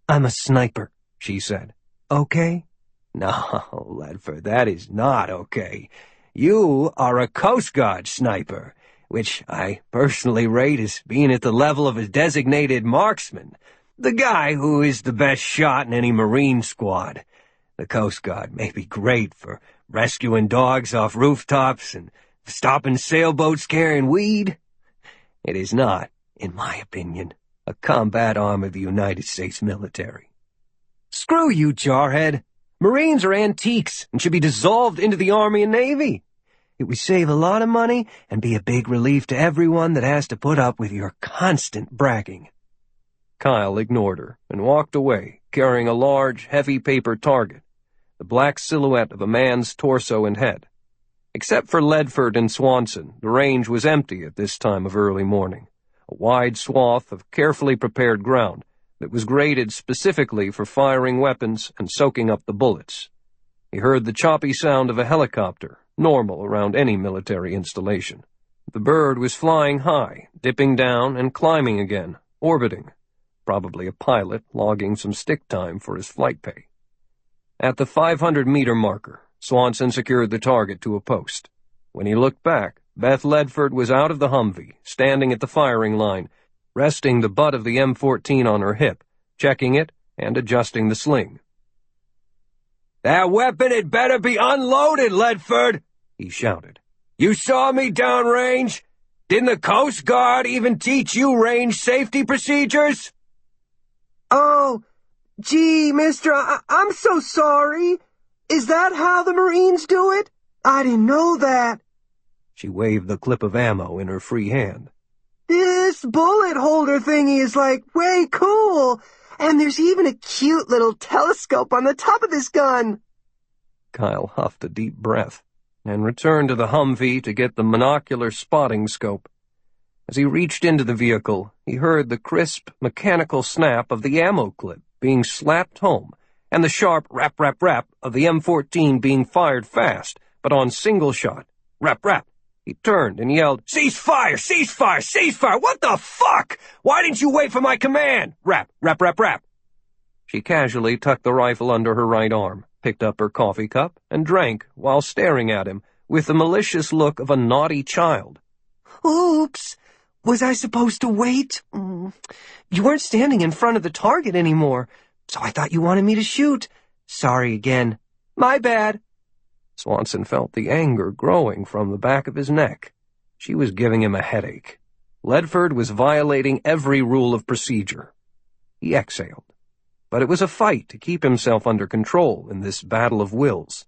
Speaker 2: I'm a sniper,
Speaker 3: she said.
Speaker 2: Okay?
Speaker 3: No, Ledford, that is not okay. You are a Coast Guard sniper, which I personally rate as being at the level of a designated marksman, the guy who is the best shot in any Marine squad. The Coast Guard may be great for rescuing dogs off rooftops and stopping sailboats carrying weed. It is not, in my opinion, a combat arm of the United States military.
Speaker 2: Screw you, jarhead. Marines are antiques and should be dissolved into the Army and Navy. It would save a lot of money and be a big relief to everyone that has to put up with your constant bragging.
Speaker 1: Kyle ignored her and walked away, carrying a large, heavy paper target, the black silhouette of a man's torso and head. Except for Ledford and Swanson, the range was empty at this time of early morning, a wide swath of carefully prepared ground that was graded specifically for firing weapons and soaking up the bullets. He heard the choppy sound of a helicopter, normal around any military installation. The bird was flying high, dipping down and climbing again, orbiting. Probably a pilot logging some stick time for his flight pay. At the 500-meter marker, Swanson secured the target to a post. When he looked back, Beth Ledford was out of the Humvee, standing at the firing line, resting the butt of the M14 on her hip, checking it and adjusting the sling.
Speaker 3: That weapon had better be unloaded, Ledford, he shouted. You saw me downrange? Didn't the Coast Guard even teach you range safety procedures?
Speaker 6: Oh, gee, mister, I'm so sorry. Is that how the Marines do it? I didn't know that.
Speaker 1: She waved the clip of ammo in her free hand.
Speaker 6: This bullet holder thingy is, like, way cool. And there's even a cute little telescope on the top of this gun.
Speaker 1: Kyle huffed a deep breath and returned to the Humvee to get the monocular spotting scope. As he reached into the vehicle, he heard the crisp, mechanical snap of the ammo clip being slapped home and the sharp rap, rap, rap of the M14 being fired fast, but on single shot. Rap, rap. He turned and yelled, "Cease fire! Cease fire! Cease fire! What the fuck? Why didn't you wait for my command?" Rap, rap, rap, rap. She casually tucked the rifle under her right arm, picked up her coffee cup, and drank while staring at him with the malicious look of a naughty child.
Speaker 2: Oops. Was I supposed to wait? You weren't standing in front of the target anymore, so I thought you wanted me to shoot. Sorry again. My bad.
Speaker 1: Swanson felt the anger growing from the back of his neck. She was giving him a headache. Ledford was violating every rule of procedure. He exhaled. But it was a fight to keep himself under control in this battle of wills.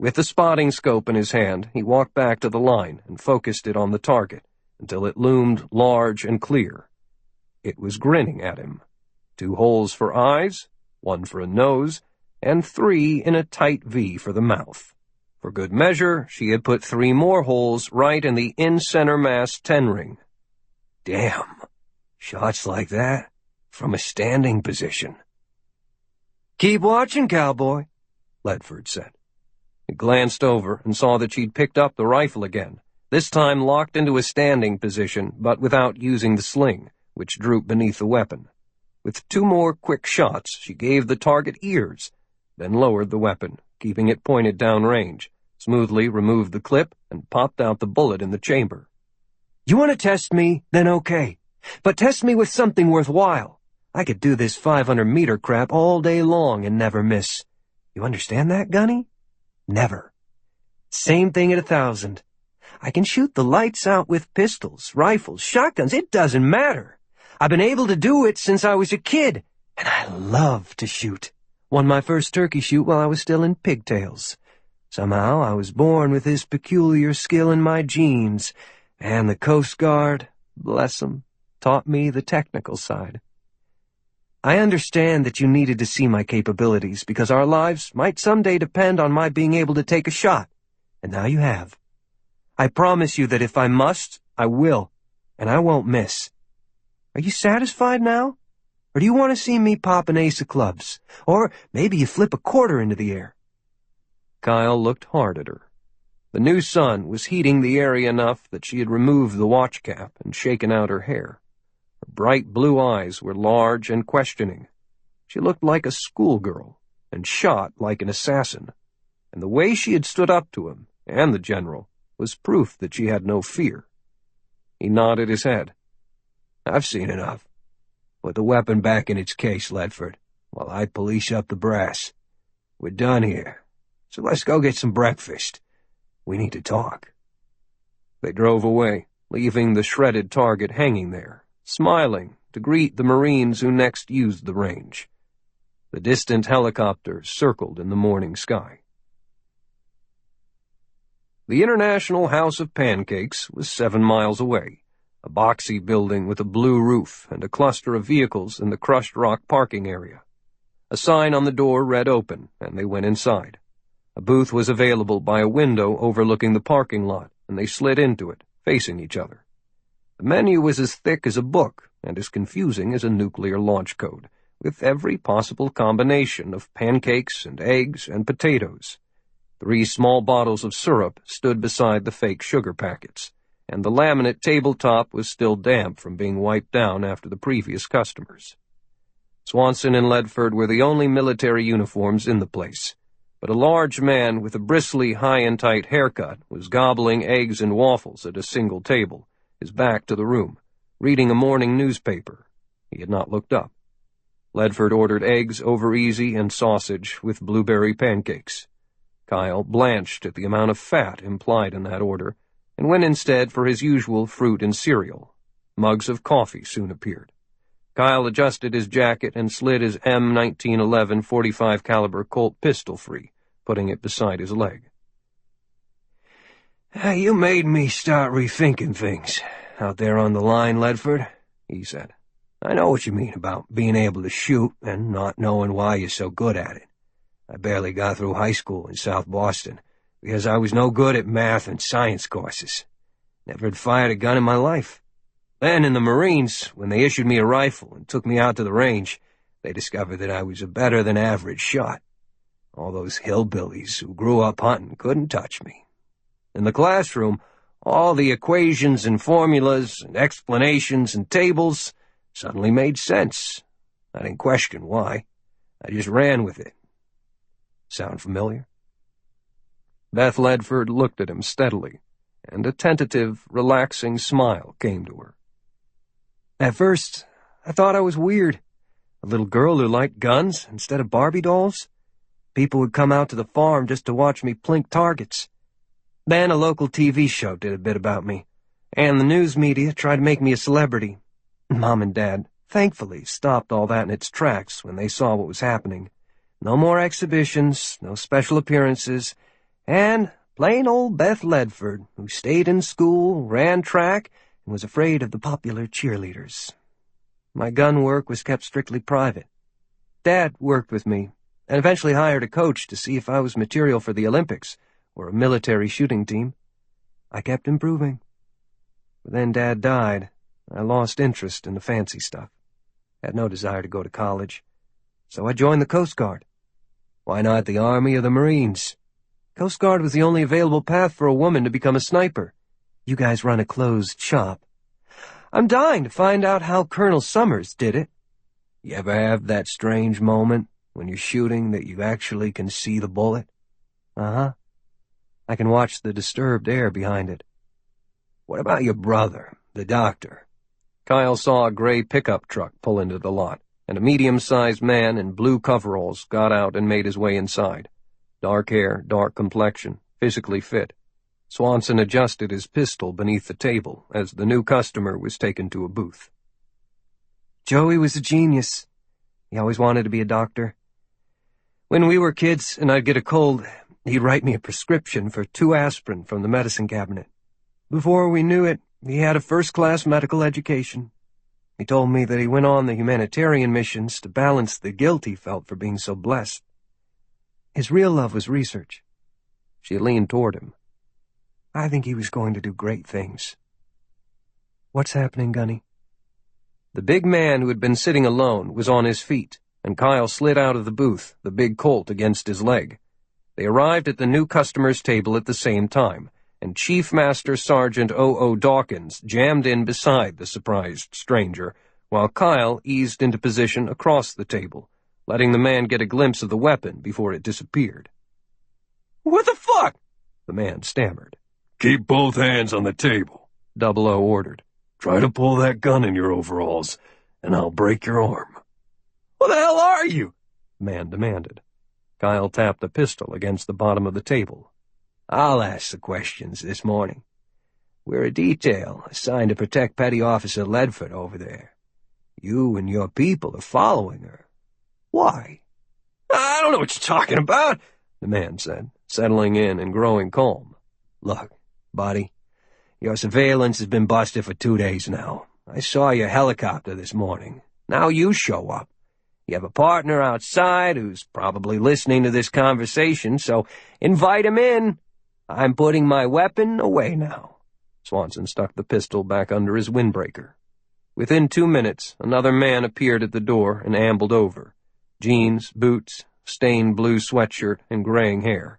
Speaker 1: With the spotting scope in his hand, he walked back to the line and focused it on the target until it loomed large and clear. It was grinning at him. 2 holes for eyes, 1 for a nose, and 3 in a tight V for the mouth. For good measure, she had put 3 more holes right in the in-center mass 10 ring.
Speaker 3: Damn. Shots like that? From a standing position.
Speaker 2: Keep watching, cowboy,
Speaker 1: Ledford said. He glanced over and saw that she'd picked up the rifle again, this time locked into a standing position, but without using the sling, which drooped beneath the weapon. With 2 more quick shots, she gave the target ears, then lowered the weapon, keeping it pointed downrange, smoothly removed the clip, and popped out the bullet in the chamber.
Speaker 2: You want to test me? Then okay. But test me with something worthwhile. I could do this 500-meter crap all day long and never miss. You understand that, Gunny? Never. Same thing at 1,000. I can shoot the lights out with pistols, rifles, shotguns. It doesn't matter. I've been able to do it since I was a kid, and I love to shoot. Won my first turkey shoot while I was still in pigtails. Somehow I was born with this peculiar skill in my genes, and the Coast Guard, bless 'em, taught me the technical side. I understand that you needed to see my capabilities because our lives might someday depend on my being able to take a shot, and now you have. I promise you that if I must, I will, and I won't miss. Are you satisfied now? Or do you want to see me pop an ace of clubs? Or maybe you flip a quarter into the air?
Speaker 1: Kyle looked hard at her. The new sun was heating the area enough that she had removed the watch cap and shaken out her hair. Her bright blue eyes were large and questioning. She looked like a schoolgirl and shot like an assassin, and the way she had stood up to him and the general was proof that she had no fear. He nodded his head.
Speaker 3: I've seen enough. Put the weapon back in its case, Ledford, while I police up the brass. We're done here, so let's go get some breakfast. We need to talk.
Speaker 1: They drove away, leaving the shredded target hanging there, smiling to greet the Marines who next used the range. The distant helicopters circled in the morning sky. The International House of Pancakes was 7 miles away, a boxy building with a blue roof and a cluster of vehicles in the crushed rock parking area. A sign on the door read open, and they went inside. A booth was available by a window overlooking the parking lot, and they slid into it, facing each other. The menu was as thick as a book and as confusing as a nuclear launch code, with every possible combination of pancakes and eggs and potatoes. 3 small bottles of syrup stood beside the fake sugar packets, and the laminate tabletop was still damp from being wiped down after the previous customers. Swanson and Ledford were the only military uniforms in the place, but a large man with a bristly, high-and-tight haircut was gobbling eggs and waffles at a single table, his back to the room, reading a morning newspaper. He had not looked up. Ledford ordered eggs over easy and sausage with blueberry pancakes. Kyle blanched at the amount of fat implied in that order, and went instead for his usual fruit and cereal. Mugs of coffee soon appeared. Kyle adjusted his jacket and slid his M1911 .45 caliber Colt pistol free, putting it beside his leg.
Speaker 3: You made me start rethinking things out there on the line, Ledford, he said. I know what you mean about being able to shoot and not knowing why you're so good at it. I barely got through high school in South Boston because I was no good at math and science courses. Never had fired a gun in my life. Then in the Marines, when they issued me a rifle and took me out to the range, they discovered that I was a better-than-average shot. All those hillbillies who grew up hunting couldn't touch me. In the classroom, all the equations and formulas and explanations and tables suddenly made sense. I didn't question why. I just ran with it. Sound familiar?
Speaker 1: Beth Ledford looked at him steadily, and a tentative, relaxing smile came to her.
Speaker 2: At first, I thought I was weird. A little girl who liked guns instead of Barbie dolls. People would come out to the farm just to watch me plink targets. Then a local TV show did a bit about me, and the news media tried to make me a celebrity. Mom and Dad, thankfully, stopped all that in its tracks when they saw what was happening. No more exhibitions, no special appearances, And plain old Beth Ledford, who stayed in school, ran track, and was afraid of the popular cheerleaders. My gun work was kept strictly private. Dad worked with me, and eventually hired a coach to see if I was material for the Olympics or a military shooting team. I kept improving. But then Dad died. I lost interest in the fancy stuff. Had no desire to go to college. So I joined the Coast Guard. Why not the Army or the Marines? Coast Guard was the only available path for a woman to become a sniper. You guys run a closed shop. I'm dying to find out how Colonel Summers did it. You ever have that strange moment when you're shooting that you actually can see the bullet? Uh-huh. I can watch the disturbed air behind it. What about your brother, the doctor?
Speaker 1: Kyle saw a gray pickup truck pull into the lot, and a medium-sized man in blue coveralls got out and made his way inside. Dark hair, dark complexion, physically fit. Swanson adjusted his pistol beneath the table as the new customer was taken to a booth.
Speaker 2: Joey was a genius. He always wanted to be a doctor. When we were kids and I'd get a cold, he'd write me a prescription for 2 aspirin from the medicine cabinet. Before we knew it, he had a first-class medical education. He told me that he went on the humanitarian missions to balance the guilt he felt for being so blessed. His real love was research.
Speaker 1: She leaned toward him.
Speaker 2: I think he was going to do great things. What's happening, Gunny?
Speaker 1: The big man who had been sitting alone was on his feet, and Kyle slid out of the booth, the big Colt against his leg. They arrived at the new customer's table at the same time, and Chief Master Sergeant O.O. Dawkins jammed in beside the surprised stranger, while Kyle eased into position across the table, letting the man get a glimpse of the weapon before it disappeared.
Speaker 2: What the fuck?
Speaker 1: The man stammered.
Speaker 4: Keep both hands on the table,
Speaker 1: 00 ordered.
Speaker 4: Try to pull that gun in your overalls, and I'll break your arm.
Speaker 2: Who the hell are you?
Speaker 1: The man demanded. Kyle tapped the pistol against the bottom of the table.
Speaker 3: I'll ask the questions this morning. We're a detail assigned to protect Petty Officer Ledford over there. You and your people are following her. Why?
Speaker 2: I don't know what you're talking about,
Speaker 1: the man said, settling in and growing calm.
Speaker 3: Look, buddy. Your surveillance has been busted for 2 days now. I saw your helicopter this morning. Now you show up. You have a partner outside who's probably listening to this conversation, so invite him in. I'm putting my weapon away now.
Speaker 1: Swanson stuck the pistol back under his windbreaker. Within 2 minutes, another man appeared at the door and ambled over. Jeans, boots, stained blue sweatshirt, and graying hair.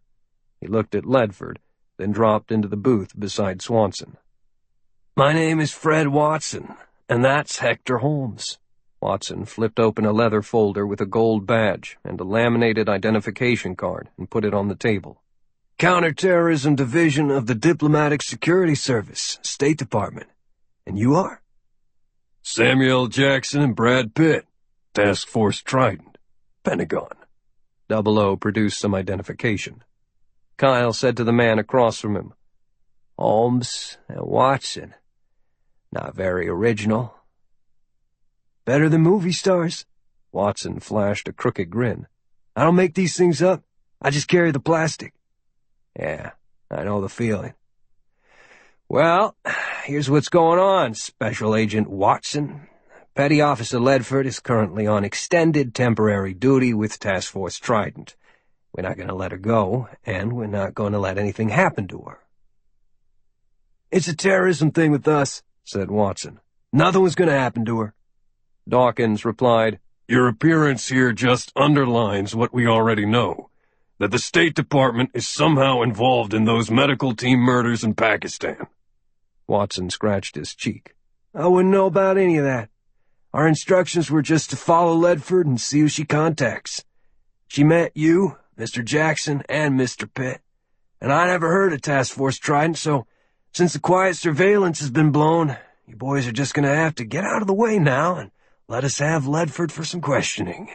Speaker 1: He looked at Ledford, then dropped into the booth beside Swanson.
Speaker 3: My name is Fred Watson, and that's Hector Holmes.
Speaker 1: Watson flipped open a leather folder with a gold badge and a laminated identification card and put it on the table.
Speaker 3: Counterterrorism Division of the Diplomatic Security Service, State Department. And you are?
Speaker 4: Samuel Jackson and Brad Pitt, Task Force Trident, Pentagon.
Speaker 1: 00 produced some identification. Kyle said to the man across from him,
Speaker 3: Holmes and Watson. Not very original. Better than movie stars.
Speaker 1: Watson flashed a crooked grin.
Speaker 3: I don't make these things up. I just carry the plastic.
Speaker 1: Yeah, I know the feeling.
Speaker 3: Well, here's what's going on, Special Agent Watson. Petty Officer Ledford is currently on extended temporary duty with Task Force Trident. We're not going to let her go, and we're not going to let anything happen to her. It's a terrorism thing with us, said Watson. Nothing was going to happen to her.
Speaker 1: Dawkins replied,
Speaker 4: Your appearance here just underlines what we already know, that the State Department is somehow involved in those medical team murders in Pakistan.
Speaker 1: Watson scratched his cheek.
Speaker 3: I wouldn't know about any of that. Our instructions were just to follow Ledford and see who she contacts. She met you, Mr. Jackson, and Mr. Pitt, and I never heard of Task Force Trident, so since the quiet surveillance has been blown, you boys are just going to have to get out of the way now and let us have Ledford for some questioning.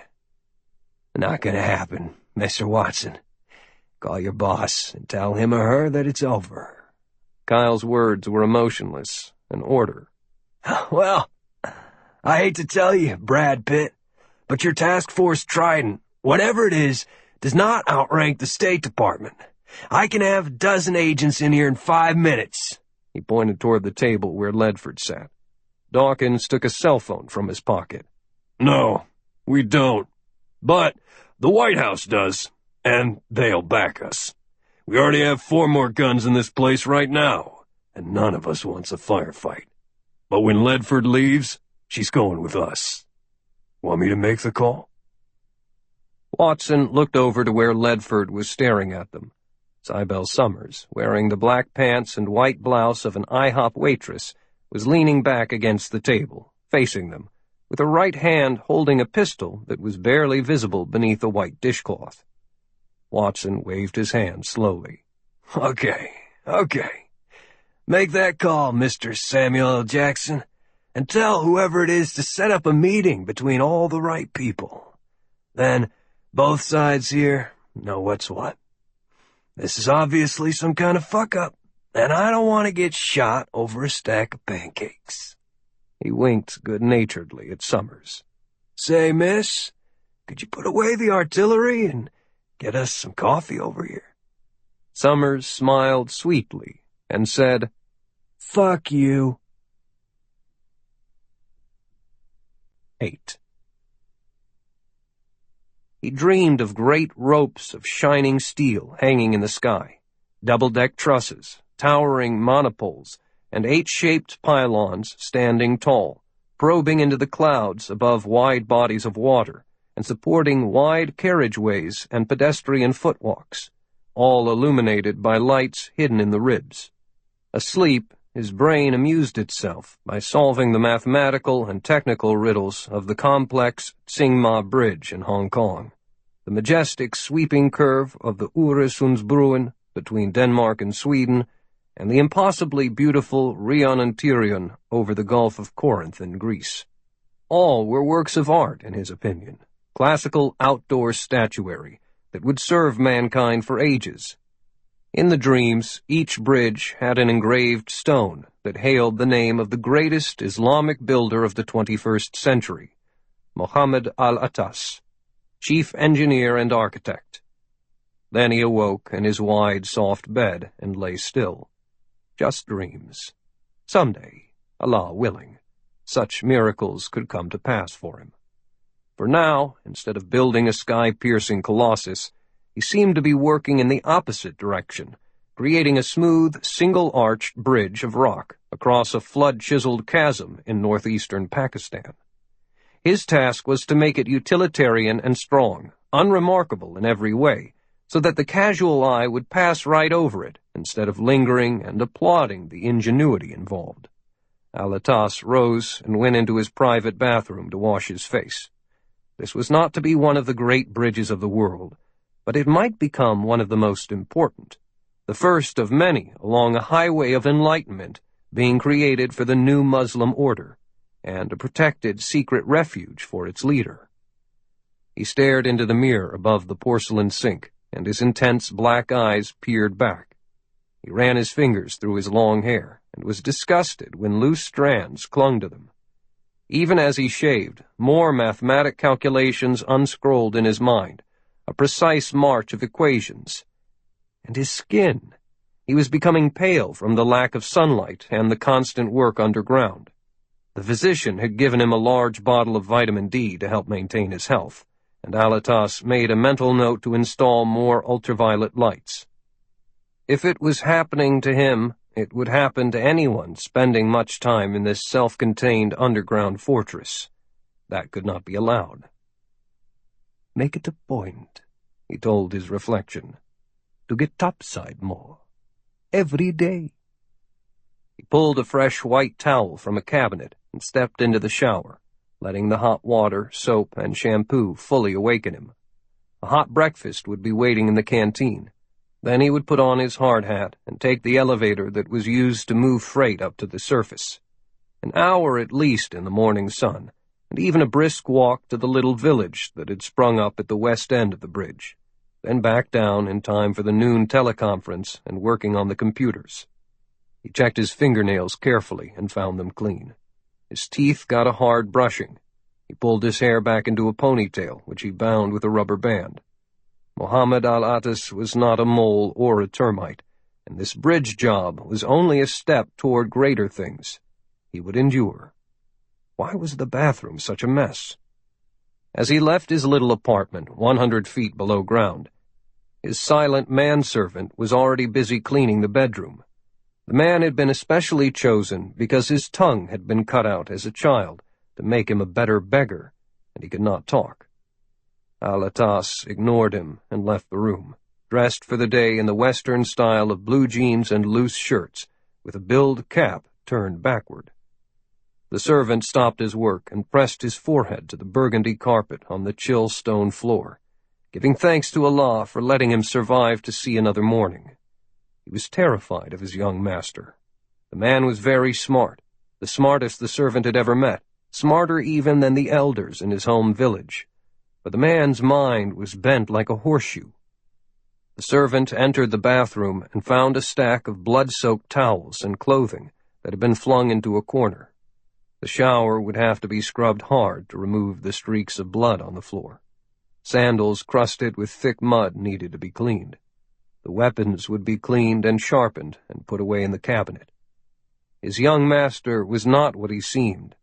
Speaker 3: Not going to happen, Mr. Watson. Call your boss and tell him or her that it's over.
Speaker 1: Kyle's words were emotionless, an order.
Speaker 3: Well, I hate to tell you, Brad Pitt, but your Task Force Trident, whatever it is, does not outrank the State Department. I can have a dozen agents in here in 5 minutes." He pointed toward the table where Ledford sat.
Speaker 1: Dawkins took a cell phone from his pocket.
Speaker 4: "No, we don't. But the White House does, and they'll back us. We already have 4 more guns in this place right now, and none of us wants a firefight. But when Ledford leaves, she's going with us. Want me to make the call?"
Speaker 1: Watson looked over to where Ledford was staring at them. Cybele Summers, wearing the black pants and white blouse of an IHOP waitress, was leaning back against the table, facing them, with her right hand holding a pistol that was barely visible beneath a white dishcloth. Watson waved his hand slowly.
Speaker 3: Okay. Make that call, Mr. Samuel L. Jackson, and tell whoever it is to set up a meeting between all the right people. Then, both sides here know what's what. This is obviously some kind of fuck-up, and I don't want to get shot over a stack of pancakes."
Speaker 1: He winked good-naturedly at Summers.
Speaker 3: "Say, miss, could you put away the artillery and get us some coffee over here?"
Speaker 1: Summers smiled sweetly and said,
Speaker 3: "Fuck you."
Speaker 1: 8. He dreamed of great ropes of shining steel hanging in the sky, double-deck trusses, towering monopoles, and 8-shaped pylons standing tall, probing into the clouds above wide bodies of water and supporting wide carriageways and pedestrian footwalks, all illuminated by lights hidden in the ribs. Asleep, his brain amused itself by solving the mathematical and technical riddles of the complex Tsingma Bridge in Hong Kong, the majestic sweeping curve of the Øresundsbroen between Denmark and Sweden, and the impossibly beautiful Rhionontieren over the Gulf of Corinth in Greece. All were works of art, in his opinion, classical outdoor statuary that would serve mankind for ages. In the dreams, each bridge had an engraved stone that hailed the name of the greatest Islamic builder of the 21st century, Muhammad al-Attas, chief engineer and architect. Then he awoke in his wide, soft bed and lay still. Just dreams. Someday, Allah willing, such miracles could come to pass for him. For now, instead of building a sky-piercing colossus, he seemed to be working in the opposite direction, creating a smooth, single-arched bridge of rock across a flood-chiseled chasm in northeastern Pakistan. His task was to make it utilitarian and strong, unremarkable in every way, so that the casual eye would pass right over it instead of lingering and applauding the ingenuity involved. Al-Attas rose and went into his private bathroom to wash his face. This was not to be one of the great bridges of the world, but it might become one of the most important, the first of many along a highway of enlightenment being created for the new Muslim order, and a protected secret refuge for its leader. He stared into the mirror above the porcelain sink, and his intense black eyes peered back. He ran his fingers through his long hair, and was disgusted when loose strands clung to them. Even as he shaved, more mathematic calculations unscrolled in his mind, a precise march of equations. And his skin. He was becoming pale from the lack of sunlight and the constant work underground. The physician had given him a large bottle of vitamin D to help maintain his health, and Al-Attas made a mental note to install more ultraviolet lights. If it was happening to him, it would happen to anyone spending much time in this self-contained underground fortress. That could not be allowed.
Speaker 5: "Make it a point," he told his reflection, "to get topside more. Every day."
Speaker 1: He pulled a fresh white towel from a cabinet and stepped into the shower, letting the hot water, soap, and shampoo fully awaken him. A hot breakfast would be waiting in the canteen. Then he would put on his hard hat and take the elevator that was used to move freight up to the surface. An hour at least in the morning sun, and even a brisk walk to the little village that had sprung up at the west end of the bridge, then back down in time for the noon teleconference and working on the computers. He checked his fingernails carefully and found them clean. His teeth got a hard brushing. He pulled his hair back into a ponytail, which he bound with a rubber band. Mohammed Al-Atas was not a mole or a termite, and this bridge job was only a step toward greater things. He would endure. Why was the bathroom such a mess? As he left his little apartment 100 feet below ground, his silent manservant was already busy cleaning the bedroom. The man had been especially chosen because his tongue had been cut out as a child to make him a better beggar, and he could not talk. Al-Atas ignored him and left the room, dressed for the day in the Western style of blue jeans and loose shirts, with a billed cap turned backward. The servant stopped his work and pressed his forehead to the burgundy carpet on the chill stone floor, giving thanks to Allah for letting him survive to see another morning. He was terrified of his young master. The man was very smart, the smartest the servant had ever met, smarter even than the elders in his home village. But the man's mind was bent like a horseshoe. The servant entered the bathroom and found a stack of blood-soaked towels and clothing that had been flung into a corner. The shower would have to be scrubbed hard to remove the streaks of blood on the floor. Sandals crusted with thick mud needed to be cleaned. The weapons would be cleaned and sharpened and put away in the cabinet. His young master was not what he seemed,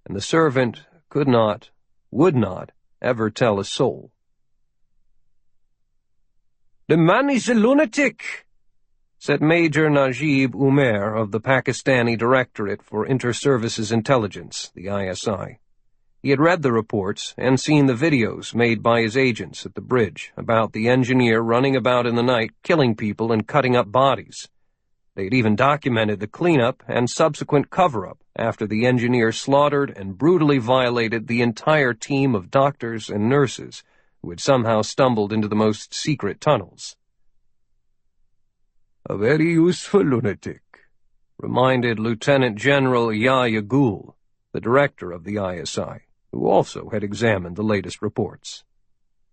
Speaker 1: and the servant could not, would not, ever tell a soul. "The man is a lunatic," said Major Najib Umair of the Pakistani Directorate for Inter-Services Intelligence, the ISI. He had read the reports and seen the videos made by his agents at the bridge about the engineer running about in the night killing people and cutting up bodies. They had even documented the cleanup and subsequent cover-up after the engineer slaughtered and brutally violated the entire team of doctors and nurses who had somehow stumbled into the most secret tunnels.
Speaker 5: "A very useful lunatic,"
Speaker 1: reminded Lieutenant General Yahya Ghul, the director of the ISI, who also had examined the latest reports.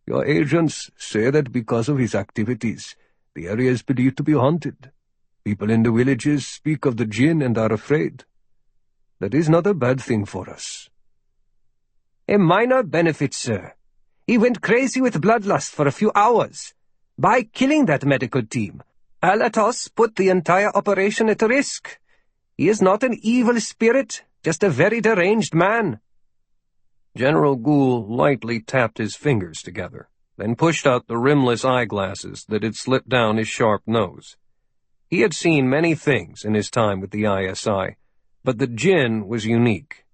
Speaker 5: "Your agents say that because of his activities, the area is believed to be haunted. People in the villages speak of the jinn and are afraid. That is not a bad thing for us."
Speaker 2: "A minor benefit, sir. He went crazy with bloodlust for a few hours. By killing that medical team, Al-Atas put the entire operation at risk. He is not an evil spirit, just a very deranged man."
Speaker 1: General Ghul lightly tapped his fingers together, then pushed out the rimless eyeglasses that had slipped down his sharp nose. He had seen many things in his time with the ISI, but the jinn was unique.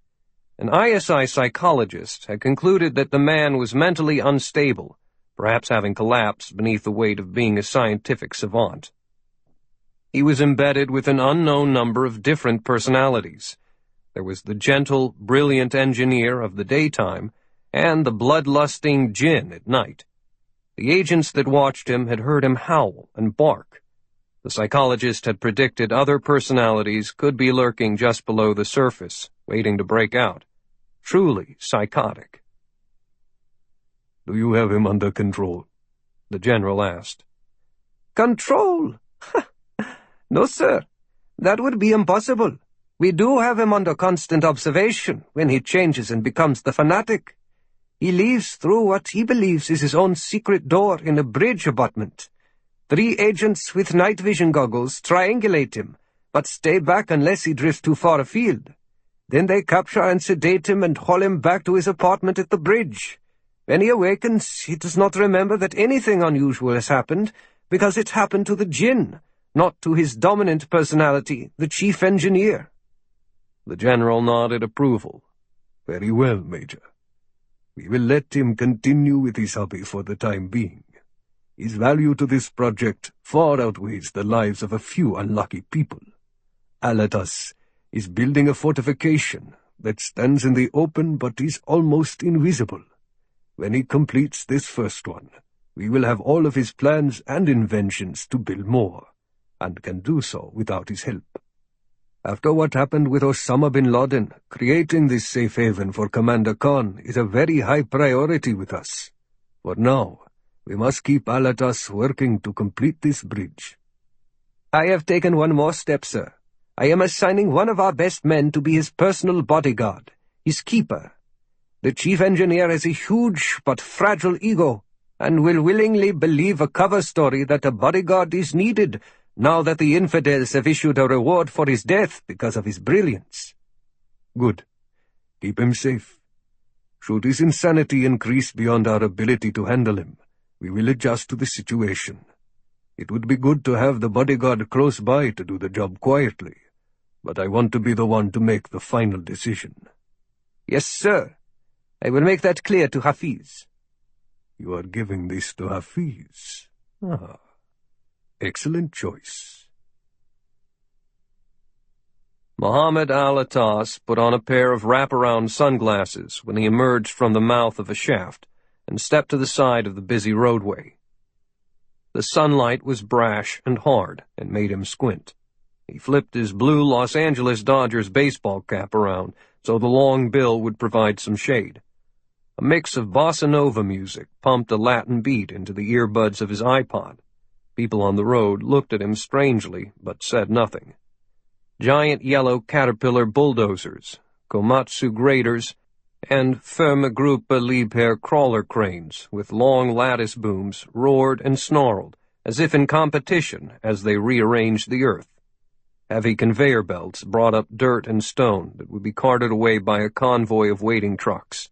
Speaker 1: An ISI psychologist had concluded that the man was mentally unstable, perhaps having collapsed beneath the weight of being a scientific savant. He was embedded with an unknown number of different personalities. There was the gentle, brilliant engineer of the daytime, and the bloodlusting jinn at night. The agents that watched him had heard him howl and bark. The psychologist had predicted other personalities could be lurking just below the surface, waiting to break out. Truly psychotic.
Speaker 5: "Do you have him under control?"
Speaker 1: the general asked.
Speaker 2: "Control? No, sir. That would be impossible. We do have him under constant observation when he changes and becomes the fanatic. He leaves through what he believes is his own secret door in a bridge abutment. 3 agents with night vision goggles triangulate him, but stay back unless he drifts too far afield. Then they capture and sedate him and haul him back to his apartment at the bridge. When he awakens, he does not remember that anything unusual has happened, because it happened to the jinn, not to his dominant personality, the chief engineer."
Speaker 1: The general nodded approval.
Speaker 5: "Very well, Major. We will let him continue with his hobby for the time being. His value to this project far outweighs the lives of a few unlucky people. Al-Atas is building a fortification that stands in the open but is almost invisible. When he completes this first one, we will have all of his plans and inventions to build more, and can do so without his help. After what happened with Osama bin Laden, creating this safe haven for Commander Khan is a very high priority with us. For now, we must keep Al-Atas working to complete this bridge."
Speaker 2: "I have taken one more step, sir. I am assigning one of our best men to be his personal bodyguard, his keeper. The chief engineer has a huge but fragile ego.
Speaker 3: and will willingly believe a cover story that a bodyguard is needed now that the infidels have issued a reward for his death because of his brilliance.
Speaker 5: Good. Keep him safe. Should his insanity increase beyond our ability to handle him, we will adjust to the situation. It would be good to have the bodyguard close by to do the job quietly, but I want to be the one to make the final decision.
Speaker 3: Yes, sir. I will make that clear to Hafiz.
Speaker 5: You are giving this to Hafiz. Ah, excellent choice.
Speaker 1: Muhammad al-Attas put on a pair of wraparound sunglasses when he emerged from the mouth of a shaft and stepped to the side of the busy roadway. The sunlight was brash and hard and made him squint. He flipped his blue Los Angeles Dodgers baseball cap around so the long bill would provide some shade. A mix of bossa nova music pumped a Latin beat into the earbuds of his iPod. People on the road looked at him strangely, but said nothing. Giant yellow Caterpillar bulldozers, Komatsu graders, and Firmagruppe Liebherr crawler cranes with long lattice booms roared and snarled, as if in competition as they rearranged the earth. Heavy conveyor belts brought up dirt and stone that would be carted away by a convoy of waiting trucks,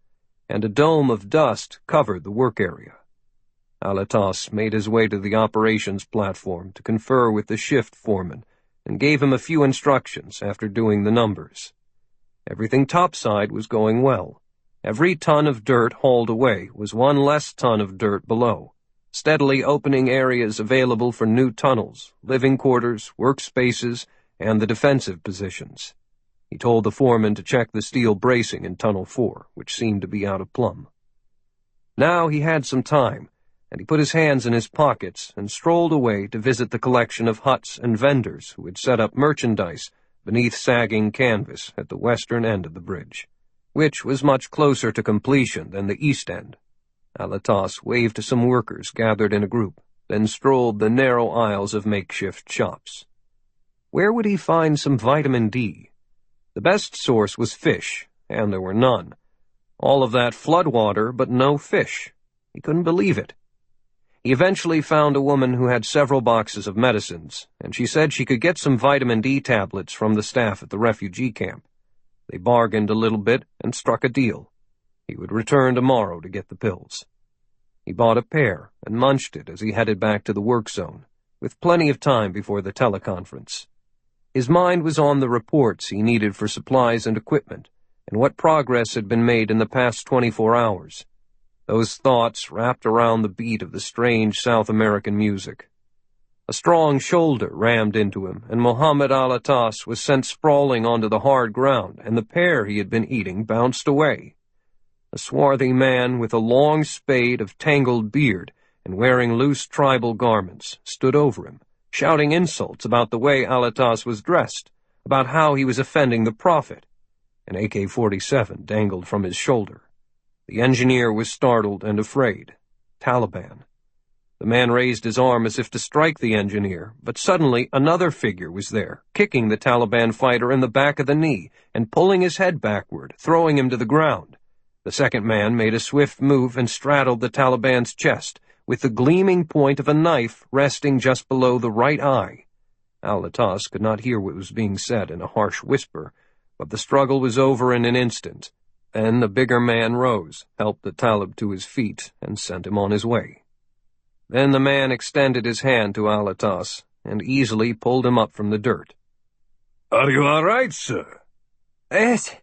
Speaker 1: and a dome of dust covered the work area. Al-Attas made his way to the operations platform to confer with the shift foreman and gave him a few instructions after doing the numbers. Everything topside was going well. Every ton of dirt hauled away was one less ton of dirt below, steadily opening areas available for new tunnels, living quarters, workspaces, and the defensive positions. He told the foreman to check the steel bracing in Tunnel 4, which seemed to be out of plumb. Now he had some time, and he put his hands in his pockets and strolled away to visit the collection of huts and vendors who had set up merchandise beneath sagging canvas at the western end of the bridge, which was much closer to completion than the east end. Al-Attas waved to some workers gathered in a group, then strolled the narrow aisles of makeshift shops. Where would he find some vitamin D? The best source was fish, and there were none. All of that floodwater, but no fish. He couldn't believe it. He eventually found a woman who had several boxes of medicines, and she said she could get some vitamin D tablets from the staff at the refugee camp. They bargained a little bit and struck a deal. He would return tomorrow to get the pills. He bought a pair and munched it as he headed back to the work zone, with plenty of time before the teleconference. His mind was on the reports he needed for supplies and equipment, and what progress had been made in the past 24 hours. Those thoughts wrapped around the beat of the strange South American music. A strong shoulder rammed into him, and Muhammad al-Attas was sent sprawling onto the hard ground, and the pear he had been eating bounced away. A swarthy man with a long spade of tangled beard and wearing loose tribal garments stood over him, shouting insults about the way al-Attas was dressed, about how he was offending the Prophet. An AK-47 dangled from his shoulder. The engineer was startled and afraid. Taliban. The man raised his arm as if to strike the engineer, but suddenly another figure was there, kicking the Taliban fighter in the back of the knee and pulling his head backward, throwing him to the ground. The second man made a swift move and straddled the Taliban's chest, with the gleaming point of a knife resting just below the right eye. Al-Attas could not hear what was being said in a harsh whisper, but the struggle was over in an instant. Then the bigger man rose, helped the Talib to his feet, and sent him on his way. Then the man extended his hand to Al-Attas and easily pulled him up from the dirt.
Speaker 4: "Are you all right, sir?"
Speaker 2: Yes.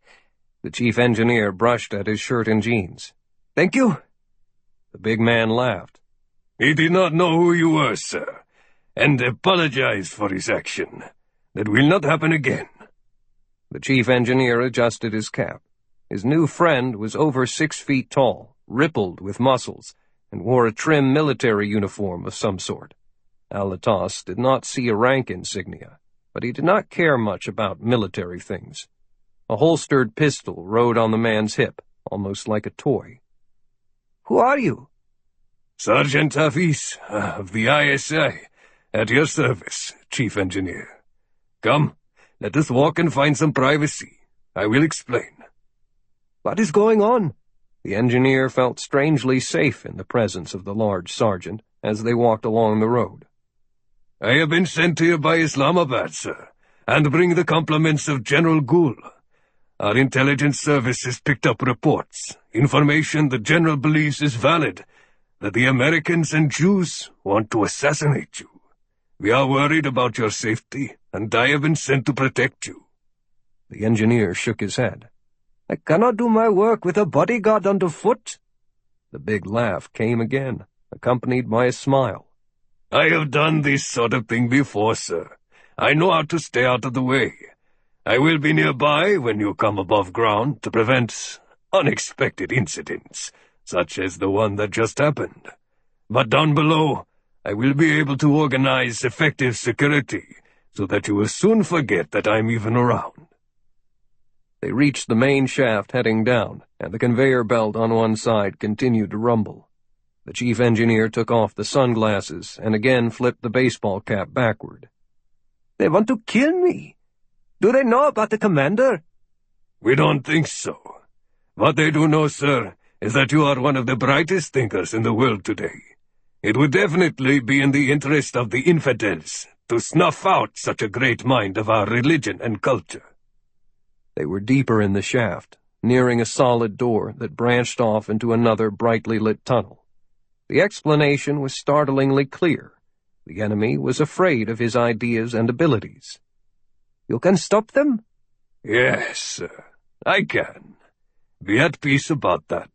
Speaker 1: The chief engineer brushed at his shirt and jeans.
Speaker 2: Thank you.
Speaker 1: The big man laughed.
Speaker 4: "He did not know who you were, sir, and apologized for his action. That will not happen again."
Speaker 1: The chief engineer adjusted his cap. His new friend was over 6 feet tall, rippled with muscles, and wore a trim military uniform of some sort. Al-Attas did not see a rank insignia, but he did not care much about military things. A holstered pistol rode on the man's hip, almost like a toy.
Speaker 2: Who are you?
Speaker 4: "Sergeant Hafiz, of the ISI, at your service, Chief Engineer. Come, let us walk and find some privacy. I will explain."
Speaker 2: What is going on?
Speaker 1: The engineer felt strangely safe in the presence of the large sergeant as they walked along the road.
Speaker 4: "I have been sent here by Islamabad, sir, and bring the compliments of General Gul. Our intelligence service has picked up reports, information the General believes is valid, that the Americans and Jews want to assassinate you. We are worried about your safety, and I have been sent to protect you."
Speaker 1: The engineer shook his head.
Speaker 2: "I cannot do my work with a bodyguard underfoot."
Speaker 1: The big laugh came again, accompanied by a smile.
Speaker 4: "I have done this sort of thing before, sir. I know how to stay out of the way. I will be nearby when you come above ground to prevent unexpected incidents, such as the one that just happened. But down below, I will be able to organize effective security so that you will soon forget that I'm even around."
Speaker 1: They reached the main shaft heading down, and the conveyor belt on one side continued to rumble. The chief engineer took off the sunglasses and again flipped the baseball cap backward.
Speaker 2: "They want to kill me. Do they know about the commander?"
Speaker 4: "We don't think so. What they do know, sir, is that you are one of the brightest thinkers in the world today. It would definitely be in the interest of the infidels to snuff out such a great mind of our religion and culture."
Speaker 1: They were deeper in the shaft, nearing a solid door that branched off into another brightly lit tunnel. The explanation was startlingly clear. The enemy was afraid of his ideas and abilities.
Speaker 2: "You can stop them?"
Speaker 4: "Yes, sir, I can. Be at peace about that."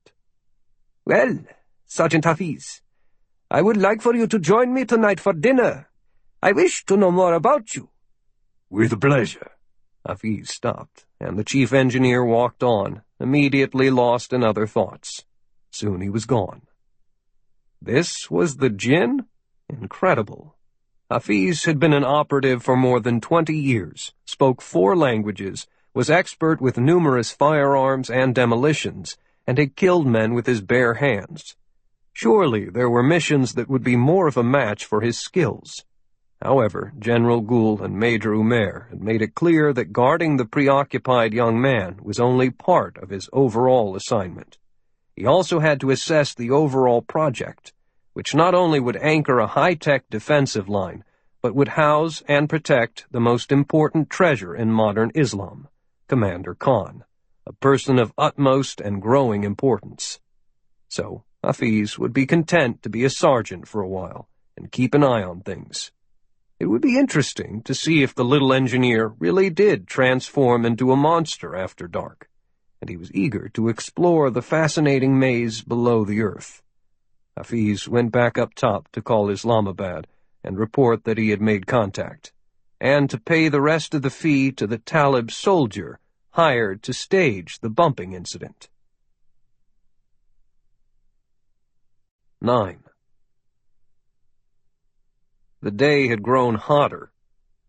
Speaker 2: "Well, Sergeant Hafiz, I would like for you to join me tonight for dinner. I wish to know more about you."
Speaker 4: "With pleasure."
Speaker 1: Hafiz stopped, and the chief engineer walked on, immediately lost in other thoughts. Soon he was gone. This was the Jinn? Incredible. Hafiz had been an operative for more than 20 years, spoke 4 languages, was expert with numerous firearms and demolitions, and had killed men with his bare hands. Surely there were missions that would be more of a match for his skills. However, General Gul and Major Umair had made it clear that guarding the preoccupied young man was only part of his overall assignment. He also had to assess the overall project, which not only would anchor a high-tech defensive line, but would house and protect the most important treasure in modern Islam, Commander Khan, a person of utmost and growing importance. So, Hafiz would be content to be a sergeant for a while and keep an eye on things. It would be interesting to see if the little engineer really did transform into a monster after dark, and he was eager to explore the fascinating maze below the earth. Hafiz went back up top to call Islamabad and report that he had made contact, and to pay the rest of the fee to the Talib soldier hired to stage the bumping incident. 9. The day had grown hotter,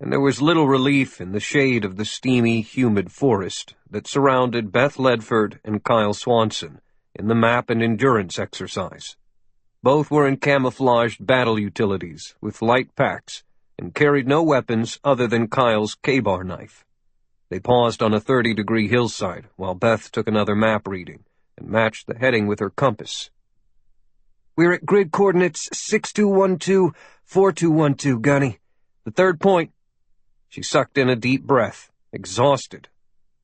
Speaker 1: and there was little relief in the shade of the steamy, humid forest that surrounded Beth Ledford and Kyle Swanson in the map and endurance exercise. Both were in camouflaged battle utilities with light packs and carried no weapons other than Kyle's K-bar knife. They paused on a 30-degree hillside while Beth took another map reading and matched the heading with her compass.
Speaker 2: "We're at grid coordinates 6212-4212, Gunny.
Speaker 1: The 3rd point." She sucked in a deep breath, exhausted.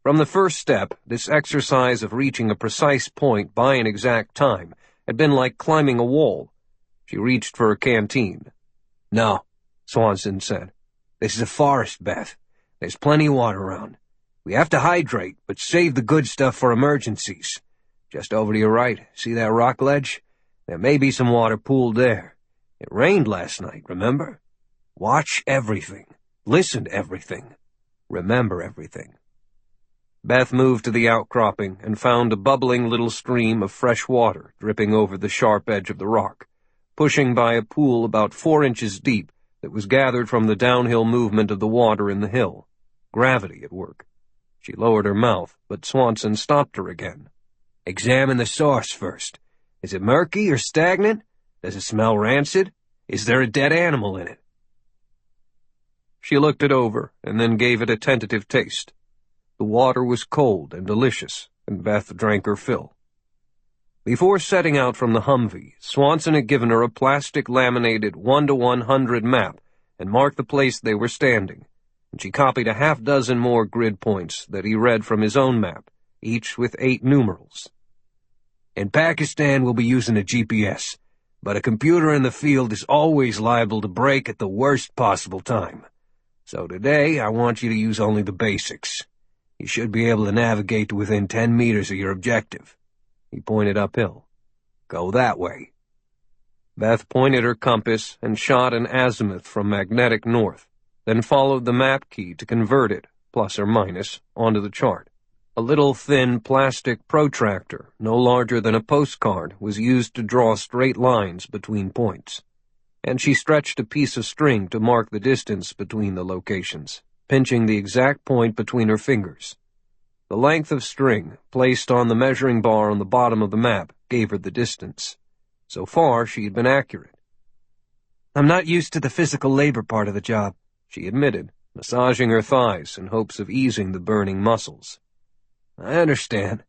Speaker 1: From the first step, this exercise of reaching a precise point by an exact time had been like climbing a wall. She reached for her canteen.
Speaker 3: "No," Swanson said. "This is a forest, Beth. There's plenty of water around. We have to hydrate, but save the good stuff for emergencies. Just over to your right, see that rock ledge? There may be some water pooled there. It rained last night, remember? Watch everything. Listen to everything. Remember everything."
Speaker 1: Beth moved to the outcropping and found a bubbling little stream of fresh water dripping over the sharp edge of the rock, pushing by a pool about 4 inches deep that was gathered from the downhill movement of the water in the hill. Gravity at work. She lowered her mouth, but Swanson stopped her again.
Speaker 3: "Examine the source first. Is it murky or stagnant? Does it smell rancid? Is there a dead animal in it?"
Speaker 1: She looked it over and then gave it a tentative taste. The water was cold and delicious, and Beth drank her fill. Before setting out from the Humvee, Swanson had given her a plastic laminated 1:100 map and marked the place they were standing, and she copied a half-dozen more grid points that he read from his own map, each with 8 numerals. In Pakistan, we'll be using a GPS, but a computer in the field is always liable to break at the worst possible time. So today, I want you to use only the basics. You should be able to navigate to within 10 meters of your objective. He pointed uphill. Go that way. Beth pointed her compass and shot an azimuth from magnetic north, then followed the map key to convert it, plus or minus, onto the chart. A little thin plastic protractor, no larger than a postcard, was used to draw straight lines between points, and she stretched a piece of string to mark the distance between the locations, pinching the exact point between her fingers. The length of string, placed on the measuring bar on the bottom of the map, gave her the distance. So far, she had been accurate.
Speaker 2: I'm not used to the physical labor part of the job,
Speaker 1: she admitted, massaging her thighs in hopes of easing the burning muscles. I understand.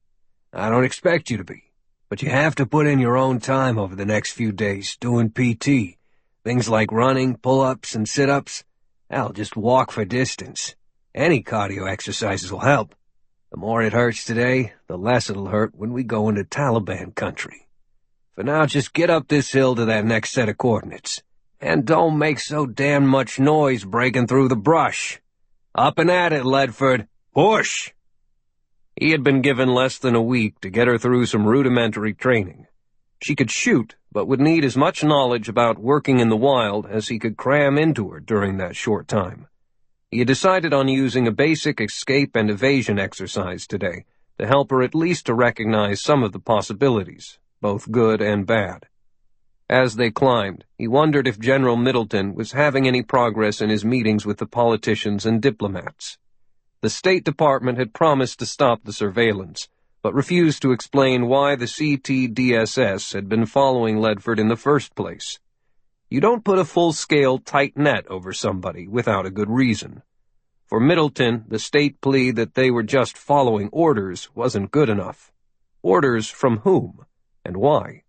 Speaker 1: I don't expect you to be. But you have to put in your own time over the next few days, doing PT. Things like running, pull-ups, and sit-ups. Hell, just walk for distance. Any cardio exercises will help. The more it hurts today, the less it'll hurt when we go into Taliban country. For now, just get up this hill to that next set of coordinates. And don't make so damn much noise breaking through the brush. Up and at it, Ledford. Push! He had been given less than a week to get her through some rudimentary training. She could shoot, but would need as much knowledge about working in the wild as he could cram into her during that short time. He had decided on using a basic escape and evasion exercise today to help her at least to recognize some of the possibilities, both good and bad. As they climbed, he wondered if General Middleton was having any progress in his meetings with the politicians and diplomats. The State Department had promised to stop the surveillance, but refused to explain why the CTDSS had been following Ledford in the first place. You don't put a full-scale tight net over somebody without a good reason. For Middleton, the state plea that they were just following orders wasn't good enough. Orders from whom, and why?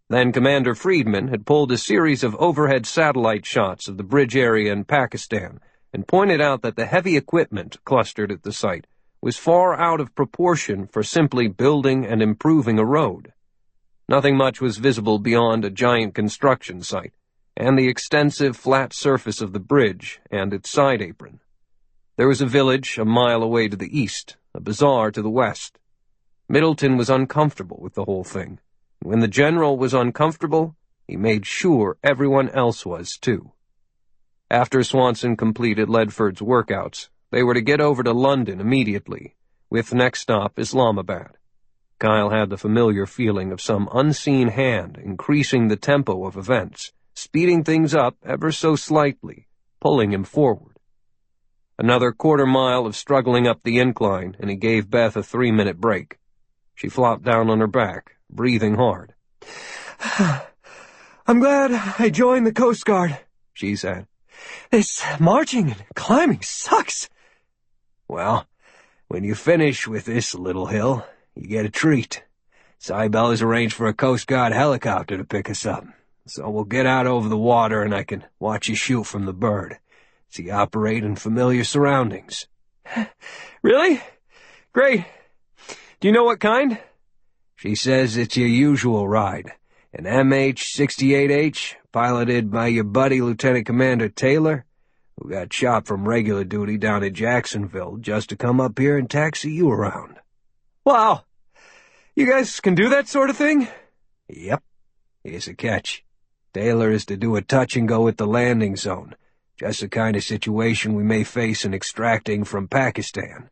Speaker 1: Then Commander Friedman had pulled a series of overhead satellite shots of the bridge area in Pakistan and pointed out that the heavy equipment clustered at the site was far out of proportion for simply building and improving a road. Nothing much was visible beyond a giant construction site and the extensive flat surface of the bridge and its side apron. There was a village a mile away to the east, a bazaar to the west. Middleton was uncomfortable with the whole thing. When the general was uncomfortable, he made sure everyone else was too. After Swanson completed Ledford's workouts, they were to get over to London immediately, with next stop Islamabad. Kyle had the familiar feeling of some unseen hand increasing the tempo of events, speeding things up ever so slightly, pulling him forward. Another quarter-mile of struggling up the incline, and he gave Beth a 3-minute break. She flopped down on her back, breathing hard.
Speaker 2: I'm glad I joined the Coast Guard, she said. This marching and climbing sucks.
Speaker 3: Well, when you finish with this little hill, you get a treat. Cybele has arranged for a Coast Guard helicopter to pick us up, so we'll get out over the water and I can watch you shoot from the bird. See you operate in familiar surroundings.
Speaker 2: Really? Great. Do you know what kind?
Speaker 3: She says it's your usual ride, an MH-68H, piloted by your buddy Lieutenant Commander Taylor, who got shot from regular duty down at Jacksonville just to come up here and taxi you around.
Speaker 2: Wow. You guys can do that sort of thing?
Speaker 3: Yep. Here's a catch. Taylor is to do a touch-and-go at the landing zone, just the kind of situation we may face in extracting from Pakistan.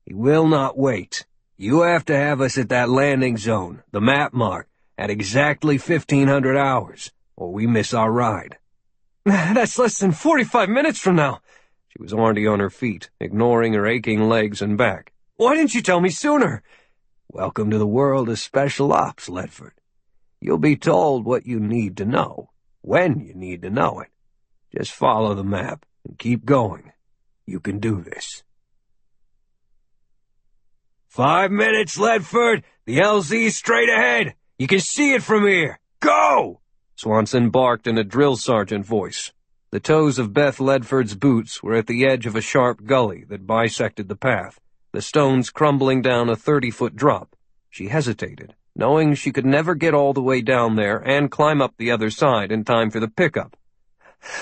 Speaker 3: He will not wait. You have to have us at that landing zone, the map mark, at exactly 1500 hours, or we miss our ride.
Speaker 2: That's less than 45 minutes from now.
Speaker 1: She was already on her feet, ignoring her aching legs and back.
Speaker 2: Why didn't you tell me sooner?
Speaker 3: Welcome to the world of special ops, Ledford. You'll be told what you need to know, when you need to know it. Just follow the map and keep going. You can do this. 5 minutes, Ledford! The LZ's straight ahead! You can see it from here! Go! Swanson barked in a drill sergeant voice. The toes of Beth Ledford's boots were at the edge of a sharp gully that bisected the path, the stones crumbling down a 30-foot drop. She hesitated, knowing she could never get all the way down there and climb up the other side in time for the pickup.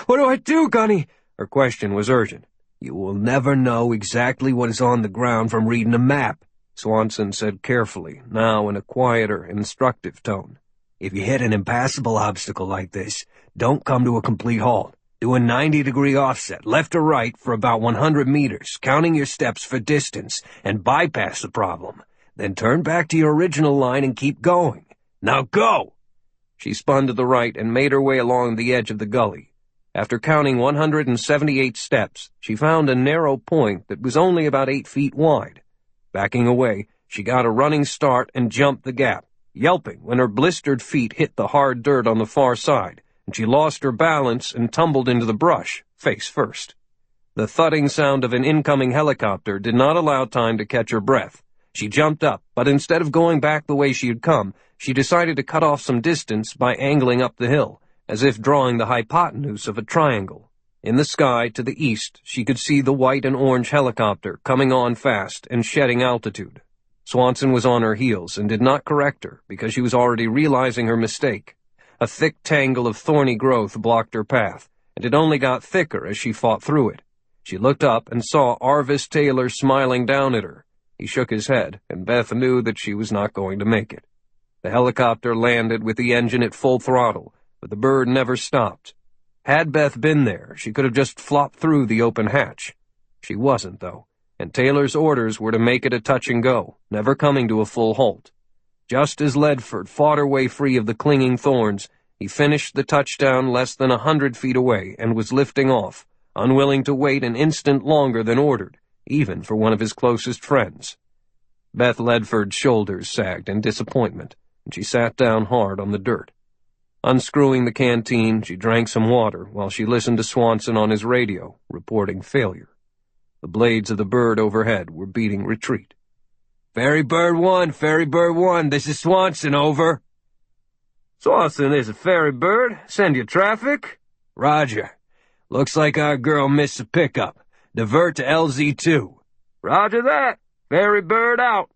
Speaker 3: "What do I do, Gunny?" Her question was urgent. "You will never know exactly what is on the ground from reading a map," Swanson said carefully, now in a quieter, instructive tone. "If you hit an impassable obstacle like this, don't come to a complete halt. Do a 90-degree offset, left or right, for about 100 meters, counting your steps for distance, and bypass the problem. Then turn back to your original line and keep going. Now go!" She spun to the right and made her way along the edge of the gully. After counting 178 steps, she found a narrow point that was only about 8 feet wide. Backing away, she got a running start and jumped the gap, yelping when her blistered feet hit the hard dirt on the far side, and she lost her balance and tumbled into the brush, face first. The thudding sound of an incoming helicopter did not allow time to catch her breath. She jumped up, but instead of going back the way she had come, she decided to cut off some distance by angling up the hill, as if drawing the hypotenuse of a triangle. In the sky to the east, she could see the white and orange helicopter coming on fast and shedding altitude. Swanson was on her heels and did not correct her because she was already realizing her mistake. A thick tangle of thorny growth blocked her path, and it only got thicker as she fought through it. She looked up and saw Arvis Taylor smiling down at her. He shook his head, and Beth knew that she was not going to make it. The helicopter landed with the engine at full throttle, but the bird never stopped. Had Beth been there, she could have just flopped through the open hatch. She wasn't, though, and Taylor's orders were to make it a touch and go, never coming to a full halt. Just as Ledford fought her way free of the clinging thorns, he finished the touchdown less than 100 feet away and was lifting off, unwilling to wait an instant longer than ordered, even for one of his closest friends. Beth Ledford's shoulders sagged in disappointment, and she sat down hard on the dirt. Unscrewing the canteen, she drank some water while she listened to Swanson on his radio, reporting failure. The blades of the bird overhead were beating retreat. "Ferry Bird 1, this is Swanson, over." "Swanson, this is Ferry Bird. Send you traffic?" "Roger. Looks like our girl missed a pickup. Divert to LZ2. "Roger that. Ferry Bird out."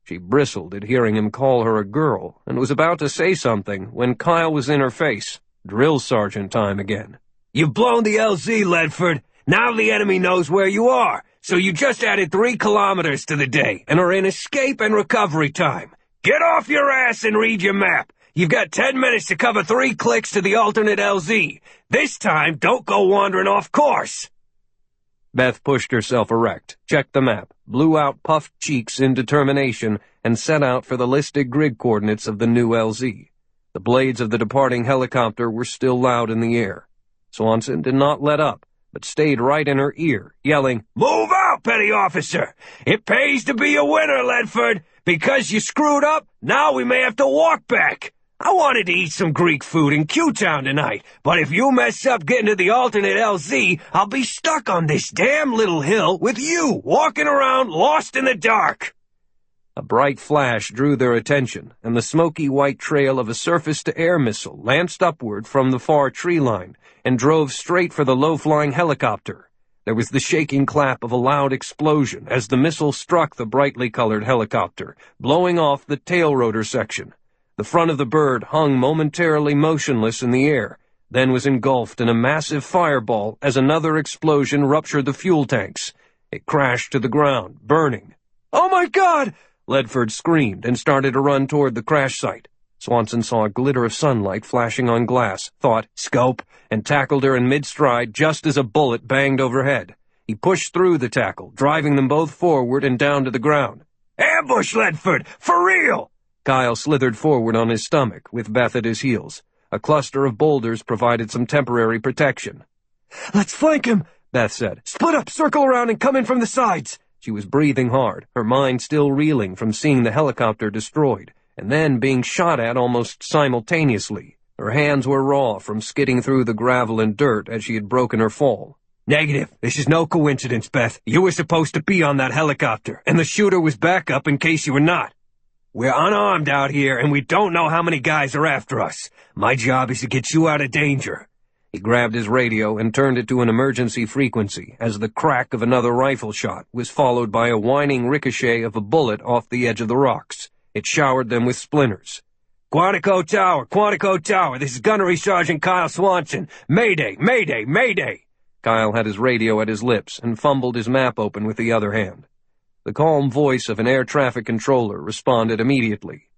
Speaker 3: She bristled at hearing him call her a girl, and was about to say something when Kyle was in her face. Drill sergeant time again. "You've blown the LZ, Ledford. Now the enemy knows where you are, so you just added 3 kilometers to the day, and are in escape and recovery time. Get off your ass and read your map. You've got 10 minutes to cover 3 clicks to the alternate LZ. This time, don't go wandering off course." Beth pushed herself erect, checked the map, blew out puffed cheeks in determination, and set out for the listed grid coordinates of the new LZ. The blades of the departing helicopter were still loud in the air. Swanson did not let up, but stayed right in her ear, yelling, "Move out, petty officer! It pays to be a winner, Ledford! Because you screwed up, now we may have to walk back! I wanted to eat some Greek food in Q-Town tonight, but if you mess up getting to the alternate LZ, I'll be stuck on this damn little hill with you walking around lost in the dark." A bright flash drew their attention, and the smoky white trail of a surface-to-air missile lanced upward from the far tree line and drove straight for the low-flying helicopter. There was the shaking clap of a loud explosion as the missile struck the brightly colored helicopter, blowing off the tail rotor section. The front of the bird hung momentarily motionless in the air, then was engulfed in a massive fireball as another explosion ruptured the fuel tanks. It crashed to the ground, burning. "Oh my God!" Ledford screamed and started to run toward the crash site. Swanson saw a glitter of sunlight flashing on glass, thought, "Scope," and tackled her in mid-stride just as a bullet banged overhead. He pushed through the tackle, driving them both forward and down to the ground. "Ambush, Ledford! For real!" Kyle slithered forward on his stomach, with Beth at his heels. A cluster of boulders provided some temporary protection. "Let's flank him," Beth said. "Split up, circle around, and come in from the sides." She was breathing hard, her mind still reeling from seeing the helicopter destroyed, and then being shot at almost simultaneously. Her hands were raw from skidding through the gravel and dirt as she had broken her fall. "Negative. This is no coincidence, Beth. You were supposed to be on that helicopter, and the shooter was back up in case you were not." We're unarmed out here, and we don't know how many guys are after us. My job is to get you out of danger." He grabbed his radio and turned it to an emergency frequency as the crack of another rifle shot was followed by a whining ricochet of a bullet off the edge of the rocks. It showered them with splinters. Quantico Tower, this is Gunnery Sgt. Kyle Swanson. Mayday, mayday, mayday!" Kyle had his radio at his lips and fumbled his map open with the other hand. The calm voice of an air traffic controller responded immediately.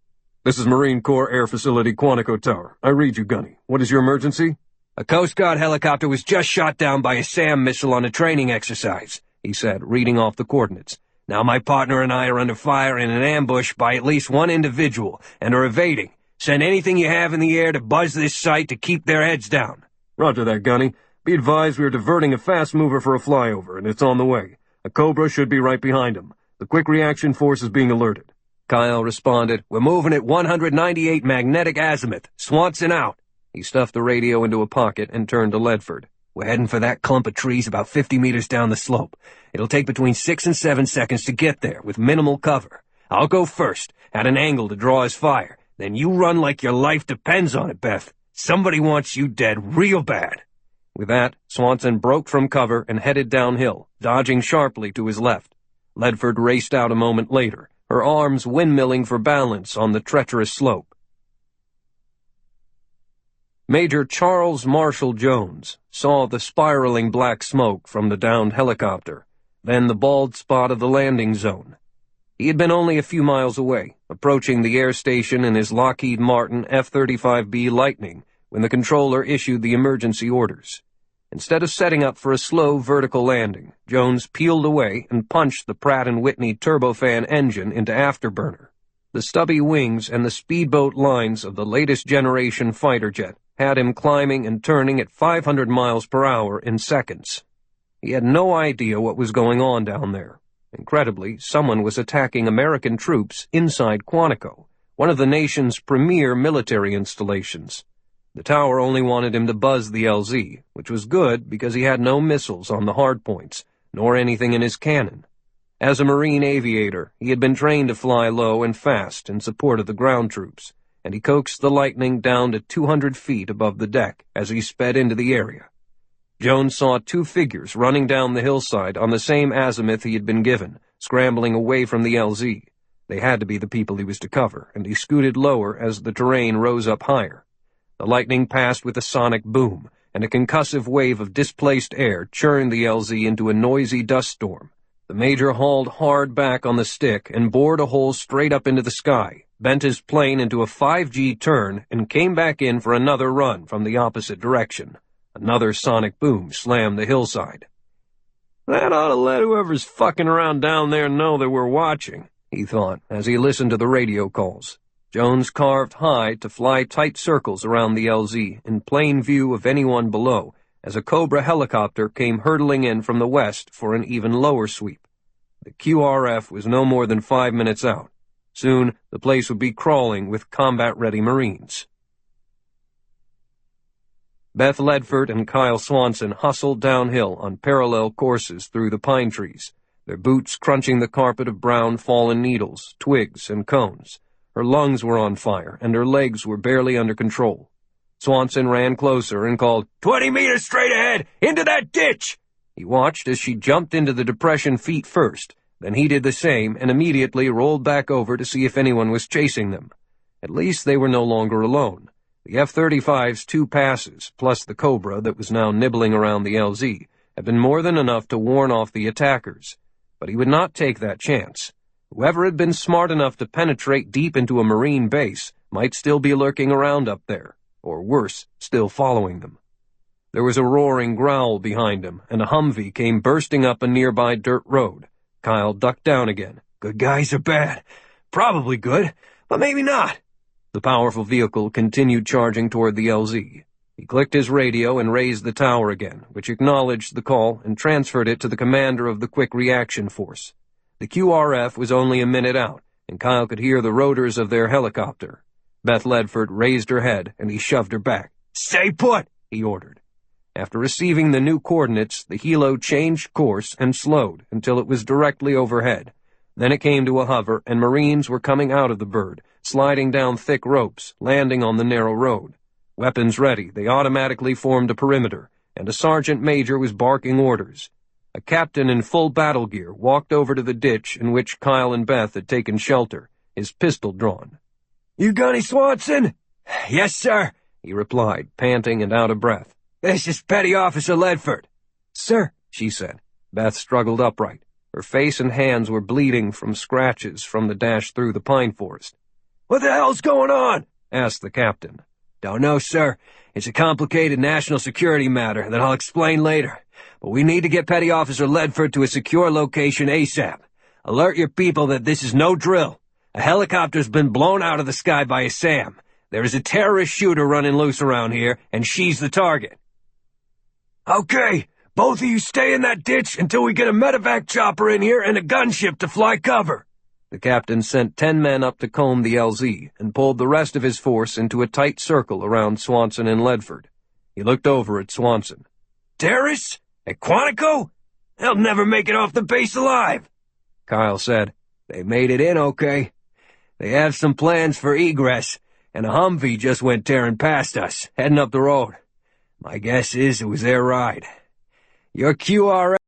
Speaker 4: "This is Marine Corps Air Facility Quantico Tower. I read you, Gunny. What is your emergency?"
Speaker 3: "A Coast Guard helicopter was just shot down by a SAM missile on a training exercise," he said, reading off the coordinates. "Now my partner and I are under fire in an ambush by at least one individual and are evading. Send anything you have in the air to buzz this site to keep their heads down."
Speaker 4: "Roger that, Gunny. Be advised we are diverting a fast mover for a flyover, and it's on the way. A Cobra should be right behind him. The quick reaction force is being alerted."
Speaker 3: Kyle responded, "We're moving at 198 magnetic azimuth. Swanson out." He stuffed the radio into a pocket and turned to Ledford. "We're heading for that clump of trees about 50 meters down the slope. It'll take between 6 and 7 seconds to get there with minimal cover. I'll go first, at an angle to draw his fire. Then you run like your life depends on it, Beth. Somebody wants you dead real bad." With that, Swanson broke from cover and headed downhill, dodging sharply to his left. Ledford raced out a moment later, her arms windmilling for balance on the treacherous slope. Major Charles Marshall Jones saw the spiraling black smoke from the downed helicopter, then the bald spot of the landing zone. He had been only a few miles away, approaching the air station in his Lockheed Martin F-35B Lightning, when the controller issued the emergency orders. Instead of setting up for a slow vertical landing, Jones peeled away and punched the Pratt & Whitney turbofan engine into afterburner. The stubby wings and the speedboat lines of the latest generation fighter jet had him climbing and turning at 500 miles per hour in seconds. He had no idea what was going on down there. Incredibly, someone was attacking American troops inside Quantico, one of the nation's premier military installations. The tower only wanted him to buzz the LZ, which was good because he had no missiles on the hardpoints, nor anything in his cannon. As a Marine aviator, he had been trained to fly low and fast in support of the ground troops, and he coaxed the Lightning down to 200 feet above the deck as he sped into the area. Jones saw two figures running down the hillside on the same azimuth he had been given, scrambling away from the LZ. They had to be the people he was to cover, and he scooted lower as the terrain rose up higher. The Lightning passed with a sonic boom, and a concussive wave of displaced air churned the LZ into a noisy dust storm. The Major hauled hard back on the stick and bored a hole straight up into the sky, bent his plane into a 5G turn, and came back in for another run from the opposite direction. Another sonic boom slammed the hillside. "That ought to let whoever's fucking around down there know that we're watching," he thought as he listened to the radio calls. Jones carved high to fly tight circles around the LZ in plain view of anyone below as a Cobra helicopter came hurtling in from the west for an even lower sweep. The QRF was no more than 5 minutes out. Soon, the place would be crawling with combat-ready Marines. Beth Ledford and Kyle Swanson hustled downhill on parallel courses through the pine trees, their boots crunching the carpet of brown fallen needles, twigs, and cones. Her lungs were on fire, and her legs were barely under control. Swanson ran closer and called, 20 meters straight ahead! Into that ditch! He watched as she jumped into the depression feet first. Then he did the same and immediately rolled back over to see if anyone was chasing them. At least they were no longer alone. The F-35's 2 passes, plus the Cobra that was now nibbling around the LZ, had been more than enough to warn off the attackers. But he would not take that chance. Whoever had been smart enough to penetrate deep into a Marine base might still be lurking around up there, or worse, still following them. There was a roaring growl behind him, and a Humvee came bursting up a nearby dirt road. Kyle ducked down again. Good guys or bad? Probably good, but maybe not. The powerful vehicle continued charging toward the LZ. He clicked his radio and raised the tower again, which acknowledged the call and transferred it to the commander of the Quick Reaction Force. The QRF was only a minute out, and Kyle could hear the rotors of their helicopter. Beth Ledford raised her head, and he shoved her back. Stay put, he ordered. After receiving the new coordinates, the helo changed course and slowed until it was directly overhead.
Speaker 1: Then it came to a hover, and Marines were coming out of the bird, sliding down thick ropes, landing on the narrow road. Weapons ready, they automatically formed a perimeter, and a sergeant major was barking orders. A captain in full battle gear walked over to the ditch in which Kyle and Beth had taken shelter, his pistol drawn.
Speaker 3: "You Gunny Swanson?"
Speaker 1: "Yes, sir," he replied, panting and out of breath.
Speaker 3: "This is Petty Officer Ledford."
Speaker 2: "Sir,"
Speaker 1: she said. Beth struggled upright. Her face and hands were bleeding from scratches from the dash through the pine forest.
Speaker 3: "What the hell's going on?"
Speaker 1: asked the captain.
Speaker 3: "Don't know, sir. It's a complicated national security matter that I'll explain later. But we need to get Petty Officer Ledford to a secure location ASAP. Alert your people that this is no drill. A helicopter's been blown out of the sky by a SAM. There is a terrorist shooter running loose around here, and she's the target." "Okay, both of you stay in that ditch until we get a medevac chopper in here and a gunship to fly cover."
Speaker 1: The captain sent 10 men up to comb the LZ and pulled the rest of his force into a tight circle around Swanson and Ledford. He looked over at Swanson.
Speaker 3: "Terrorists? At Quantico? They'll never make it off the base alive."
Speaker 1: Kyle said,
Speaker 3: "They made it in okay. They have some plans for egress, and a Humvee just went tearing past us, heading up the road. My guess is it was their ride. Your QRS